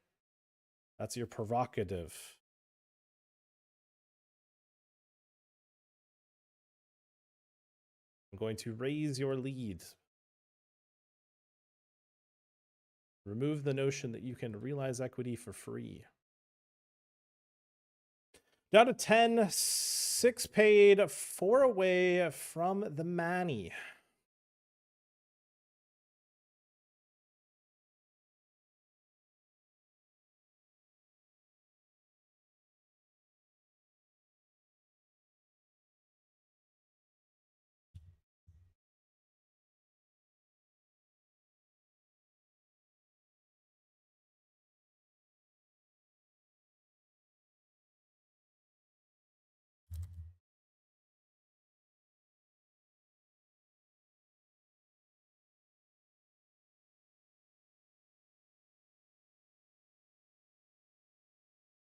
that's your prerogative. I'm going to raise your lead. Remove the notion that you can realize equity for free. Down to 10, 6 paid, 4 away from the Manny.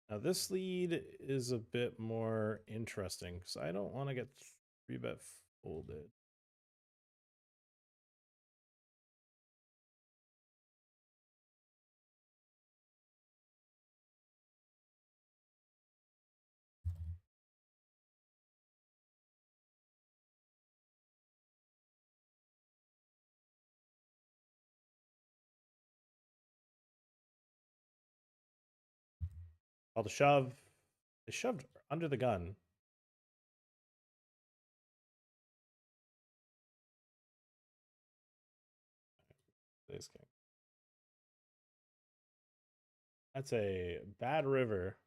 Now this lead is a bit more interesting because I don't want to get 3-bet folded. Call the shove. They shoved under the gun. This king. That's a bad river.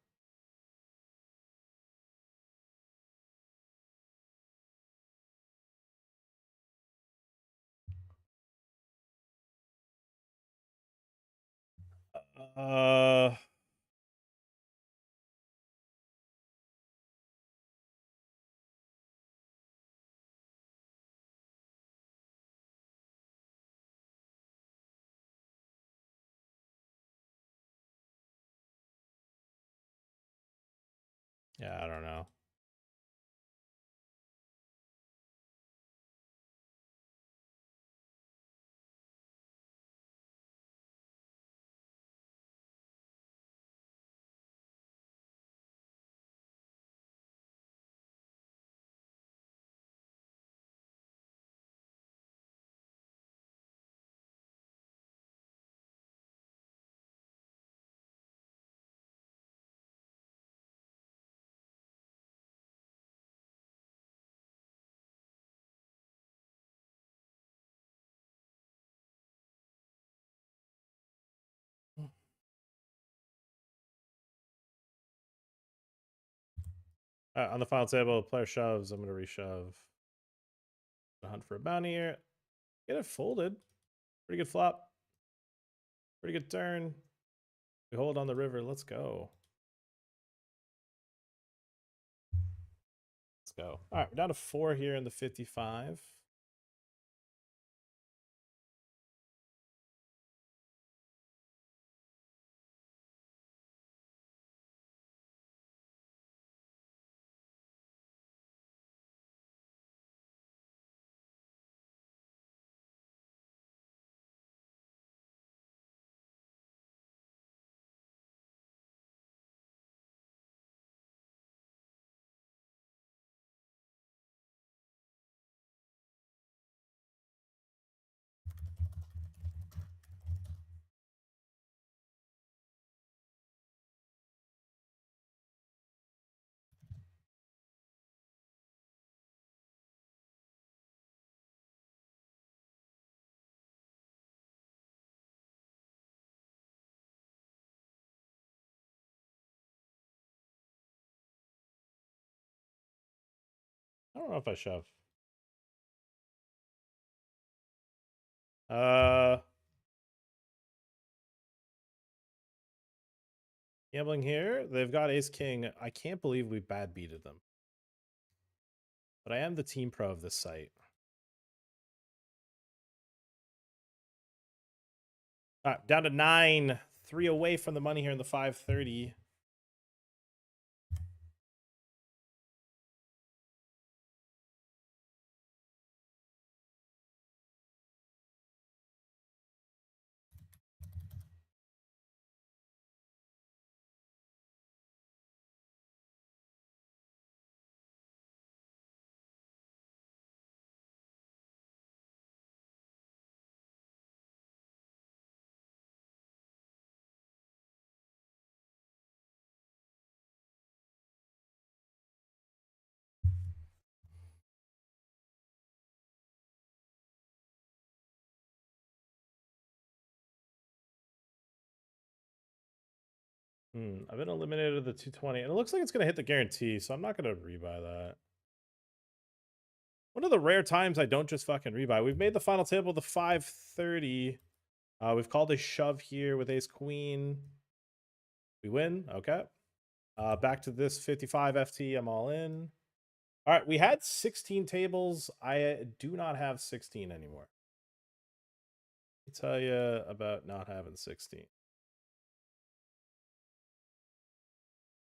Yeah, I don't know. On the final table, player shoves. I'm going to reshove. Hunt for a bounty here. Get it folded. Pretty good flop. Pretty good turn. We hold on the river. Let's go. Let's go. All right, we're down to 4 here in the 55. don't know if I shove. Uh, Gambling here. They've got ace king. I can't believe we bad beated them. But I am the team pro of this site. Down to 9. 3 away from the money here in the 530. I've been eliminated at the 220, and it looks like it's going to hit the guarantee, so I'm not going to rebuy that. One of the rare times I don't just fucking rebuy. We've made the final table the 530. We've called a shove here with ace queen. We win. Okay. Back to this 55 FT. I'm all in. All right. We had 16 tables. I do not have 16 anymore. Let me tell you about not having 16.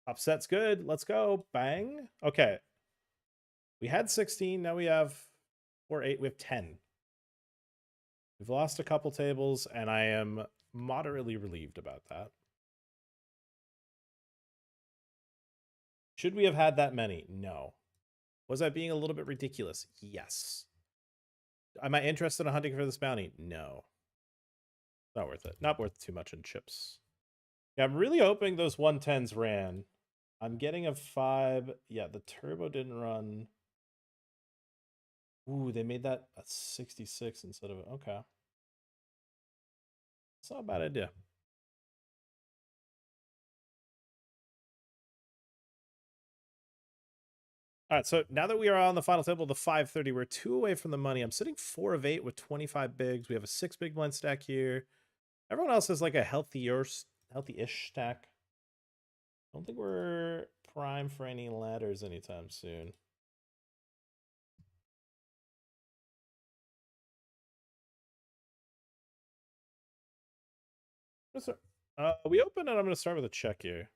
Upset's good. Let's go. Bang. Okay. We had 16. Now we have 8. We have 10. We've lost a couple tables, and I am moderately relieved about that. Should we have had that many? No. Was I being a little bit ridiculous? Yes. Am I interested in hunting for this bounty? No. Not worth it. Not worth too much in chips. Yeah, I'm really hoping those 110s ran. I'm getting a 5. Yeah, the turbo didn't run. Ooh, they made that a 66 instead of... Okay. It's not a bad idea. All right, so now that we are on the final table, the 530, we're 2 away from the money. I'm sitting 4 of 8 with 25 bigs. We have a 6 big blind stack here. Everyone else has like a healthy-ish stack. I don't think we're prime for any ladders anytime soon. We open, and I'm going to start with a check here.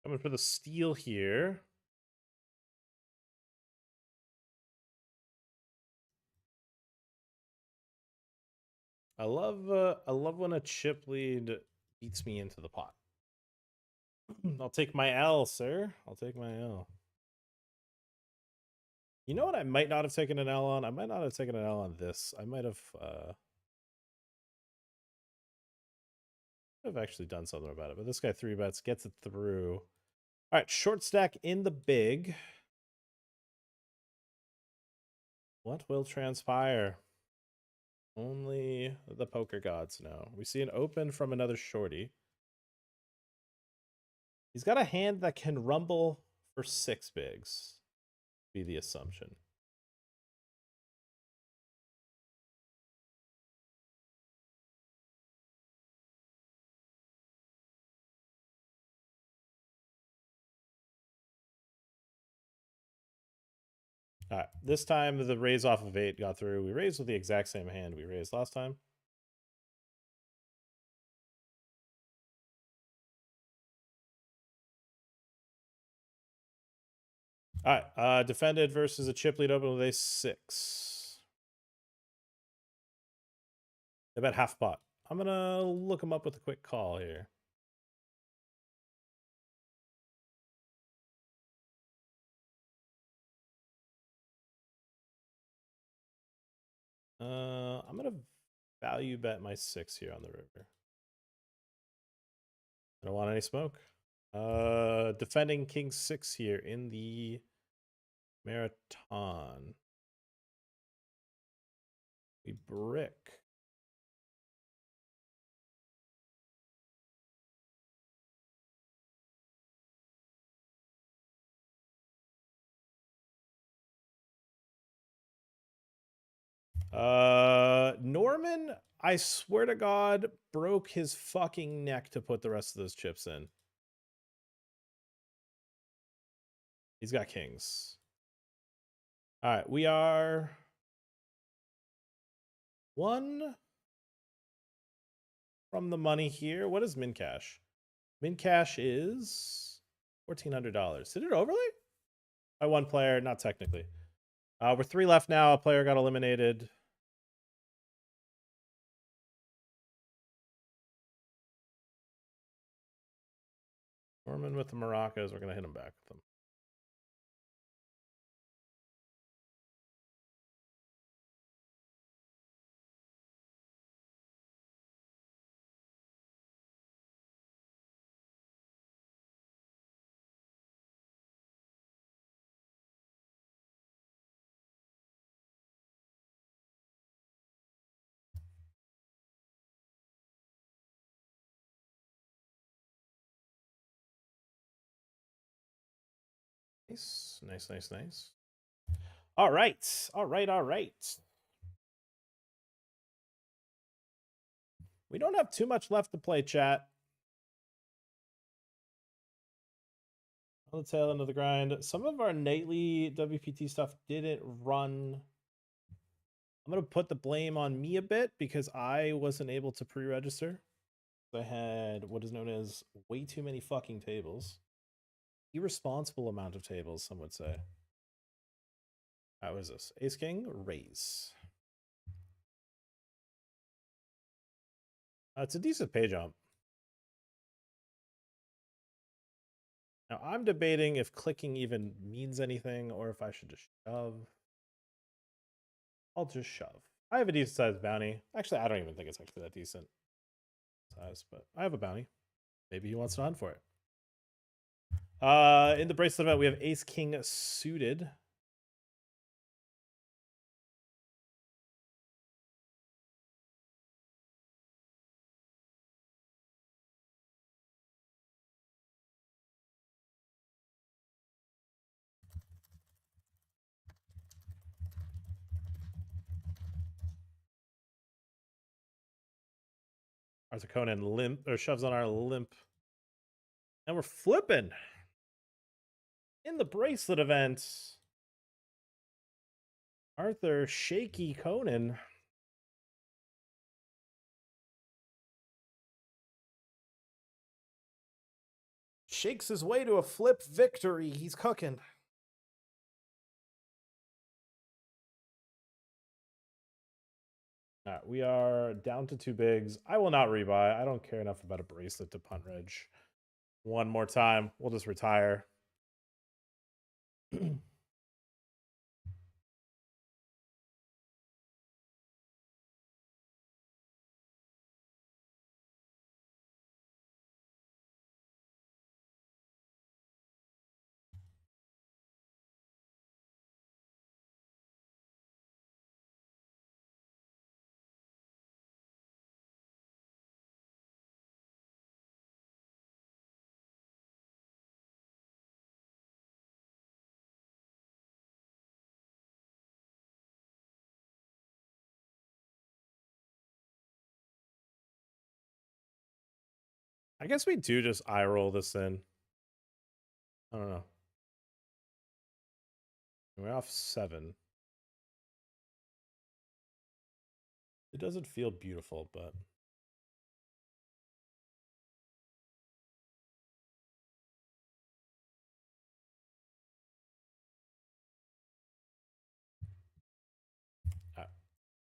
Coming for the steal here. I love when a chip lead beats me into the pot. I'll take my L, sir. I'll take my L. You know what I might not have taken an L on? I might not have taken an L on this. I might have actually done something about it, but this guy 3-bets, gets it through. All right, short stack in the big. What will transpire? Only the poker gods know. We see an open from another shorty. He's got a hand that can rumble for 6 bigs, be the assumption. All right, this time the raise off of 8 got through. We raised with the exact same hand we raised last time. All right, defended versus a chip lead open with a 6. They bet half pot. I'm gonna look him up with a quick call here. I'm gonna value bet my 6 here on the river. I don't want any smoke. Defending king 6 here in the marathon. We brick. Norman, I swear to God, broke his fucking neck to put the rest of those chips in. He's got kings. All right, we are 1 from the money here. What is min cash? Min cash is $1,400. Did it overlay? By 1 player, not technically. We're 3 left now. A player got eliminated. Norman with the maracas. We're going to hit him back with them. Nice, nice, nice, nice. All right, all right, all right. We don't have too much left to play, chat. On the tail end of the grind. Some of our nightly WPT stuff didn't run. I'm going to put the blame on me a bit because I wasn't able to pre-register. I had what is known as way too many fucking tables. Irresponsible amount of tables, some would say. How is this? Ace King, raise. It's a decent pay jump. Now, I'm debating if clicking even means anything or if I should just shove. I'll just shove. I have a decent sized bounty. Actually, I don't even think it's actually that decent size, but I have a bounty. Maybe he wants to hunt for it. In the bracelet event, we have Ace King suited. Arthur Conan limp or shoves on our limp. And we're flipping. In the bracelet event, Arthur Shaky Conan. Shakes his way to a flip victory. He's cooking. All right, we are down to 2 bigs. I will not rebuy. I don't care enough about a bracelet to punt reg. One more time. We'll just retire. I guess we do just eye roll this in. I don't know. We're off 7. It doesn't feel beautiful, but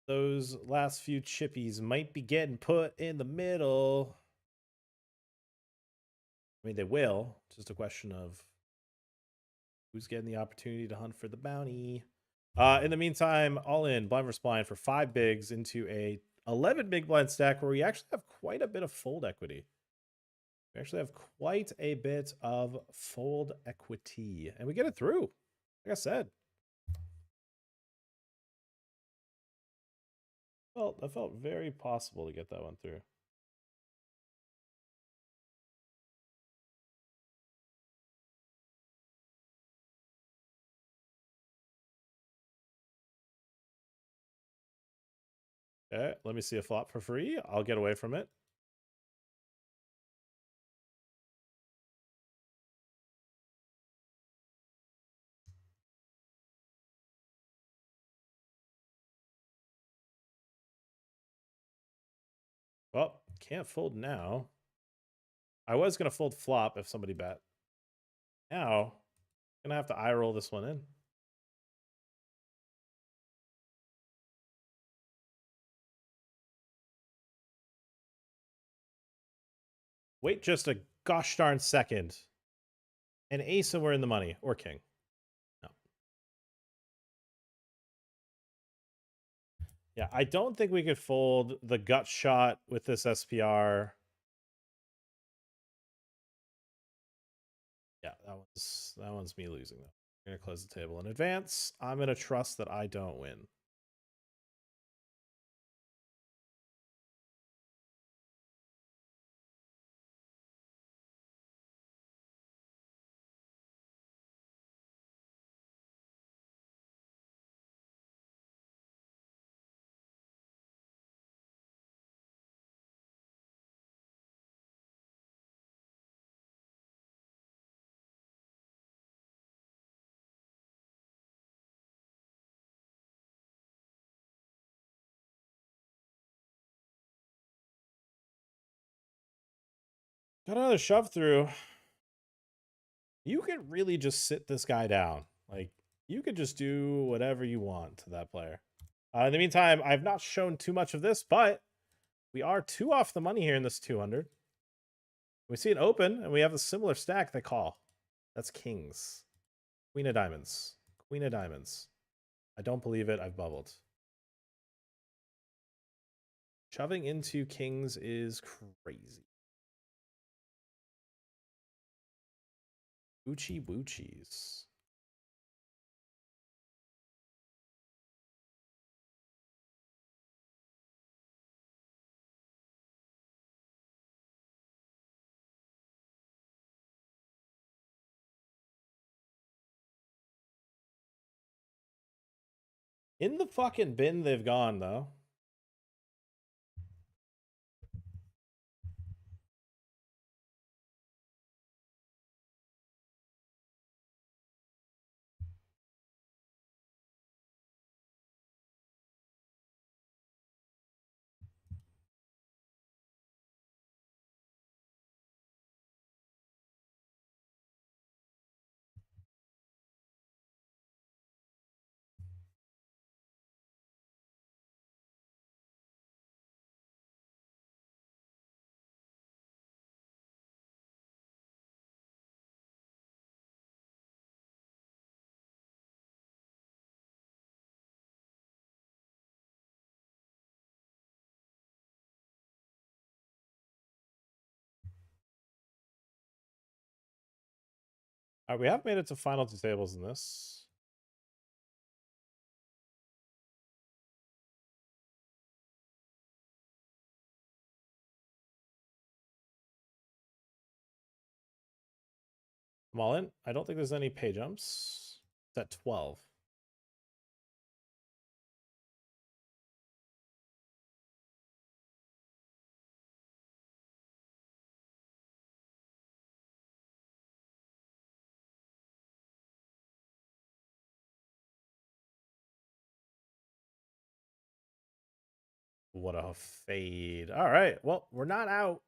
those last few chippies might be getting put in the middle. I mean, they will. It's just a question of who's getting the opportunity to hunt for the bounty. In the meantime, all in blind versus blind for 5 bigs into a 11 big blind stack where we actually have quite a bit of fold equity. We actually have quite a bit of fold equity, and we get it through. Like I said, well, that felt very possible to get that one through. Okay, let me see a flop for free. I'll get away from it. Well, can't fold now. I was going to fold flop if somebody bet. Now, going to have to eye roll this one in. Wait just a gosh darn second. An ace and we're in the money, or king. No. Yeah, I don't think we could fold the gut shot with this SPR. Yeah, that one's me losing though. I'm gonna close the table in advance. I'm gonna trust that I don't win. Got another shove through. You could really just sit this guy down. Like, you could just do whatever you want to that player. In the meantime, I've not shown too much of this, but we are 2 off the money here in this 200. We see it open, and we have a similar stack they call. That's kings. Queen of diamonds. Queen of diamonds. I don't believe it. I've bubbled. Shoving into kings is crazy. Oochie woochies. In the fucking bin they've gone, though. All right, we have made it to final two tables in this. I'm all in. I don't think there's any pay jumps. It's at 12. What a fade. All right. Well, we're not out.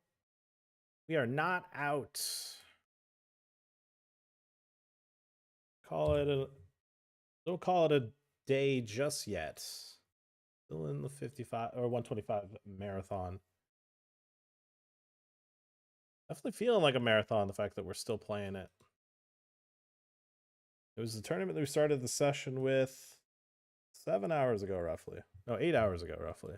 We are not out. Don't call it a day just yet. Still in the 55 or 125 marathon. Definitely feeling like a marathon, the fact that we're still playing it. It was the tournament that we started the session with 7 hours ago, roughly. No, 8 hours ago, roughly.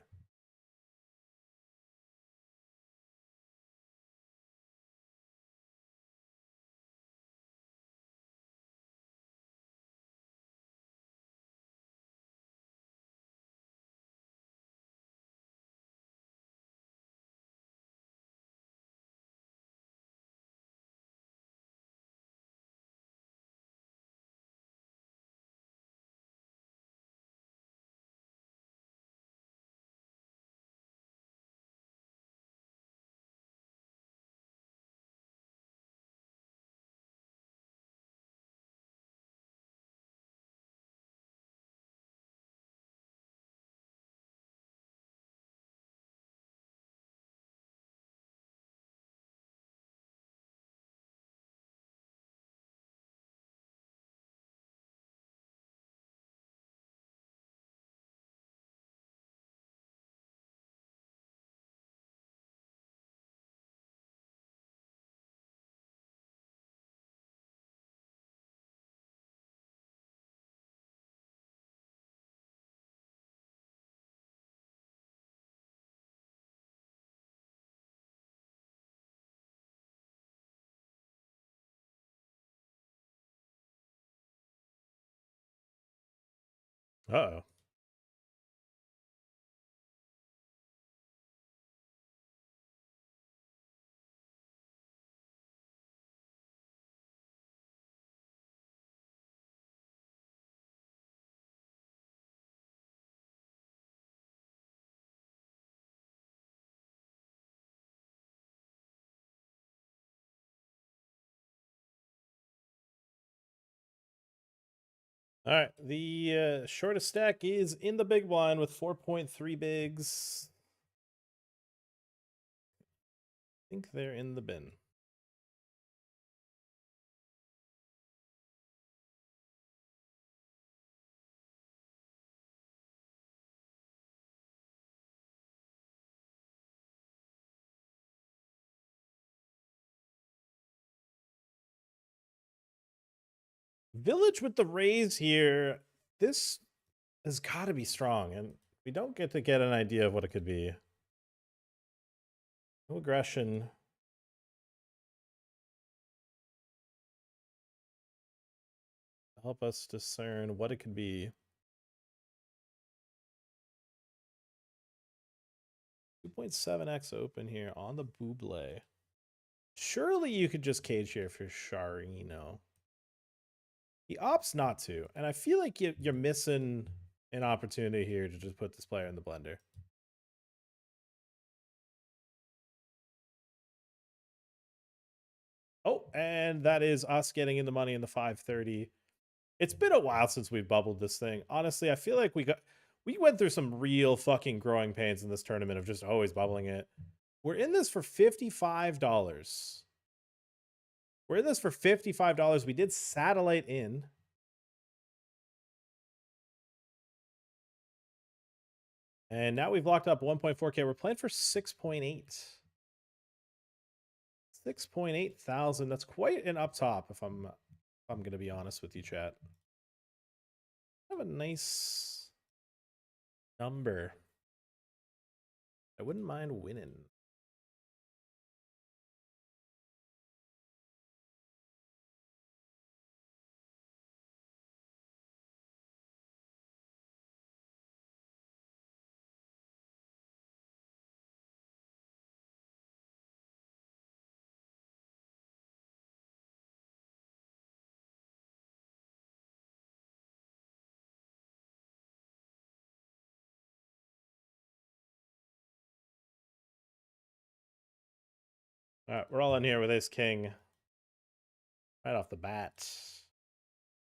Uh-oh. All right, the shortest stack is in the big blind with 4.3 bigs. I think they're in the bin. Village with the raise here. This has got to be strong, and we don't get to get an idea of what it could be. No aggression. Help us discern what it could be. 2.7x open here on the Buble. Surely you could just cage here for Sharino. He opts not to, and I feel like you're missing an opportunity here to just put this player in the blender. Oh, and that is us getting in the money in the 530. It's been a while since we've bubbled this thing. Honestly, I feel like we went through some real fucking growing pains in this tournament of just always bubbling it. We're in this for $55. We're in this for $55. We did satellite in. And now we've locked up 1.4K. We're playing for 6.8. 6.8 thousand. That's quite an up top if I'm gonna be honest with you, chat. Have a nice number. I wouldn't mind winning. All right, we're all in here with ace king right off the bat.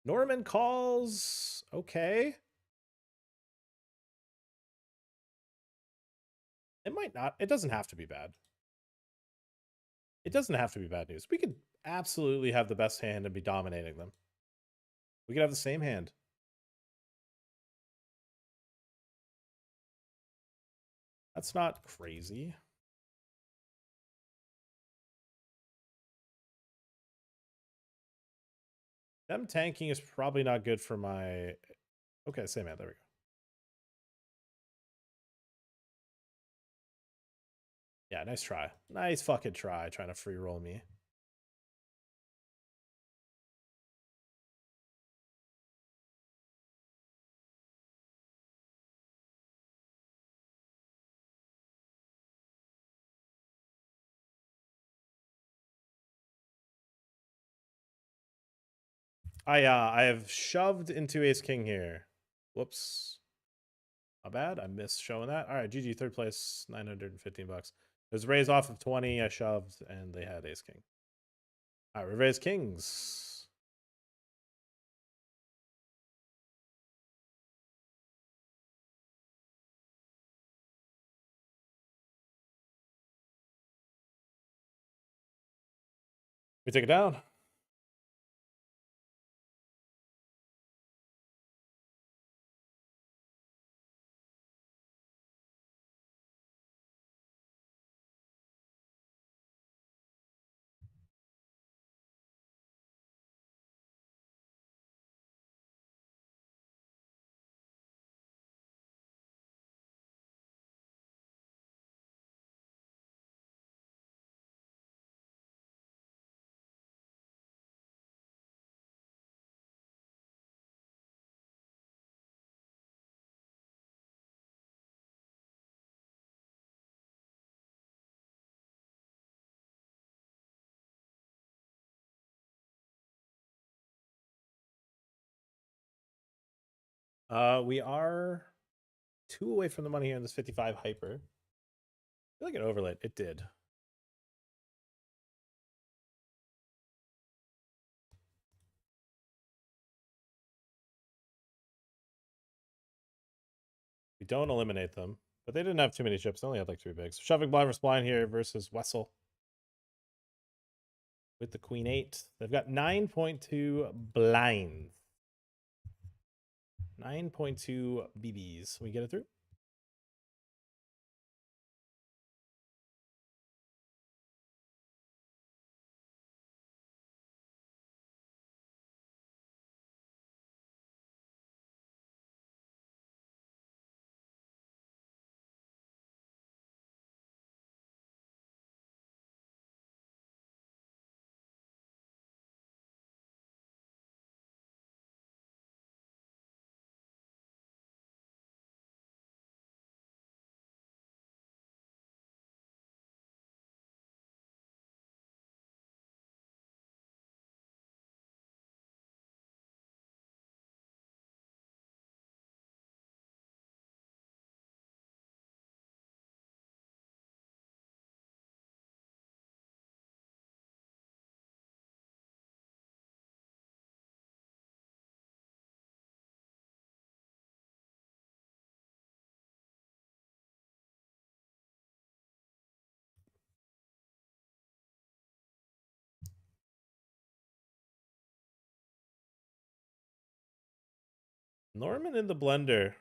Norman calls. Okay. It might not. It doesn't have to be bad. It doesn't have to be bad news. We could absolutely have the best hand and be dominating them. We could have the same hand. That's not crazy. Them tanking is probably not good for my... Okay, same hand. There we go. Yeah, nice try. Nice fucking try trying to free roll me. I have shoved into ace king here. Whoops. Not bad. I missed showing that. All right, GG, third place, 915 bucks. It was raised off of 20. I shoved, and they had ace king. All right, we raised kings. We take it down. We are 2 away from the money here in this 55 hyper. I feel like it overlaid. It did. We don't eliminate them, but they didn't have too many chips. They only had like 3 bigs. Shoving blind versus blind here versus Wessel with the queen 8. They've got 9.2 blinds. 9.2 BBs. We get it through? Norman in the blender.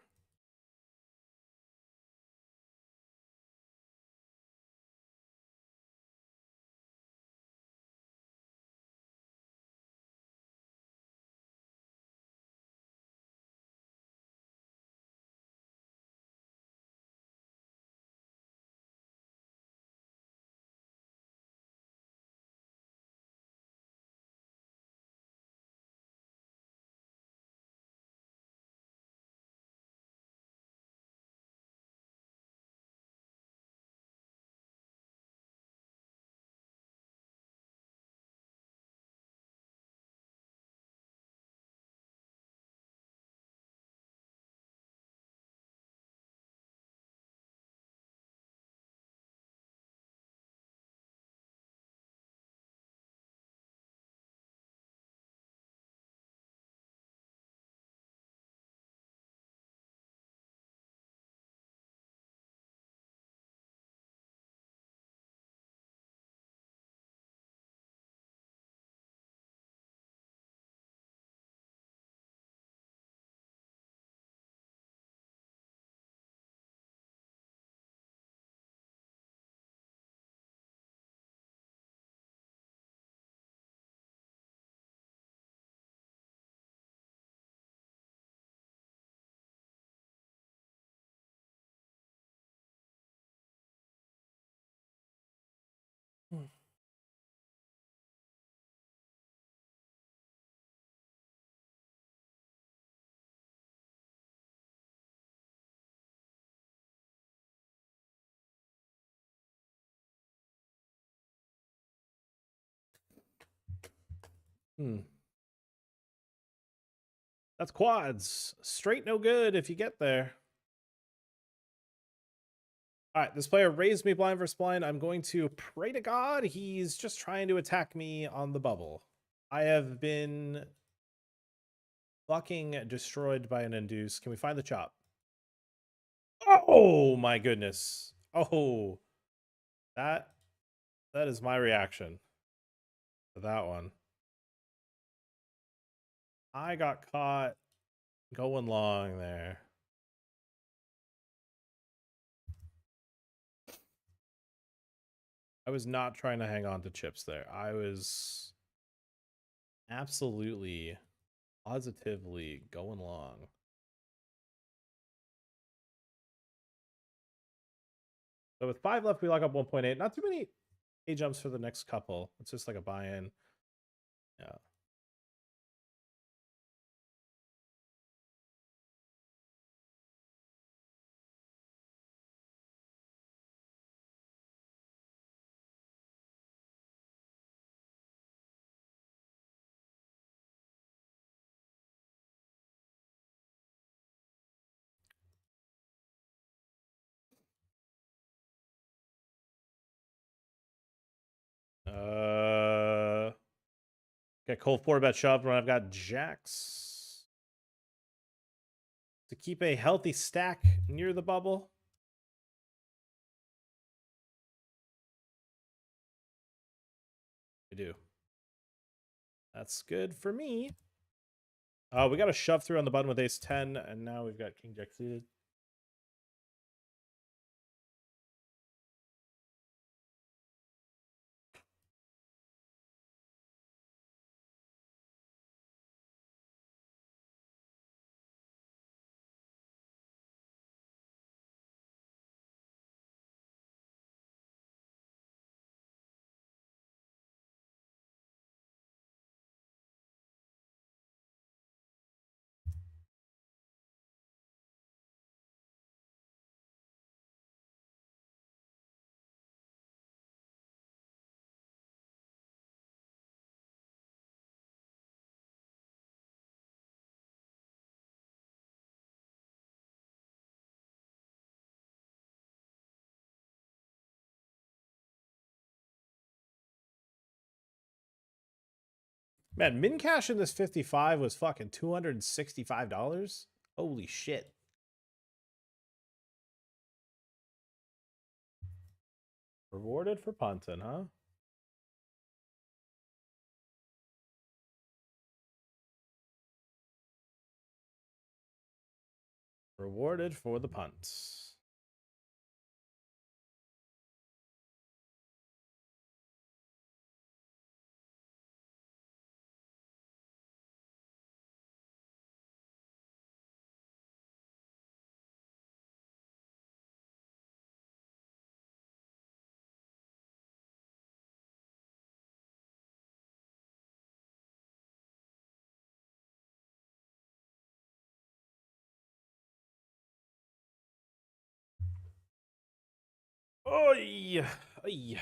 Hmm. That's quads. Straight no good if you get there. All right, this player raised me blind versus blind. I'm going to pray to God he's just trying to attack me on the bubble. I have been fucking destroyed by an induce. Can we find the chop? Oh my goodness. Oh, that is my reaction to that one. I got caught going long there. I was not trying to hang on to chips there. I was absolutely, positively going long. So with 5 left, we lock up 1.8. Not too many A jumps for the next couple. It's just like a buy-in. Yeah. Okay, cold 4-bet shove when I've got jacks. To keep a healthy stack near the bubble. I do. That's good for me. We got a shove through on the button with ace 10, and now we've got king jack suited. Man, min cash in this 55 was fucking $265. Holy shit. Rewarded for punting, huh? Rewarded for the punts. Oy! Oy.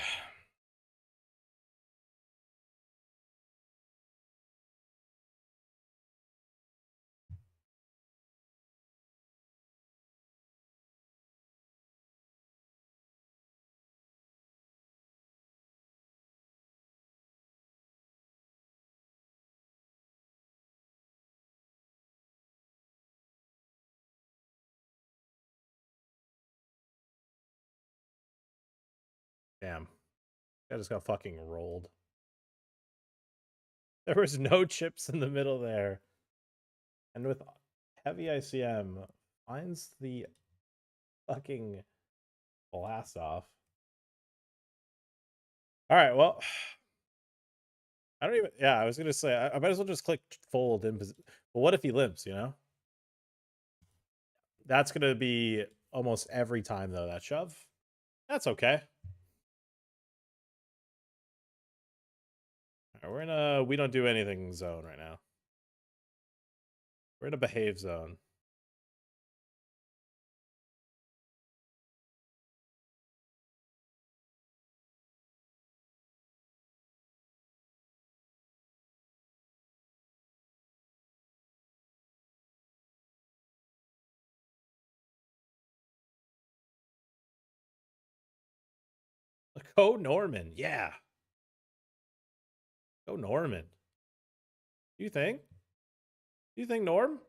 Damn. I just got fucking rolled. There was no chips in the middle there. And with heavy ICM, finds the fucking blast off. All right, well, I don't even. Yeah, I was gonna say I might as well just click fold in. But what if he limps? You know, that's gonna be almost every time though. That shove. That's okay. All right, we're in a we don't do anything zone right now. We're in a behave zone. Go Norman. Yeah. Go Norman. You think? You think Norm?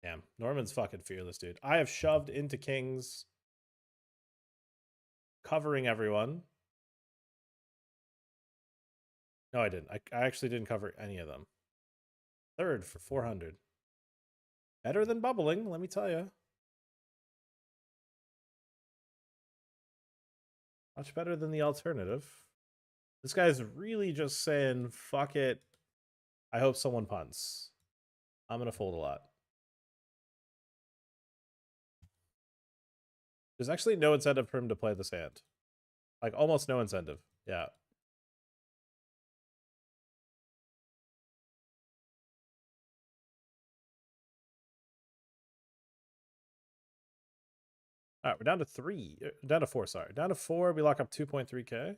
Damn, Norman's fucking fearless, dude. I have shoved into kings, covering everyone. No, I didn't. I actually didn't cover any of them. Third for 400. Better than bubbling, let me tell you. Much better than the alternative. This guy's really just saying, fuck it. I hope someone punts. I'm going to fold a lot. There's actually no incentive for him to play this hand. Like, almost no incentive. Yeah. All right, we're down to 3. Down to 4, sorry. Down to 4, we lock up 2.3K.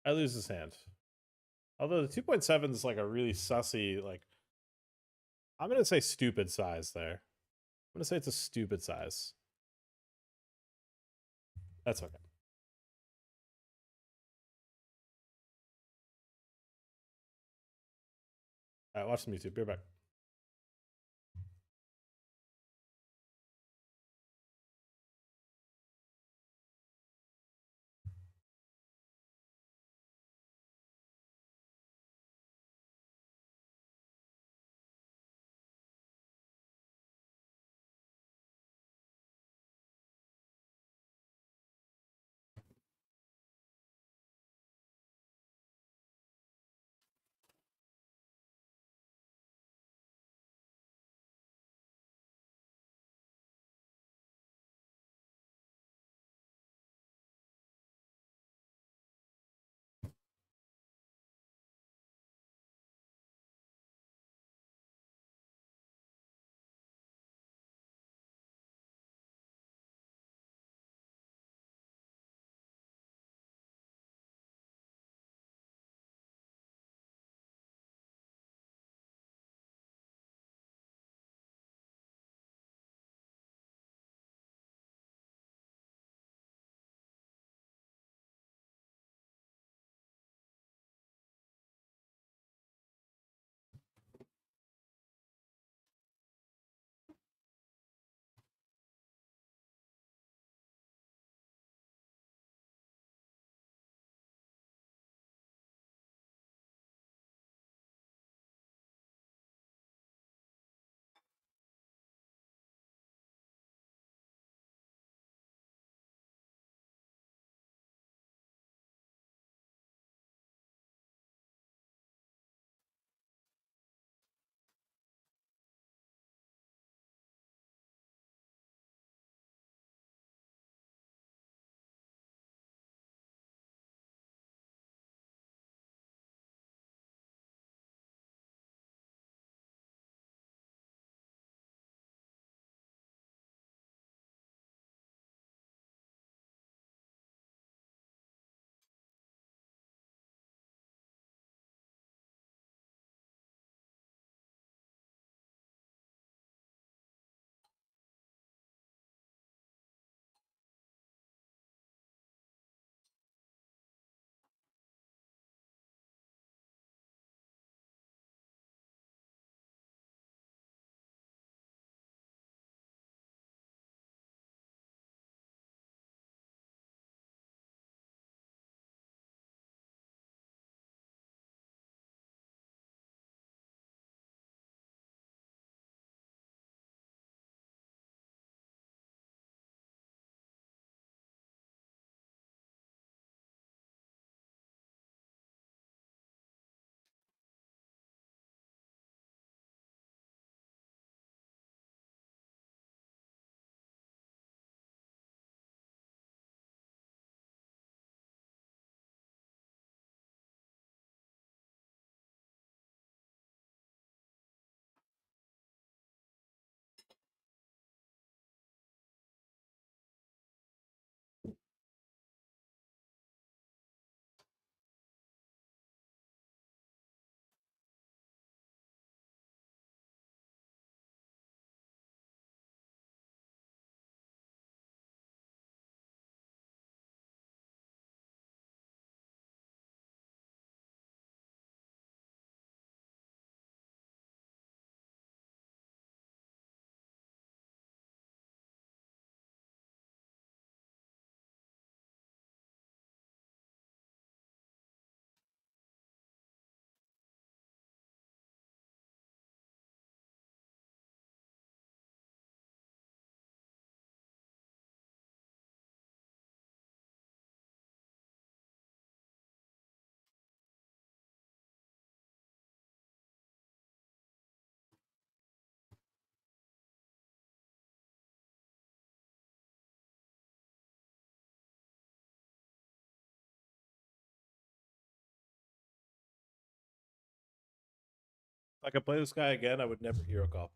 I lose this hand. Although the 2.7 is like a really sussy, like, I'm going to say stupid size there. I'm going to say it's a stupid size. That's okay. All right, watch some YouTube. Be right back. I could play this guy again, I would never hero call.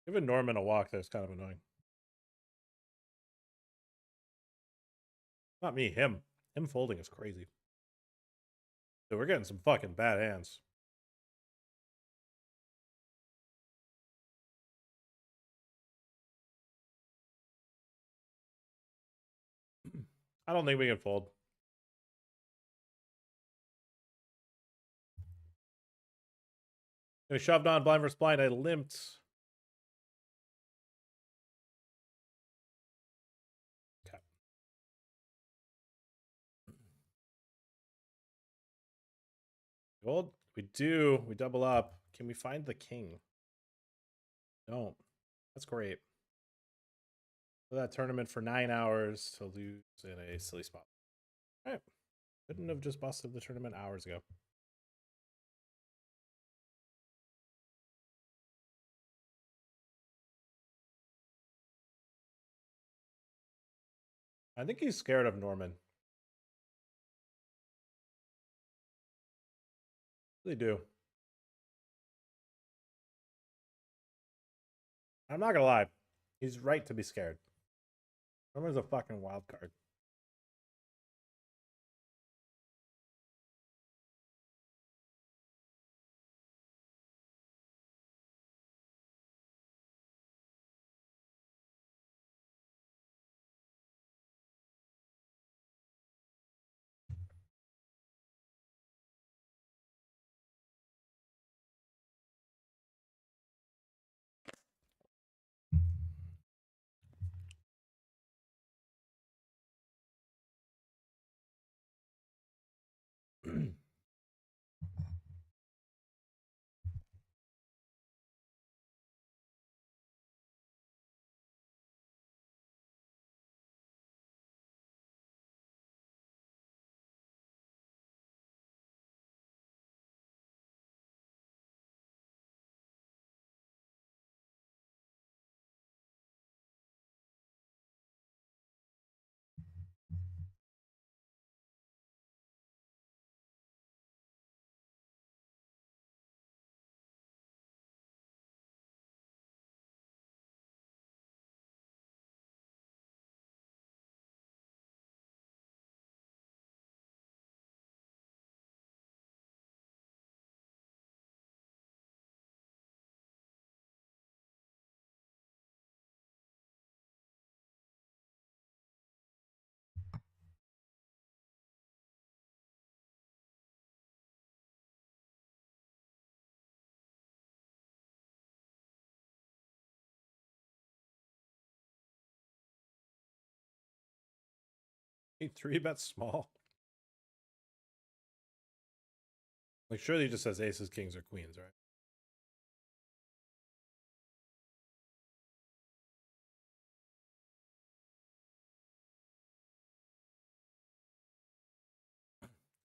Giving Norman a walk that's kind of annoying. Not me, him. Him folding is crazy. So we're getting some fucking bad hands. I don't think we can fold. Gonna shoved on blind versus blind. I limped. Okay. Gold. We do. We double up. Can we find the king? Don't. That's great. For that tournament for 9 hours to lose in a silly spot. All right. Couldn't have just busted the tournament hours ago. I think he's scared of Norman. They do. I'm not gonna lie. He's right to be scared. Norman's a fucking wild card. He 3-bet small. Like, surely he just says aces, kings, or queens, right?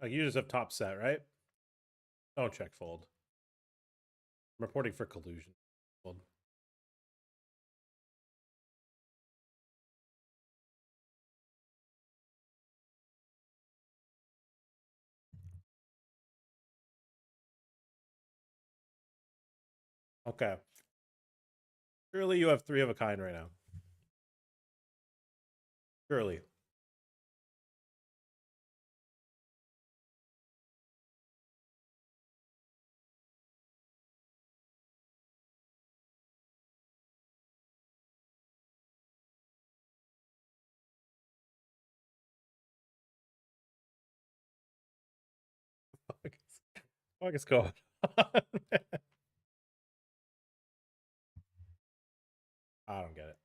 Like you just have top set, right? Don't check fold. I'm reporting for collusion. Fold. Okay. Surely you have 3 of a kind right now. Surely. Fuck is going on? I don't get it.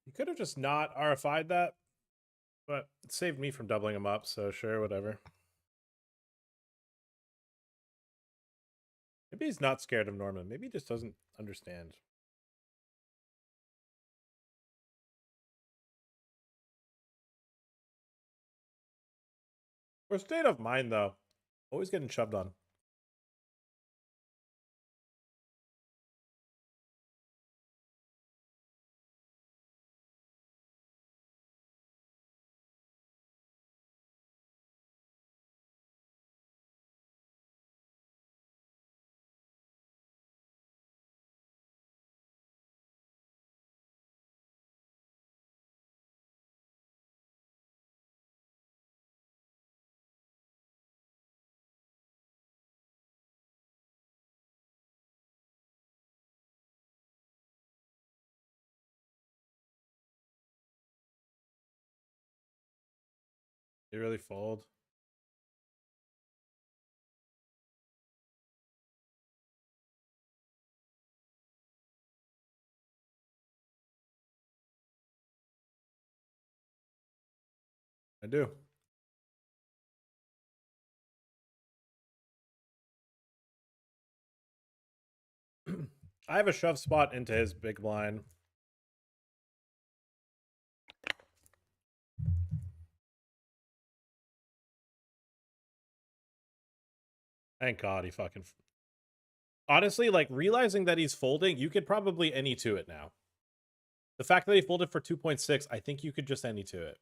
You could have just not RFI'd that, but it saved me from doubling him up, so sure, whatever. Maybe he's not scared of Norman. Maybe he just doesn't understand. Or state of mind, though. Always getting shoved on. They really fold. I do. I have a shove spot into his big blind. Thank God he fucking... Honestly, like, realizing that he's folding, you could probably any to it now. The fact that he folded for 2.6, I think you could just any to it.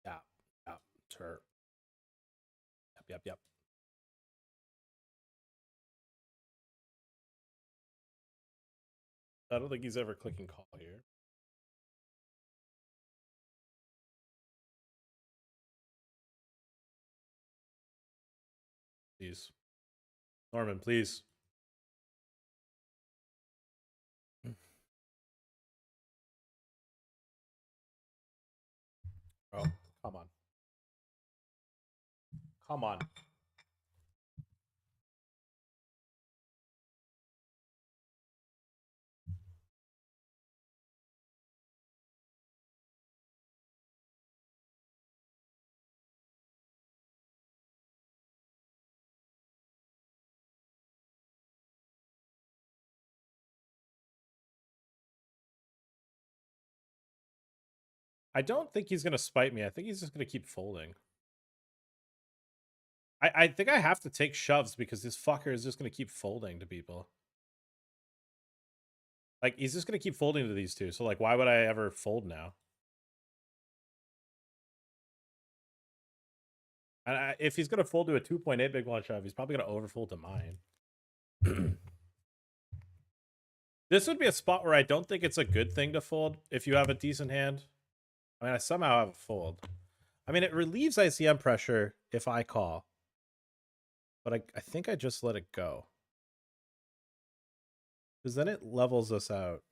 Yeah. Yeah. Tur. Yep. I don't think he's ever clicking call here. Please. Norman, please. Oh, come on. Come on. I don't think he's going to spite me. I think he's just going to keep folding. I think I have to take shoves because this fucker is just going to keep folding to people. Like, he's just going to keep folding to these two. So, like, why would I ever fold now? And if he's going to fold to a 2.8 big blind shove, he's probably going to overfold to mine. This would be a spot where I don't think it's a good thing to fold if you have a decent hand. I mean, I somehow have a fold. I mean, it relieves ICM pressure if I call. But I think I just let it go. Because then it levels us out.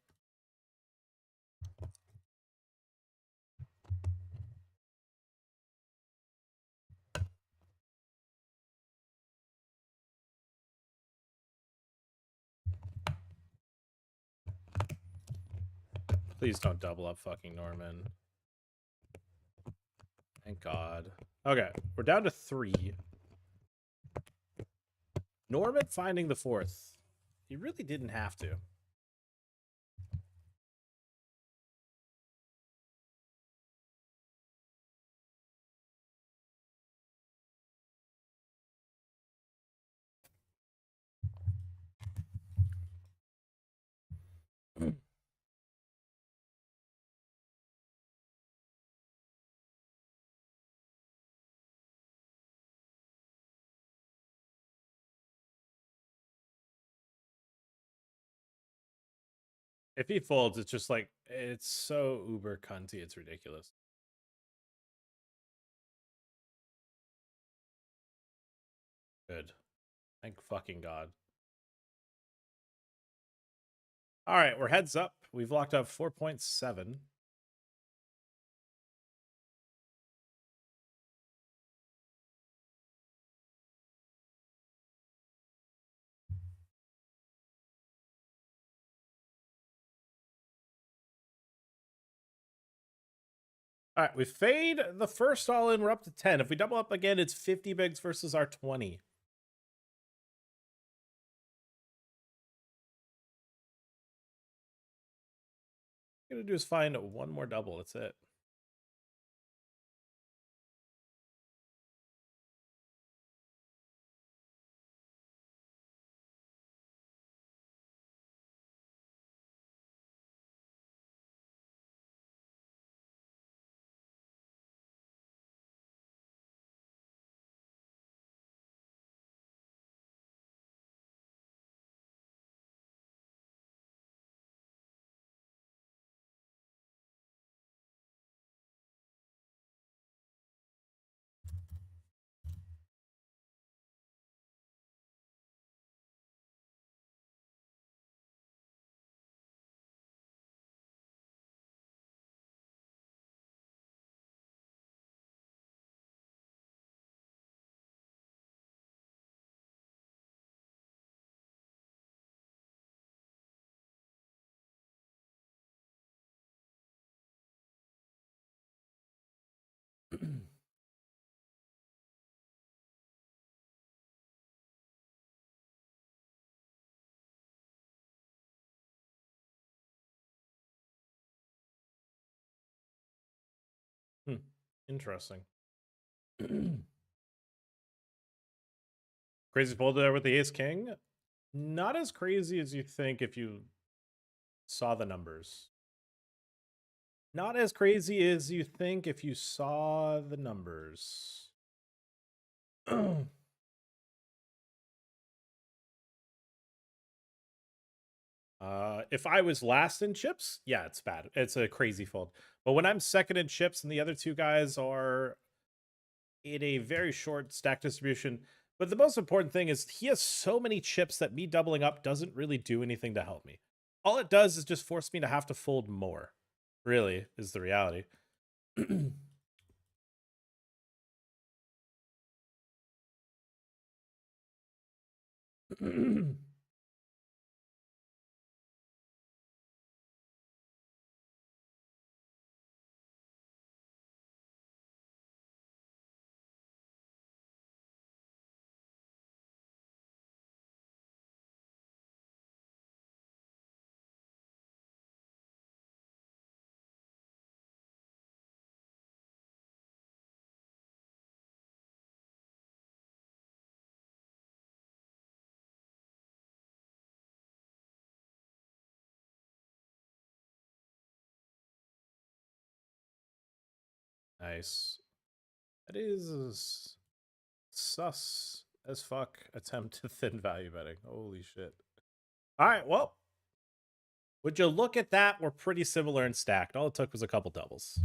Please don't double up fucking Norman. Thank God. Okay, we're down to 3. Norman finding the 4th. He really didn't have to. If he folds, it's just like, it's so uber cunty, it's ridiculous. Good. Thank fucking God. All right, we're heads up. We've locked up 4.7. All right, we fade the first all in. We're up to 10. If we double up again, it's 50 bigs versus our 20. What I'm going to do is find one more double. That's it. Interesting. Crazy fold there with the ace king. Not as crazy as you think if you saw the numbers. Not as crazy as you think if you saw the numbers. If I was last in chips, yeah, it's bad. It's a crazy fold. But when I'm second in chips and the other two guys are in a very short stack distribution, but the most important thing is he has so many chips that me doubling up doesn't really do anything to help me. All it does is just force me to have to fold more, really, is the reality. Nice. That is sus as fuck attempt to thin value betting. Holy shit. All right, well, would you look at that? We're pretty similar in stacked. All it took was a couple doubles.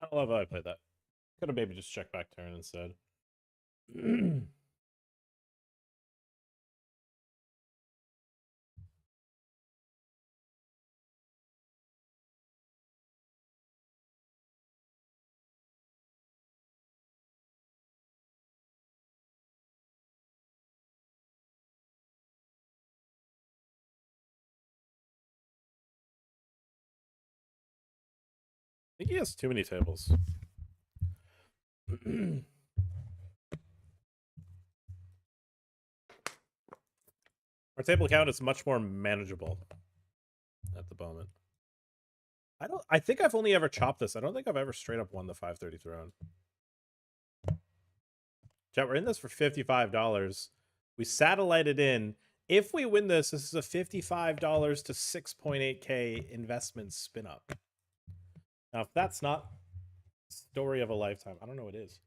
I don't love how I played that. Could have maybe just checked back turn instead. I think he has too many tables. Our table count is much more manageable at the moment. I think I've only ever chopped this. I don't think I've ever straight up won the 530 throne. Chat, we're in this for $55. We satellited in. If we win this, this is a $55 to 6.8K investment spin up. Now, if that's not story of a lifetime, I don't know what is.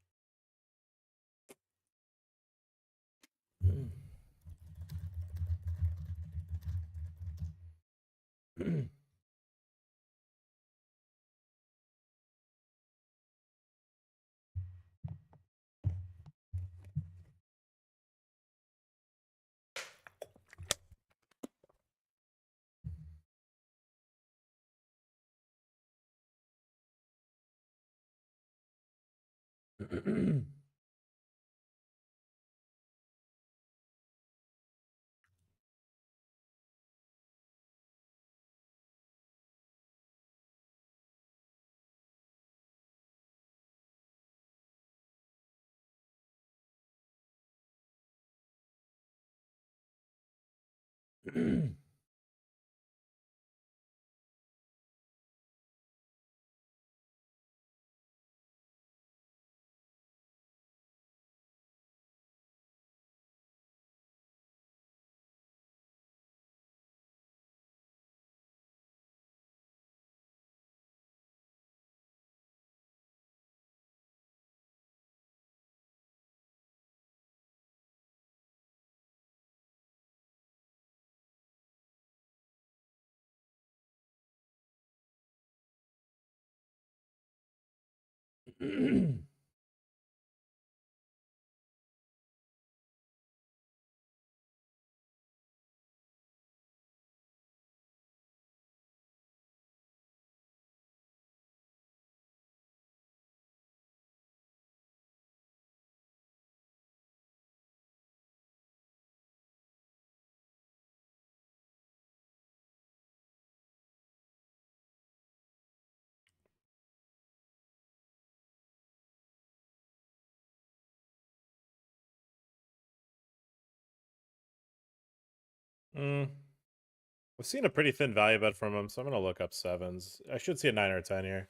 We've seen a pretty thin value bet from him, so I'm gonna look up sevens. I should see a 9 or a 10 here.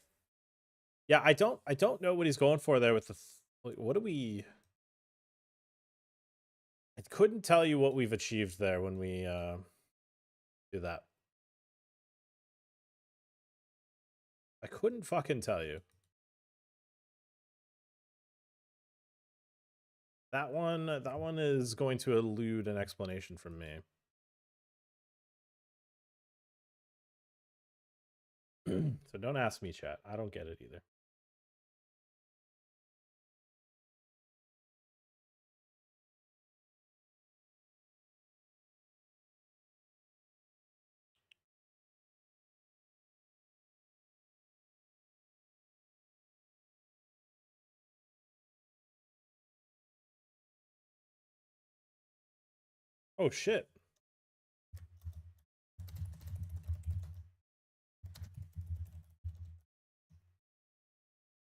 Yeah, I don't know what he's going for there with the what do we I couldn't tell you what we've achieved there when we do that. I couldn't fucking tell you. That one is going to elude an explanation from me. So don't ask me, chat. I don't get it either. Oh shit.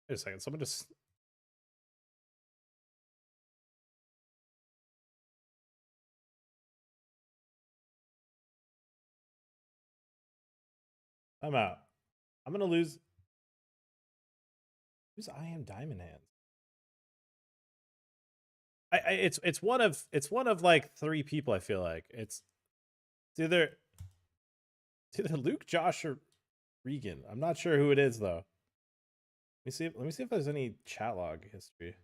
Wait a second. Someone just I'm out. I'm gonna lose. Who's I am Diamond Hands? It's one of like 3 people. I feel like it's either Luke, Josh, or Regan. I'm not sure who it is though. Let me see if there's any chat log history.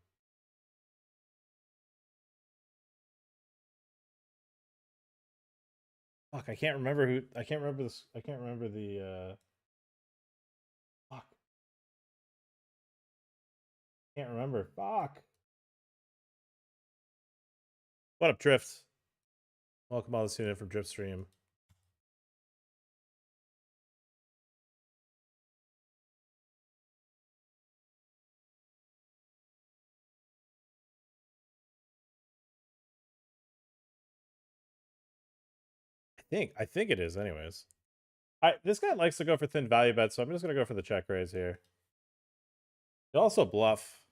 Fuck, I can't remember who. I can't remember this. I can't remember the. Fuck. Can't remember. Fuck. What up, Drift? Welcome all this unit from Drift Stream. I think it is, anyways. This guy likes to go for thin value bets, so I'm just gonna go for the check raise here. You also bluff.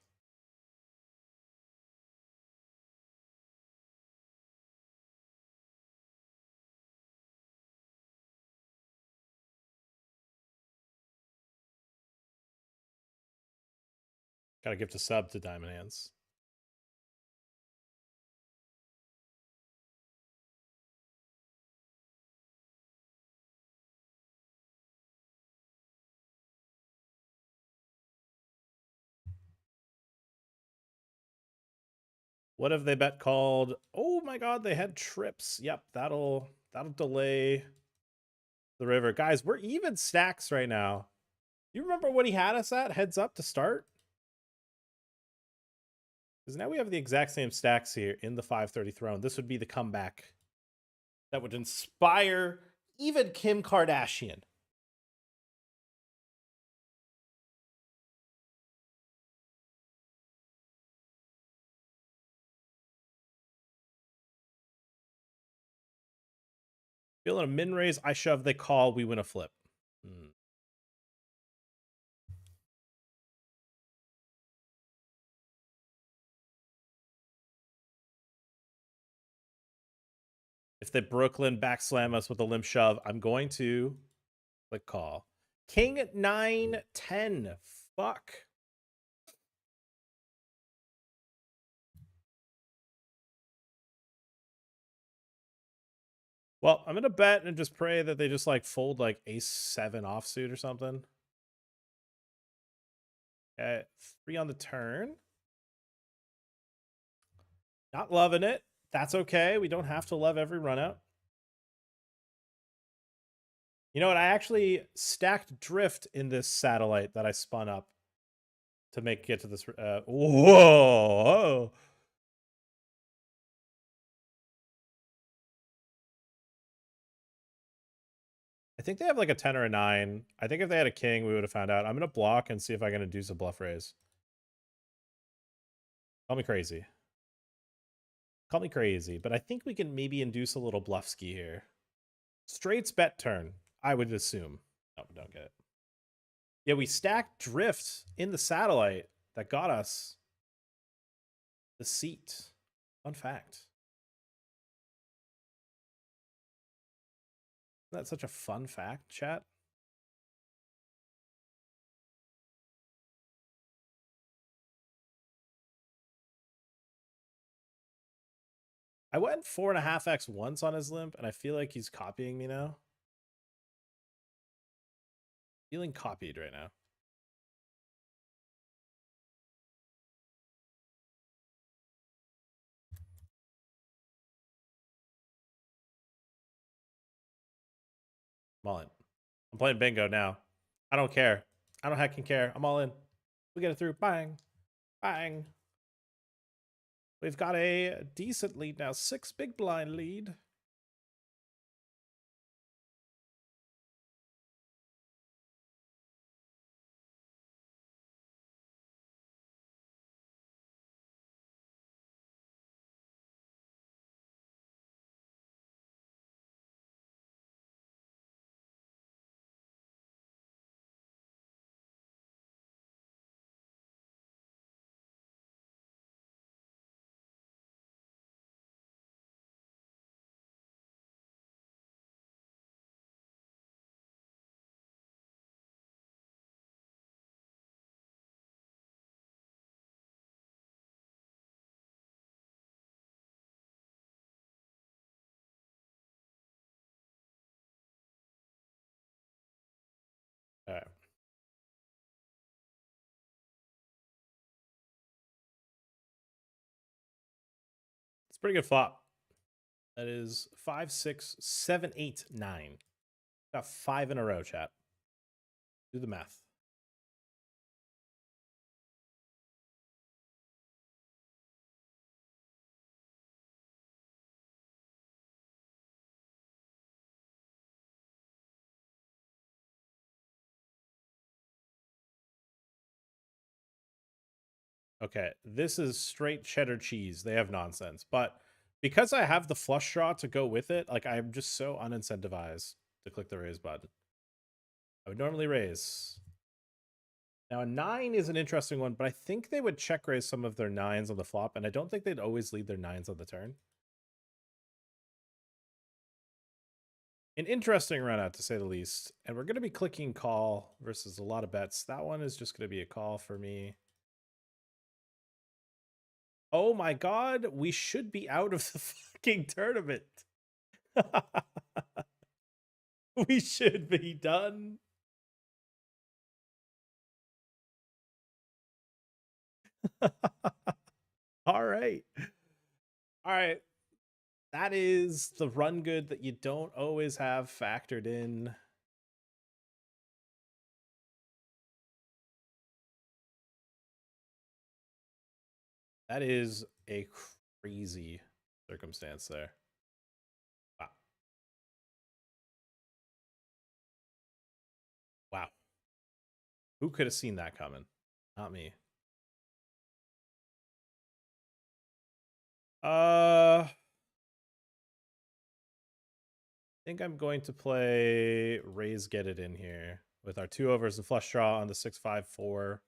Gotta give to sub to Diamond Hands. What have they bet called? Oh my god, they had trips. Yep, that'll delay the river. Guys, we're even stacks right now. You remember what he had us at heads up to start? Because now we have the exact same stacks here in the 530 throne. This would be the comeback that would inspire even Kim Kardashian. Feeling a min raise, I shove, they call, we win a flip. If they Brooklyn backslam us with a limp shove, I'm going to click call. King 9-10. Fuck. Well, I'm gonna bet and just pray that they just like fold like ace-7 offsuit or something. Okay, 3 on the turn. Not loving it. That's okay. We don't have to love every run out. You know what? I actually stacked drift in this satellite that I spun up to get to this. Whoa! I think they have like a 10 or a 9. I think if they had a king, we would have found out. I'm going to block and see if I can induce a bluff raise. Call me crazy. Call me crazy, but I think we can maybe induce a little bluff ski here. Straight's bet turn, I would assume. No, we don't get it. Yeah, we stacked drift in the satellite that got us the seat. Fun fact. Isn't that such a fun fact, chat? I went 4.5x once on his limp, and I feel like he's copying me now. Feeling copied right now. I'm all in. I'm playing bingo now. I don't care. I don't heckin' care. I'm all in. We get it through. Bang. Bang. We've got a decent lead now. 6 big blind lead. All right. It's a pretty good flop. That is 5, 6, 7, 8, 9. Got 5 in a row, chat. Do the math. Okay, this is straight cheddar cheese. They have nonsense. But because I have the flush draw to go with it, like I'm just so unincentivized to click the raise button. I would normally raise. Now a 9 is an interesting one, but I think they would check raise some of their 9s on the flop, and I don't think they'd always lead their 9s on the turn. An interesting run out, to say the least. And we're going to be clicking call versus a lot of bets. That one is just going to be a call for me. Oh my god, we should be out of the fucking tournament. We should be done. All right. All right. That is the run good that you don't always have factored in. That is a crazy circumstance there. Wow. Wow. Who could have seen that coming? Not me. I think I'm going to play raise get it in here with our 2 overs and flush draw on the 6-5-4.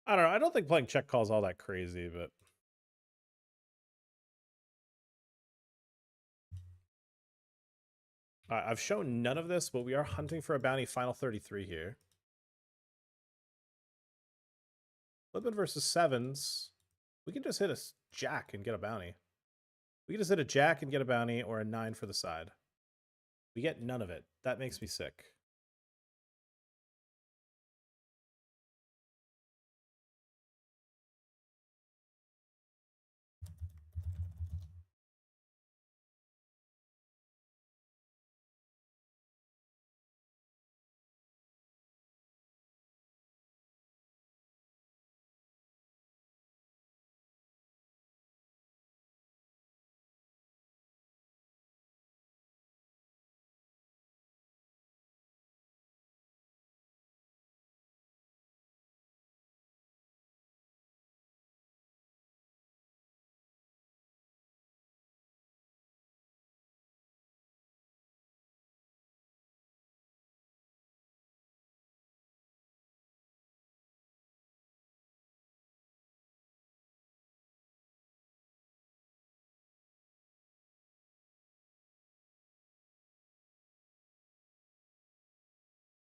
I don't know. I don't think playing check call is all that crazy, but I've shown none of this, but we are hunting for a bounty final 33 here. Flipping versus 7s. We can just hit a jack and get a bounty. We can just hit a jack and get a bounty, or a 9 for the side. We get none of it. That makes me sick.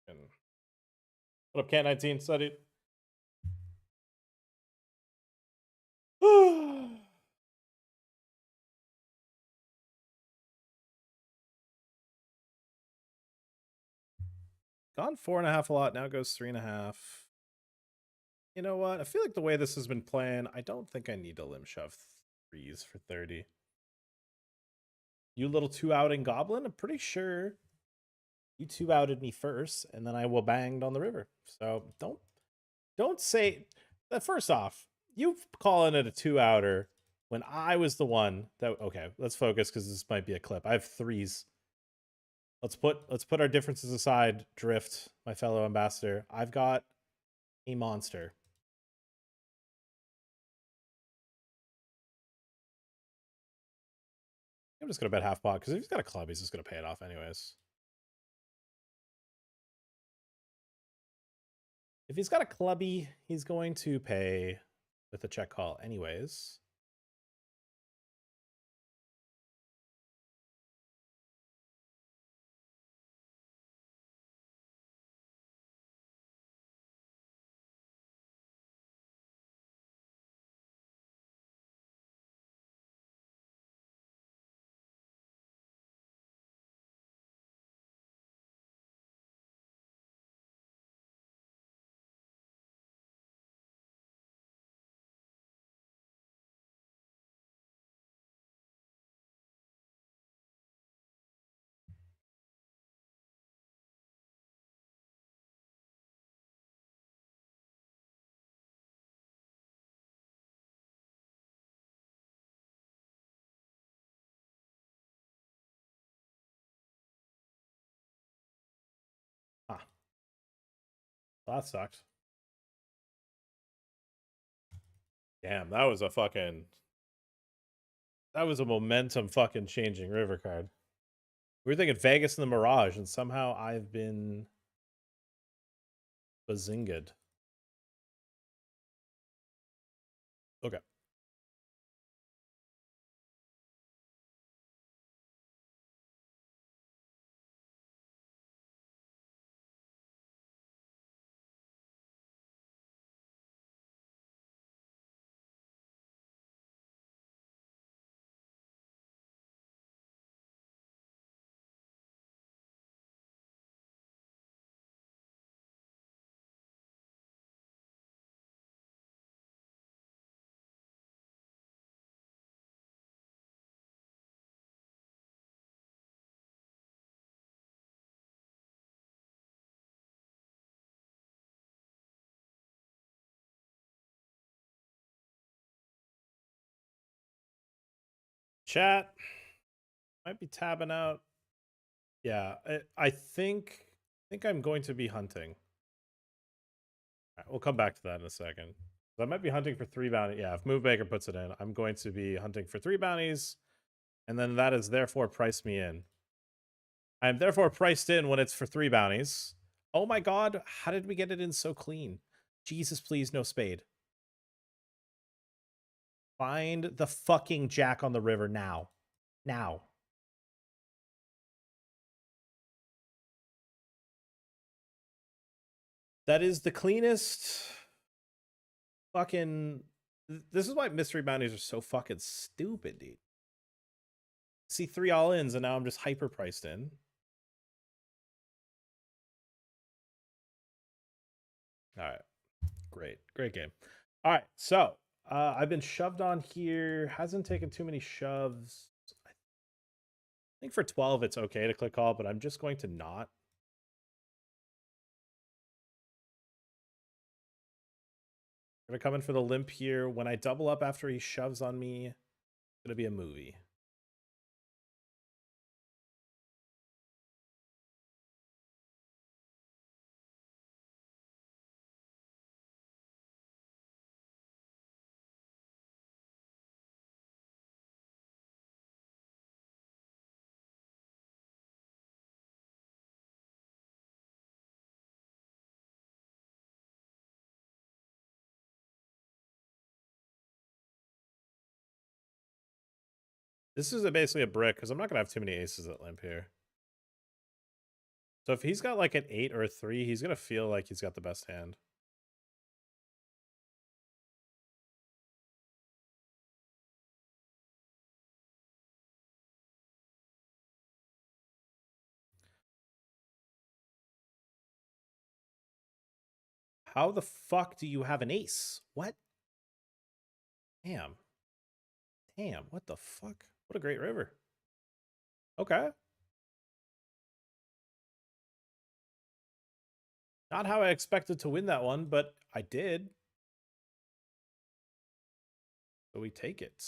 And what up, Cat 19 studied? Gone 4.5 a lot. Now goes 3.5. You know what? I feel like the way this has been playing, I don't think I need to limb shove 3s for 30. You little 2-outing goblin? I'm pretty sure you 2-outed me first, and then I will banged on the river. So don't say that. First off, you calling it a 2-outer when I was the one that. Okay, let's focus because this might be a clip. I have 3s. Let's put our differences aside. Drift, my fellow ambassador. I've got a monster. I'm just gonna bet half pot because if he's got a club, he's just gonna pay it off anyways. If he's got a clubby, he's going to pay with a check call anyways. That sucked. Damn, that was a fucking... That was a momentum fucking changing river card. We were thinking Vegas and the Mirage, and somehow I've been bazinged. Okay. Chat might be tabbing out. Yeah, I think I'm going to be hunting. Right, we'll come back to that in a second. I might be hunting for 3 bounties. Yeah, if Move Maker puts it in, I'm going to be hunting for 3 bounties, and then that is therefore priced me in. I am therefore priced in when it's for 3 bounties. Oh my god, how did we get it in so clean? Jesus, please, no spade. Find the fucking jack on the river now. Now. That is the cleanest fucking... This is why mystery bounties are so fucking stupid, dude. See 3 all-ins, and now I'm just hyper priced in. All right. Great game. All right, so I've been shoved on here. Hasn't taken too many shoves. I think for 12 it's okay to click call, but I'm just going to not. I'm gonna come in for the limp here. When I double up after he shoves on me, it's gonna be a movie. This is basically a brick because I'm not gonna have too many aces at limp here. So if he's got like an 8 or a 3, he's gonna feel like he's got the best hand. How the fuck do you have an ace? What? Damn. Damn, what the fuck? What a great river. Okay. Not how I expected to win that one, but I did. So we take it.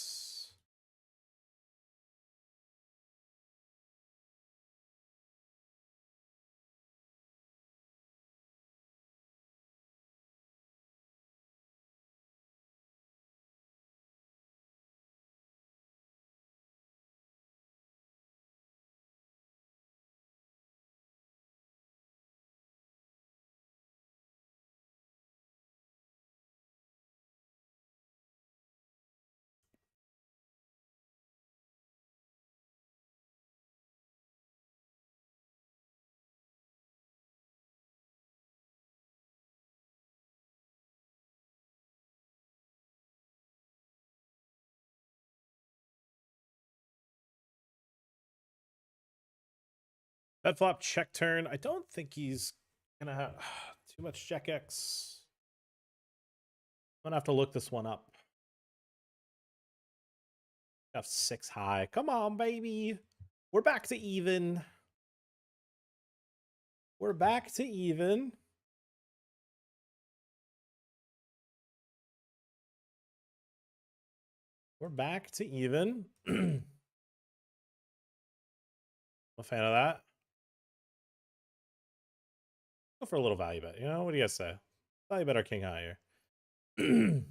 Bet flop check turn. I don't think he's gonna have too much check X. I'm gonna have to look this one up. Have 6 high. Come on, baby. We're back to even. We're back to even. We're back to even. I'm a fan of that. Go for a little value bet. You know, what do you guys say? Value bet our king high here.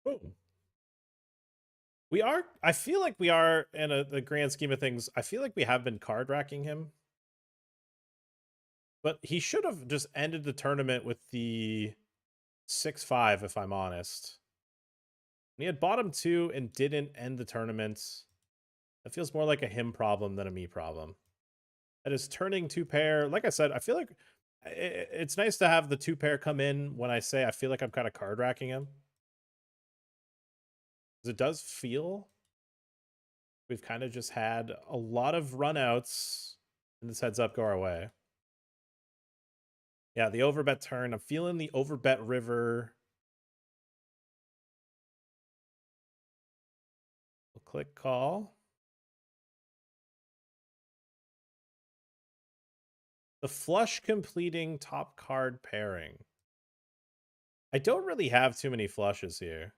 Ooh. We are. I feel like we are in the grand scheme of things. I feel like we have been card racking him, but he should have just ended the tournament with the 6-5. If I'm honest, he had bottom 2 and didn't end the tournament. That feels more like a him problem than a me problem. That is turning 2-pair. Like I said, I feel like it's nice to have the 2-pair come in when I say I feel like I'm kind of card racking him. Because it does feel we've kind of just had a lot of runouts and this heads up go our way. Yeah, the overbet turn. I'm feeling the overbet river. We'll click call. The flush completing top card pairing. I don't really have too many flushes here.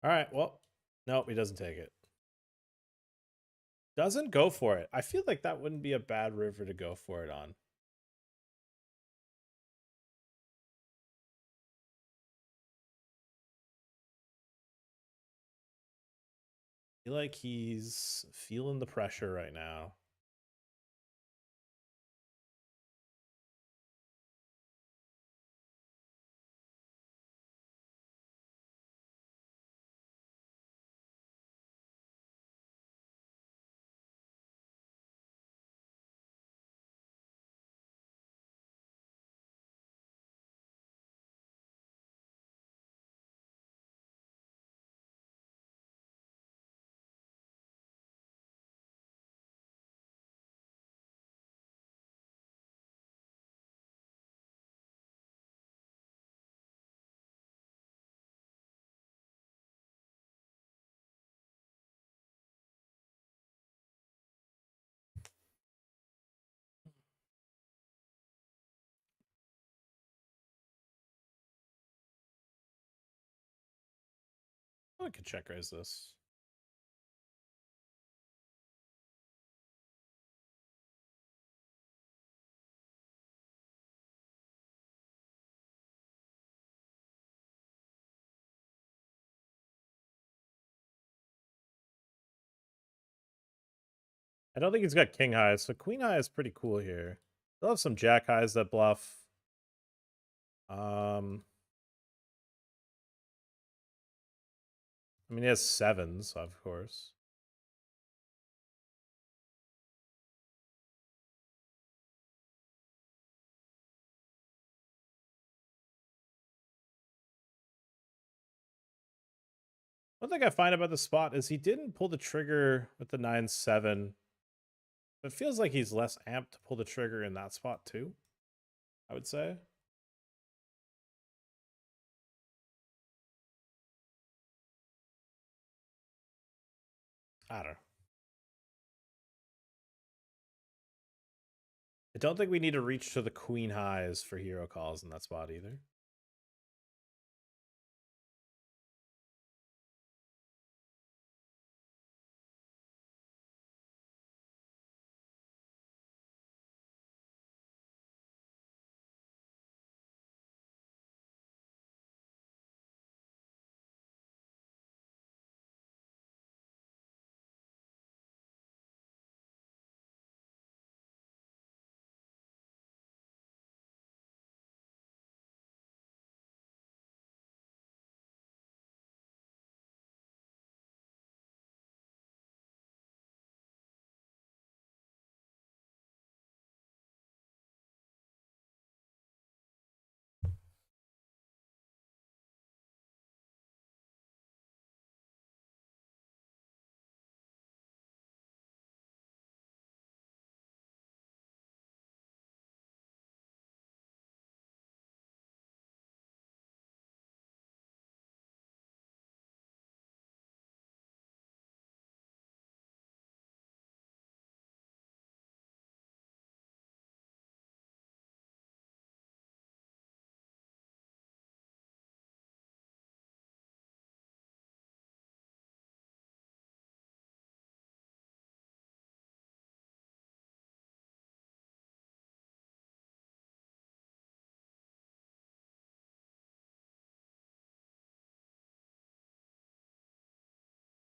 All right, well, nope, he doesn't take it. Doesn't go for it. I feel like that wouldn't be a bad river to go for it on. I feel like he's feeling the pressure right now. I could check raise this. I don't think he's got king high, so queen high is pretty cool here. They'll have some jack highs that bluff. I mean, he has 7s, of course. One thing I find about the spot is he didn't pull the trigger with the 9-7. It feels like he's less amped to pull the trigger in that spot too, I would say. I don't know. I don't think we need to reach to the queen highs for hero calls in that spot either.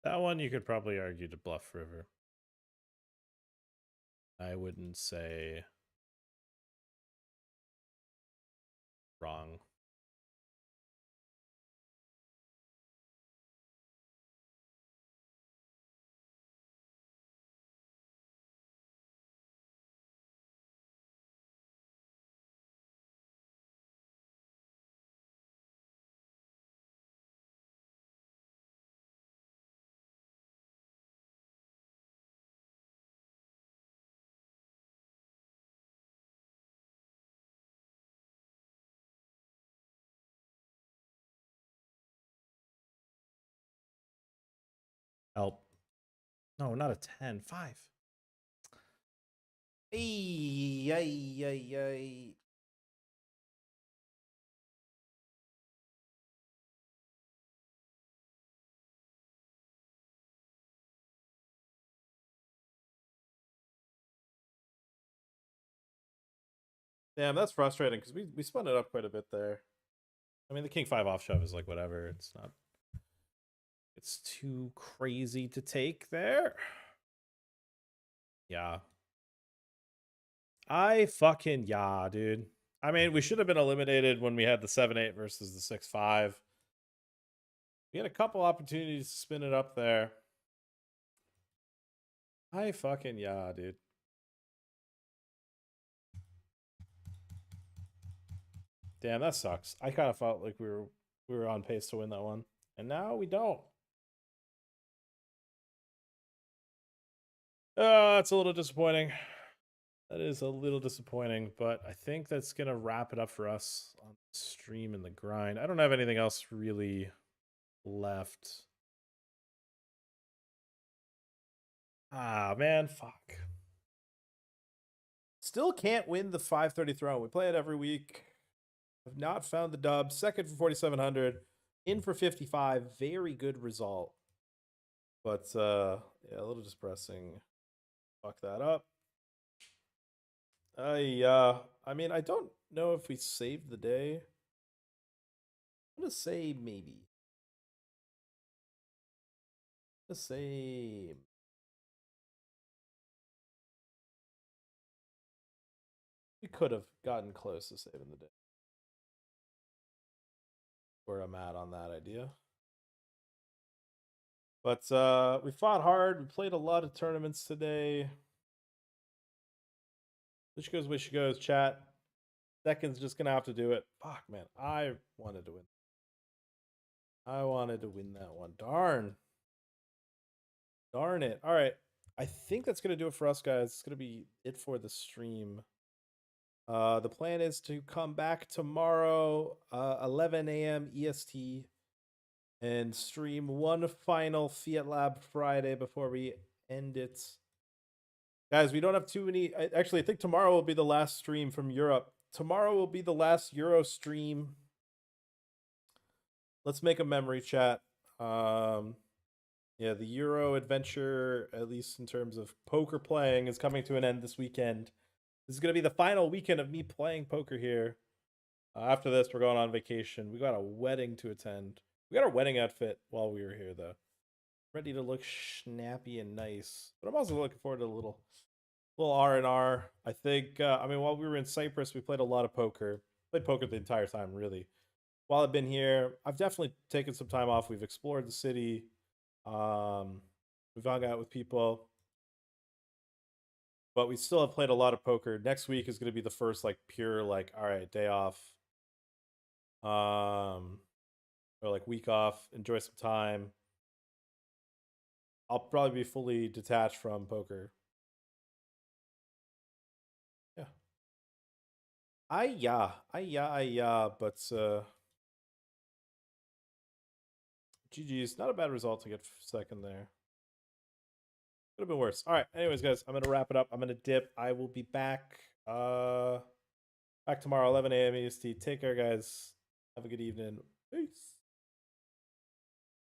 That one you could probably argue to bluff river. I wouldn't say wrong. Help. No, not a 10. 5. Ay, ay, ay, ay. Damn, that's frustrating because we spun it up quite a bit there. I mean, the king 5 off shove is like whatever. It's not. It's too crazy to take there. Yeah. Yeah, dude. I mean, we should have been eliminated when we had the 7-8 versus the 6-5. We had a couple opportunities to spin it up there. Yeah, dude. Damn, that sucks. I kind of felt like we were on pace to win that one, and now we don't. It's a little disappointing. That is a little disappointing, but I think that's gonna wrap it up for us on the stream and the grind. I don't have anything else really left. Ah, man, fuck. Still can't win the 530 throne. We play it every week. Have not found the dub. Second for 4,700. In for 55. Very good result. But yeah, a little depressing. Fuck that up. I mean, I don't know if we saved the day. I'm gonna say maybe. The same. We could have gotten close to saving the day. Where I'm at on that idea. But we fought hard. We played a lot of tournaments today. Wish goes, chat. Second's just gonna have to do it. Fuck, man. I wanted to win. I wanted to win that one. Darn. Darn it. All right. I think that's gonna do it for us, guys. It's gonna be it for the stream. The plan is to come back tomorrow, 11 a.m. EST, and stream one final Fiat Lab Friday before we end it. Guys, we don't have too many. Actually, I think tomorrow will be the last stream from Europe. Tomorrow will be the last Euro stream. Let's make a memory chat. Yeah, the Euro adventure, at least in terms of poker playing, is coming to an end this weekend. This is going to be the final weekend of me playing poker here. After this, we're going on vacation. We got a wedding to attend. We got our wedding outfit while we were here, though. Ready to look snappy and nice. But I'm also looking forward to a little R&R. I think, I mean, while we were in Cyprus, we played a lot of poker. Played poker the entire time, really. While I've been here, I've definitely taken some time off. We've explored the city. We've hung out with people. But we still have played a lot of poker. Next week is going to be the first, like, pure, like, all right, day off. Or, like, week off. Enjoy some time. I'll probably be fully detached from poker. Yeah. But GG's. Not a bad result to get second there. Could have been worse. All right. Anyways, guys, I'm gonna wrap it up. I'm gonna dip. I will be back. Back tomorrow, 11 a.m. EST. Take care, guys. Have a good evening. Peace.